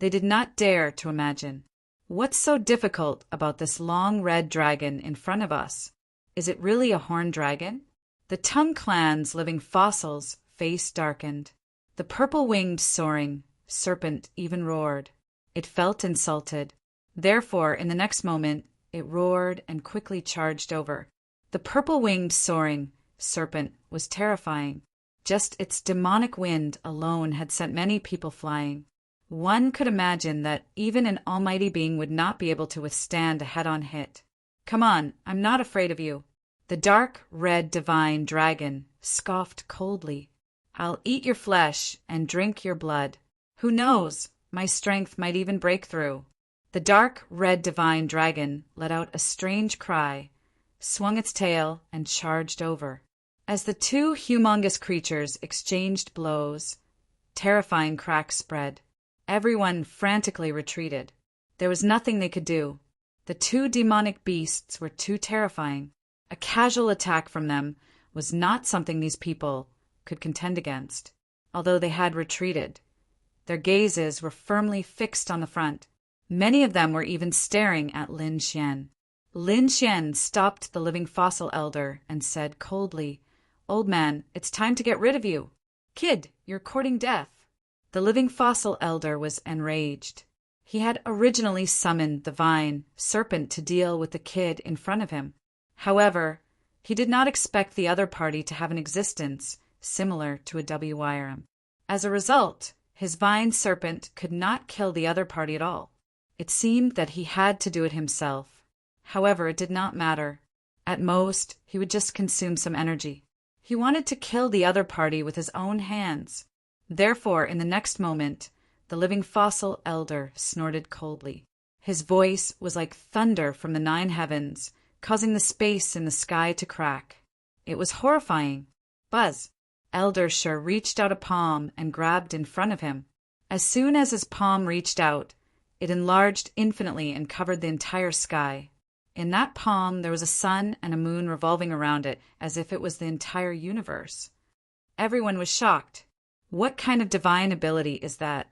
They did not dare to imagine. What's so difficult about this long red dragon in front of us? Is it really a horned dragon? The Tung Clan's living fossils' face darkened. The purple-winged soaring serpent even roared. It felt insulted. Therefore, in the next moment, it roared and quickly charged over. The purple-winged soaring serpent was terrifying. Just its demonic wind alone had sent many people flying. One could imagine that even an almighty being would not be able to withstand a head-on hit. "Come on, I'm not afraid of you." The dark red divine dragon scoffed coldly. "I'll eat your flesh and drink your blood. Who knows, my strength might even break through." The dark red divine dragon let out a strange cry, swung its tail, and charged over. As the 2 humongous creatures exchanged blows, terrifying cracks spread. Everyone frantically retreated. There was nothing they could do. The 2 demonic beasts were too terrifying. A casual attack from them was not something these people could contend against. Although they had retreated, their gazes were firmly fixed on the front. Many of them were even staring at Lin Xian. Lin Xian stopped the living fossil elder and said coldly, "Old man, it's time to get rid of you. Kid, you're courting death." The living fossil elder was enraged. He had originally summoned the vine serpent to deal with the kid in front of him. However, he did not expect the other party to have an existence similar to a WYRM. As a result, his vine serpent could not kill the other party at all. It seemed that he had to do it himself. However, it did not matter. At most, he would just consume some energy. He wanted to kill the other party with his own hands. Therefore, in the next moment, the living fossil elder snorted coldly. His voice was like thunder from the 9 heavens, causing the space in the sky to crack. It was horrifying. Buzz! Elder Shur reached out a palm and grabbed in front of him. As soon as his palm reached out, it enlarged infinitely and covered the entire sky. In that palm there was a sun and a moon revolving around it as if it was the entire universe. Everyone was shocked. What kind of divine ability is that?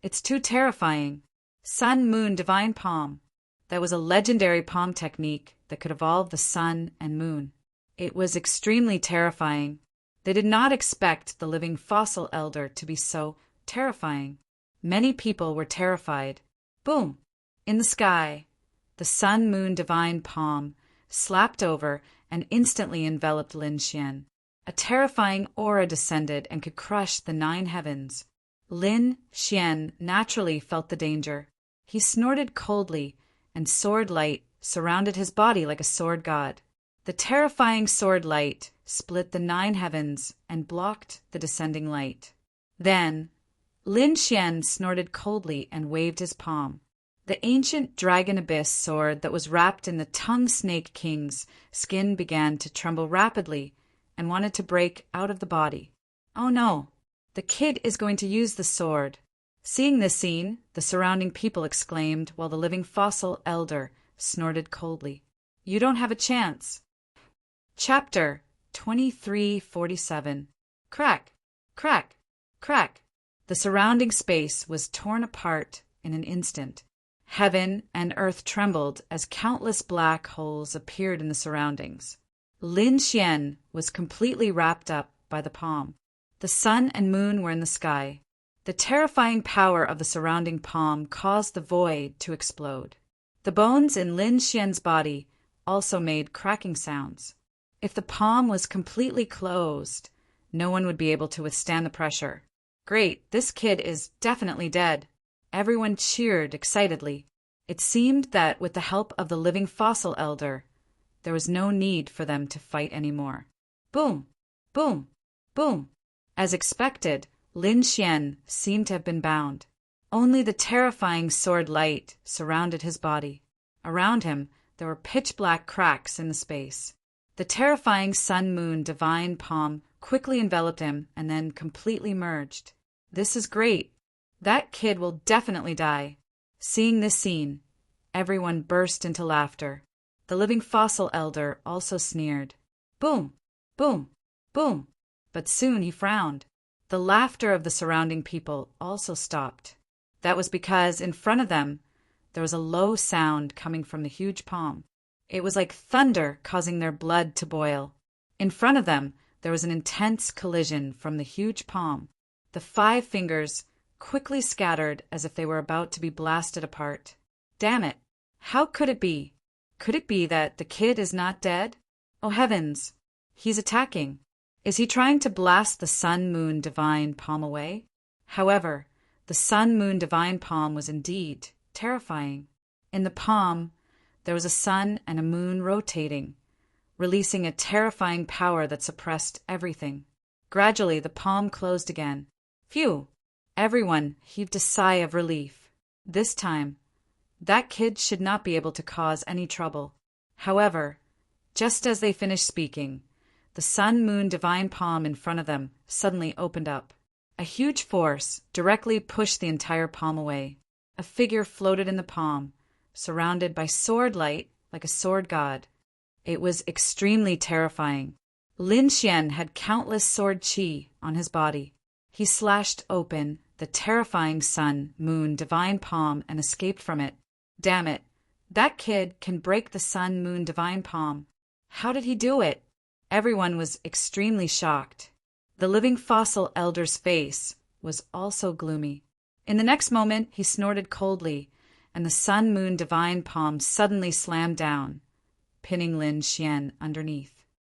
It's too terrifying. Sun, moon, divine palm. That was a legendary palm technique that could evolve the sun and moon. It was extremely terrifying. They did not expect the living fossil elder to be so terrifying. Many people were terrified. Boom! In the sky, the sun, moon, divine palm slapped over and instantly enveloped Lin Xian. A terrifying aura descended and could crush the 9 heavens. Lin Xian naturally felt the danger. He snorted coldly, and sword light surrounded his body like a sword god. The terrifying sword light split the 9 heavens and blocked the descending light. Then, Lin Xian snorted coldly and waved his palm. The ancient dragon abyss sword that was wrapped in the tongue snake king's skin began to tremble rapidly and wanted to break out of the body. Oh no, the kid is going to use the sword. Seeing this scene, the surrounding people exclaimed while the living fossil elder snorted coldly. You don't have a chance. Chapter 2347. Crack, crack, crack. The surrounding space was torn apart in an instant. Heaven and earth trembled as countless black holes appeared in the surroundings. Lin Xian was completely wrapped up by the palm. The sun and moon were in the sky. The terrifying power of the surrounding palm caused the void to explode. The bones in Lin Xian's body also made cracking sounds. If the palm was completely closed, no one would be able to withstand the pressure. Great, this kid is definitely dead. Everyone cheered excitedly. It seemed that with the help of the living fossil elder, there was no need for them to fight anymore. Boom, boom, boom. As expected, Lin Xian seemed to have been bound. Only the terrifying sword light surrounded his body. Around him, there were pitch-black cracks in the space. The terrifying sun-moon divine palm quickly enveloped him and then completely merged. This is great. That kid will definitely die. Seeing this scene, everyone burst into laughter. The living fossil elder also sneered. Boom, boom, boom. But soon he frowned. The laughter of the surrounding people also stopped. That was because in front of them, there was a low sound coming from the huge palm. It was like thunder causing their blood to boil. In front of them, there was an intense collision from the huge palm. The 5 fingers quickly scattered as if they were about to be blasted apart. Damn it! How could it be? Could it be that the kid is not dead? Oh heavens! He's attacking. Is he trying to blast the sun-moon divine palm away? However, the sun-moon divine palm was indeed terrifying. In the palm, there was a sun and a moon rotating, releasing a terrifying power that suppressed everything. Gradually, the palm closed again. Phew! Everyone heaved a sigh of relief. This time, that kid should not be able to cause any trouble. However, just as they finished speaking, the sun-moon divine palm in front of them suddenly opened up. A huge force directly pushed the entire palm away. A figure floated in the palm, surrounded by sword light like a sword god. It was extremely terrifying. Lin Xian had countless sword qi on his body. He slashed open the terrifying sun-moon divine palm and escaped from it. Damn it, that kid can break the sun-moon divine palm. How did he do it? Everyone was extremely shocked. The living fossil elder's face was also gloomy. In the next moment, he snorted coldly, and the sun-moon divine palm suddenly slammed down, pinning Lin Xian underneath.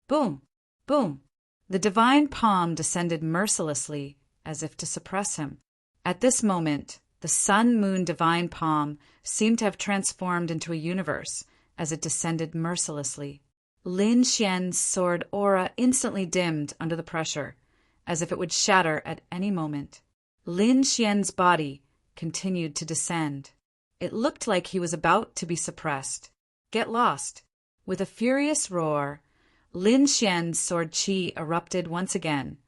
Boom! Boom! The divine palm descended mercilessly, as if to suppress him. At this moment, the sun-moon divine palm seemed to have transformed into a universe as it descended mercilessly. Lin Xian's sword aura instantly dimmed under the pressure, as if it would shatter at any moment. Lin Xian's body continued to descend. It looked like he was about to be suppressed. Get lost! With a furious roar, Lin Xian's sword qi erupted once again,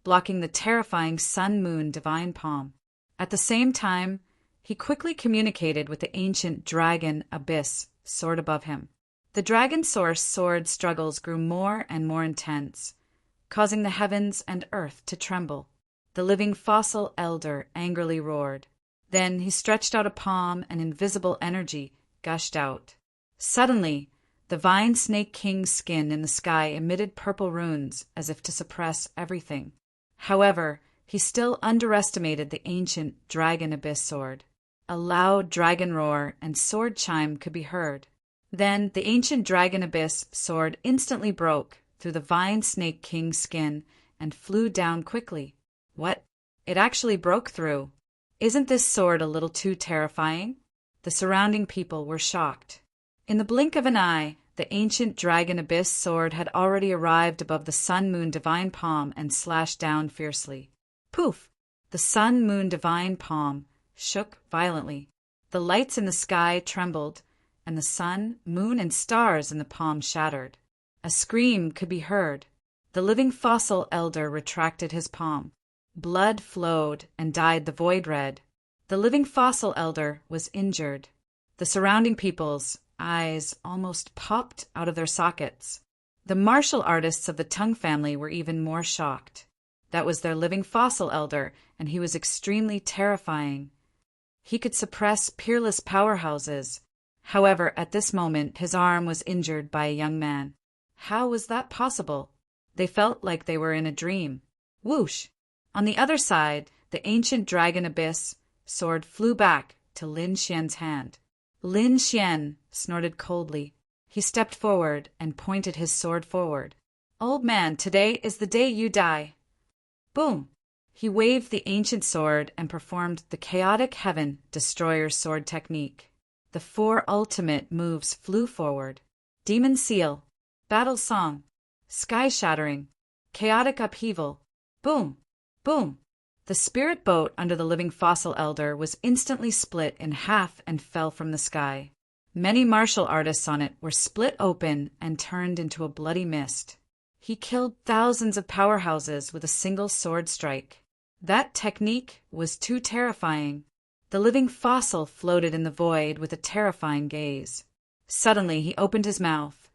blocking the terrifying sun-moon divine palm. At the same time, he quickly communicated with the ancient dragon abyss sword above him. The dragon source sword struggles grew more and more intense, causing the heavens and earth to tremble. The living fossil elder angrily roared. Then he stretched out a palm and invisible energy gushed out. Suddenly, the vine snake king's skin in the sky emitted purple runes as if to suppress everything. However, he still underestimated the ancient dragon abyss sword. A loud dragon roar and sword chime could be heard. Then the ancient dragon abyss sword instantly broke through the Vine Snake King's skin and flew down quickly. What? It actually broke through. Isn't this sword a little too terrifying? The surrounding people were shocked. In the blink of an eye, the ancient dragon abyss sword had already arrived above the sun-moon divine palm and slashed down fiercely. Poof! The sun-moon divine palm shook violently. The lights in the sky trembled, and the sun, moon, and stars in the palm shattered. A scream could be heard. The living fossil elder retracted his palm. Blood flowed and dyed the void red. The living fossil elder was injured. The surrounding people's eyes almost popped out of their sockets. The martial artists of the Tongue family were even more shocked. That was their living fossil elder, and he was extremely terrifying. He could suppress peerless powerhouses. However, at this moment, his arm was injured by a young man. How was that possible? They felt like they were in a dream. Whoosh! On the other side, the ancient dragon abyss sword flew back to Lin Xian's hand. Lin Xian snorted coldly. He stepped forward and pointed his sword forward. "Old man, today is the day you die." Boom! He waved the ancient sword and performed the chaotic heaven destroyer sword technique. The 4 ultimate moves flew forward. Demon Seal, Battle Song, Sky Shattering, Chaotic Upheaval. Boom! Boom! The spirit boat under the living fossil elder was instantly split in half and fell from the sky. Many martial artists on it were split open and turned into a bloody mist. He killed thousands of powerhouses with a single sword strike. That technique was too terrifying. The living fossil floated in the void with a terrifying gaze. Suddenly he opened his mouth,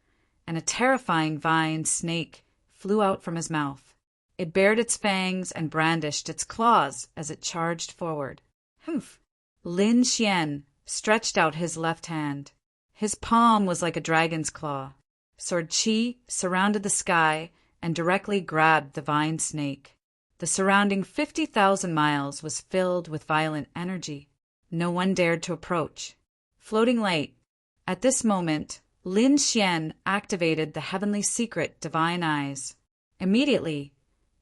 and a terrifying vine snake flew out from his mouth. It bared its fangs and brandished its claws as it charged forward. Humph! Lin Xian stretched out his left hand. His palm was like a dragon's claw. Sword Qi surrounded the sky and directly grabbed the vine snake. The surrounding 50,000 miles was filled with violent energy. No one dared to approach. Floating light. At this moment, Lin Xian activated the heavenly secret divine eyes. Immediately,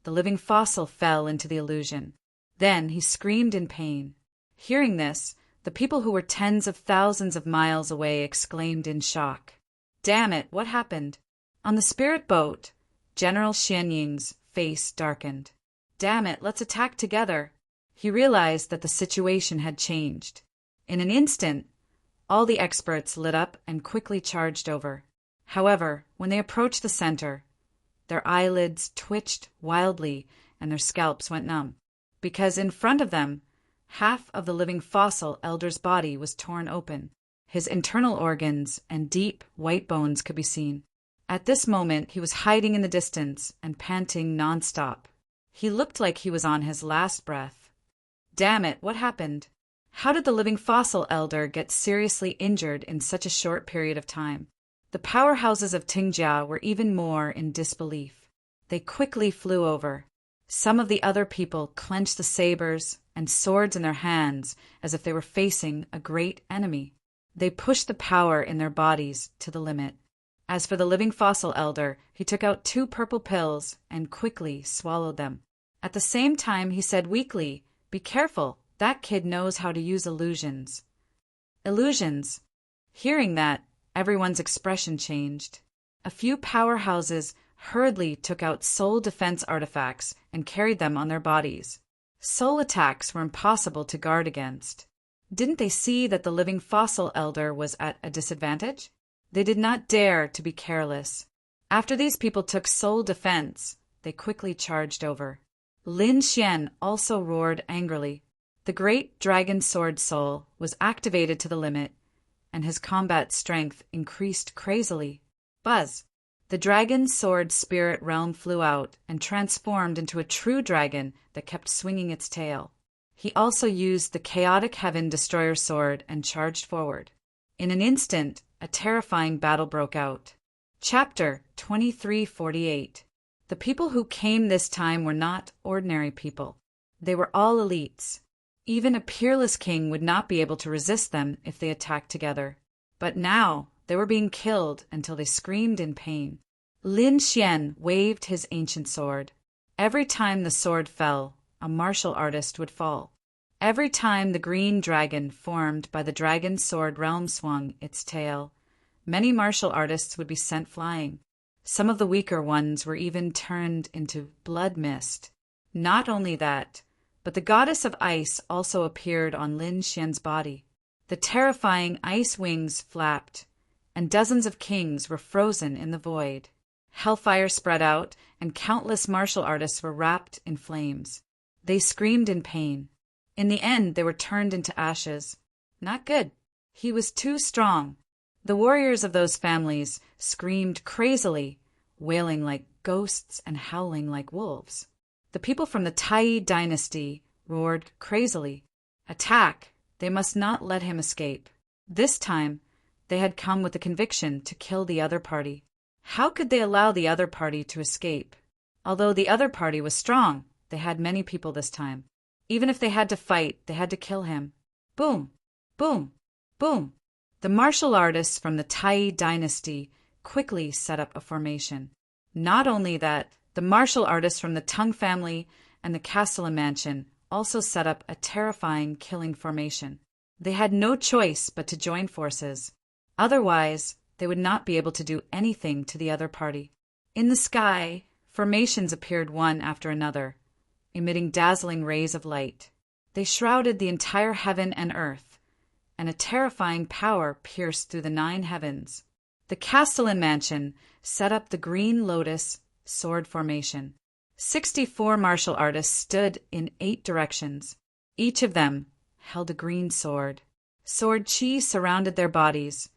the living fossil fell into the illusion. Then he screamed in pain. Hearing this, the people who were tens of thousands of miles away exclaimed in shock. Damn it, what happened? On the spirit boat, General Xianying's face darkened. Damn it, let's attack together. He realized that the situation had changed. In an instant, all the experts lit up and quickly charged over. However, when they approached the center, their eyelids twitched wildly and their scalps went numb, because in front of them, half of the living fossil elder's body was torn open. His internal organs and deep white bones could be seen. At this moment, he was hiding in the distance and panting nonstop. He looked like he was on his last breath. Damn it, what happened? How did the living fossil elder get seriously injured in such a short period of time? The powerhouses of Tingjia were even more in disbelief. They quickly flew over. Some of the other people clenched the sabers and swords in their hands as if they were facing a great enemy. They pushed the power in their bodies to the limit. As for the living fossil elder, he took out 2 purple pills and quickly swallowed them. At the same time, he said weakly, "Be careful, that kid knows how to use illusions." Illusions. Hearing that, everyone's expression changed. A few powerhouses hurriedly took out soul defense artifacts and carried them on their bodies. Soul attacks were impossible to guard against. Didn't they see that the living fossil elder was at a disadvantage? They did not dare to be careless. After these people took soul defense, they quickly charged over. Lin Xian also roared angrily. The great dragon sword soul was activated to the limit, and his combat strength increased crazily. Buzz! The dragon sword spirit realm flew out and transformed into a true dragon that kept swinging its tail. He also used the chaotic heaven destroyer sword and charged forward. In an instant, a terrifying battle broke out. Chapter 2348. The people who came this time were not ordinary people. They were all elites. Even a peerless king would not be able to resist them if they attacked together. But now, they were being killed until they screamed in pain. Lin Xian waved his ancient sword. Every time the sword fell, a martial artist would fall. Every time the green dragon formed by the dragon's sword realm swung its tail, many martial artists would be sent flying. Some of the weaker ones were even turned into blood mist. Not only that, but the goddess of ice also appeared on Lin Xian's body. The terrifying ice wings flapped, and dozens of kings were frozen in the void. Hellfire spread out, and countless martial artists were wrapped in flames. They screamed in pain. In the end, they were turned into ashes. Not good. He was too strong. The warriors of those families screamed crazily, wailing like ghosts and howling like wolves. The people from the Tai dynasty roared crazily. Attack! They must not let him escape. This time, they had come with the conviction to kill the other party. How could they allow the other party to escape? Although the other party was strong, they had many people this time. Even if they had to fight, they had to kill him. Boom! Boom! Boom! The martial artists from the Tai dynasty quickly set up a formation. Not only that, the martial artists from the Tang family and the Castellan mansion also set up a terrifying killing formation. They had no choice but to join forces. Otherwise, they would not be able to do anything to the other party. In the sky, formations appeared one after another, emitting dazzling rays of light. They shrouded the entire heaven and earth, and a terrifying power pierced through the 9 heavens. The Castellan mansion set up the Green Lotus sword formation. 64 martial artists stood in 8 directions. Each of them held a green sword. Sword chi surrounded their bodies,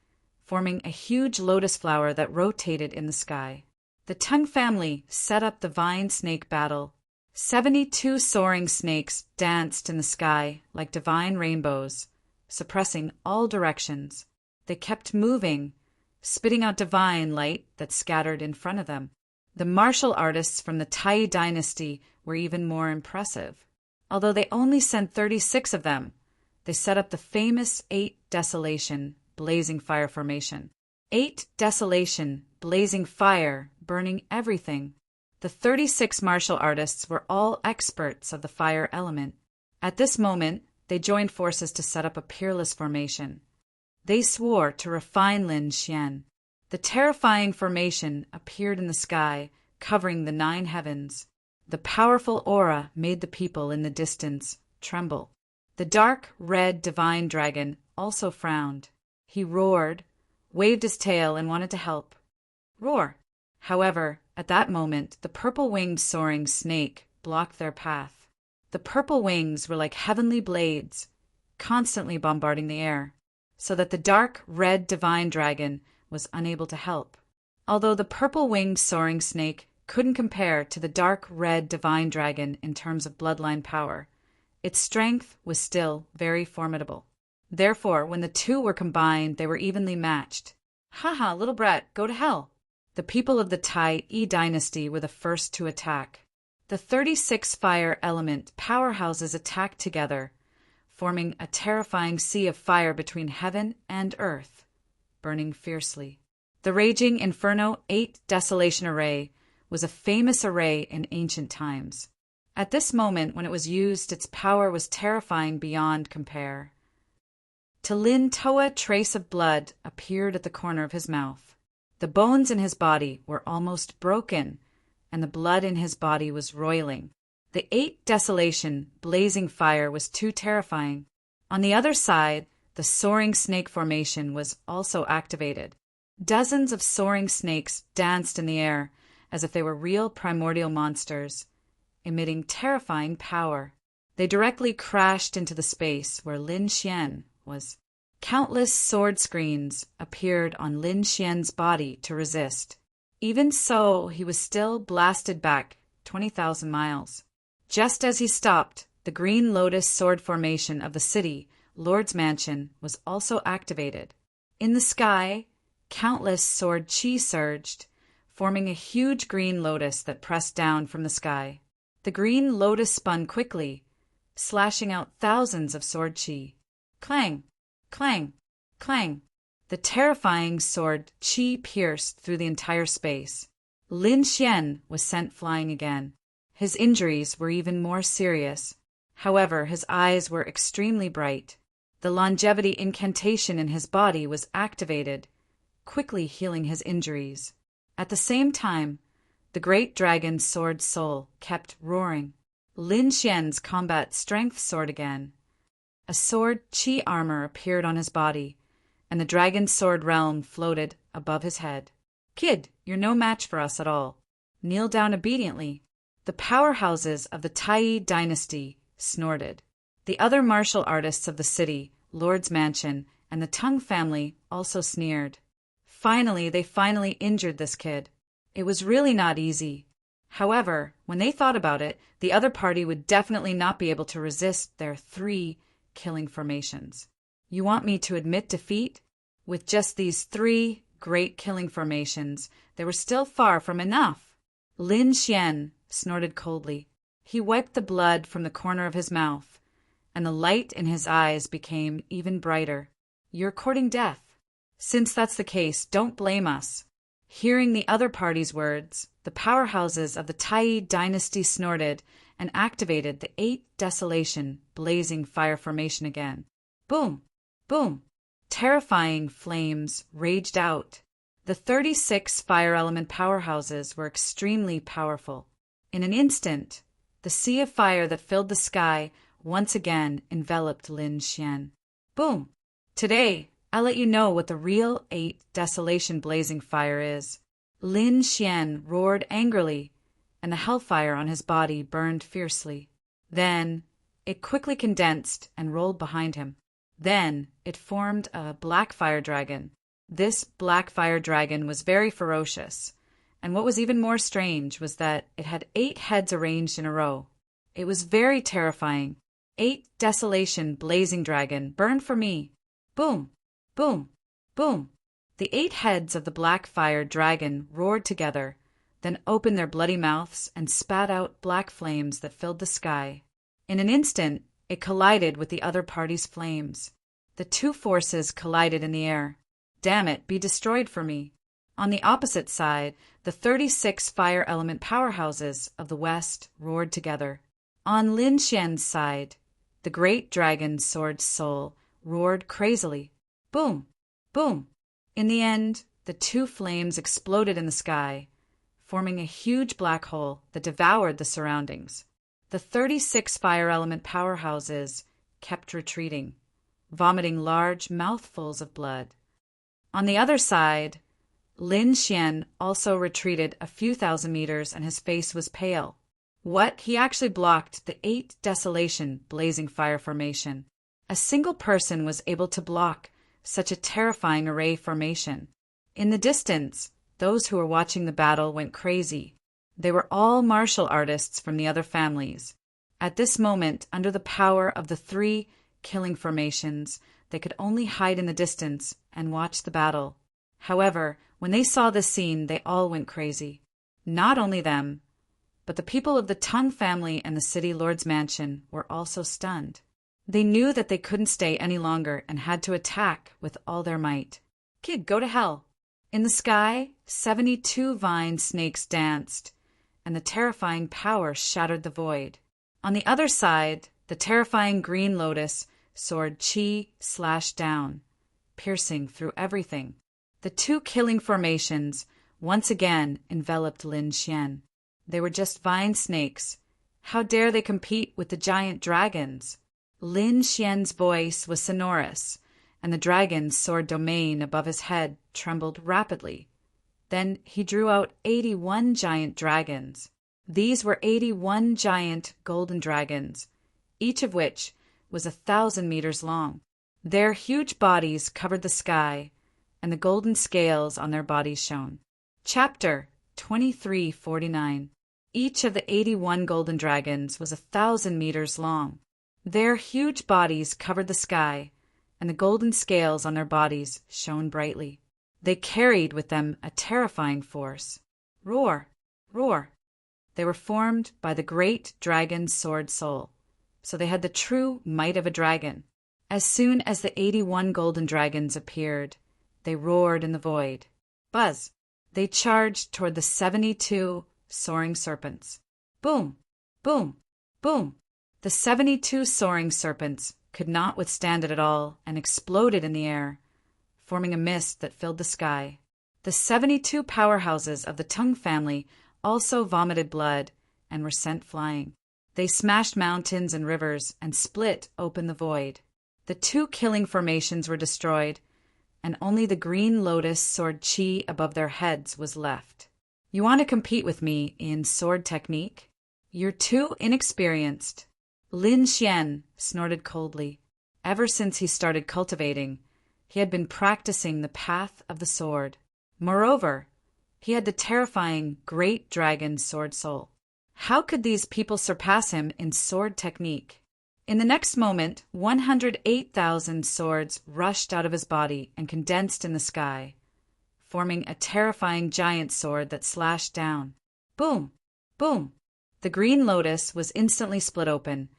forming a huge lotus flower that rotated in the sky. The Tang family set up the vine snake battle. 72 soaring snakes danced in the sky like divine rainbows, suppressing all directions. They kept moving, spitting out divine light that scattered in front of them. The martial artists from the Tai dynasty were even more impressive. Although they only sent 36 of them, they set up the famous 8 Desolation blazing fire formation. 8 Desolation blazing fire, burning everything. The 36 martial artists were all experts of the fire element. At this moment, they joined forces to set up a peerless formation. They swore to refine Lin Xian. The terrifying formation appeared in the sky, covering the 9 heavens. The powerful aura made the people in the distance tremble. The dark red divine dragon also frowned. He roared, waved his tail, and wanted to help. Roar! However, at that moment, the purple-winged soaring snake blocked their path. The purple wings were like heavenly blades, constantly bombarding the air, so that the dark red divine dragon was unable to help. Although the purple-winged soaring snake couldn't compare to the dark red divine dragon in terms of bloodline power, its strength was still very formidable. Therefore, when the two were combined, they were evenly matched. Haha, little brat, go to hell! The people of the Tai dynasty were the first to attack. The 36 fire element powerhouses attacked together, forming a terrifying sea of fire between heaven and earth, burning fiercely. The Raging Inferno 8 Desolation Array was a famous array in ancient times. At this moment, when it was used, its power was terrifying beyond compare. To Lin Toa, trace of blood appeared at the corner of his mouth. The bones in his body were almost broken, and the blood in his body was roiling. The 8 Desolation blazing fire was too terrifying. On the other side, the soaring snake formation was also activated. Dozens of soaring snakes danced in the air as if they were real primordial monsters, emitting terrifying power. They directly crashed into the space where Lin Xian was. Countless sword screens appeared on Lin Xian's body to resist. Even so, he was still blasted back 20,000 miles. Just as he stopped, the Green Lotus sword formation of the city, Lord's Mansion, was also activated. In the sky, countless sword chi surged, forming a huge green lotus that pressed down from the sky. The green lotus spun quickly, slashing out thousands of sword chi. Clang! Clang! Clang! The terrifying sword chi pierced through the entire space. Lin Xian was sent flying again. His injuries were even more serious. However, his eyes were extremely bright. The longevity incantation in his body was activated, quickly healing his injuries. At the same time, the great dragon's sword soul kept roaring. Lin Xian's combat strength soared again. A sword chi armor appeared on his body, and the dragon's sword realm floated above his head. Kid, you're no match for us at all. Kneel down obediently. The powerhouses of the Tai dynasty snorted. The other martial artists of the city, Lord's Mansion, and the Tung family also sneered. They finally injured this kid. It was really not easy. However, when they thought about it, the other party would definitely not be able to resist their 3 killing formations. You want me to admit defeat? With just these 3 great killing formations, they were still far from enough. Lin Xian snorted coldly. He wiped the blood from the corner of his mouth, and the light in his eyes became even brighter. You're courting death. Since that's the case, don't blame us. Hearing the other party's words, the powerhouses of the Tai dynasty snorted and activated the 8 Desolation blazing fire formation again. Boom! Boom! Terrifying flames raged out. The 36 fire element powerhouses were extremely powerful. In an instant, the sea of fire that filled the sky once again enveloped Lin Xian. Boom! Today, I'll let you know what the real 8 Desolation blazing fire is. Lin Xian roared angrily, and the hellfire on his body burned fiercely. Then, it quickly condensed and rolled behind him. Then, it formed a black fire dragon. This black fire dragon was very ferocious, and what was even more strange was that it had 8 heads arranged in a row. It was very terrifying. 8 Desolation blazing dragon, burn for me. Boom! Boom! Boom! The 8 heads of the black fire dragon roared together, then opened their bloody mouths and spat out black flames that filled the sky. In an instant, it collided with the other party's flames. The 2 forces collided in the air. Damn it, be destroyed for me. On the opposite side, the 36 fire element powerhouses of the west roared together. On Lin Xian's side, the great dragon's sword soul roared crazily. Boom! Boom! In the end, the 2 flames exploded in the sky, forming a huge black hole that devoured the surroundings. The 36 fire element powerhouses kept retreating, vomiting large mouthfuls of blood. On the other side, Lin Xian also retreated a few thousand meters and his face was pale. He actually blocked the 8 Desolation blazing fire formation. A single person was able to block such a terrifying array formation. In the distance, those who were watching the battle went crazy. They were all martial artists from the other families. At this moment, under the power of the 3 killing formations, they could only hide in the distance and watch the battle. However, when they saw this scene, they all went crazy. Not only them, but the people of the Tung family and the city lord's mansion were also stunned. They knew that they couldn't stay any longer and had to attack with all their might. Kid, go to hell. In the sky, 72 vine snakes danced, and the terrifying power shattered the void. On the other side, the terrifying green lotus soared chi slashed down, piercing through everything. The 2 killing formations once again enveloped Lin Xian. They were just vine snakes. How dare they compete with the giant dragons? Lin Xian's voice was sonorous, and the dragon's sword domain above his head trembled rapidly. Then he drew out 81 giant dragons. These were 81 giant golden dragons, each of which was 1,000 meters long. Their huge bodies covered the sky, and the golden scales on their bodies shone. Chapter 2349. Each of the 81 golden dragons was 1,000 meters long. Their huge bodies covered the sky, and the golden scales on their bodies shone brightly. They carried with them a terrifying force. Roar! Roar! They were formed by the great dragon's sword soul, so they had the true might of a dragon. As soon as the 81 golden dragons appeared, they roared in the void. Buzz! They charged toward the 72 soaring serpents. Boom! Boom! Boom! The 72 soaring serpents could not withstand it at all and exploded in the air, forming a mist that filled the sky. The 72 powerhouses of the Tongue family also vomited blood and were sent flying. They smashed mountains and rivers and split open the void. The 2 killing formations were destroyed, and only the green lotus sword chi above their heads was left. You want to compete with me in sword technique? You're too inexperienced. Lin Xian snorted coldly. Ever since he started cultivating, he had been practicing the path of the sword. Moreover, he had the terrifying Great Dragon Sword Soul. How could these people surpass him in sword technique? In the next moment, 108,000 swords rushed out of his body and condensed in the sky, forming a terrifying giant sword that slashed down. Boom! Boom! The green lotus was instantly split open,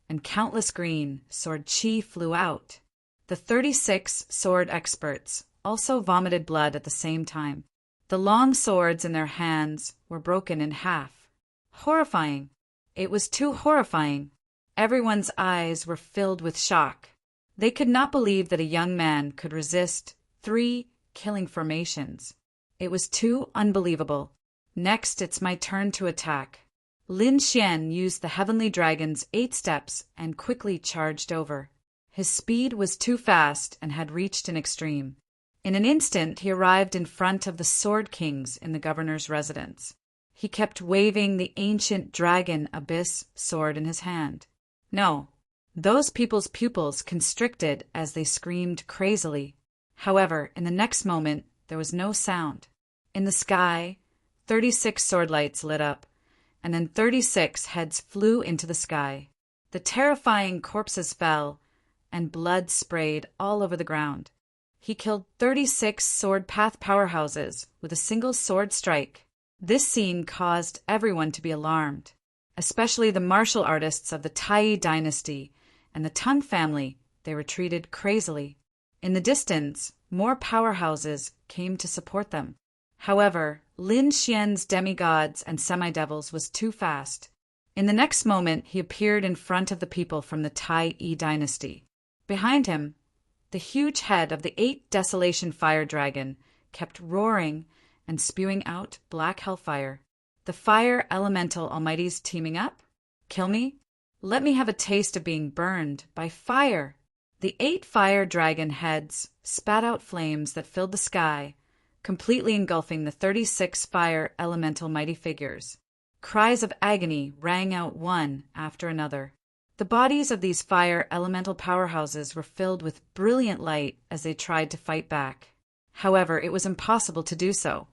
and countless green sword chi flew out. The 36 sword experts also vomited blood at the same time. The long swords in their hands were broken in half. Horrifying! It was too horrifying. Everyone's eyes were filled with shock. They could not believe that a young man could resist 3 killing formations. It was too unbelievable. Next, it's my turn to attack. Lin Xian used the Heavenly Dragon's 8 steps and quickly charged over. His speed was too fast and had reached an extreme. In an instant, he arrived in front of the Sword Kings in the governor's residence. He kept waving the ancient dragon abyss sword in his hand. No, those people's pupils constricted as they screamed crazily. However, in the next moment, there was no sound. In the sky, 36 sword lights lit up, and then 36 heads flew into the sky. The terrifying corpses fell, and blood sprayed all over the ground. He killed 36 sword path powerhouses with a single sword strike. This scene caused everyone to be alarmed, especially the martial artists of the Tai dynasty and the Tongue family. They retreated crazily. In the distance, more powerhouses came to support them. However, Lin Xian's demigods and semidevils was too fast. In the next moment, he appeared in front of the people from the Tai dynasty. Behind him, the huge head of the 8 Desolation Fire Dragon kept roaring and spewing out black hellfire. The fire elemental almighties teaming up? Kill me? Let me have a taste of being burned by fire. The 8 fire dragon heads spat out flames that filled the sky, completely engulfing the 36 fire elemental mighty figures. Cries of agony rang out one after another. The bodies of these fire elemental powerhouses were filled with brilliant light as they tried to fight back. However, it was impossible to do so.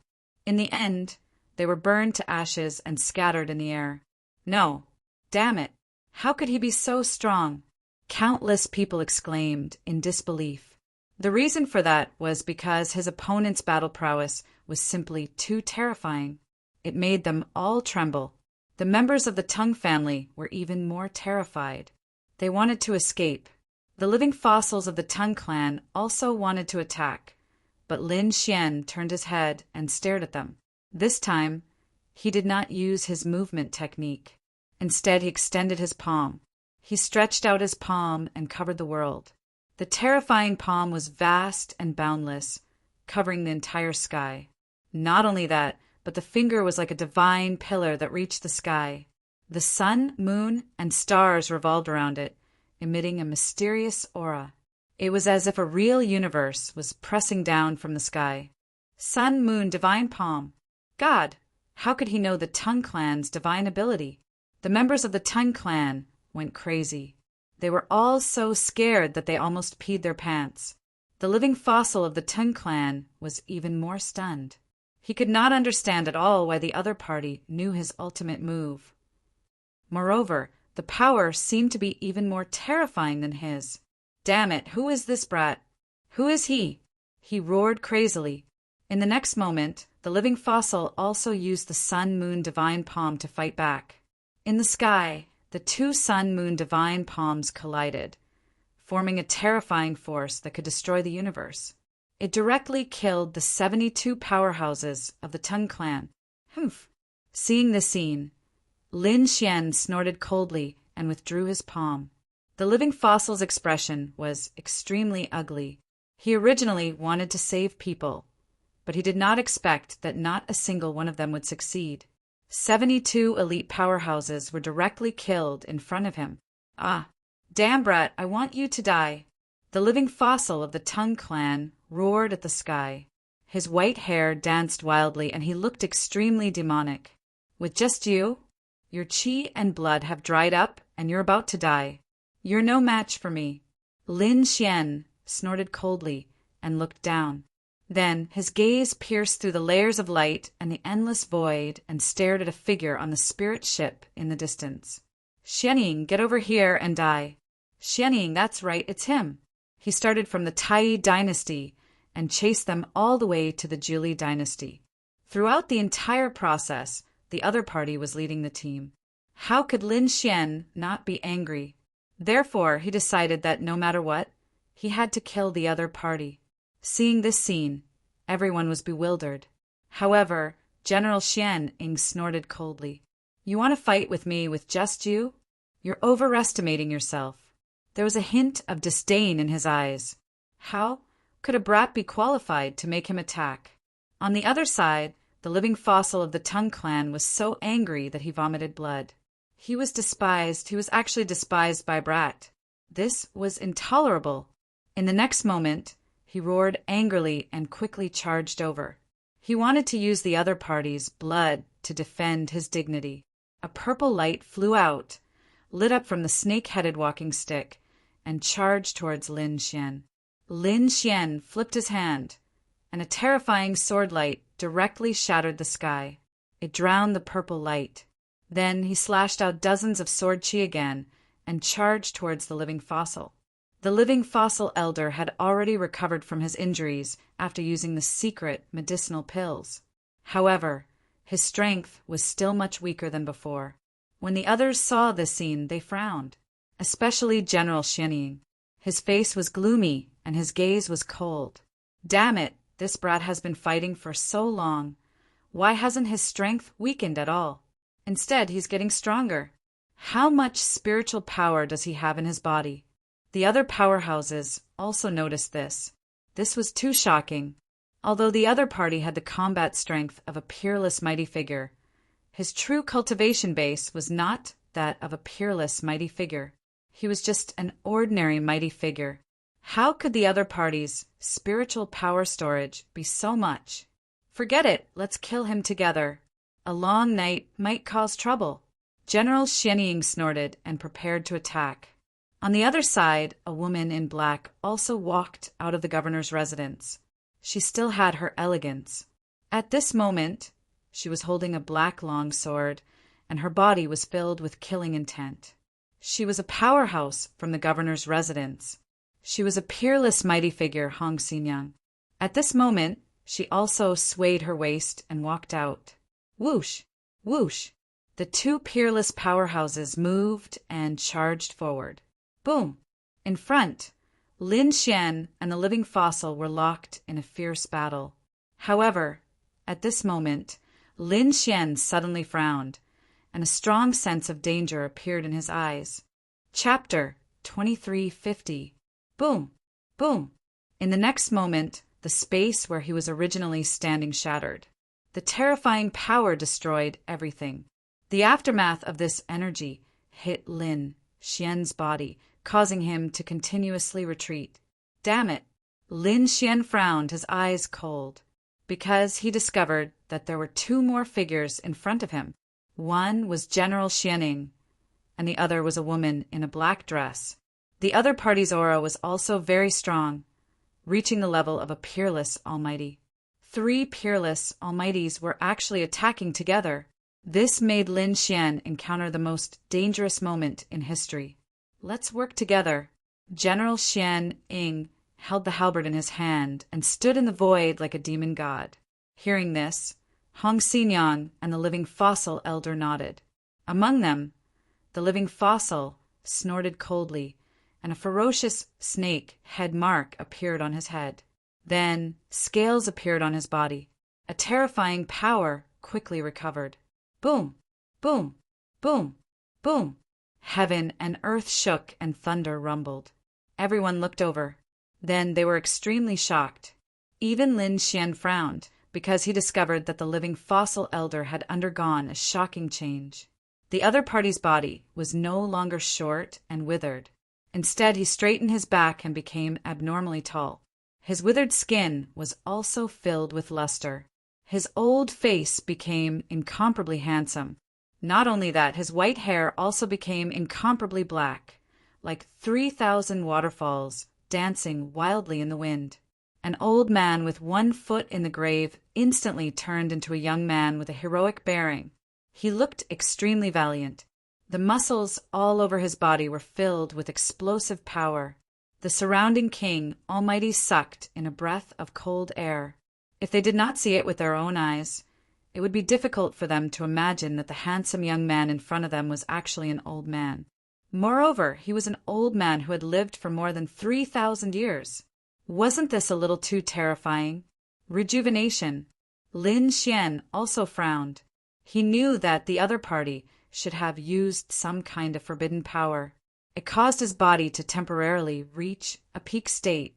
In the end, they were burned to ashes and scattered in the air. No, damn it, how could he be so strong? Countless people exclaimed in disbelief. The reason for that was because his opponent's battle prowess was simply too terrifying. It made them all tremble. The members of the Tongue family were even more terrified. They wanted to escape. The living fossils of the Tongue clan also wanted to attack, but Lin Xian turned his head and stared at them. This time, he did not use his movement technique. Instead, he extended his palm. He stretched out his palm and covered the world. The terrifying palm was vast and boundless, covering the entire sky. Not only that, but the finger was like a divine pillar that reached the sky. The sun, moon, and stars revolved around it, emitting a mysterious aura. It was as if a real universe was pressing down from the sky. Sun, moon, divine palm. God, how could he know the Tongue clan's divine ability? The members of the Tongue clan went crazy. They were all so scared that they almost peed their pants. The living fossil of the Tongue clan was even more stunned. He could not understand at all why the other party knew his ultimate move. Moreover, the power seemed to be even more terrifying than his. Damn it, who is this brat? Who is he? He roared crazily. In the next moment, the living fossil also used the sun-moon divine palm to fight back. In the sky, the 2 sun-moon divine palms collided, forming a terrifying force that could destroy the universe. It directly killed the 72 powerhouses of the Tang clan. Humph! Seeing the scene, Lin Xian snorted coldly and withdrew his palm. The living fossil's expression was extremely ugly. He originally wanted to save people, but he did not expect that not a single one of them would succeed. 72 elite powerhouses were directly killed in front of him. Ah, damn brat, I want you to die. The living fossil of the Tang clan roared at the sky. His white hair danced wildly and he looked extremely demonic. With just you, your qi and blood have dried up and you're about to die. You're no match for me. Lin Xian snorted coldly and looked down. Then his gaze pierced through the layers of light and the endless void and stared at a figure on the spirit ship in the distance. Xianying, get over here and die. Xianying, that's right, it's him. He started from the Tai dynasty and chased them all the way to the Zhili dynasty. Throughout the entire process, the other party was leading the team. How could Lin Xian not be angry? Therefore, he decided that no matter what, he had to kill the other party. Seeing this scene, everyone was bewildered. However, General Xianying snorted coldly. You want to fight with me with just you? You're overestimating yourself. There was a hint of disdain in his eyes. How could a brat be qualified to make him attack? On the other side, the living fossil of the Tang clan was so angry that he vomited blood. He was actually despised by Brat. This was intolerable. In the next moment, he roared angrily and quickly charged over. He wanted to use the other party's blood to defend his dignity. A purple light flew out, lit up from the snake-headed walking stick, and charged towards Lin Xian. Lin Xian flipped his hand, and a terrifying sword light directly shattered the sky. It drowned the purple light. Then he slashed out dozens of sword chi again and charged towards the living fossil. The living fossil elder had already recovered from his injuries after using the secret medicinal pills. However, his strength was still much weaker than before. When the others saw this scene, they frowned, especially General Xianying. His face was gloomy and his gaze was cold. Damn it, this brat has been fighting for so long. Why hasn't his strength weakened at all? Instead, he's getting stronger. How much spiritual power does he have in his body? The other powerhouses also noticed this. This was too shocking. Although the other party had the combat strength of a peerless mighty figure, his true cultivation base was not that of a peerless mighty figure. He was just an ordinary mighty figure. How could the other party's spiritual power storage be so much? Forget it, let's kill him together. A long night might cause trouble. General Xianying snorted and prepared to attack. On the other side, a woman in black also walked out of the governor's residence. She still had her elegance. At this moment, she was holding a black long sword, and her body was filled with killing intent. She was a powerhouse from the governor's residence. She was a peerless mighty figure, Hong Xinyang. At this moment, she also swayed her waist and walked out. Whoosh! Whoosh! The two peerless powerhouses moved and charged forward. Boom! In front, Lin Xian and the living fossil were locked in a fierce battle. However, at this moment, Lin Xian suddenly frowned, and a strong sense of danger appeared in his eyes. Chapter 2350. Boom! Boom! In the next moment, the space where he was originally standing shattered. The terrifying power destroyed everything. The aftermath of this energy hit Lin Xian's body, causing him to continuously retreat. Damn it! Lin Xian frowned, his eyes cold, because he discovered that there were two more figures in front of him. One was General Xianying, and the other was a woman in a black dress. The other party's aura was also very strong, reaching the level of a peerless almighty. 3 peerless almighties were actually attacking together. This made Lin Xian encounter the most dangerous moment in history. Let's work together. General Xianying held the halberd in his hand and stood in the void like a demon god. Hearing this, Hong Xinyang and the living fossil elder nodded. Among them, the living fossil snorted coldly, and a ferocious snake head mark appeared on his head. Then scales appeared on his body. A terrifying power quickly recovered. Boom! Boom! Boom! Boom! Heaven and earth shook and thunder rumbled. Everyone looked over. Then they were extremely shocked. Even Lin Xian frowned, because he discovered that the living fossil elder had undergone a shocking change. The other party's body was no longer short and withered. Instead, he straightened his back and became abnormally tall. His withered skin was also filled with luster. His old face became incomparably handsome. Not only that, his white hair also became incomparably black, like 3,000 waterfalls dancing wildly in the wind. An old man with one foot in the grave instantly turned into a young man with a heroic bearing. He looked extremely valiant. The muscles all over his body were filled with explosive power. The surrounding king almighty sucked in a breath of cold air. If they did not see it with their own eyes, it would be difficult for them to imagine that the handsome young man in front of them was actually an old man. Moreover, he was an old man who had lived for more than 3,000 years. Wasn't this a little too terrifying? Rejuvenation. Lin Xian also frowned. He knew that the other party should have used some kind of forbidden power. It caused his body to temporarily reach a peak state.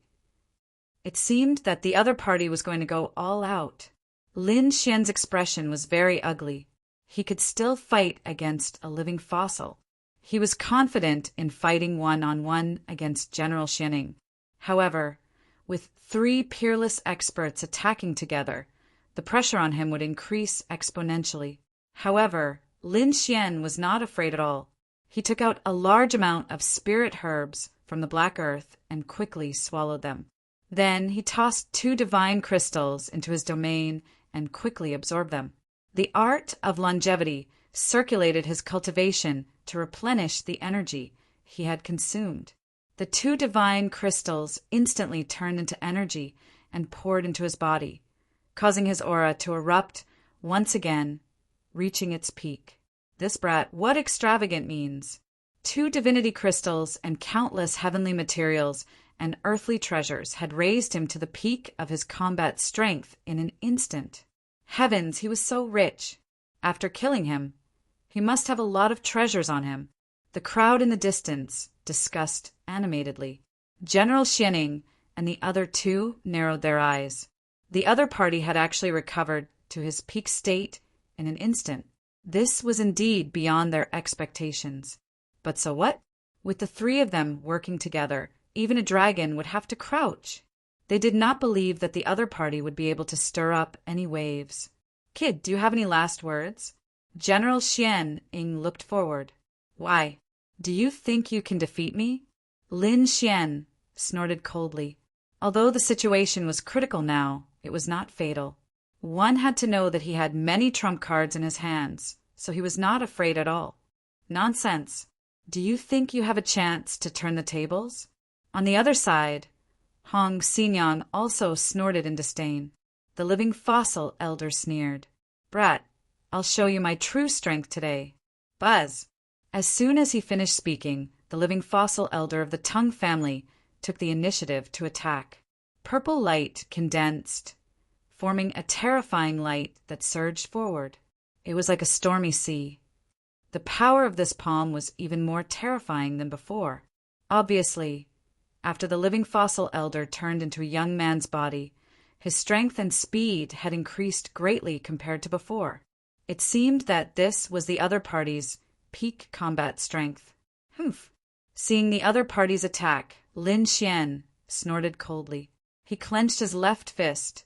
It seemed that the other party was going to go all out. Lin Xian's expression was very ugly. He could still fight against a living fossil. He was confident in fighting one-on-one against General Xianing. However, with 3 peerless experts attacking together, the pressure on him would increase exponentially. However, Lin Xian was not afraid at all. He took out a large amount of spirit herbs from the black earth and quickly swallowed them. Then he tossed 2 divine crystals into his domain and quickly absorbed them. The art of longevity circulated his cultivation to replenish the energy he had consumed. The 2 divine crystals instantly turned into energy and poured into his body, causing his aura to erupt once again, reaching its peak. This brat, what extravagant means! 2 divinity crystals and countless heavenly materials and earthly treasures had raised him to the peak of his combat strength in an instant. Heavens, he was so rich. After killing him, he must have a lot of treasures on him. The crowd in the distance discussed animatedly. General Xianing and the other 2 narrowed their eyes. The other party had actually recovered to his peak state in an instant. This was indeed beyond their expectations. But so what? With the 3 of them working together, even a dragon would have to crouch. They did not believe that the other party would be able to stir up any waves. Kid, do you have any last words? General Xianing looked forward. Why? Do you think you can defeat me? Lin Xian snorted coldly. Although the situation was critical now, it was not fatal. One had to know that he had many trump cards in his hands, so he was not afraid at all. Nonsense. Do you think you have a chance to turn the tables? On the other side, Hong Xinyan also snorted in disdain. The living fossil elder sneered. Brat, I'll show you my true strength today. Buzz. As soon as he finished speaking, the living fossil elder of the Tongue family took the initiative to attack. Purple light condensed, forming a terrifying light that surged forward. It was like a stormy sea. The power of this palm was even more terrifying than before. Obviously, after the living fossil elder turned into a young man's body, his strength and speed had increased greatly compared to before. It seemed that this was the other party's peak combat strength. Humph! Seeing the other party's attack, Lin Xian snorted coldly. He clenched his left fist,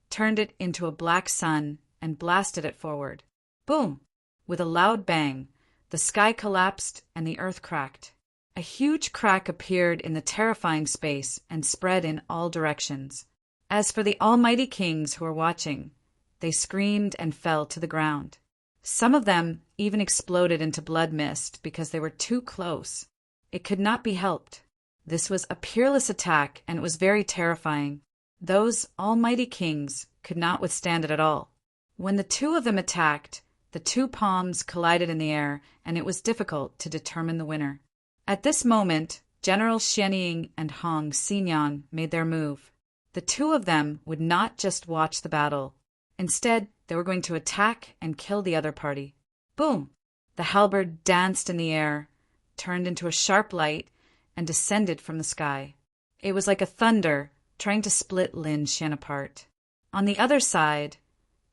turned it into a black sun, and blasted it forward. Boom! With a loud bang, the sky collapsed and the earth cracked. A huge crack appeared in the terrifying space and spread in all directions. As for the almighty kings who were watching, they screamed and fell to the ground. Some of them even exploded into blood mist because they were too close. It could not be helped. This was a peerless attack, and it was very terrifying. Those almighty kings could not withstand it at all. When the 2 of them attacked, the 2 palms collided in the air, and it was difficult to determine the winner. At this moment, General Xianing and Hong Xinyan made their move. The The two of them would not just watch the battle. Instead, they were going to attack and kill the other party. Boom! The halberd danced in the air, turned into a sharp light, and descended from the sky. It was like a thunder trying to split Lin Xian apart. On the other side,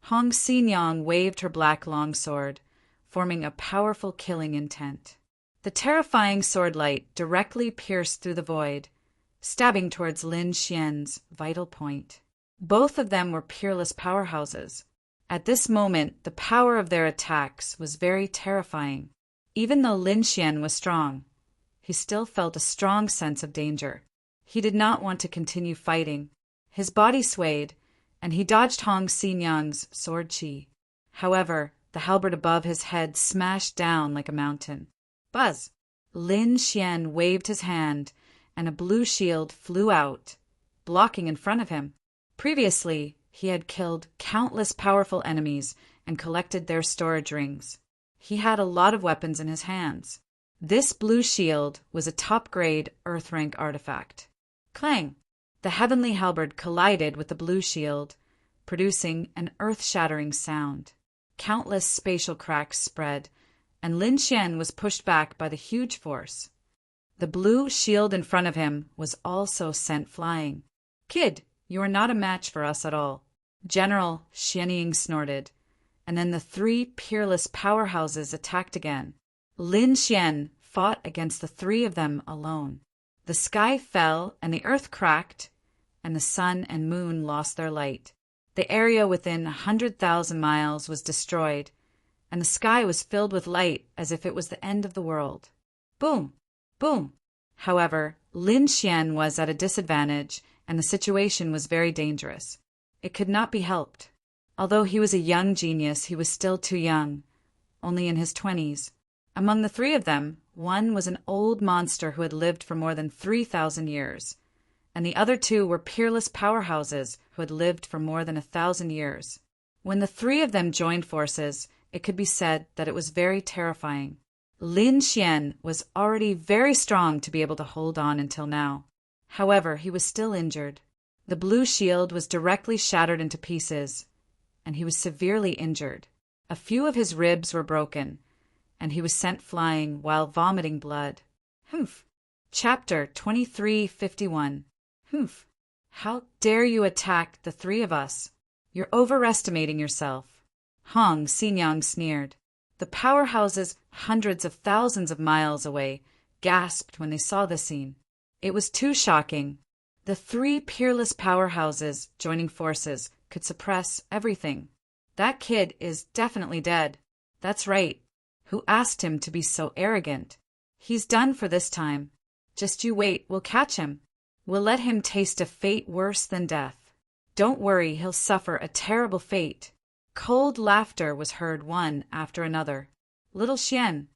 Hong Xinyang waved her black longsword, forming a powerful killing intent. The terrifying sword light directly pierced through the void, stabbing towards Lin Xian's vital point. Both of them were peerless powerhouses. At this moment, the power of their attacks was very terrifying. Even though Lin Xian was strong, he still felt a strong sense of danger. He did not want to continue fighting. His body swayed, and he dodged Hong Xinyang's sword chi. However, the halberd above his head smashed down like a mountain. Buzz! Lin Xian waved his hand, and a blue shield flew out, blocking in front of him. Previously, he had killed countless powerful enemies and collected their storage rings. He had a lot of weapons in his hands. This blue shield was a top-grade Earth-rank artifact. Clang! The heavenly halberd collided with the blue shield, producing an earth-shattering sound. Countless spatial cracks spread, and Lin Xian was pushed back by the huge force. The blue shield in front of him was also sent flying. "Kid, you are not a match for us at all." General Xianying snorted, and then the three peerless powerhouses attacked again. Lin Xian fought against the three of them alone. The sky fell, and the earth cracked, and the sun and moon lost their light. The area within 100,000 miles was destroyed, and the sky was filled with light as if it was the end of the world. Boom! Boom! However, Lin Xian was at a disadvantage, and the situation was very dangerous. It could not be helped. Although he was a young genius, he was still too young, only in his 20s. Among the three of them, one was an old monster who had lived for more than 3,000 years, and the other two were peerless powerhouses who had lived for more than 1,000 years. When the three of them joined forces, it could be said that it was very terrifying. Lin Xian was already very strong to be able to hold on until now. However, he was still injured. The blue shield was directly shattered into pieces, and he was severely injured. A few of his ribs were broken, and he was sent flying while vomiting blood. Humph. Chapter 2351. Humph. How dare you attack the three of us? You're overestimating yourself. Hong Xinyang sneered. The powerhouses hundreds of thousands of miles away gasped when they saw the scene. It was too shocking. The three peerless powerhouses joining forces could suppress everything. That kid is definitely dead. That's right. Who asked him to be so arrogant? He's done for this time. Just you wait, we'll catch him. We'll let him taste a fate worse than death. Don't worry, he'll suffer a terrible fate. Cold laughter was heard one after another. Little Xian.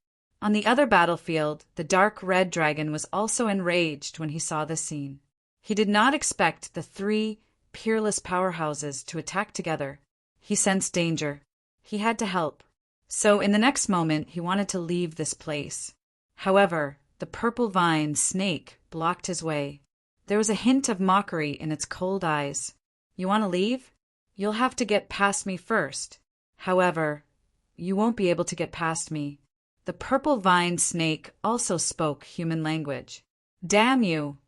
On the other battlefield, the dark red dragon was also enraged when he saw the scene. He did not expect the three peerless powerhouses to attack together. He sensed danger. He had to help. So in the next moment, he wanted to leave this place. However, the purple vine snake blocked his way. There was a hint of mockery in its cold eyes. You want to leave? You'll have to get past me first. However, you won't be able to get past me. The purple vine snake also spoke human language. Damn you!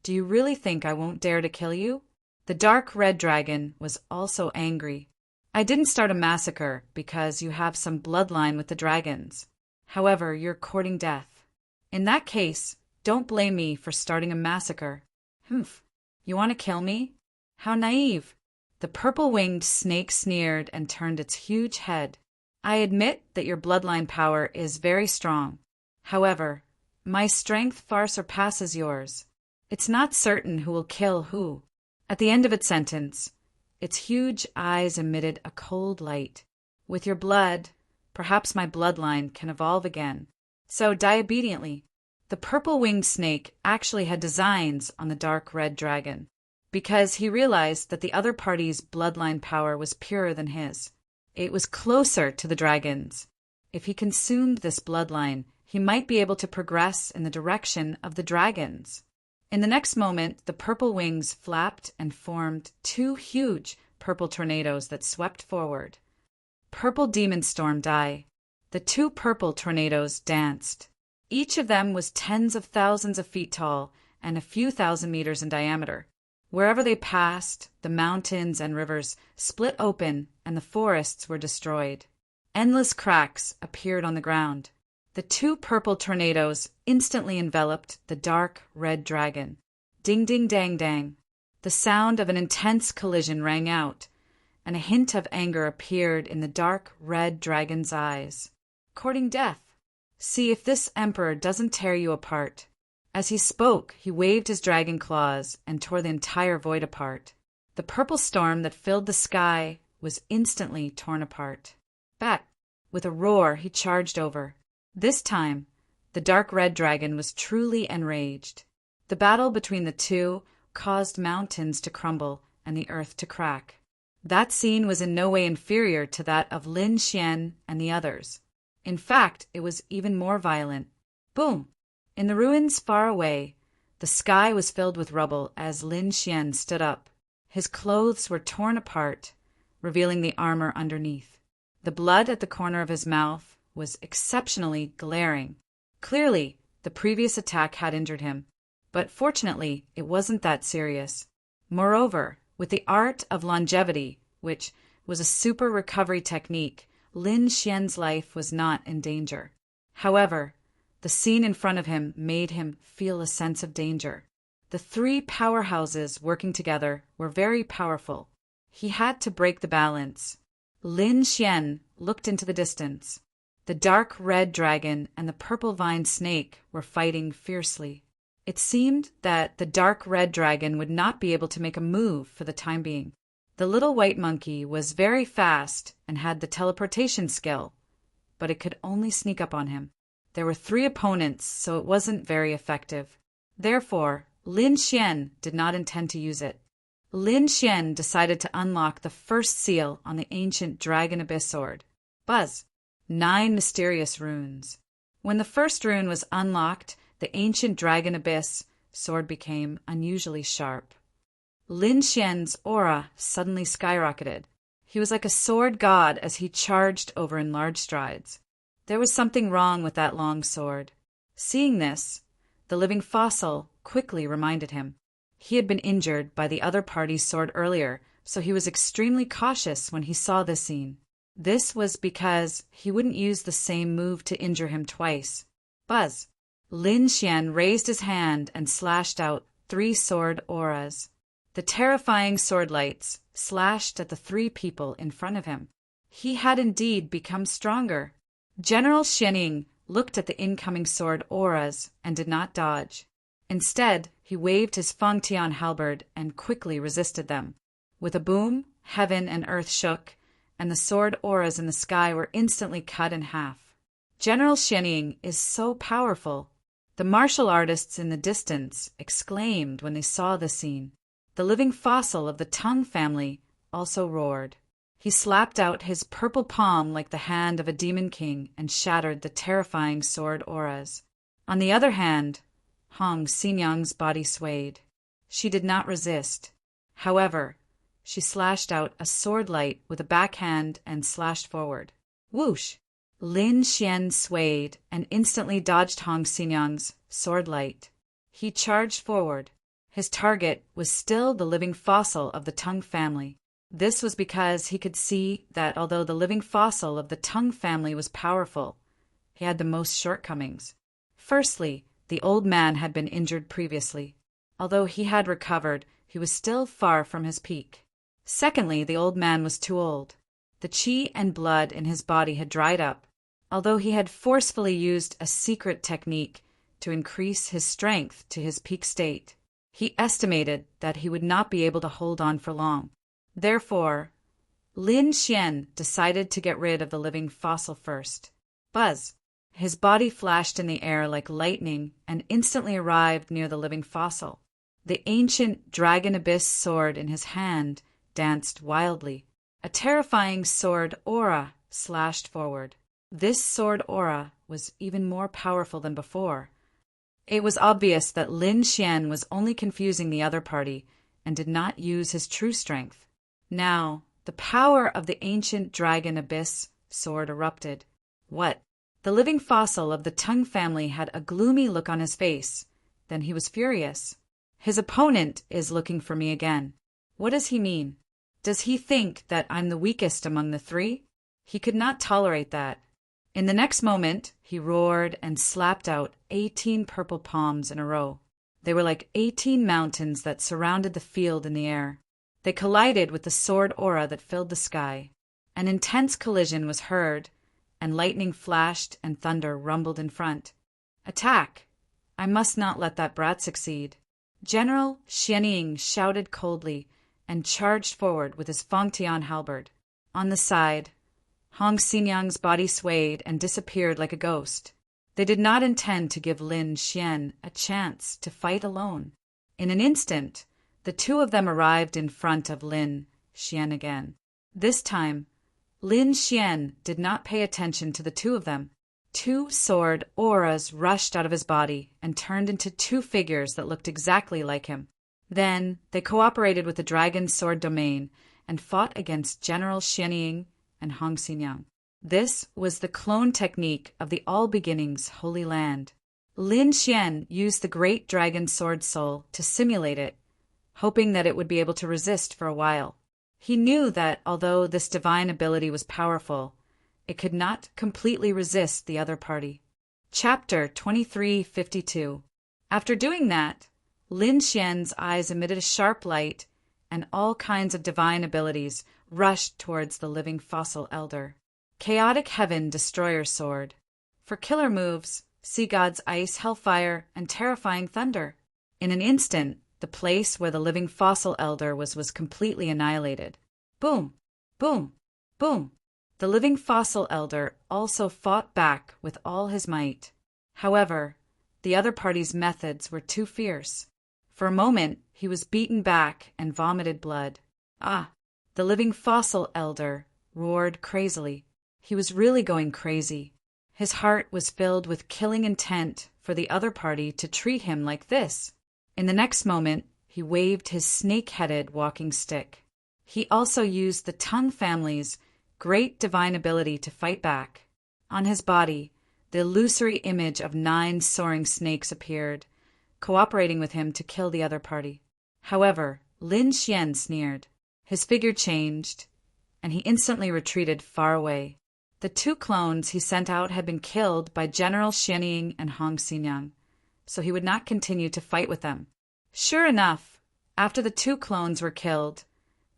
Do you really think I won't dare to kill you? The dark red dragon was also angry. I didn't start a massacre because you have some bloodline with the dragons. However, you're courting death. In that case, don't blame me for starting a massacre. Humph. You want to kill me? How naive. The purple-winged snake sneered and turned its huge head. I admit that your bloodline power is very strong. However, my strength far surpasses yours. It's not certain who will kill who. At the end of its sentence, its huge eyes emitted a cold light. With your blood, perhaps my bloodline can evolve again. So die obediently. The purple-winged snake actually had designs on the dark red dragon, because he realized that the other party's bloodline power was purer than his. It was closer to the dragon's. If he consumed this bloodline, he might be able to progress in the direction of the dragons. In the next moment, the purple wings flapped and formed two huge purple tornadoes that swept forward. Purple demon storm die. The two purple tornadoes danced. Each of them was tens of thousands of feet tall and a few thousand meters in diameter. Wherever they passed, the mountains and rivers split open and the forests were destroyed. Endless cracks appeared on the ground. The two purple tornadoes instantly enveloped the dark red dragon. Ding ding dang dang. The sound of an intense collision rang out, and a hint of anger appeared in the dark red dragon's eyes. Courting death. See if this emperor doesn't tear you apart. As he spoke, he waved his dragon claws and tore the entire void apart. The purple storm that filled the sky was instantly torn apart. Back, with a roar, he charged over. This time, the dark red dragon was truly enraged. The battle between the two caused mountains to crumble and the earth to crack. That scene was in no way inferior to that of Lin Xian and the others. In fact, it was even more violent. Boom! In the ruins far away, the sky was filled with rubble as Lin Xian stood up. His clothes were torn apart, revealing the armor underneath. The blood at the corner of his mouth was exceptionally glaring. Clearly, the previous attack had injured him, but fortunately, it wasn't that serious. Moreover, with the art of longevity, which was a super recovery technique, Lin Xian's life was not in danger. However, the scene in front of him made him feel a sense of danger. The three powerhouses working together were very powerful. He had to break the balance. Lin Xian looked into the distance. The dark red dragon and the purple vine snake were fighting fiercely. It seemed that the dark red dragon would not be able to make a move for the time being. The little white monkey was very fast and had the teleportation skill, but it could only sneak up on him. There were three opponents, so it wasn't very effective. Therefore, Lin Xian did not intend to use it. Lin Xian decided to unlock the first seal on the ancient Dragon Abyss sword. Buzz! 9 mysterious runes. When the first rune was unlocked, the ancient Dragon Abyss sword became unusually sharp. Lin Xian's aura suddenly skyrocketed. He was like a sword god as he charged over in large strides. There was something wrong with that long sword. Seeing this, the living fossil quickly reminded him. He had been injured by the other party's sword earlier, so he was extremely cautious when he saw this scene. This was because he wouldn't use the same move to injure him twice. Buzz! Lin Xian raised his hand and slashed out 3 sword auras. The terrifying sword lights slashed at the 3 people in front of him. He had indeed become stronger. General Xianing looked at the incoming sword auras and did not dodge. Instead, he waved his Fengtian halberd and quickly resisted them. With a boom, heaven and earth shook, and the sword auras in the sky were instantly cut in half. General Xianing is so powerful. The martial artists in the distance exclaimed when they saw the scene. The living fossil of the Tongue family also roared. He slapped out his purple palm like the hand of a demon king and shattered the terrifying sword auras. On the other hand, Hong Xinyang's body swayed. She did not resist. However, she slashed out a sword light with a backhand and slashed forward. Whoosh! Lin Xian swayed and instantly dodged Hong Xinyang's sword light. He charged forward. His target was still the living fossil of the Tongue family. This was because he could see that although the living fossil of the Tongue family was powerful, he had the most shortcomings. Firstly, the old man had been injured previously. Although he had recovered, he was still far from his peak. Secondly, the old man was too old. The qi and blood in his body had dried up. Although he had forcefully used a secret technique to increase his strength to his peak state, he estimated that he would not be able to hold on for long. Therefore, Lin Xian decided to get rid of the living fossil first. Buzz! His body flashed in the air like lightning and instantly arrived near the living fossil. The ancient Dragon Abyss sword in his hand danced wildly. A terrifying sword aura slashed forward. This sword aura was even more powerful than before. It was obvious that Lin Xian was only confusing the other party and did not use his true strength. Now, the power of the ancient dragon abyss sword erupted. What? The living fossil of the Tung family had a gloomy look on his face. Then he was furious. His opponent is looking for me again. What does he mean? Does he think that I'm the weakest among the three? He could not tolerate that. In the next moment, he roared and slapped out 18 purple palms in a row. They were like 18 mountains that surrounded the field in the air. They collided with the sword aura that filled the sky. An intense collision was heard, and lightning flashed and thunder rumbled in front. Attack! I must not let that brat succeed. General Xianying shouted coldly and charged forward with his Fangtian halberd. On the side, Hong Xinyang's body swayed and disappeared like a ghost. They did not intend to give Lin Xian a chance to fight alone. In an instant, the two of them arrived in front of Lin Xian again. This time, Lin Xian did not pay attention to the two of them. Two sword auras rushed out of his body and turned into two figures that looked exactly like him. Then they cooperated with the dragon's sword domain and fought against General Xianying and Hong Xinyang. This was the clone technique of the All Beginnings Holy Land. Lin Xian used the great dragon sword soul to simulate it, hoping that it would be able to resist for a while. He knew that although this divine ability was powerful, it could not completely resist the other party. Chapter 2352. After doing that, Lin Xian's eyes emitted a sharp light, and all kinds of divine abilities rushed towards the living fossil elder. Chaotic Heaven Destroyer Sword. For killer moves, see God's Ice, Hellfire, and Terrifying Thunder. In an instant, the place where the living fossil elder was completely annihilated. Boom! Boom! Boom! The living fossil elder also fought back with all his might. However, the other party's methods were too fierce. For a moment, he was beaten back and vomited blood. Ah! The living fossil elder roared crazily. He was really going crazy. His heart was filled with killing intent for the other party to treat him like this. In the next moment, he waved his snake-headed walking stick. He also used the Tung family's great divine ability to fight back. On his body, the illusory image of 9 soaring snakes appeared, cooperating with him to kill the other party. However, Lin Xian sneered. His figure changed, and he instantly retreated far away. The 2 clones he sent out had been killed by General Xianying and Hong Xinyang, so he would not continue to fight with them. Sure enough, after the 2 clones were killed,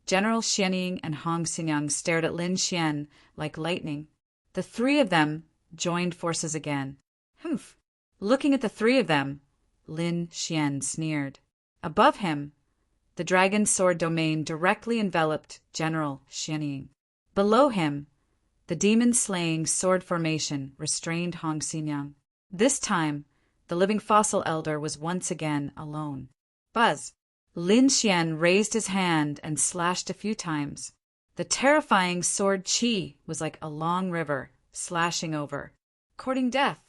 General Xianying and Hong Xinyang stared at Lin Xian like lightning. The 3 of them joined forces again. Humph! Looking at the 3 of them, Lin Xian sneered. Above him, the dragon sword domain directly enveloped General Xianying. Below him, the demon-slaying sword formation restrained Hong Xinyang. This time, the living fossil elder was once again alone. Buzz! Lin Xian raised his hand and slashed a few times. The terrifying sword qi was like a long river, slashing over, courting death.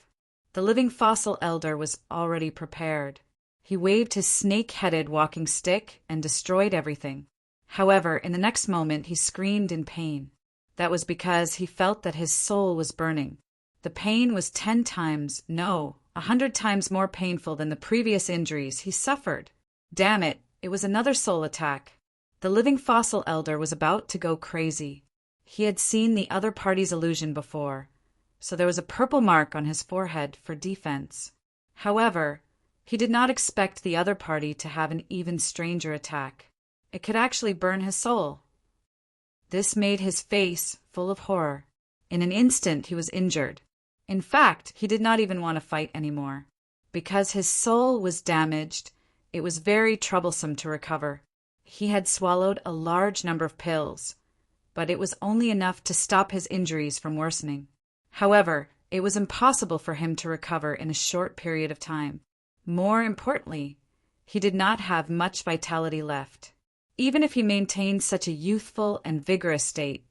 The living fossil elder was already prepared. He waved his snake-headed walking stick and destroyed everything. However, in the next moment he screamed in pain. That was because he felt that his soul was burning. The pain was 10 times, no, 100 times more painful than the previous injuries he suffered. Damn it, it was another soul attack. The living fossil elder was about to go crazy. He had seen the other party's illusion before, so there was a purple mark on his forehead for defense. However, he did not expect the other party to have an even stranger attack. It could actually burn his soul. This made his face full of horror. In an instant, he was injured. In fact, he did not even want to fight anymore. Because his soul was damaged, it was very troublesome to recover. He had swallowed a large number of pills, but it was only enough to stop his injuries from worsening. However, it was impossible for him to recover in a short period of time. More importantly, he did not have much vitality left. Even if he maintained such a youthful and vigorous state,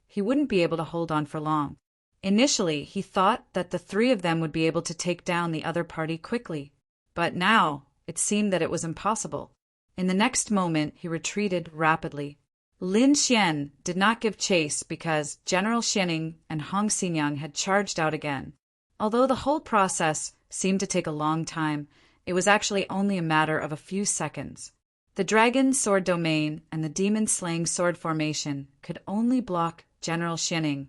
he wouldn't be able to hold on for long. Initially, he thought that the 3 of them would be able to take down the other party quickly. But now it seemed that it was impossible. In the next moment, he retreated rapidly. Lin Xian did not give chase because General Xianing and Hong Xinyang had charged out again. Although the whole process seemed to take a long time, it was actually only a matter of a few seconds. The dragon sword domain and the demon-slaying sword formation could only block General Xianing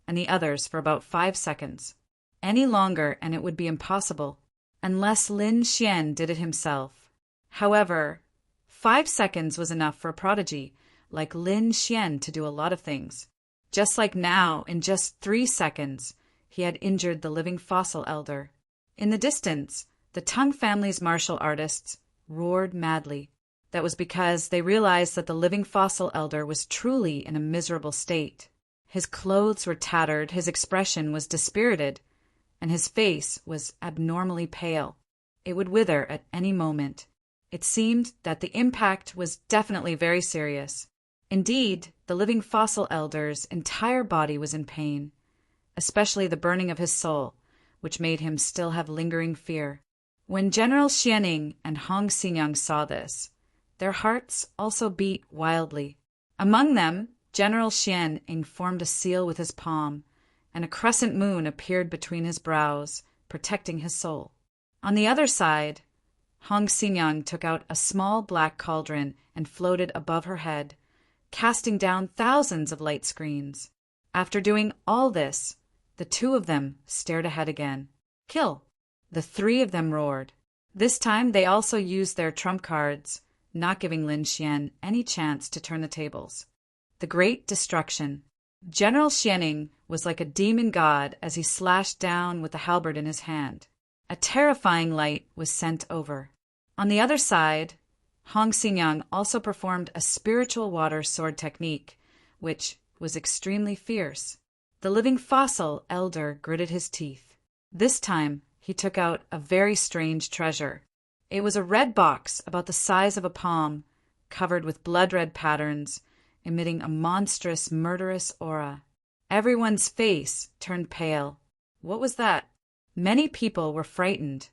and the others for about 5 seconds. Any longer and it would be impossible, unless Lin Xian did it himself. However, 5 seconds was enough for a prodigy like Lin Xian to do a lot of things. Just like now, in just 3 seconds, he had injured the living fossil elder. In the distance, the Tang family's martial artists roared madly. That was because they realized that the living fossil elder was truly in a miserable state. His clothes were tattered, his expression was dispirited, and his face was abnormally pale. It would wither at any moment. It seemed that the impact was definitely very serious. Indeed, the living fossil elder's entire body was in pain, especially the burning of his soul, which made him still have lingering fear. When General Xianing and Hong Xinyang saw this, their hearts also beat wildly. Among them, General Xianing formed a seal with his palm, and a crescent moon appeared between his brows, protecting his soul. On the other side, Hong Xinyang took out a small black cauldron and floated above her head, casting down thousands of light screens. After doing all this, the two of them stared ahead again. Kill! The three of them roared. This time they also used their trump cards, not giving Lin Xian any chance to turn the tables. The Great Destruction. General Xianing was like a demon god as he slashed down with the halberd in his hand. A terrifying light was sent over. On the other side, Hong Xinyang also performed a spiritual water sword technique, which was extremely fierce. The living fossil elder gritted his teeth. This time, he took out a very strange treasure. It was a red box about the size of a palm, covered with blood-red patterns, emitting a monstrous, murderous aura. Everyone's face turned pale. What was that? Many people were frightened,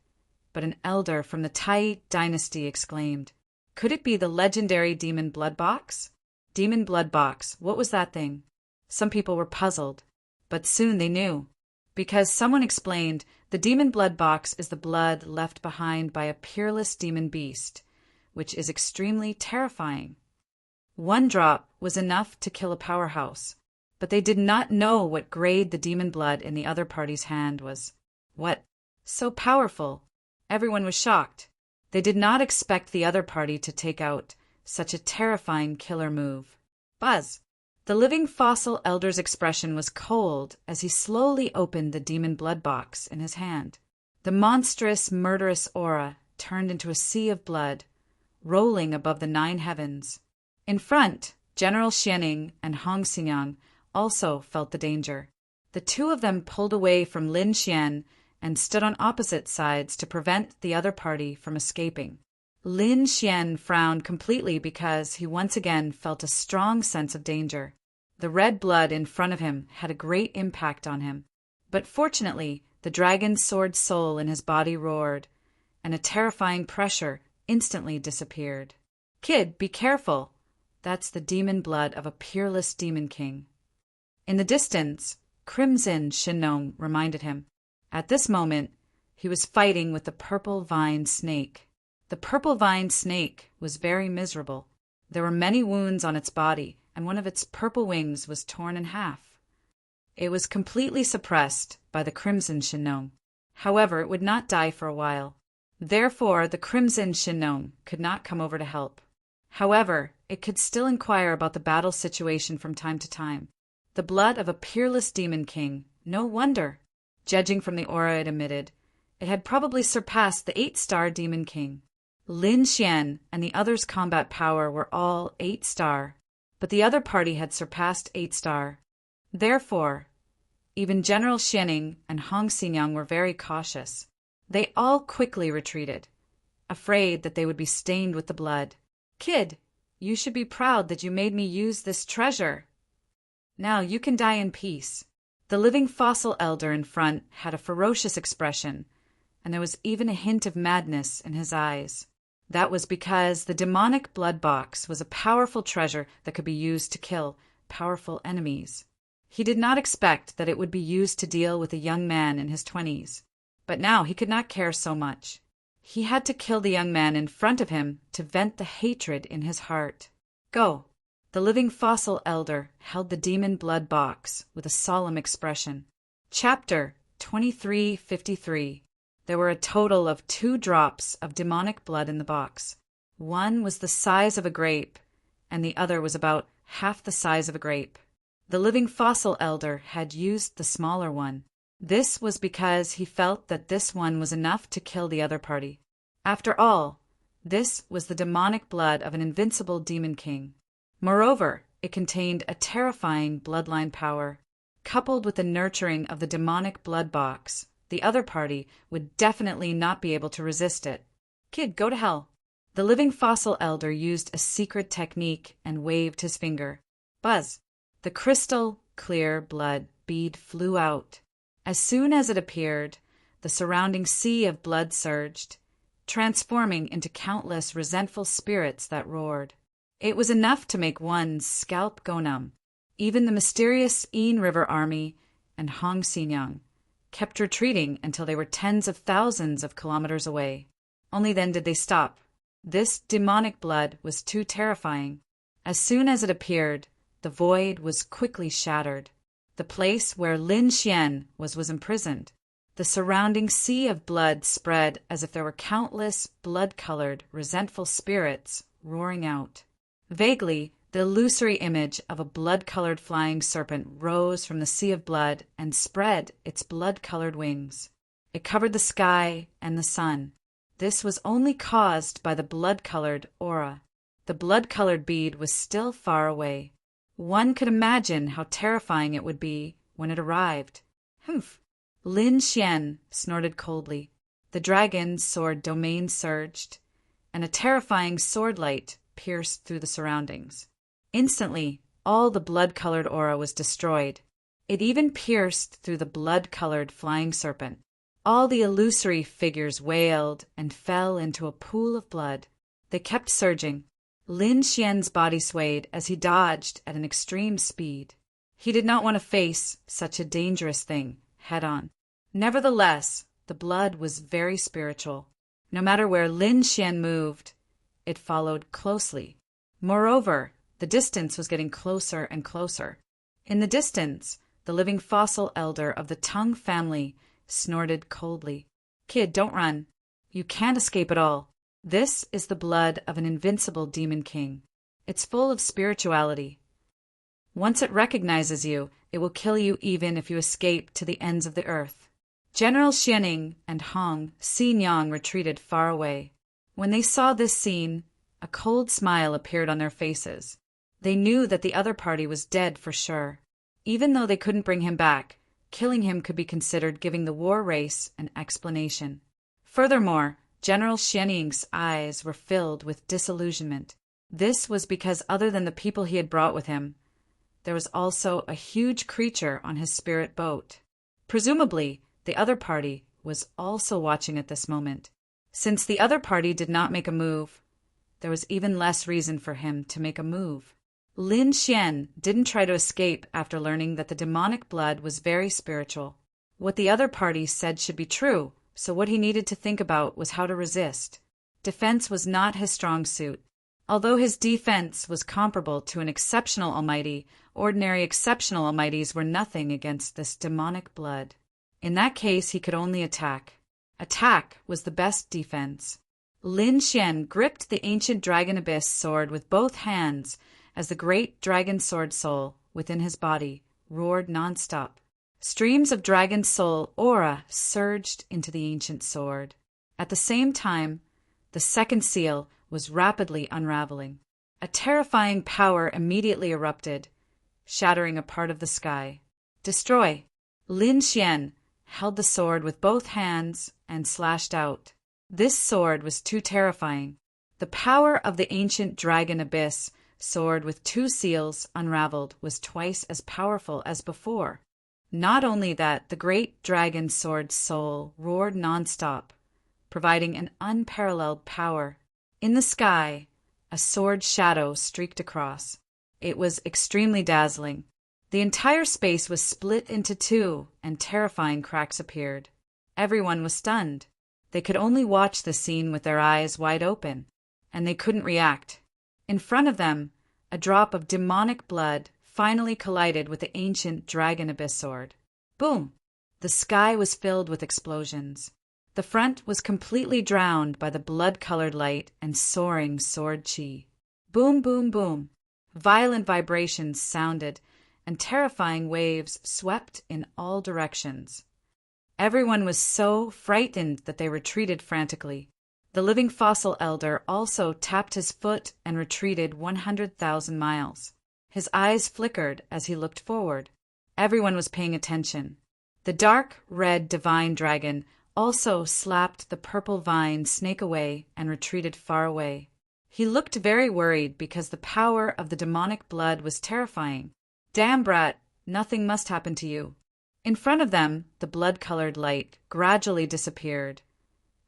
but an elder from the Tai dynasty exclaimed, "Could it be the legendary demon blood box?" Demon blood box, what was that thing? Some people were puzzled, but soon they knew. Because someone explained, the demon blood box is the blood left behind by a peerless demon beast, which is extremely terrifying. 1 drop was enough to kill a powerhouse, but they did not know what grade the demon blood in the other party's hand was. What? So powerful. Everyone was shocked. They did not expect the other party to take out such a terrifying killer move. Buzz. The living fossil elder's expression was cold as he slowly opened the demon blood box in his hand. The monstrous, murderous aura turned into a sea of blood, rolling above the 9 heavens. In front, General Xianing and Hong Xinyang also felt the danger. The two of them pulled away from Lin Xian and stood on opposite sides to prevent the other party from escaping. Lin Xian frowned completely because he once again felt a strong sense of danger. The red blood in front of him had a great impact on him. But fortunately, the dragon's sword soul in his body roared, and a terrifying pressure instantly disappeared. "Kid, be careful! That's the demon blood of a peerless demon king." In the distance, Crimson Shinong reminded him. At this moment, he was fighting with the purple vine snake. The purple vine snake was very miserable. There were many wounds on its body, and one of its purple wings was torn in half. It was completely suppressed by the Crimson Shinong. However, it would not die for a while. Therefore, the Crimson Shinong could not come over to help. However, it could still inquire about the battle situation from time to time. The blood of a peerless demon king, no wonder. Judging from the aura it emitted, it had probably surpassed the 8-star demon king. Lin Xian and the others' combat power were all 8-star, but the other party had surpassed 8-star. Therefore, even General Xianing and Hong Xinyang were very cautious. They all quickly retreated, afraid that they would be stained with the blood. "Kid, you should be proud that you made me use this treasure. Now you can die in peace." The living fossil elder in front had a ferocious expression, and there was even a hint of madness in his eyes. That was because the demonic blood box was a powerful treasure that could be used to kill powerful enemies. He did not expect that it would be used to deal with a young man in his 20s, but now he could not care so much. He had to kill the young man in front of him to vent the hatred in his heart. Go. The living fossil elder held the demon blood box with a solemn expression. Chapter 2353. There were a total of 2 drops of demonic blood in the box. One was the size of a grape, and the other was about half the size of a grape. The living fossil elder had used the smaller one. This was because he felt that this one was enough to kill the other party. After all, this was the demonic blood of an invincible demon king. Moreover, it contained a terrifying bloodline power. Coupled with the nurturing of the demonic blood box, the other party would definitely not be able to resist it. Kid, go to hell. The living fossil elder used a secret technique and waved his finger. Buzz. The crystal clear blood bead flew out. As soon as it appeared, the surrounding sea of blood surged, transforming into countless resentful spirits that roared. It was enough to make one's scalp go numb. Even the mysterious Een River Army and Hong Xinyang kept retreating until they were tens of thousands of kilometers away. Only then did they stop. This demonic blood was too terrifying. As soon as it appeared, the void was quickly shattered. The place where Lin Xian was imprisoned. The surrounding sea of blood spread as if there were countless blood-colored, resentful spirits roaring out. Vaguely, the illusory image of a blood-colored flying serpent rose from the sea of blood and spread its blood-colored wings. It covered the sky and the sun. This was only caused by the blood-colored aura. The blood-colored bead was still far away. One could imagine how terrifying it would be when it arrived. Humph! Lin Xian snorted coldly. The dragon's sword domain surged, and a terrifying sword light pierced through the surroundings. Instantly, all the blood-colored aura was destroyed. It even pierced through the blood-colored flying serpent. All the illusory figures wailed and fell into a pool of blood. They kept surging. Lin Xian's body swayed as he dodged at an extreme speed. He did not want to face such a dangerous thing head-on. Nevertheless, the blood was very spiritual. No matter where Lin Xian moved, it followed closely. Moreover, the distance was getting closer and closer. In the distance, the living fossil elder of the Tung family snorted coldly. Kid, don't run. You can't escape at all. This is the blood of an invincible demon king. It's full of spirituality. Once it recognizes you, it will kill you even if you escape to the ends of the earth. General Xianing and Hong Xinyang retreated far away. When they saw this scene, a cold smile appeared on their faces. They knew that the other party was dead for sure. Even though they couldn't bring him back, killing him could be considered giving the war race an explanation. Furthermore, General Xianing's eyes were filled with disillusionment. This was because other than the people he had brought with him, there was also a huge creature on his spirit boat. Presumably, the other party was also watching at this moment. Since the other party did not make a move, there was even less reason for him to make a move. Lin Xian didn't try to escape after learning that the demonic blood was very spiritual. What the other party said should be true, so what he needed to think about was how to resist. Defense was not his strong suit. Although his defense was comparable to an exceptional almighty, ordinary exceptional almighties were nothing against this demonic blood. In that case, he could only attack. Attack was the best defense. Lin Xian gripped the ancient dragon abyss sword with both hands as the great dragon sword soul within his body roared nonstop. Streams of dragon soul aura surged into the ancient sword. At the same time, the second seal was rapidly unraveling. A terrifying power immediately erupted, shattering a part of the sky. Destroy! Lin Xian held the sword with both hands and slashed out. This sword was too terrifying. The power of the ancient dragon abyss sword with 2 seals unraveled was twice as powerful as before. Not only that, the great dragon sword's soul roared nonstop, providing an unparalleled power. In the sky, a sword shadow streaked across. It was extremely dazzling. The entire space was split into two, and terrifying cracks appeared. Everyone was stunned. They could only watch the scene with their eyes wide open, and they couldn't react. In front of them, a drop of demonic blood finally collided with the ancient dragon abyss sword. Boom! The sky was filled with explosions. The front was completely drowned by the blood-colored light and soaring sword chi. Boom, boom, boom. Violent vibrations sounded, and terrifying waves swept in all directions. Everyone was so frightened that they retreated frantically. The living fossil elder also tapped his foot and retreated 100,000 miles. His eyes flickered as he looked forward. Everyone was paying attention. The dark red divine dragon also slapped the purple vine snake away and retreated far away. He looked very worried because the power of the demonic blood was terrifying. Damn, brat, nothing must happen to you. In front of them, the blood-colored light gradually disappeared,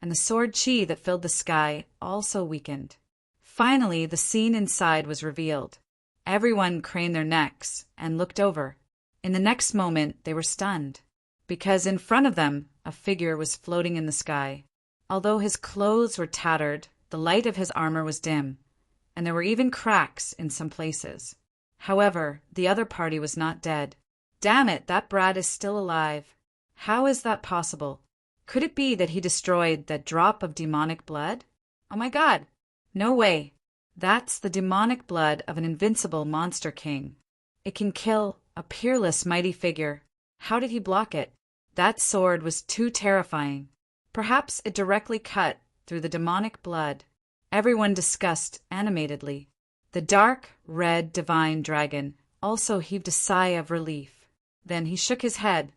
and the sword chi that filled the sky also weakened. Finally, the scene inside was revealed. Everyone craned their necks and looked over. In the next moment, they were stunned, because in front of them, a figure was floating in the sky. Although his clothes were tattered, the light of his armor was dim, and there were even cracks in some places. However, the other party was not dead. Damn it, that brat is still alive. How is that possible? Could it be that he destroyed that drop of demonic blood? Oh my God! No way. That's the demonic blood of an invincible monster king. It can kill a peerless mighty figure. How did he block it? That sword was too terrifying. Perhaps it directly cut through the demonic blood. Everyone discussed animatedly. The dark, red, divine dragon also heaved a sigh of relief. Then he shook his head.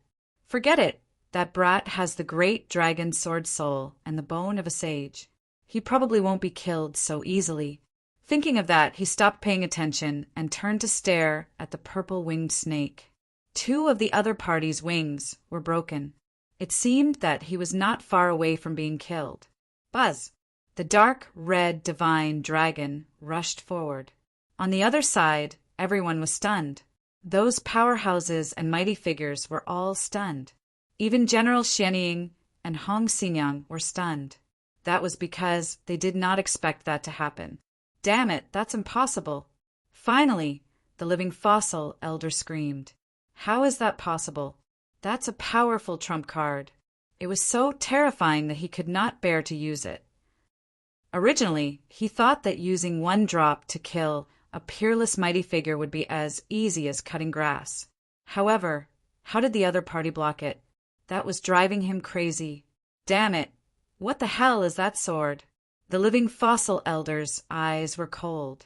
Forget it. That brat has the great dragon sword soul and the bone of a sage. He probably won't be killed so easily. Thinking of that, he stopped paying attention and turned to stare at the purple-winged snake. Two of the other party's wings were broken. It seemed that he was not far away from being killed. Buzz! The dark, red, divine dragon rushed forward. On the other side, everyone was stunned. Those powerhouses and mighty figures were all stunned. Even General Xianying and Hong Xinyang were stunned. That was because they did not expect that to happen. Damn it, that's impossible. Finally, the living fossil elder screamed. How is that possible? That's a powerful trump card. It was so terrifying that he could not bear to use it. Originally, he thought that using one drop to kill a peerless mighty figure would be as easy as cutting grass. However, how did the other party block it? That was driving him crazy. Damn it! What the hell is that sword? The living fossil elder's eyes were cold.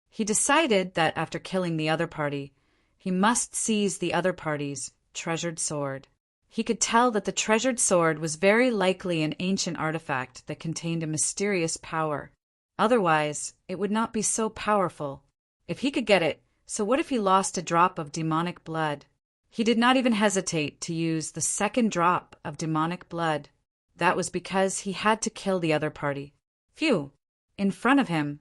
He decided that after killing the other party, he must seize the other party's treasured sword. He could tell that the treasured sword was very likely an ancient artifact that contained a mysterious power. Otherwise, it would not be so powerful. If he could get it, so what if he lost a drop of demonic blood? He did not even hesitate to use the second drop of demonic blood. That was because he had to kill the other party. Phew! In front of him,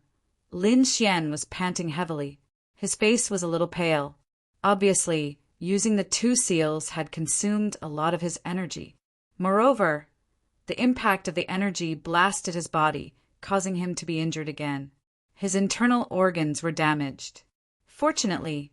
Lin Xian was panting heavily. His face was a little pale. Obviously, using the two seals had consumed a lot of his energy. Moreover, the impact of the energy blasted his body, causing him to be injured again. His internal organs were damaged. Fortunately,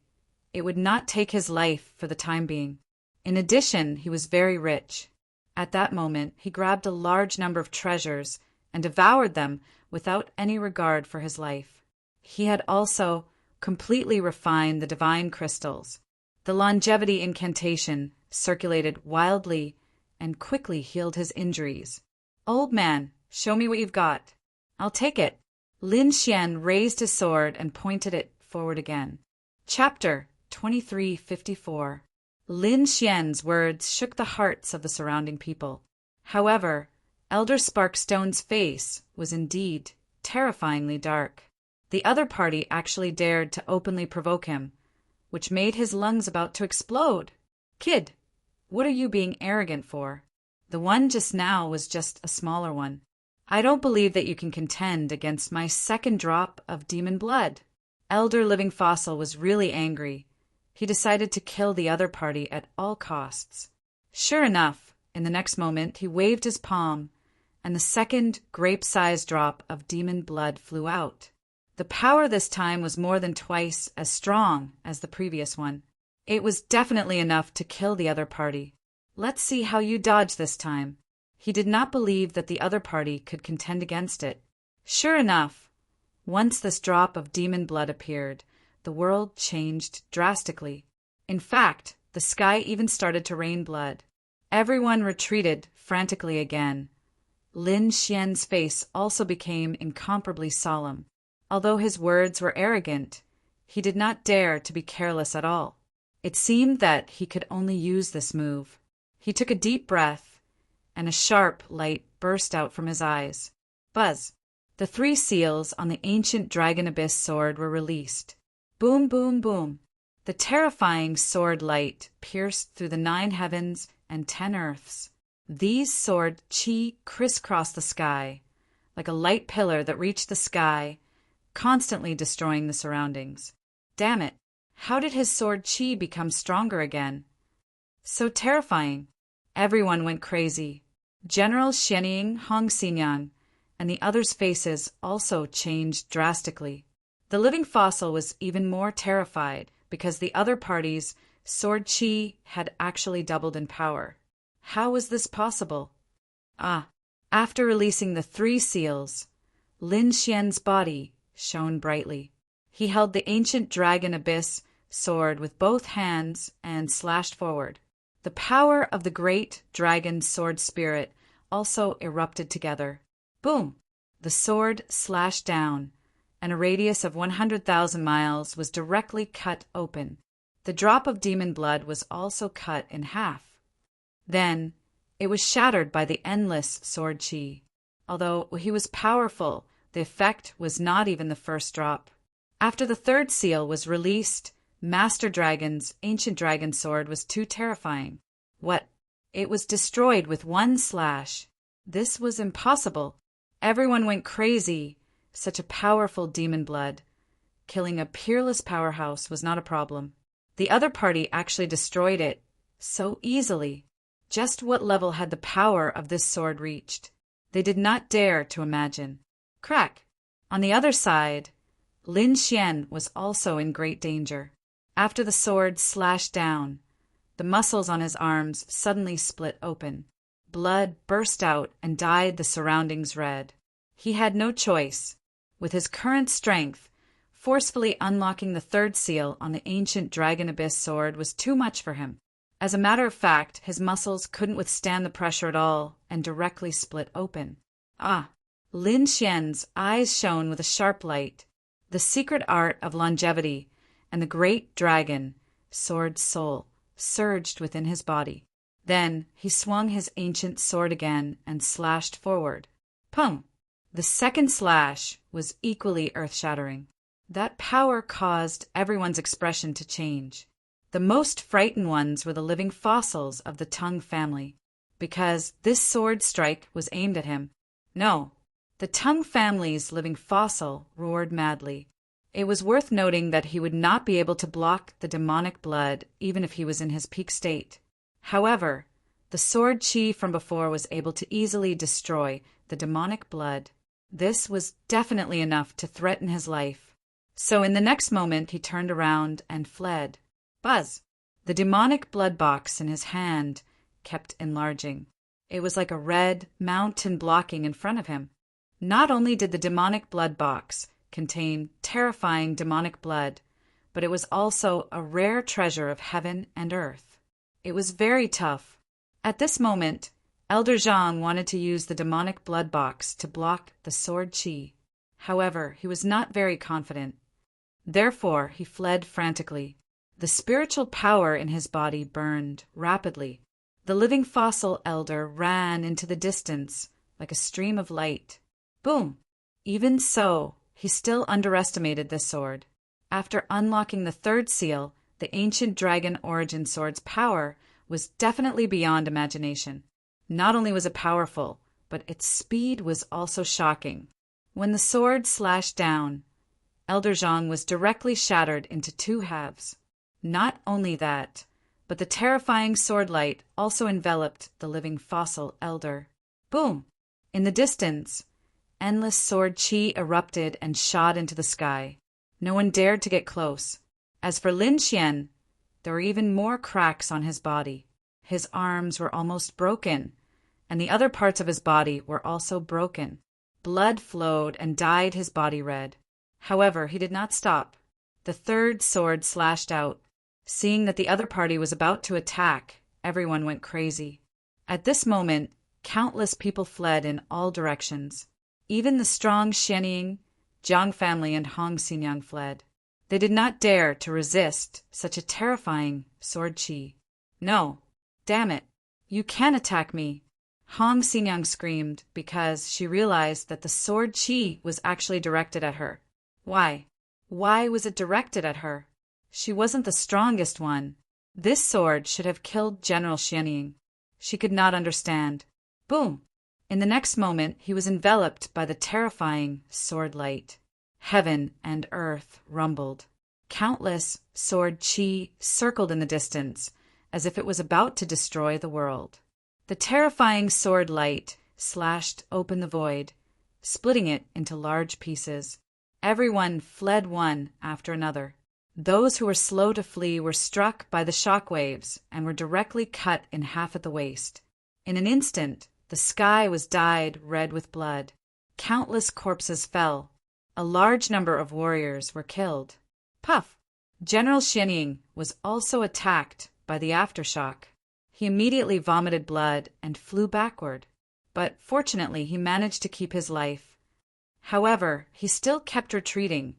it would not take his life for the time being. In addition, he was very rich. At that moment, he grabbed a large number of treasures and devoured them without any regard for his life. He had also completely refined the divine crystals. The longevity incantation circulated wildly and quickly healed his injuries. Old man, show me what you've got. I'll take it. Lin Xian raised his sword and pointed it forward again. Chapter 2354. Lin Xian's words shook the hearts of the surrounding people. However, Elder Sparkstone's face was indeed terrifyingly dark. The other party actually dared to openly provoke him, which made his lungs about to explode. Kid, What are you being arrogant for? The one just now was just a smaller one. I don't believe that you can contend against my second drop of demon blood." Elder Living Fossil was really angry. He decided to kill the other party at all costs. Sure enough, in the next moment he waved his palm, and the second grape-sized drop of demon blood flew out. The power this time was more than twice as strong as the previous one. It was definitely enough to kill the other party. "Let's see how you dodge this time." He did not believe that the other party could contend against it. Sure enough, once this drop of demon blood appeared, the world changed drastically. In fact, the sky even started to rain blood. Everyone retreated frantically again. Lin Xian's face also became incomparably solemn. Although his words were arrogant, he did not dare to be careless at all. It seemed that he could only use this move. He took a deep breath, and a sharp light burst out from his eyes. Buzz! The 3 seals on the ancient Dragon Abyss sword were released. Boom, boom, boom! The terrifying sword light pierced through the 9 heavens and 10 earths. These sword chi crisscrossed the sky, like a light pillar that reached the sky, constantly destroying the surroundings. Damn it! How did his sword chi become stronger again? So terrifying! Everyone went crazy. General Xianying Hongxinyan and the others' faces also changed drastically. The living fossil was even more terrified because the other party's sword chi had actually doubled in power. How was this possible? After releasing the 3 seals, Lin Xian's body shone brightly. He held the ancient Dragon Abyss sword with both hands and slashed forward. The power of the great dragon sword spirit also erupted together. Boom! The sword slashed down, and a radius of 100,000 miles was directly cut open. The drop of demon blood was also cut in half. Then it was shattered by the endless sword chi. Although he was powerful, the effect was not even the first drop. After the 3rd seal was released, Master Dragon's ancient dragon sword was too terrifying. What? It was destroyed with 1 slash. This was impossible. Everyone went crazy. Such a powerful demon blood. Killing a peerless powerhouse was not a problem. The other party actually destroyed it so easily. Just what level had the power of this sword reached? They did not dare to imagine. Crack! On the other side, Lin Xian was also in great danger. After the sword slashed down, the muscles on his arms suddenly split open. Blood burst out and dyed the surroundings red. He had no choice. With his current strength, forcefully unlocking the 3rd seal on the ancient Dragon Abyss sword was too much for him. As a matter of fact, his muscles couldn't withstand the pressure at all and directly split open. Lin Xian's eyes shone with a sharp light. The secret art of longevity and the great dragon, sword soul, surged within his body. Then he swung his ancient sword again and slashed forward. Pum! The second slash was equally earth-shattering. That power caused everyone's expression to change. The most frightened ones were the living fossils of the Tongue family, because this sword strike was aimed at him. No, the Tongue family's living fossil roared madly. It was worth noting that he would not be able to block the demonic blood even if he was in his peak state. However, the sword chi from before was able to easily destroy the demonic blood. This was definitely enough to threaten his life. So in the next moment he turned around and fled. Buzz! The demonic blood box in his hand kept enlarging. It was like a red mountain blocking in front of him. Not only did the demonic blood box contain terrifying demonic blood, but it was also a rare treasure of heaven and earth. It was very tough. At this moment, Elder Zhang wanted to use the demonic blood box to block the sword chi. However, he was not very confident. Therefore, he fled frantically. The spiritual power in his body burned rapidly. The living fossil elder ran into the distance like a stream of light. Boom! Even so, he still underestimated this sword. After unlocking the 3rd seal, the ancient dragon origin sword's power was definitely beyond imagination. Not only was it powerful, but its speed was also shocking. When the sword slashed down, Elder Zhang was directly shattered into two halves. Not only that, but the terrifying sword light also enveloped the living fossil elder. Boom! In the distance, endless sword chi erupted and shot into the sky. No one dared to get close. As for Lin Xian, there were even more cracks on his body. His arms were almost broken, and the other parts of his body were also broken. Blood flowed and dyed his body red. However, he did not stop. The third sword slashed out. Seeing that the other party was about to attack, everyone went crazy. At this moment, countless people fled in all directions. Even the strong Xianying, Jiang family, and Hong Xinyang fled. They did not dare to resist such a terrifying sword chi. No, damn it, you can attack me. Hong Xinyang screamed because she realized that the sword chi was actually directed at her. Why? Why was it directed at her? She wasn't the strongest one. This sword should have killed General Xianying. She could not understand. Boom! In the next moment, he was enveloped by the terrifying sword light. Heaven and earth rumbled. Countless sword chi circled in the distance, as if it was about to destroy the world. The terrifying sword light slashed open the void, splitting it into large pieces. Everyone fled one after another. Those who were slow to flee were struck by the shock waves and were directly cut in half at the waist. In an instant, the sky was dyed red with blood. Countless corpses fell. A large number of warriors were killed. Puff! General Xianying was also attacked by the aftershock. He immediately vomited blood and flew backward, but fortunately he managed to keep his life. However, he still kept retreating,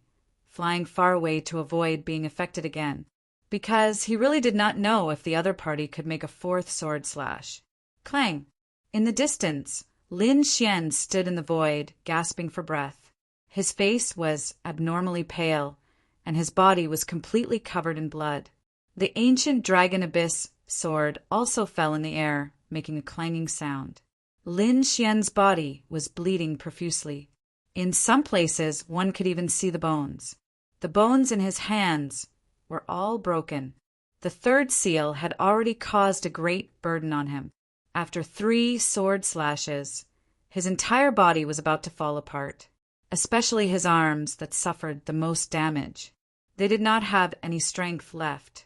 flying far away to avoid being affected again, because he really did not know if the other party could make a fourth sword slash. Clang! In the distance, Lin Xian stood in the void, gasping for breath. His face was abnormally pale, and his body was completely covered in blood. The ancient Dragon Abyss sword also fell in the air, making a clanging sound. Lin Xian's body was bleeding profusely. In some places, one could even see the bones. The bones in his hands were all broken. The third seal had already caused a great burden on him. After 3 sword slashes, his entire body was about to fall apart, especially his arms that suffered the most damage. They did not have any strength left.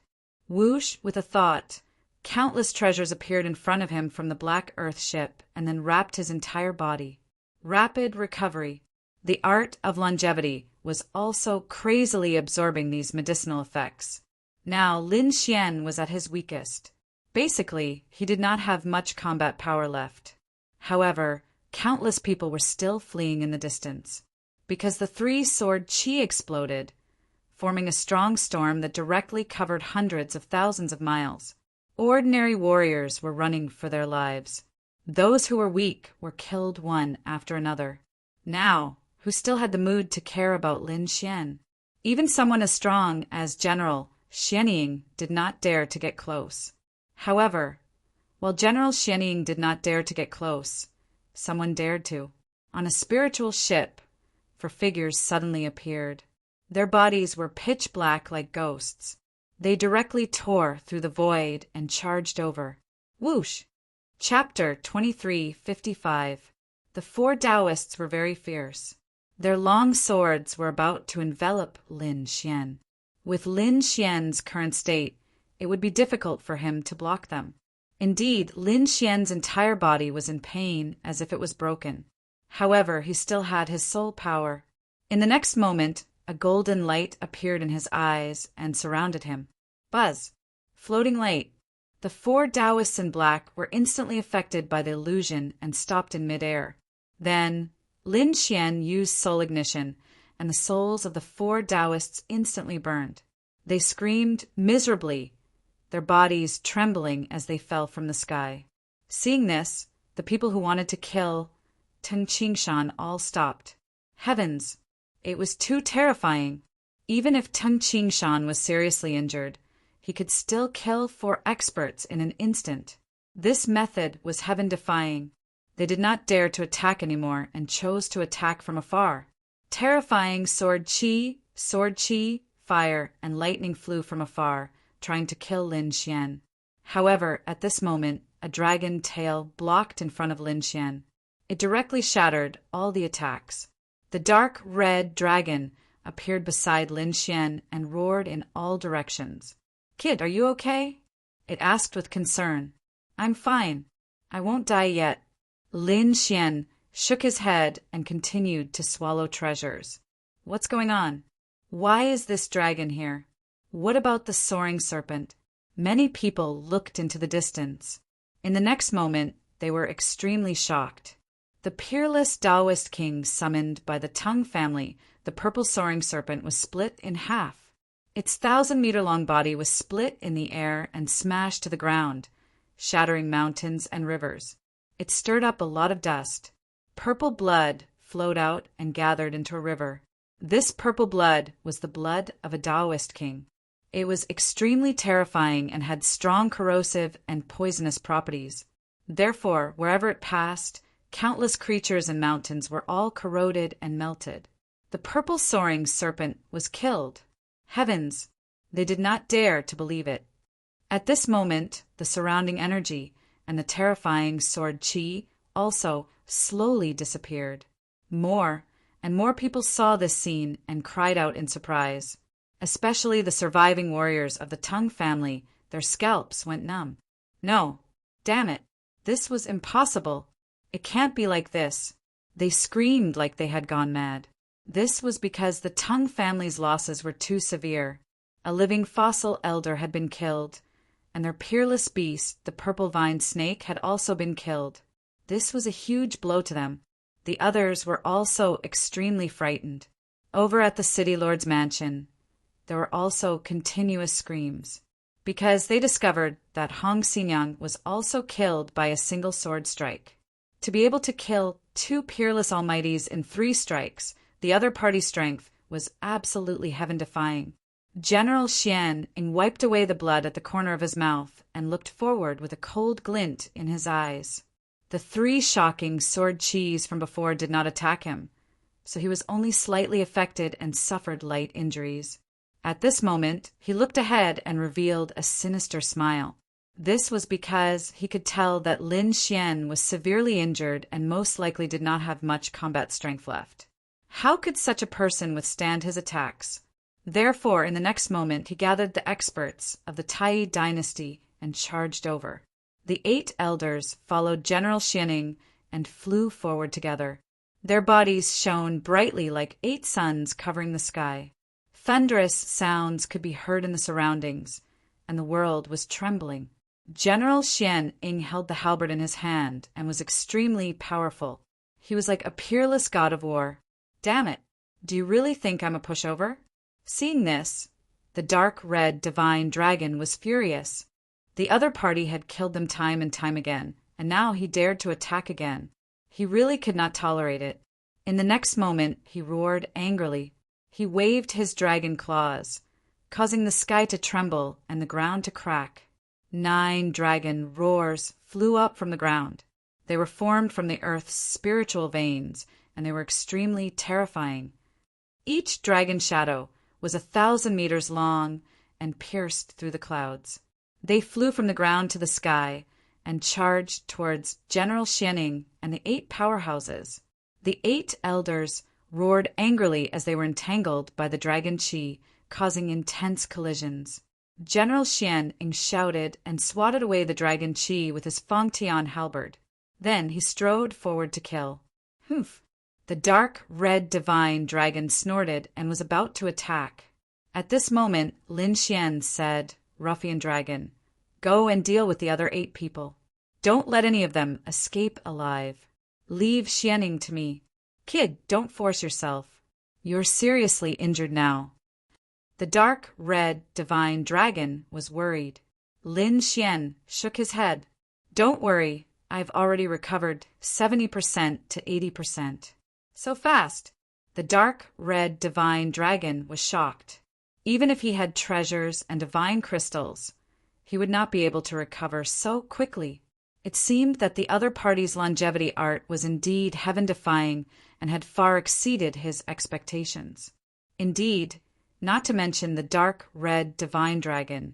Whoosh, with a thought, countless treasures appeared in front of him from the Black Earth ship and then wrapped his entire body. Rapid recovery. The art of longevity was also crazily absorbing these medicinal effects. Now Lin Xian was at his weakest. Basically, he did not have much combat power left. However, countless people were still fleeing in the distance, because the 3-sword chi exploded, forming a strong storm that directly covered hundreds of thousands of miles. Ordinary warriors were running for their lives. Those who were weak were killed one after another. Now, who still had the mood to care about Lin Xian? Even someone as strong as General Xianying did not dare to get close. However, while General Xianying did not dare to get close, someone dared to. On a spiritual ship, 4 figures suddenly appeared. Their bodies were pitch black like ghosts. They directly tore through the void and charged over. Whoosh! Chapter 2355. The 4 Taoists were very fierce. Their long swords were about to envelop Lin Xian. With Lin Xian's current state, it would be difficult for him to block them. Indeed, Lin Xian's entire body was in pain as if it was broken. However, he still had his soul power. In the next moment, a golden light appeared in his eyes and surrounded him. Buzz! Floating light. The 4 Taoists in black were instantly affected by the illusion and stopped in midair. Then, Lin Xian used soul ignition, and the souls of the 4 Taoists instantly burned. They screamed miserably, their bodies trembling as they fell from the sky. Seeing this, the people who wanted to kill Teng Qingshan all stopped. Heavens! It was too terrifying. Even if Teng Qingshan was seriously injured, he could still kill 4 experts in an instant. This method was heaven-defying. They did not dare to attack anymore and chose to attack from afar. Terrifying sword chi, fire, and lightning flew from afar, trying to kill Lin Xian. However, at this moment, a dragon tail blocked in front of Lin Xian. It directly shattered all the attacks. The dark red dragon appeared beside Lin Xian and roared in all directions. "Kid, are you okay?" it asked with concern. "I'm fine. I won't die yet." Lin Xian shook his head and continued to swallow treasures. "What's going on? Why is this dragon here? What about the soaring serpent?" Many people looked into the distance. In the next moment, they were extremely shocked. The peerless Taoist king summoned by the Tang family, the purple soaring serpent, was split in half. Its 1,000-meter-long body was split in the air and smashed to the ground, shattering mountains and rivers. It stirred up a lot of dust. Purple blood flowed out and gathered into a river. This purple blood was the blood of a Taoist king. It was extremely terrifying and had strong corrosive and poisonous properties. Therefore, wherever it passed, countless creatures and mountains were all corroded and melted. The purple soaring serpent was killed. Heavens! They did not dare to believe it. At this moment, the surrounding energy and the terrifying sword chi also slowly disappeared. More and more people saw this scene and cried out in surprise. Especially the surviving warriors of the Tang family, their scalps went numb. No, damn it, this was impossible. It can't be like this. They screamed like they had gone mad. This was because the Tang family's losses were too severe. A living fossil elder had been killed, and their peerless beast, the purple vine snake, had also been killed. This was a huge blow to them. The others were also extremely frightened. Over at the city lord's mansion, there were also continuous screams, because they discovered that Hong Xinyang was also killed by a single sword strike. To be able to kill 2 peerless almighties in 3 strikes, the other party's strength was absolutely heaven-defying. General Xian wiped away the blood at the corner of his mouth and looked forward with a cold glint in his eyes. The 3 shocking sword chis from before did not attack him, so he was only slightly affected and suffered light injuries. At this moment, he looked ahead and revealed a sinister smile. This was because he could tell that Lin Xian was severely injured and most likely did not have much combat strength left. How could such a person withstand his attacks? Therefore, in the next moment, he gathered the experts of the Tai dynasty and charged over. The 8 elders followed General Xianing and flew forward together. Their bodies shone brightly like 8 suns covering the sky. Thunderous sounds could be heard in the surroundings, and the world was trembling. General Xianing held the halberd in his hand and was extremely powerful. He was like a peerless god of war. "Damn it, do you really think I'm a pushover?" Seeing this, the dark red divine dragon was furious. The other party had killed them time and time again, and now he dared to attack again. He really could not tolerate it. In the next moment, he roared angrily. He waved his dragon claws, causing the sky to tremble and the ground to crack. 9 dragon roars flew up from the ground. They were formed from the earth's spiritual veins, and they were extremely terrifying. Each dragon shadow was 1,000 meters long and pierced through the clouds. They flew from the ground to the sky and charged towards General Xianing and the 8 powerhouses. The 8 elders roared angrily as they were entangled by the dragon chi, causing intense collisions. General Xianing shouted and swatted away the dragon chi with his Fangtian halberd. Then he strode forward to kill. Humph! The dark red divine dragon snorted and was about to attack. At this moment, Lin Xian said, "Ruffian dragon, go and deal with the other 8 people. Don't let any of them escape alive. Leave Xianing to me. Kid, don't force yourself. You're seriously injured now." The dark red divine dragon was worried. Lin Xian shook his head. "Don't worry, I've already recovered 70% to 80%. So fast." The dark red divine dragon was shocked. Even if he had treasures and divine crystals, he would not be able to recover so quickly. It seemed that the other party's longevity art was indeed heaven-defying and had far exceeded his expectations. Indeed, not to mention the dark red divine dragon.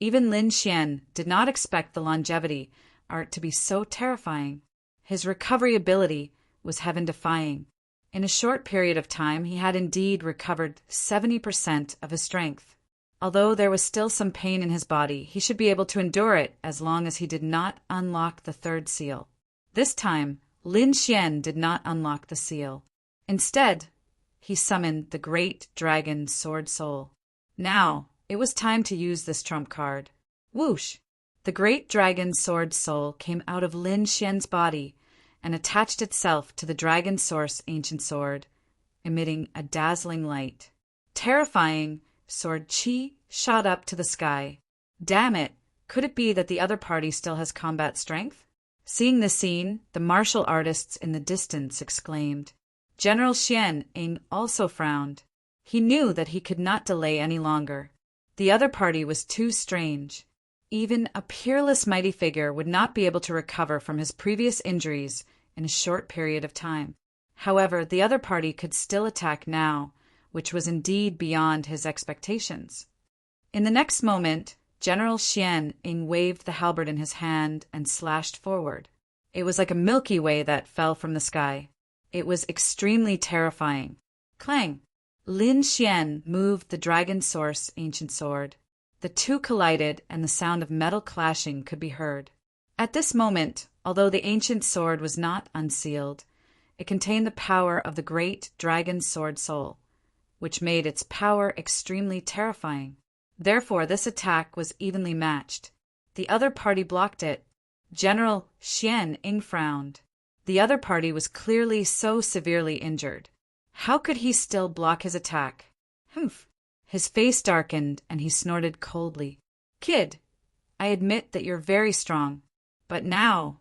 Even Lin Xian did not expect the longevity art to be so terrifying. His recovery ability was heaven-defying. In a short period of time, he had indeed recovered 70% of his strength. Although there was still some pain in his body, he should be able to endure it as long as he did not unlock the third seal. This time, Lin Xian did not unlock the seal. Instead, he summoned the great dragon Sword Soul. Now, it was time to use this trump card. Whoosh! The great dragon Sword Soul came out of Lin Xian's body and attached itself to the dragon source ancient sword, emitting a dazzling light. Terrifying, sword chi shot up to the sky. Damn it! Could it be that the other party still has combat strength? Seeing the scene, the martial artists in the distance exclaimed. General Xian Ying also frowned. He knew that he could not delay any longer. The other party was too strange. Even a peerless mighty figure would not be able to recover from his previous injuries in a short period of time. However, the other party could still attack now, which was indeed beyond his expectations. In the next moment, General Xian Ying waved the halberd in his hand and slashed forward. It was like a Milky Way that fell from the sky. It was extremely terrifying. Clang! Lin Xian moved the dragon source ancient sword. The two collided, and the sound of metal clashing could be heard. At this moment, although the ancient sword was not unsealed, it contained the power of the great dragon Sword Soul, which made its power extremely terrifying. Therefore, this attack was evenly matched. The other party blocked it. General Xian Ying frowned. The other party was clearly so severely injured. How could he still block his attack? Humph! His face darkened, and he snorted coldly. Kid, I admit that you're very strong, but now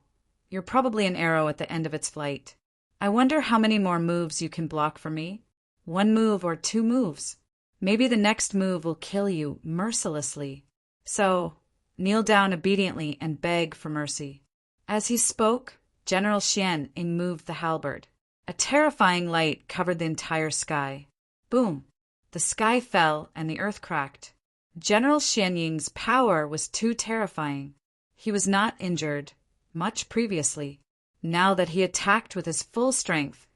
you're probably an arrow at the end of its flight. I wonder how many more moves you can block for me. 1 move or 2 moves. Maybe the next move will kill you mercilessly. So, kneel down obediently and beg for mercy. As he spoke, General Xian Ying moved the halberd. A terrifying light covered the entire sky. Boom! The sky fell and the earth cracked. General Xian Ying's power was too terrifying. He was not injured much previously. Now that he attacked with his full strength,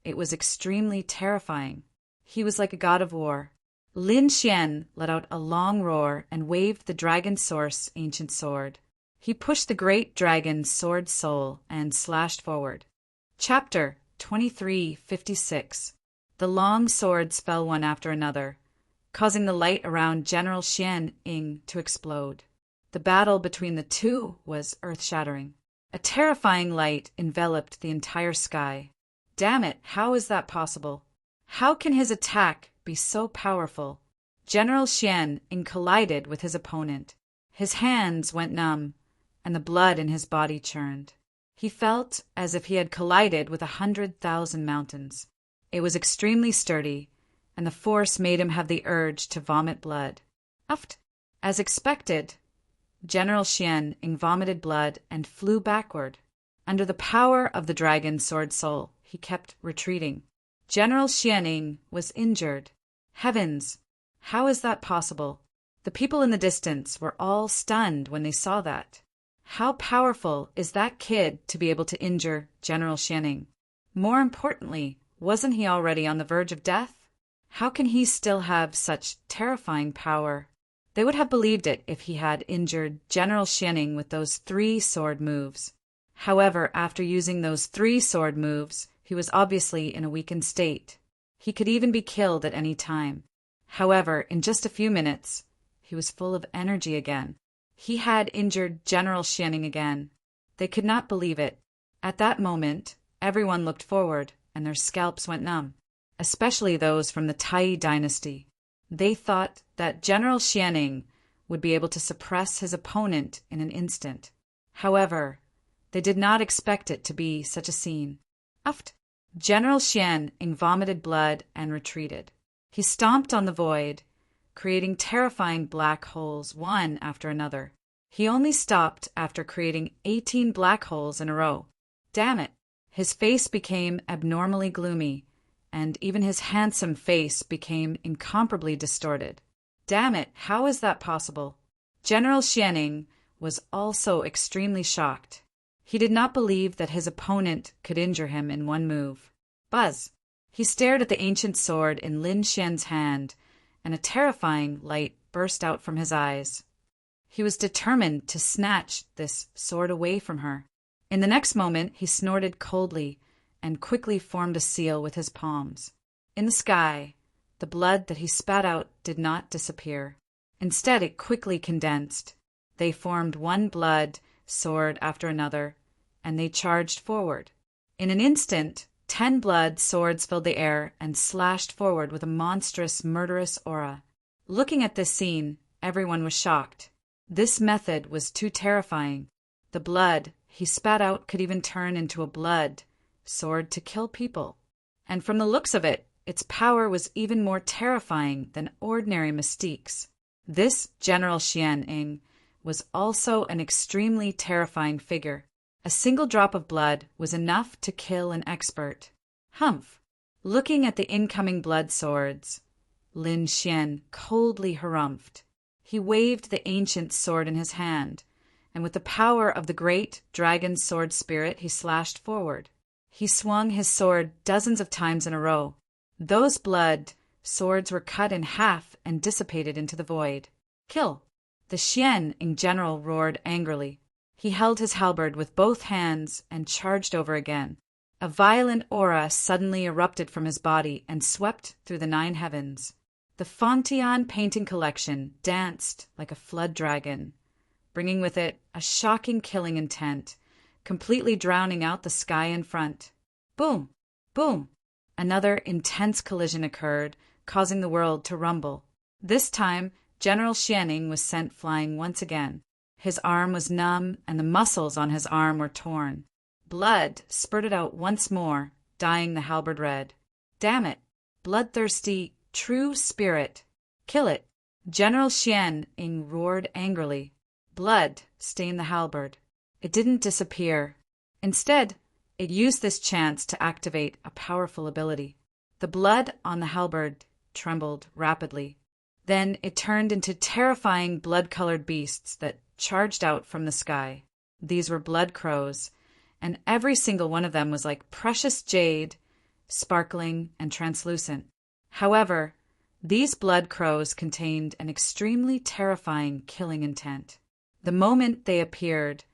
it was extremely terrifying. He was like a god of war. Lin Xian let out a long roar and waved the dragon source ancient sword. He pushed the great dragon Sword Soul and slashed forward. Chapter 2356. The long swords fell one after another, causing the light around General Xian Ying to explode. The battle between the two was earth-shattering. A terrifying light enveloped the entire sky. Damn it, how is that possible? How can his attack be so powerful? General Xian Ying collided with his opponent. His hands went numb, and the blood in his body churned. He felt as if he had collided with 100,000 mountains. It was extremely sturdy, and the force made him have the urge to vomit blood. Uft! As expected, General Xian Ying vomited blood and flew backward. Under the power of the dragon Sword Soul, he kept retreating. General Xian Ying was injured. Heavens! How is that possible? The people in the distance were all stunned when they saw that. How powerful is that kid to be able to injure General Xian Ying? More importantly, wasn't he already on the verge of death? How can he still have such terrifying power? They would have believed it if he had injured General Xian Ying with those 3 sword moves. However, after using those 3 sword moves, he was obviously in a weakened state. He could even be killed at any time. However, in just a few minutes, he was full of energy again. He had injured General Xian Ying again. They could not believe it. At that moment, everyone looked forward, and their scalps went numb, especially those from the Tai dynasty. They thought that General Xian Ying would be able to suppress his opponent in an instant. However, they did not expect it to be such a scene. Uft! General Xian Ying vomited blood and retreated. He stomped on the void, creating terrifying black holes one after another. He only stopped after creating 18 black holes in a row. Damn it! His face became abnormally gloomy, and even his handsome face became incomparably distorted. Damn it, how is that possible? General Xianing was also extremely shocked. He did not believe that his opponent could injure him in one move. Buzz! He stared at the ancient sword in Lin Xian's hand, and a terrifying light burst out from his eyes. He was determined to snatch this sword away from her. In the next moment, he snorted coldly and quickly formed a seal with his palms. In the sky, the blood that he spat out did not disappear. Instead, it quickly condensed. They formed one blood sword after another, and they charged forward. In an instant, 10 blood swords filled the air and slashed forward with a monstrous, murderous aura. Looking at this scene, everyone was shocked. This method was too terrifying. The blood he spat out could even turn into a blood sword to kill people. And from the looks of it, its power was even more terrifying than ordinary mystiques. This General Xianing was also an extremely terrifying figure. A single drop of blood was enough to kill an expert. Humph! Looking at the incoming blood swords, Lin Xian coldly harumphed. He waved the ancient sword in his hand, and with the power of the great dragon sword spirit he slashed forward. He swung his sword dozens of times in a row. Those blood swords were cut in half and dissipated into the void. Kill! The Xian in general roared angrily. He held his halberd with both hands and charged over again. A violent aura suddenly erupted from his body and swept through the 9 heavens. The Fontian painting collection danced like a flood dragon, bringing with it a shocking killing intent, completely drowning out the sky in front. Boom! Boom! Another intense collision occurred, causing the world to rumble. This time, General Xianing was sent flying once again. His arm was numb, and the muscles on his arm were torn. Blood spurted out once more, dyeing the halberd red. Damn it! Bloodthirsty, true spirit! Kill it! General Xianing roared angrily. Blood stained the halberd. It didn't disappear. Instead, it used this chance to activate a powerful ability. The blood on the halberd trembled rapidly. Then it turned into terrifying blood-colored beasts that charged out from the sky. These were blood crows, and every single one of them was like precious jade, sparkling and translucent. However, these blood crows contained an extremely terrifying killing intent. The moment they appeared,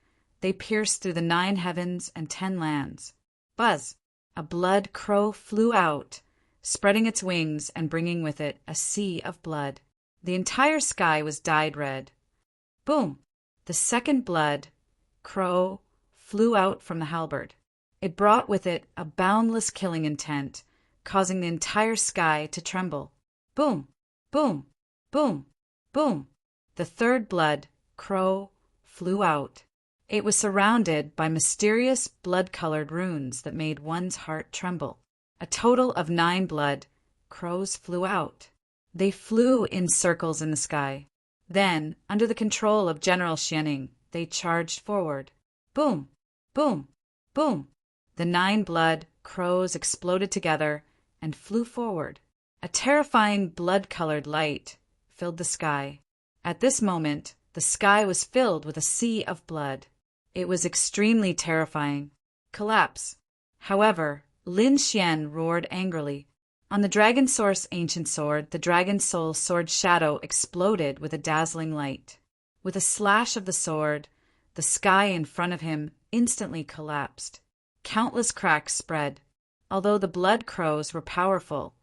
they pierced through the 9 heavens and 10 lands. Buzz! A blood crow flew out, spreading its wings and bringing with it a sea of blood. The entire sky was dyed red. Boom! The second blood crow flew out from the halberd. It brought with it a boundless killing intent, causing the entire sky to tremble. Boom! Boom! Boom! Boom! The third blood crow flew out. It was surrounded by mysterious blood-colored runes that made one's heart tremble. A total of 9 blood crows flew out. They flew in circles in the sky. Then, under the control of General Xianing, they charged forward. Boom! Boom! Boom! The 9 blood crows exploded together and flew forward. A terrifying blood-colored light filled the sky. At this moment, the sky was filled with a sea of blood. It was extremely terrifying. Collapse. However, Lin Xian roared angrily. On the Dragon Source ancient sword, the Dragon Soul sword shadow exploded with a dazzling light. With a slash of the sword, the sky in front of him instantly collapsed. Countless cracks spread. Although the blood crows were powerful,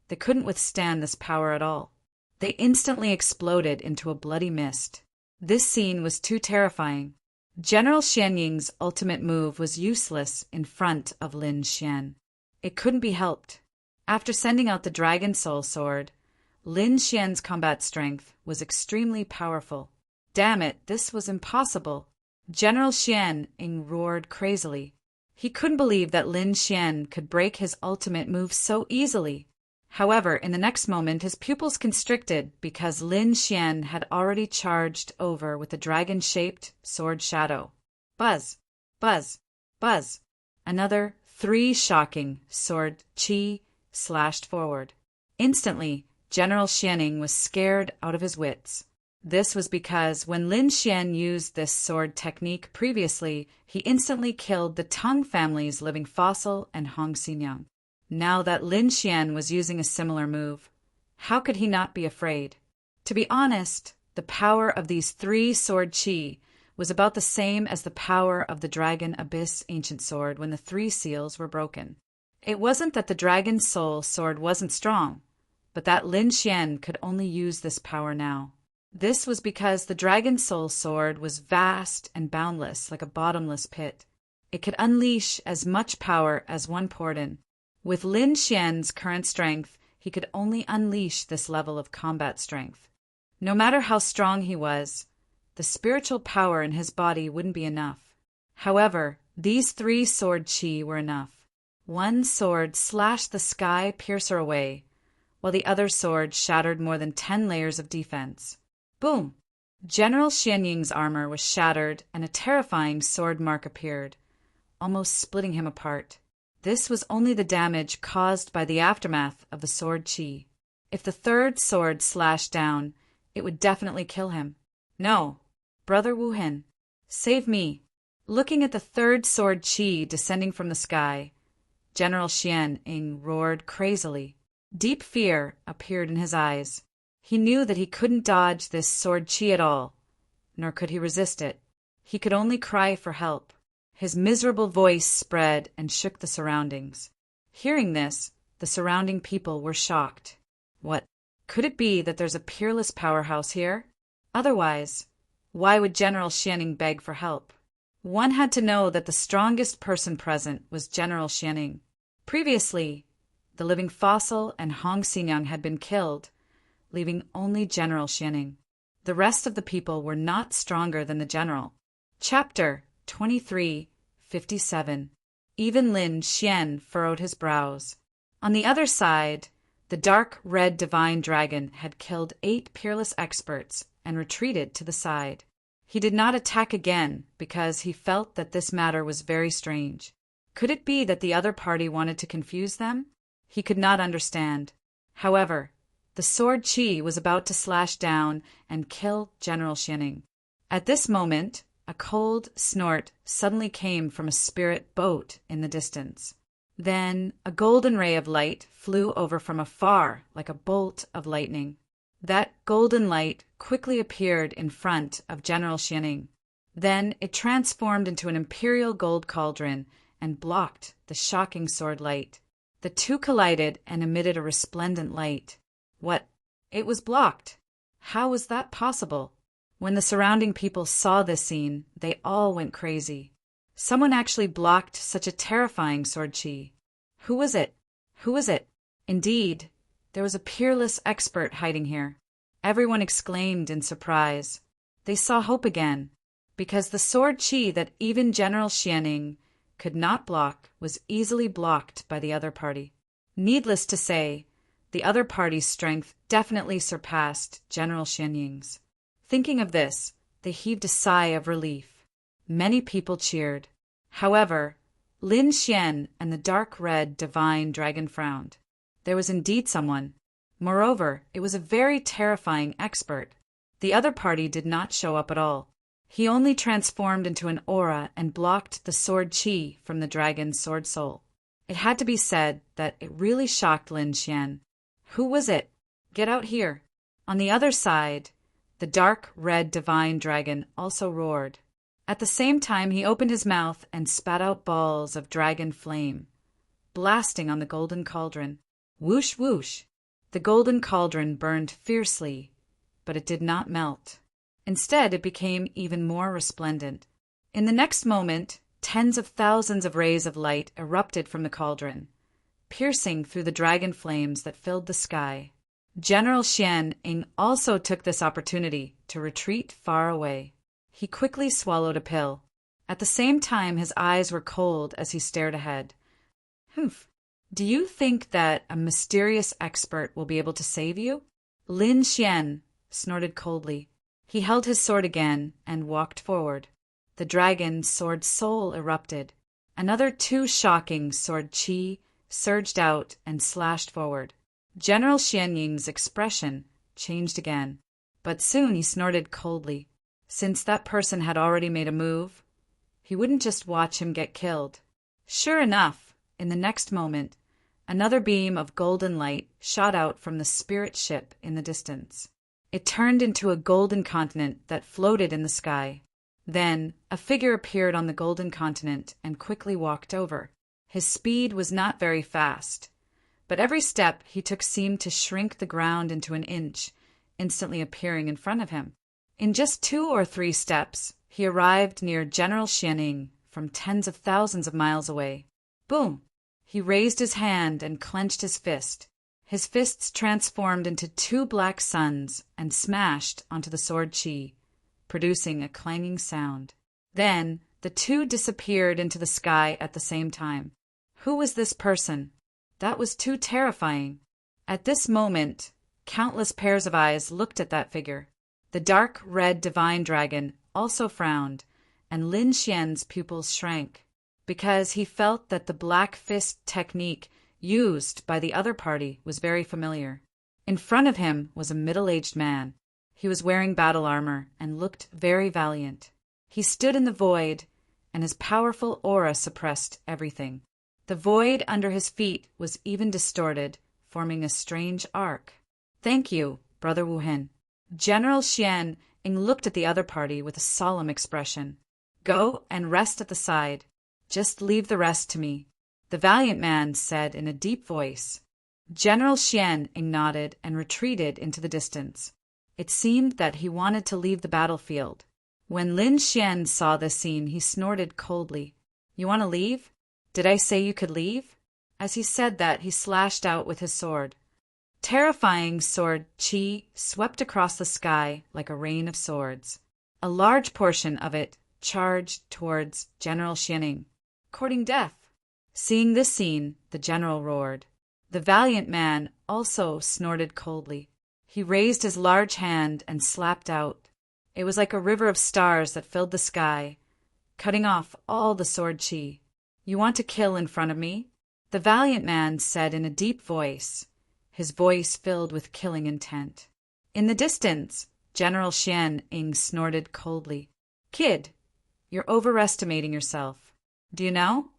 they couldn't withstand this power at all. They instantly exploded into a bloody mist. This scene was too terrifying. General Xianying's ultimate move was useless in front of Lin Xian. It couldn't be helped. After sending out the Dragon Soul sword, Lin Xian's combat strength was extremely powerful. Damn it, this was impossible. General Xianing roared crazily. He couldn't believe that Lin Xian could break his ultimate move so easily. However, in the next moment, his pupils constricted because Lin Xian had already charged over with a dragon-shaped sword shadow. Buzz, buzz, buzz. Another 3 shocking sword qi slashed forward. Instantly, General Xianing was scared out of his wits. This was because when Lin Xian used this sword technique previously, he instantly killed the Tang family's living fossil and Hong Xinyang. Now that Lin Xian was using a similar move, how could he not be afraid? To be honest, the power of these 3 sword qi was about the same as the power of the Dragon Abyss ancient sword when the 3 seals were broken. It wasn't that the Dragon Soul sword wasn't strong, but that Lin Xian could only use this power now. This was because the Dragon Soul sword was vast and boundless like a bottomless pit. It could unleash as much power as one poured in. With Lin Xian's current strength, he could only unleash this level of combat strength. No matter how strong he was, the spiritual power in his body wouldn't be enough. However, these 3 sword qi were enough. One sword slashed the sky piercer away, while the other sword shattered more than 10 layers of defense. Boom! General Xianying's armor was shattered and a terrifying sword mark appeared, almost splitting him apart. This was only the damage caused by the aftermath of the sword qi. If the 3rd sword slashed down, it would definitely kill him. No, Brother Wu Hin, save me. Looking at the 3rd sword qi descending from the sky, General Xianying roared crazily. Deep fear appeared in his eyes. He knew that he couldn't dodge this sword qi at all, nor could he resist it. He could only cry for help. His miserable voice spread and shook the surroundings. Hearing this, the surrounding people were shocked. What? Could it be that there's a peerless powerhouse here? Otherwise, why would General Xianing beg for help? One had to know that the strongest person present was General Xianing. Previously, the living fossil and Hong Xinyang had been killed, leaving only General Xianing. The rest of the people were not stronger than the general. Chapter 23:57. Even Lin Xian furrowed his brows. On the other side, the dark red divine dragon had killed 8 peerless experts and retreated to the side. He did not attack again because he felt that this matter was very strange. Could it be that the other party wanted to confuse them? He could not understand. However, the sword qi was about to slash down and kill General Xianing. At this moment, a cold snort suddenly came from a spirit boat in the distance. Then a golden ray of light flew over from afar like a bolt of lightning. That golden light quickly appeared in front of General Xianing. Then it transformed into an imperial gold cauldron and blocked the shocking sword light. The 2 collided and emitted a resplendent light. What? It was blocked. How was that possible? When the surrounding people saw this scene, they all went crazy. Someone actually blocked such a terrifying sword qi. Who was it? Who was it? Indeed, there was a peerless expert hiding here. Everyone exclaimed in surprise. They saw hope again, because the sword qi that even General Xianing could not block was easily blocked by the other party. Needless to say, the other party's strength definitely surpassed General Xianying's. Thinking of this, they heaved a sigh of relief. Many people cheered. However, Lin Xian and the dark red divine dragon frowned. There was indeed someone. Moreover, it was a very terrifying expert. The other party did not show up at all. He only transformed into an aura and blocked the sword qi from the dragon's sword soul. It had to be said that it really shocked Lin Xian. Who was it? Get out here. On the other side, the dark red divine dragon also roared. At the same time, he opened his mouth and spat out balls of dragon flame, blasting on the golden cauldron. Whoosh, whoosh. The golden cauldron burned fiercely, but it did not melt. Instead, it became even more resplendent. In the next moment, tens of thousands of rays of light erupted from the cauldron, piercing through the dragon flames that filled the sky. General Xianing also took this opportunity to retreat far away. He quickly swallowed a pill. At the same time, his eyes were cold as he stared ahead. Humph! Do you think that a mysterious expert will be able to save you? Lin Xian snorted coldly. He held his sword again and walked forward. The dragon's sword soul erupted. Another two shocking sword qi surged out and slashed forward. General Xianying's expression changed again, but soon he snorted coldly. Since that person had already made a move, he wouldn't just watch him get killed. Sure enough, in the next moment, another beam of golden light shot out from the spirit ship in the distance. It turned into a golden continent that floated in the sky. Then, a figure appeared on the golden continent and quickly walked over. His speed was not very fast, but every step he took seemed to shrink the ground into an inch, instantly appearing in front of him. In just 2 or 3 steps, he arrived near General Xianing from tens of thousands of miles away. Boom! He raised his hand and clenched his fist. His fists transformed into 2 black suns and smashed onto the sword qi, producing a clanging sound. Then, the 2 disappeared into the sky at the same time. Who was this person? That was too terrifying. At this moment, countless pairs of eyes looked at that figure. The dark red divine dragon also frowned, and Lin Xian's pupils shrank, because he felt that the black fist technique used by the other party was very familiar. In front of him was a middle-aged man. He was wearing battle armor and looked very valiant. He stood in the void, and his powerful aura suppressed everything. The void under his feet was even distorted, forming a strange arc. "Thank you, Brother Wuhen." General Xian looked at the other party with a solemn expression. "Go and rest at the side. Just leave the rest to me," the valiant man said in a deep voice. General Xian nodded and retreated into the distance. It seemed that he wanted to leave the battlefield. When Lin Xian saw this scene, he snorted coldly. "You want to leave? Did I say you could leave?" As he said that, he slashed out with his sword. Terrifying sword qi swept across the sky like a rain of swords. A large portion of it charged towards General Xianing, courting death. Seeing this scene, the general roared. The valiant man also snorted coldly. He raised his large hand and slapped out. It was like a river of stars that filled the sky, cutting off all the sword qi. "You want to kill in front of me?" the valiant man said in a deep voice, his voice filled with killing intent. In the distance, General Xian snorted coldly. "Kid, you're overestimating yourself. Do you know?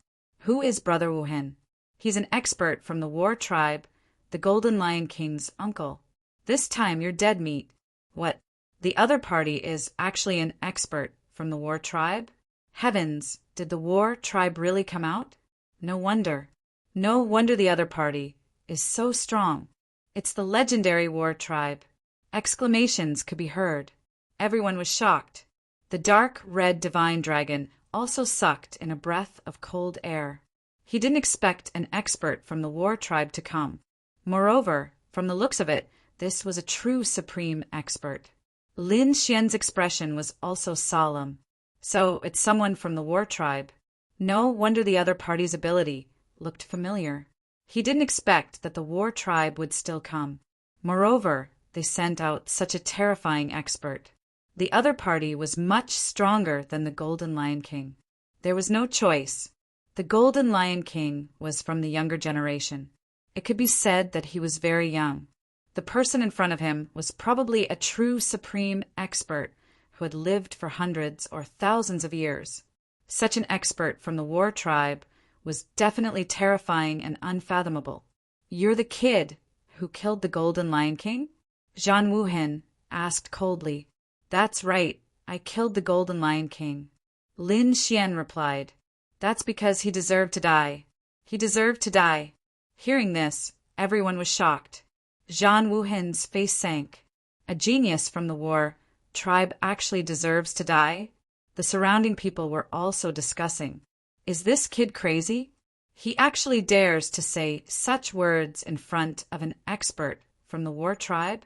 Who is Brother Wuhen? He's an expert from the war tribe, the Golden Lion King's uncle. This time you're dead meat." "What? The other party is actually an expert from the war tribe?" Heavens, did the war tribe really come out? No wonder. No wonder the other party is so strong. It's the legendary war tribe. Exclamations could be heard. Everyone was shocked. The dark red divine dragon also sucked in a breath of cold air. He didn't expect an expert from the war tribe to come. Moreover, from the looks of it, this was a true supreme expert. Lin Xian's expression was also solemn. So it's someone from the war tribe. No wonder the other party's ability looked familiar. He didn't expect that the war tribe would still come. Moreover, they sent out such a terrifying expert. The other party was much stronger than the Golden Lion King. There was no choice. The Golden Lion King was from the younger generation. It could be said that he was very young. The person in front of him was probably a true supreme expert who had lived for hundreds or thousands of years. Such an expert from the war tribe was definitely terrifying and unfathomable. "You're the kid who killed the Golden Lion King?" Zhan Wuhen asked coldly. "That's right, I killed the Golden Lion King." Lin Xian replied, "That's because he deserved to die. He deserved to die." Hearing this, everyone was shocked. Zhan Wuhen's face sank. A genius from the war tribe actually deserves to die? The surrounding people were also discussing. Is this kid crazy? He actually dares to say such words in front of an expert from the war tribe?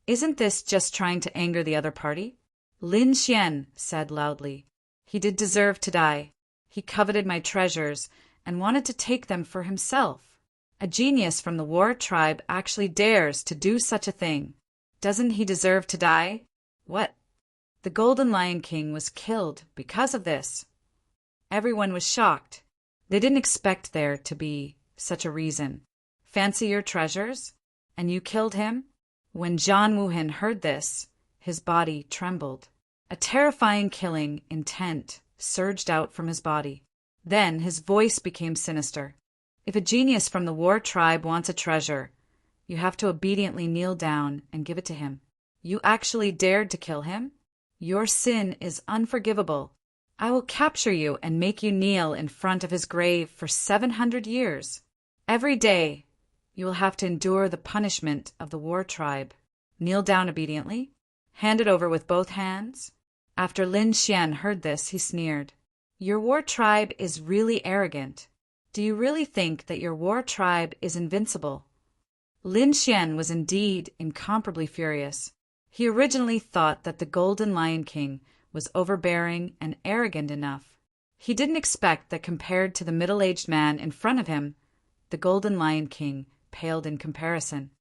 Isn't this just trying to anger the other party? Lin Xian said loudly. He did deserve to die. He coveted my treasures and wanted to take them for himself. A genius from the war tribe actually dares to do such a thing. Doesn't he deserve to die? What? The Golden Lion King was killed because of this. Everyone was shocked. They didn't expect there to be such a reason. Fancy your treasures? And you killed him? When John Woohen heard this, his body trembled. A terrifying killing intent surged out from his body. Then his voice became sinister. If a genius from the war tribe wants a treasure, you have to obediently kneel down and give it to him. You actually dared to kill him? Your sin is unforgivable. I will capture you and make you kneel in front of his grave for 700 years. Every day, you will have to endure the punishment of the war tribe. Kneel down obediently. Hand it over with both hands. After Lin Xian heard this, he sneered. Your war tribe is really arrogant. Do you really think that your war tribe is invincible? Lin Xian was indeed incomparably furious. He originally thought that the Golden Lion King was overbearing and arrogant enough. He didn't expect that compared to the middle-aged man in front of him, the Golden Lion King paled in comparison.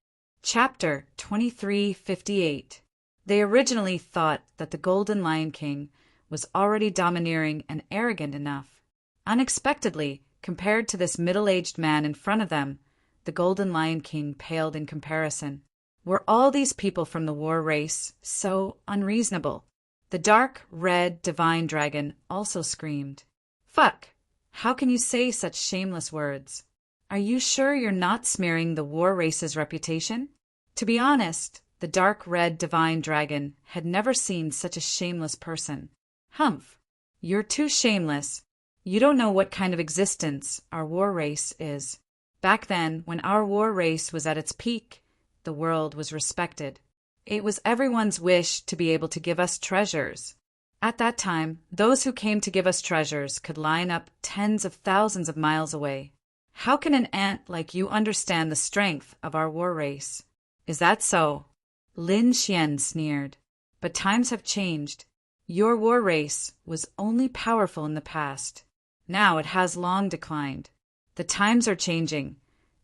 Chapter 2358. They originally thought that the Golden Lion King was already domineering and arrogant enough. Unexpectedly, compared to this middle-aged man in front of them, the Golden Lion King paled in comparison. Were all these people from the war race so unreasonable? The dark, red, divine dragon also screamed. Fuck! How can you say such shameless words? Are you sure you're not smearing the war race's reputation? To be honest, the dark, red, divine dragon had never seen such a shameless person. Humph! You're too shameless. You don't know what kind of existence our war race is. Back then, when our war race was at its peak, the world was respected. It was everyone's wish to be able to give us treasures. At that time, those who came to give us treasures could line up tens of thousands of miles away. How can an ant like you understand the strength of our war race? Is that so? Lin Xian sneered. But times have changed. Your war race was only powerful in the past. Now it has long declined. The times are changing,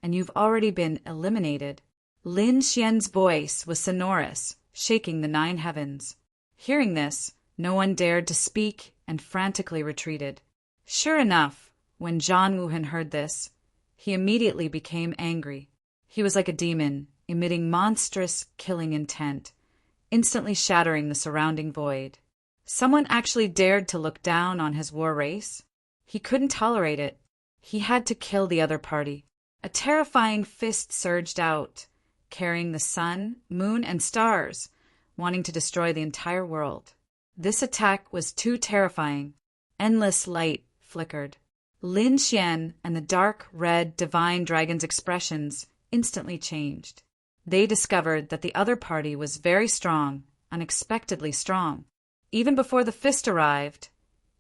and you've already been eliminated. Lin Xian's voice was sonorous, shaking the 9 heavens. Hearing this, no one dared to speak and frantically retreated. Sure enough, when John Woohen heard this, he immediately became angry. He was like a demon, emitting monstrous, killing intent, instantly shattering the surrounding void. Someone actually dared to look down on his war race. He couldn't tolerate it. He had to kill the other party. A terrifying fist surged out, carrying the sun, moon, and stars, wanting to destroy the entire world. This attack was too terrifying. Endless light flickered. Lin Xian and the dark, red, divine dragon's expressions instantly changed. They discovered that the other party was very strong, unexpectedly strong. Even before the fist arrived,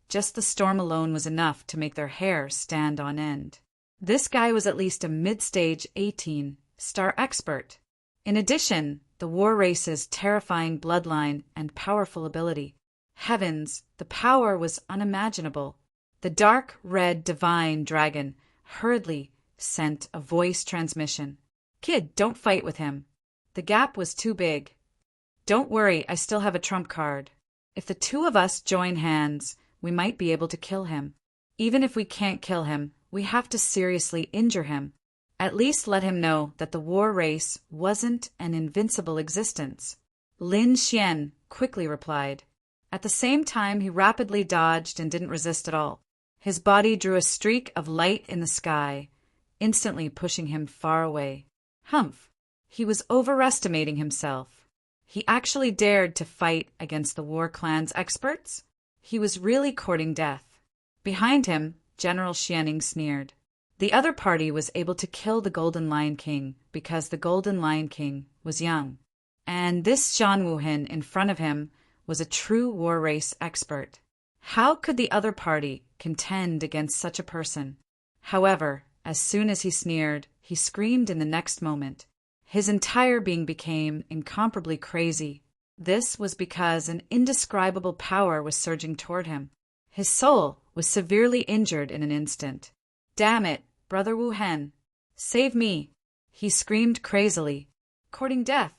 just the storm alone was enough to make their hair stand on end. This guy was at least a mid-stage 18-star expert. In addition, the war race's terrifying bloodline and powerful ability. Heavens, the power was unimaginable. The dark, red, divine dragon hurriedly sent a voice transmission. Kid, don't fight with him. The gap was too big. Don't worry, I still have a trump card. If the two of us join hands, we might be able to kill him. Even if we can't kill him, we have to seriously injure him. At least let him know that the war race wasn't an invincible existence. Lin Xian quickly replied. At the same time, he rapidly dodged and didn't resist at all. His body drew a streak of light in the sky, instantly pushing him far away. Humph! He was overestimating himself. He actually dared to fight against the war clan's experts? He was really courting death. Behind him, General Xianing sneered. The other party was able to kill the Golden Lion King because the Golden Lion King was young. And this John Woohen in front of him was a true war race expert. How could the other party contend against such a person? However, as soon as he sneered, he screamed in the next moment. His entire being became incomparably crazy. This was because an indescribable power was surging toward him. His soul was severely injured in an instant. Damn it, Brother Woohen. Save me! He screamed crazily, courting death.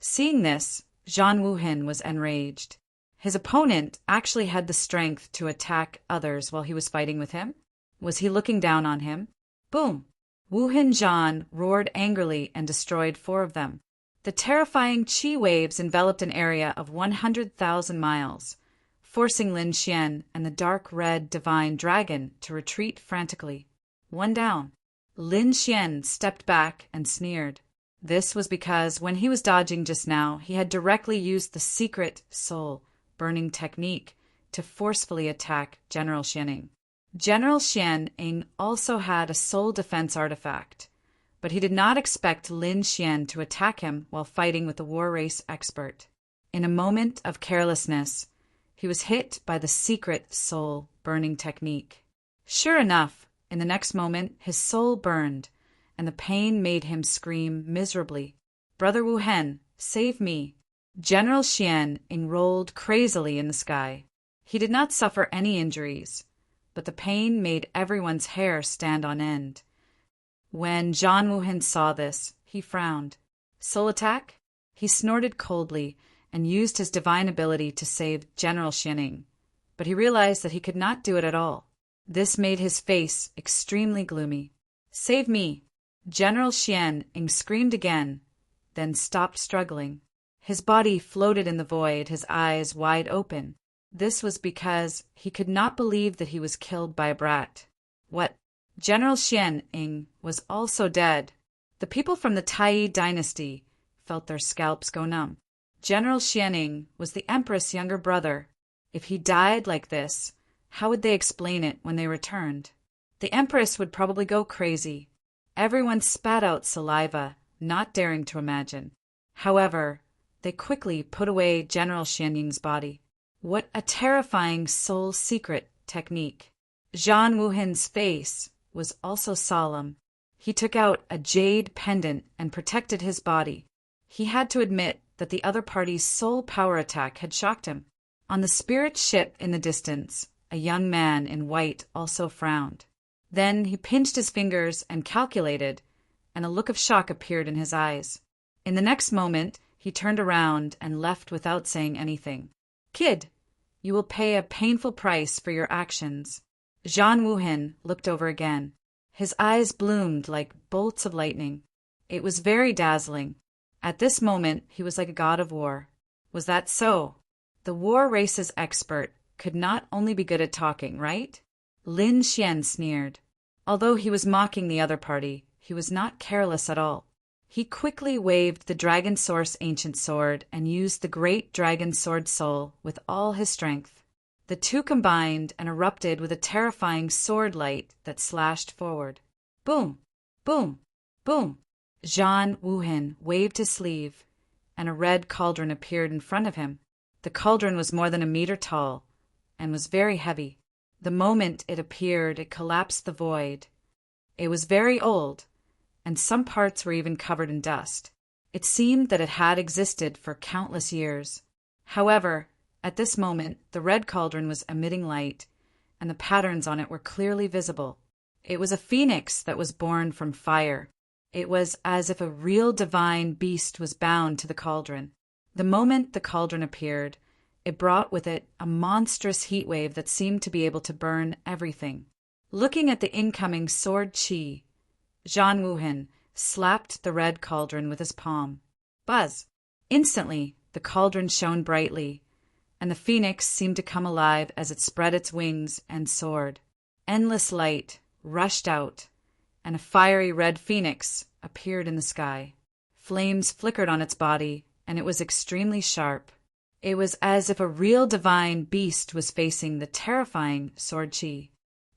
Seeing this, Zhang Wuhen was enraged. His opponent actually had the strength to attack others while he was fighting with him. Was he looking down on him? Boom! Wuhen Zhan roared angrily and destroyed 4 of them. The terrifying qi waves enveloped an area of 100,000 miles, forcing Lin Xian and the dark red divine dragon to retreat frantically. 1 down. Lin Xian stepped back and sneered. This was because when he was dodging just now, he had directly used the secret soul burning technique to forcefully attack General Xianing. General Xianing also had a soul defense artifact, but he did not expect Lin Xian to attack him while fighting with the war race expert. In a moment of carelessness, he was hit by the secret soul burning technique. Sure enough, in the next moment, his soul burned, and the pain made him scream miserably. Brother Wu Hen, save me! General Xianing rolled crazily in the sky. He did not suffer any injuries, but the pain made everyone's hair stand on end. When Zhang Wuhen saw this, he frowned. Soul attack? He snorted coldly and used his divine ability to save General Xianing, but he realized that he could not do it at all. This made his face extremely gloomy. Save me! General Xianing screamed again, then stopped struggling. His body floated in the void, his eyes wide open. This was because he could not believe that he was killed by a brat. What? General Xianing was also dead. The people from the Tai dynasty felt their scalps go numb. General Xianing was the Empress' younger brother. If he died like this, how would they explain it when they returned? The Empress would probably go crazy. Everyone spat out saliva, not daring to imagine. However, they quickly put away General Xianing's body. What a terrifying soul secret technique. Zhang Wuhen's face was also solemn. He took out a jade pendant and protected his body. He had to admit that the other party's soul power attack had shocked him. On the spirit ship in the distance, a young man in white also frowned. Then he pinched his fingers and calculated, and a look of shock appeared in his eyes. In the next moment, he turned around and left without saying anything. Kid, you will pay a painful price for your actions. Zhang Wuhen looked over again. His eyes bloomed like bolts of lightning. It was very dazzling. At this moment, he was like a god of war. Was that so? The war race's expert could not only be good at talking, right? Lin Xian sneered. Although he was mocking the other party, he was not careless at all. He quickly waved the Dragon Source Ancient Sword and used the Great Dragon Sword Soul with all his strength. The two combined and erupted with a terrifying sword light that slashed forward. Boom! Boom! Boom! Zhang Wuhen waved his sleeve, and a red cauldron appeared in front of him. The cauldron was more than 1 meter tall and was very heavy. The moment it appeared, it collapsed the void. It was very old, and some parts were even covered in dust. It seemed that it had existed for countless years. However, at this moment, the red cauldron was emitting light, and the patterns on it were clearly visible. It was a phoenix that was born from fire. It was as if a real divine beast was bound to the cauldron. The moment the cauldron appeared, it brought with it a monstrous heat wave that seemed to be able to burn everything. Looking at the incoming sword chi, Zhang Wuhen slapped the red cauldron with his palm. Buzz! Instantly, the cauldron shone brightly, and the phoenix seemed to come alive as it spread its wings and soared. Endless light rushed out, and a fiery red phoenix appeared in the sky. Flames flickered on its body, and it was extremely sharp. It was as if a real divine beast was facing the terrifying sword chi.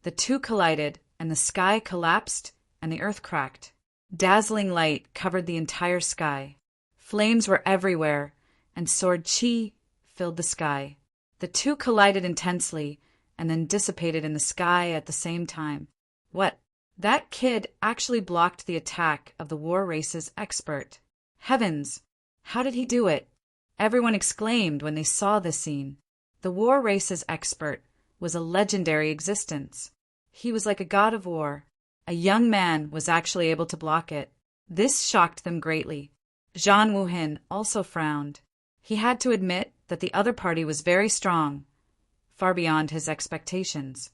The two collided, and the sky collapsed, and the earth cracked. Dazzling light covered the entire sky. Flames were everywhere, and sword chi filled the sky. The two collided intensely, and then dissipated in the sky at the same time. What? That kid actually blocked the attack of the war race's expert. Heavens! How did he do it? Everyone exclaimed when they saw this scene. The war race's expert was a legendary existence. He was like a god of war. A young man was actually able to block it. This shocked them greatly. Zhang Wuhin also frowned. He had to admit that the other party was very strong, far beyond his expectations.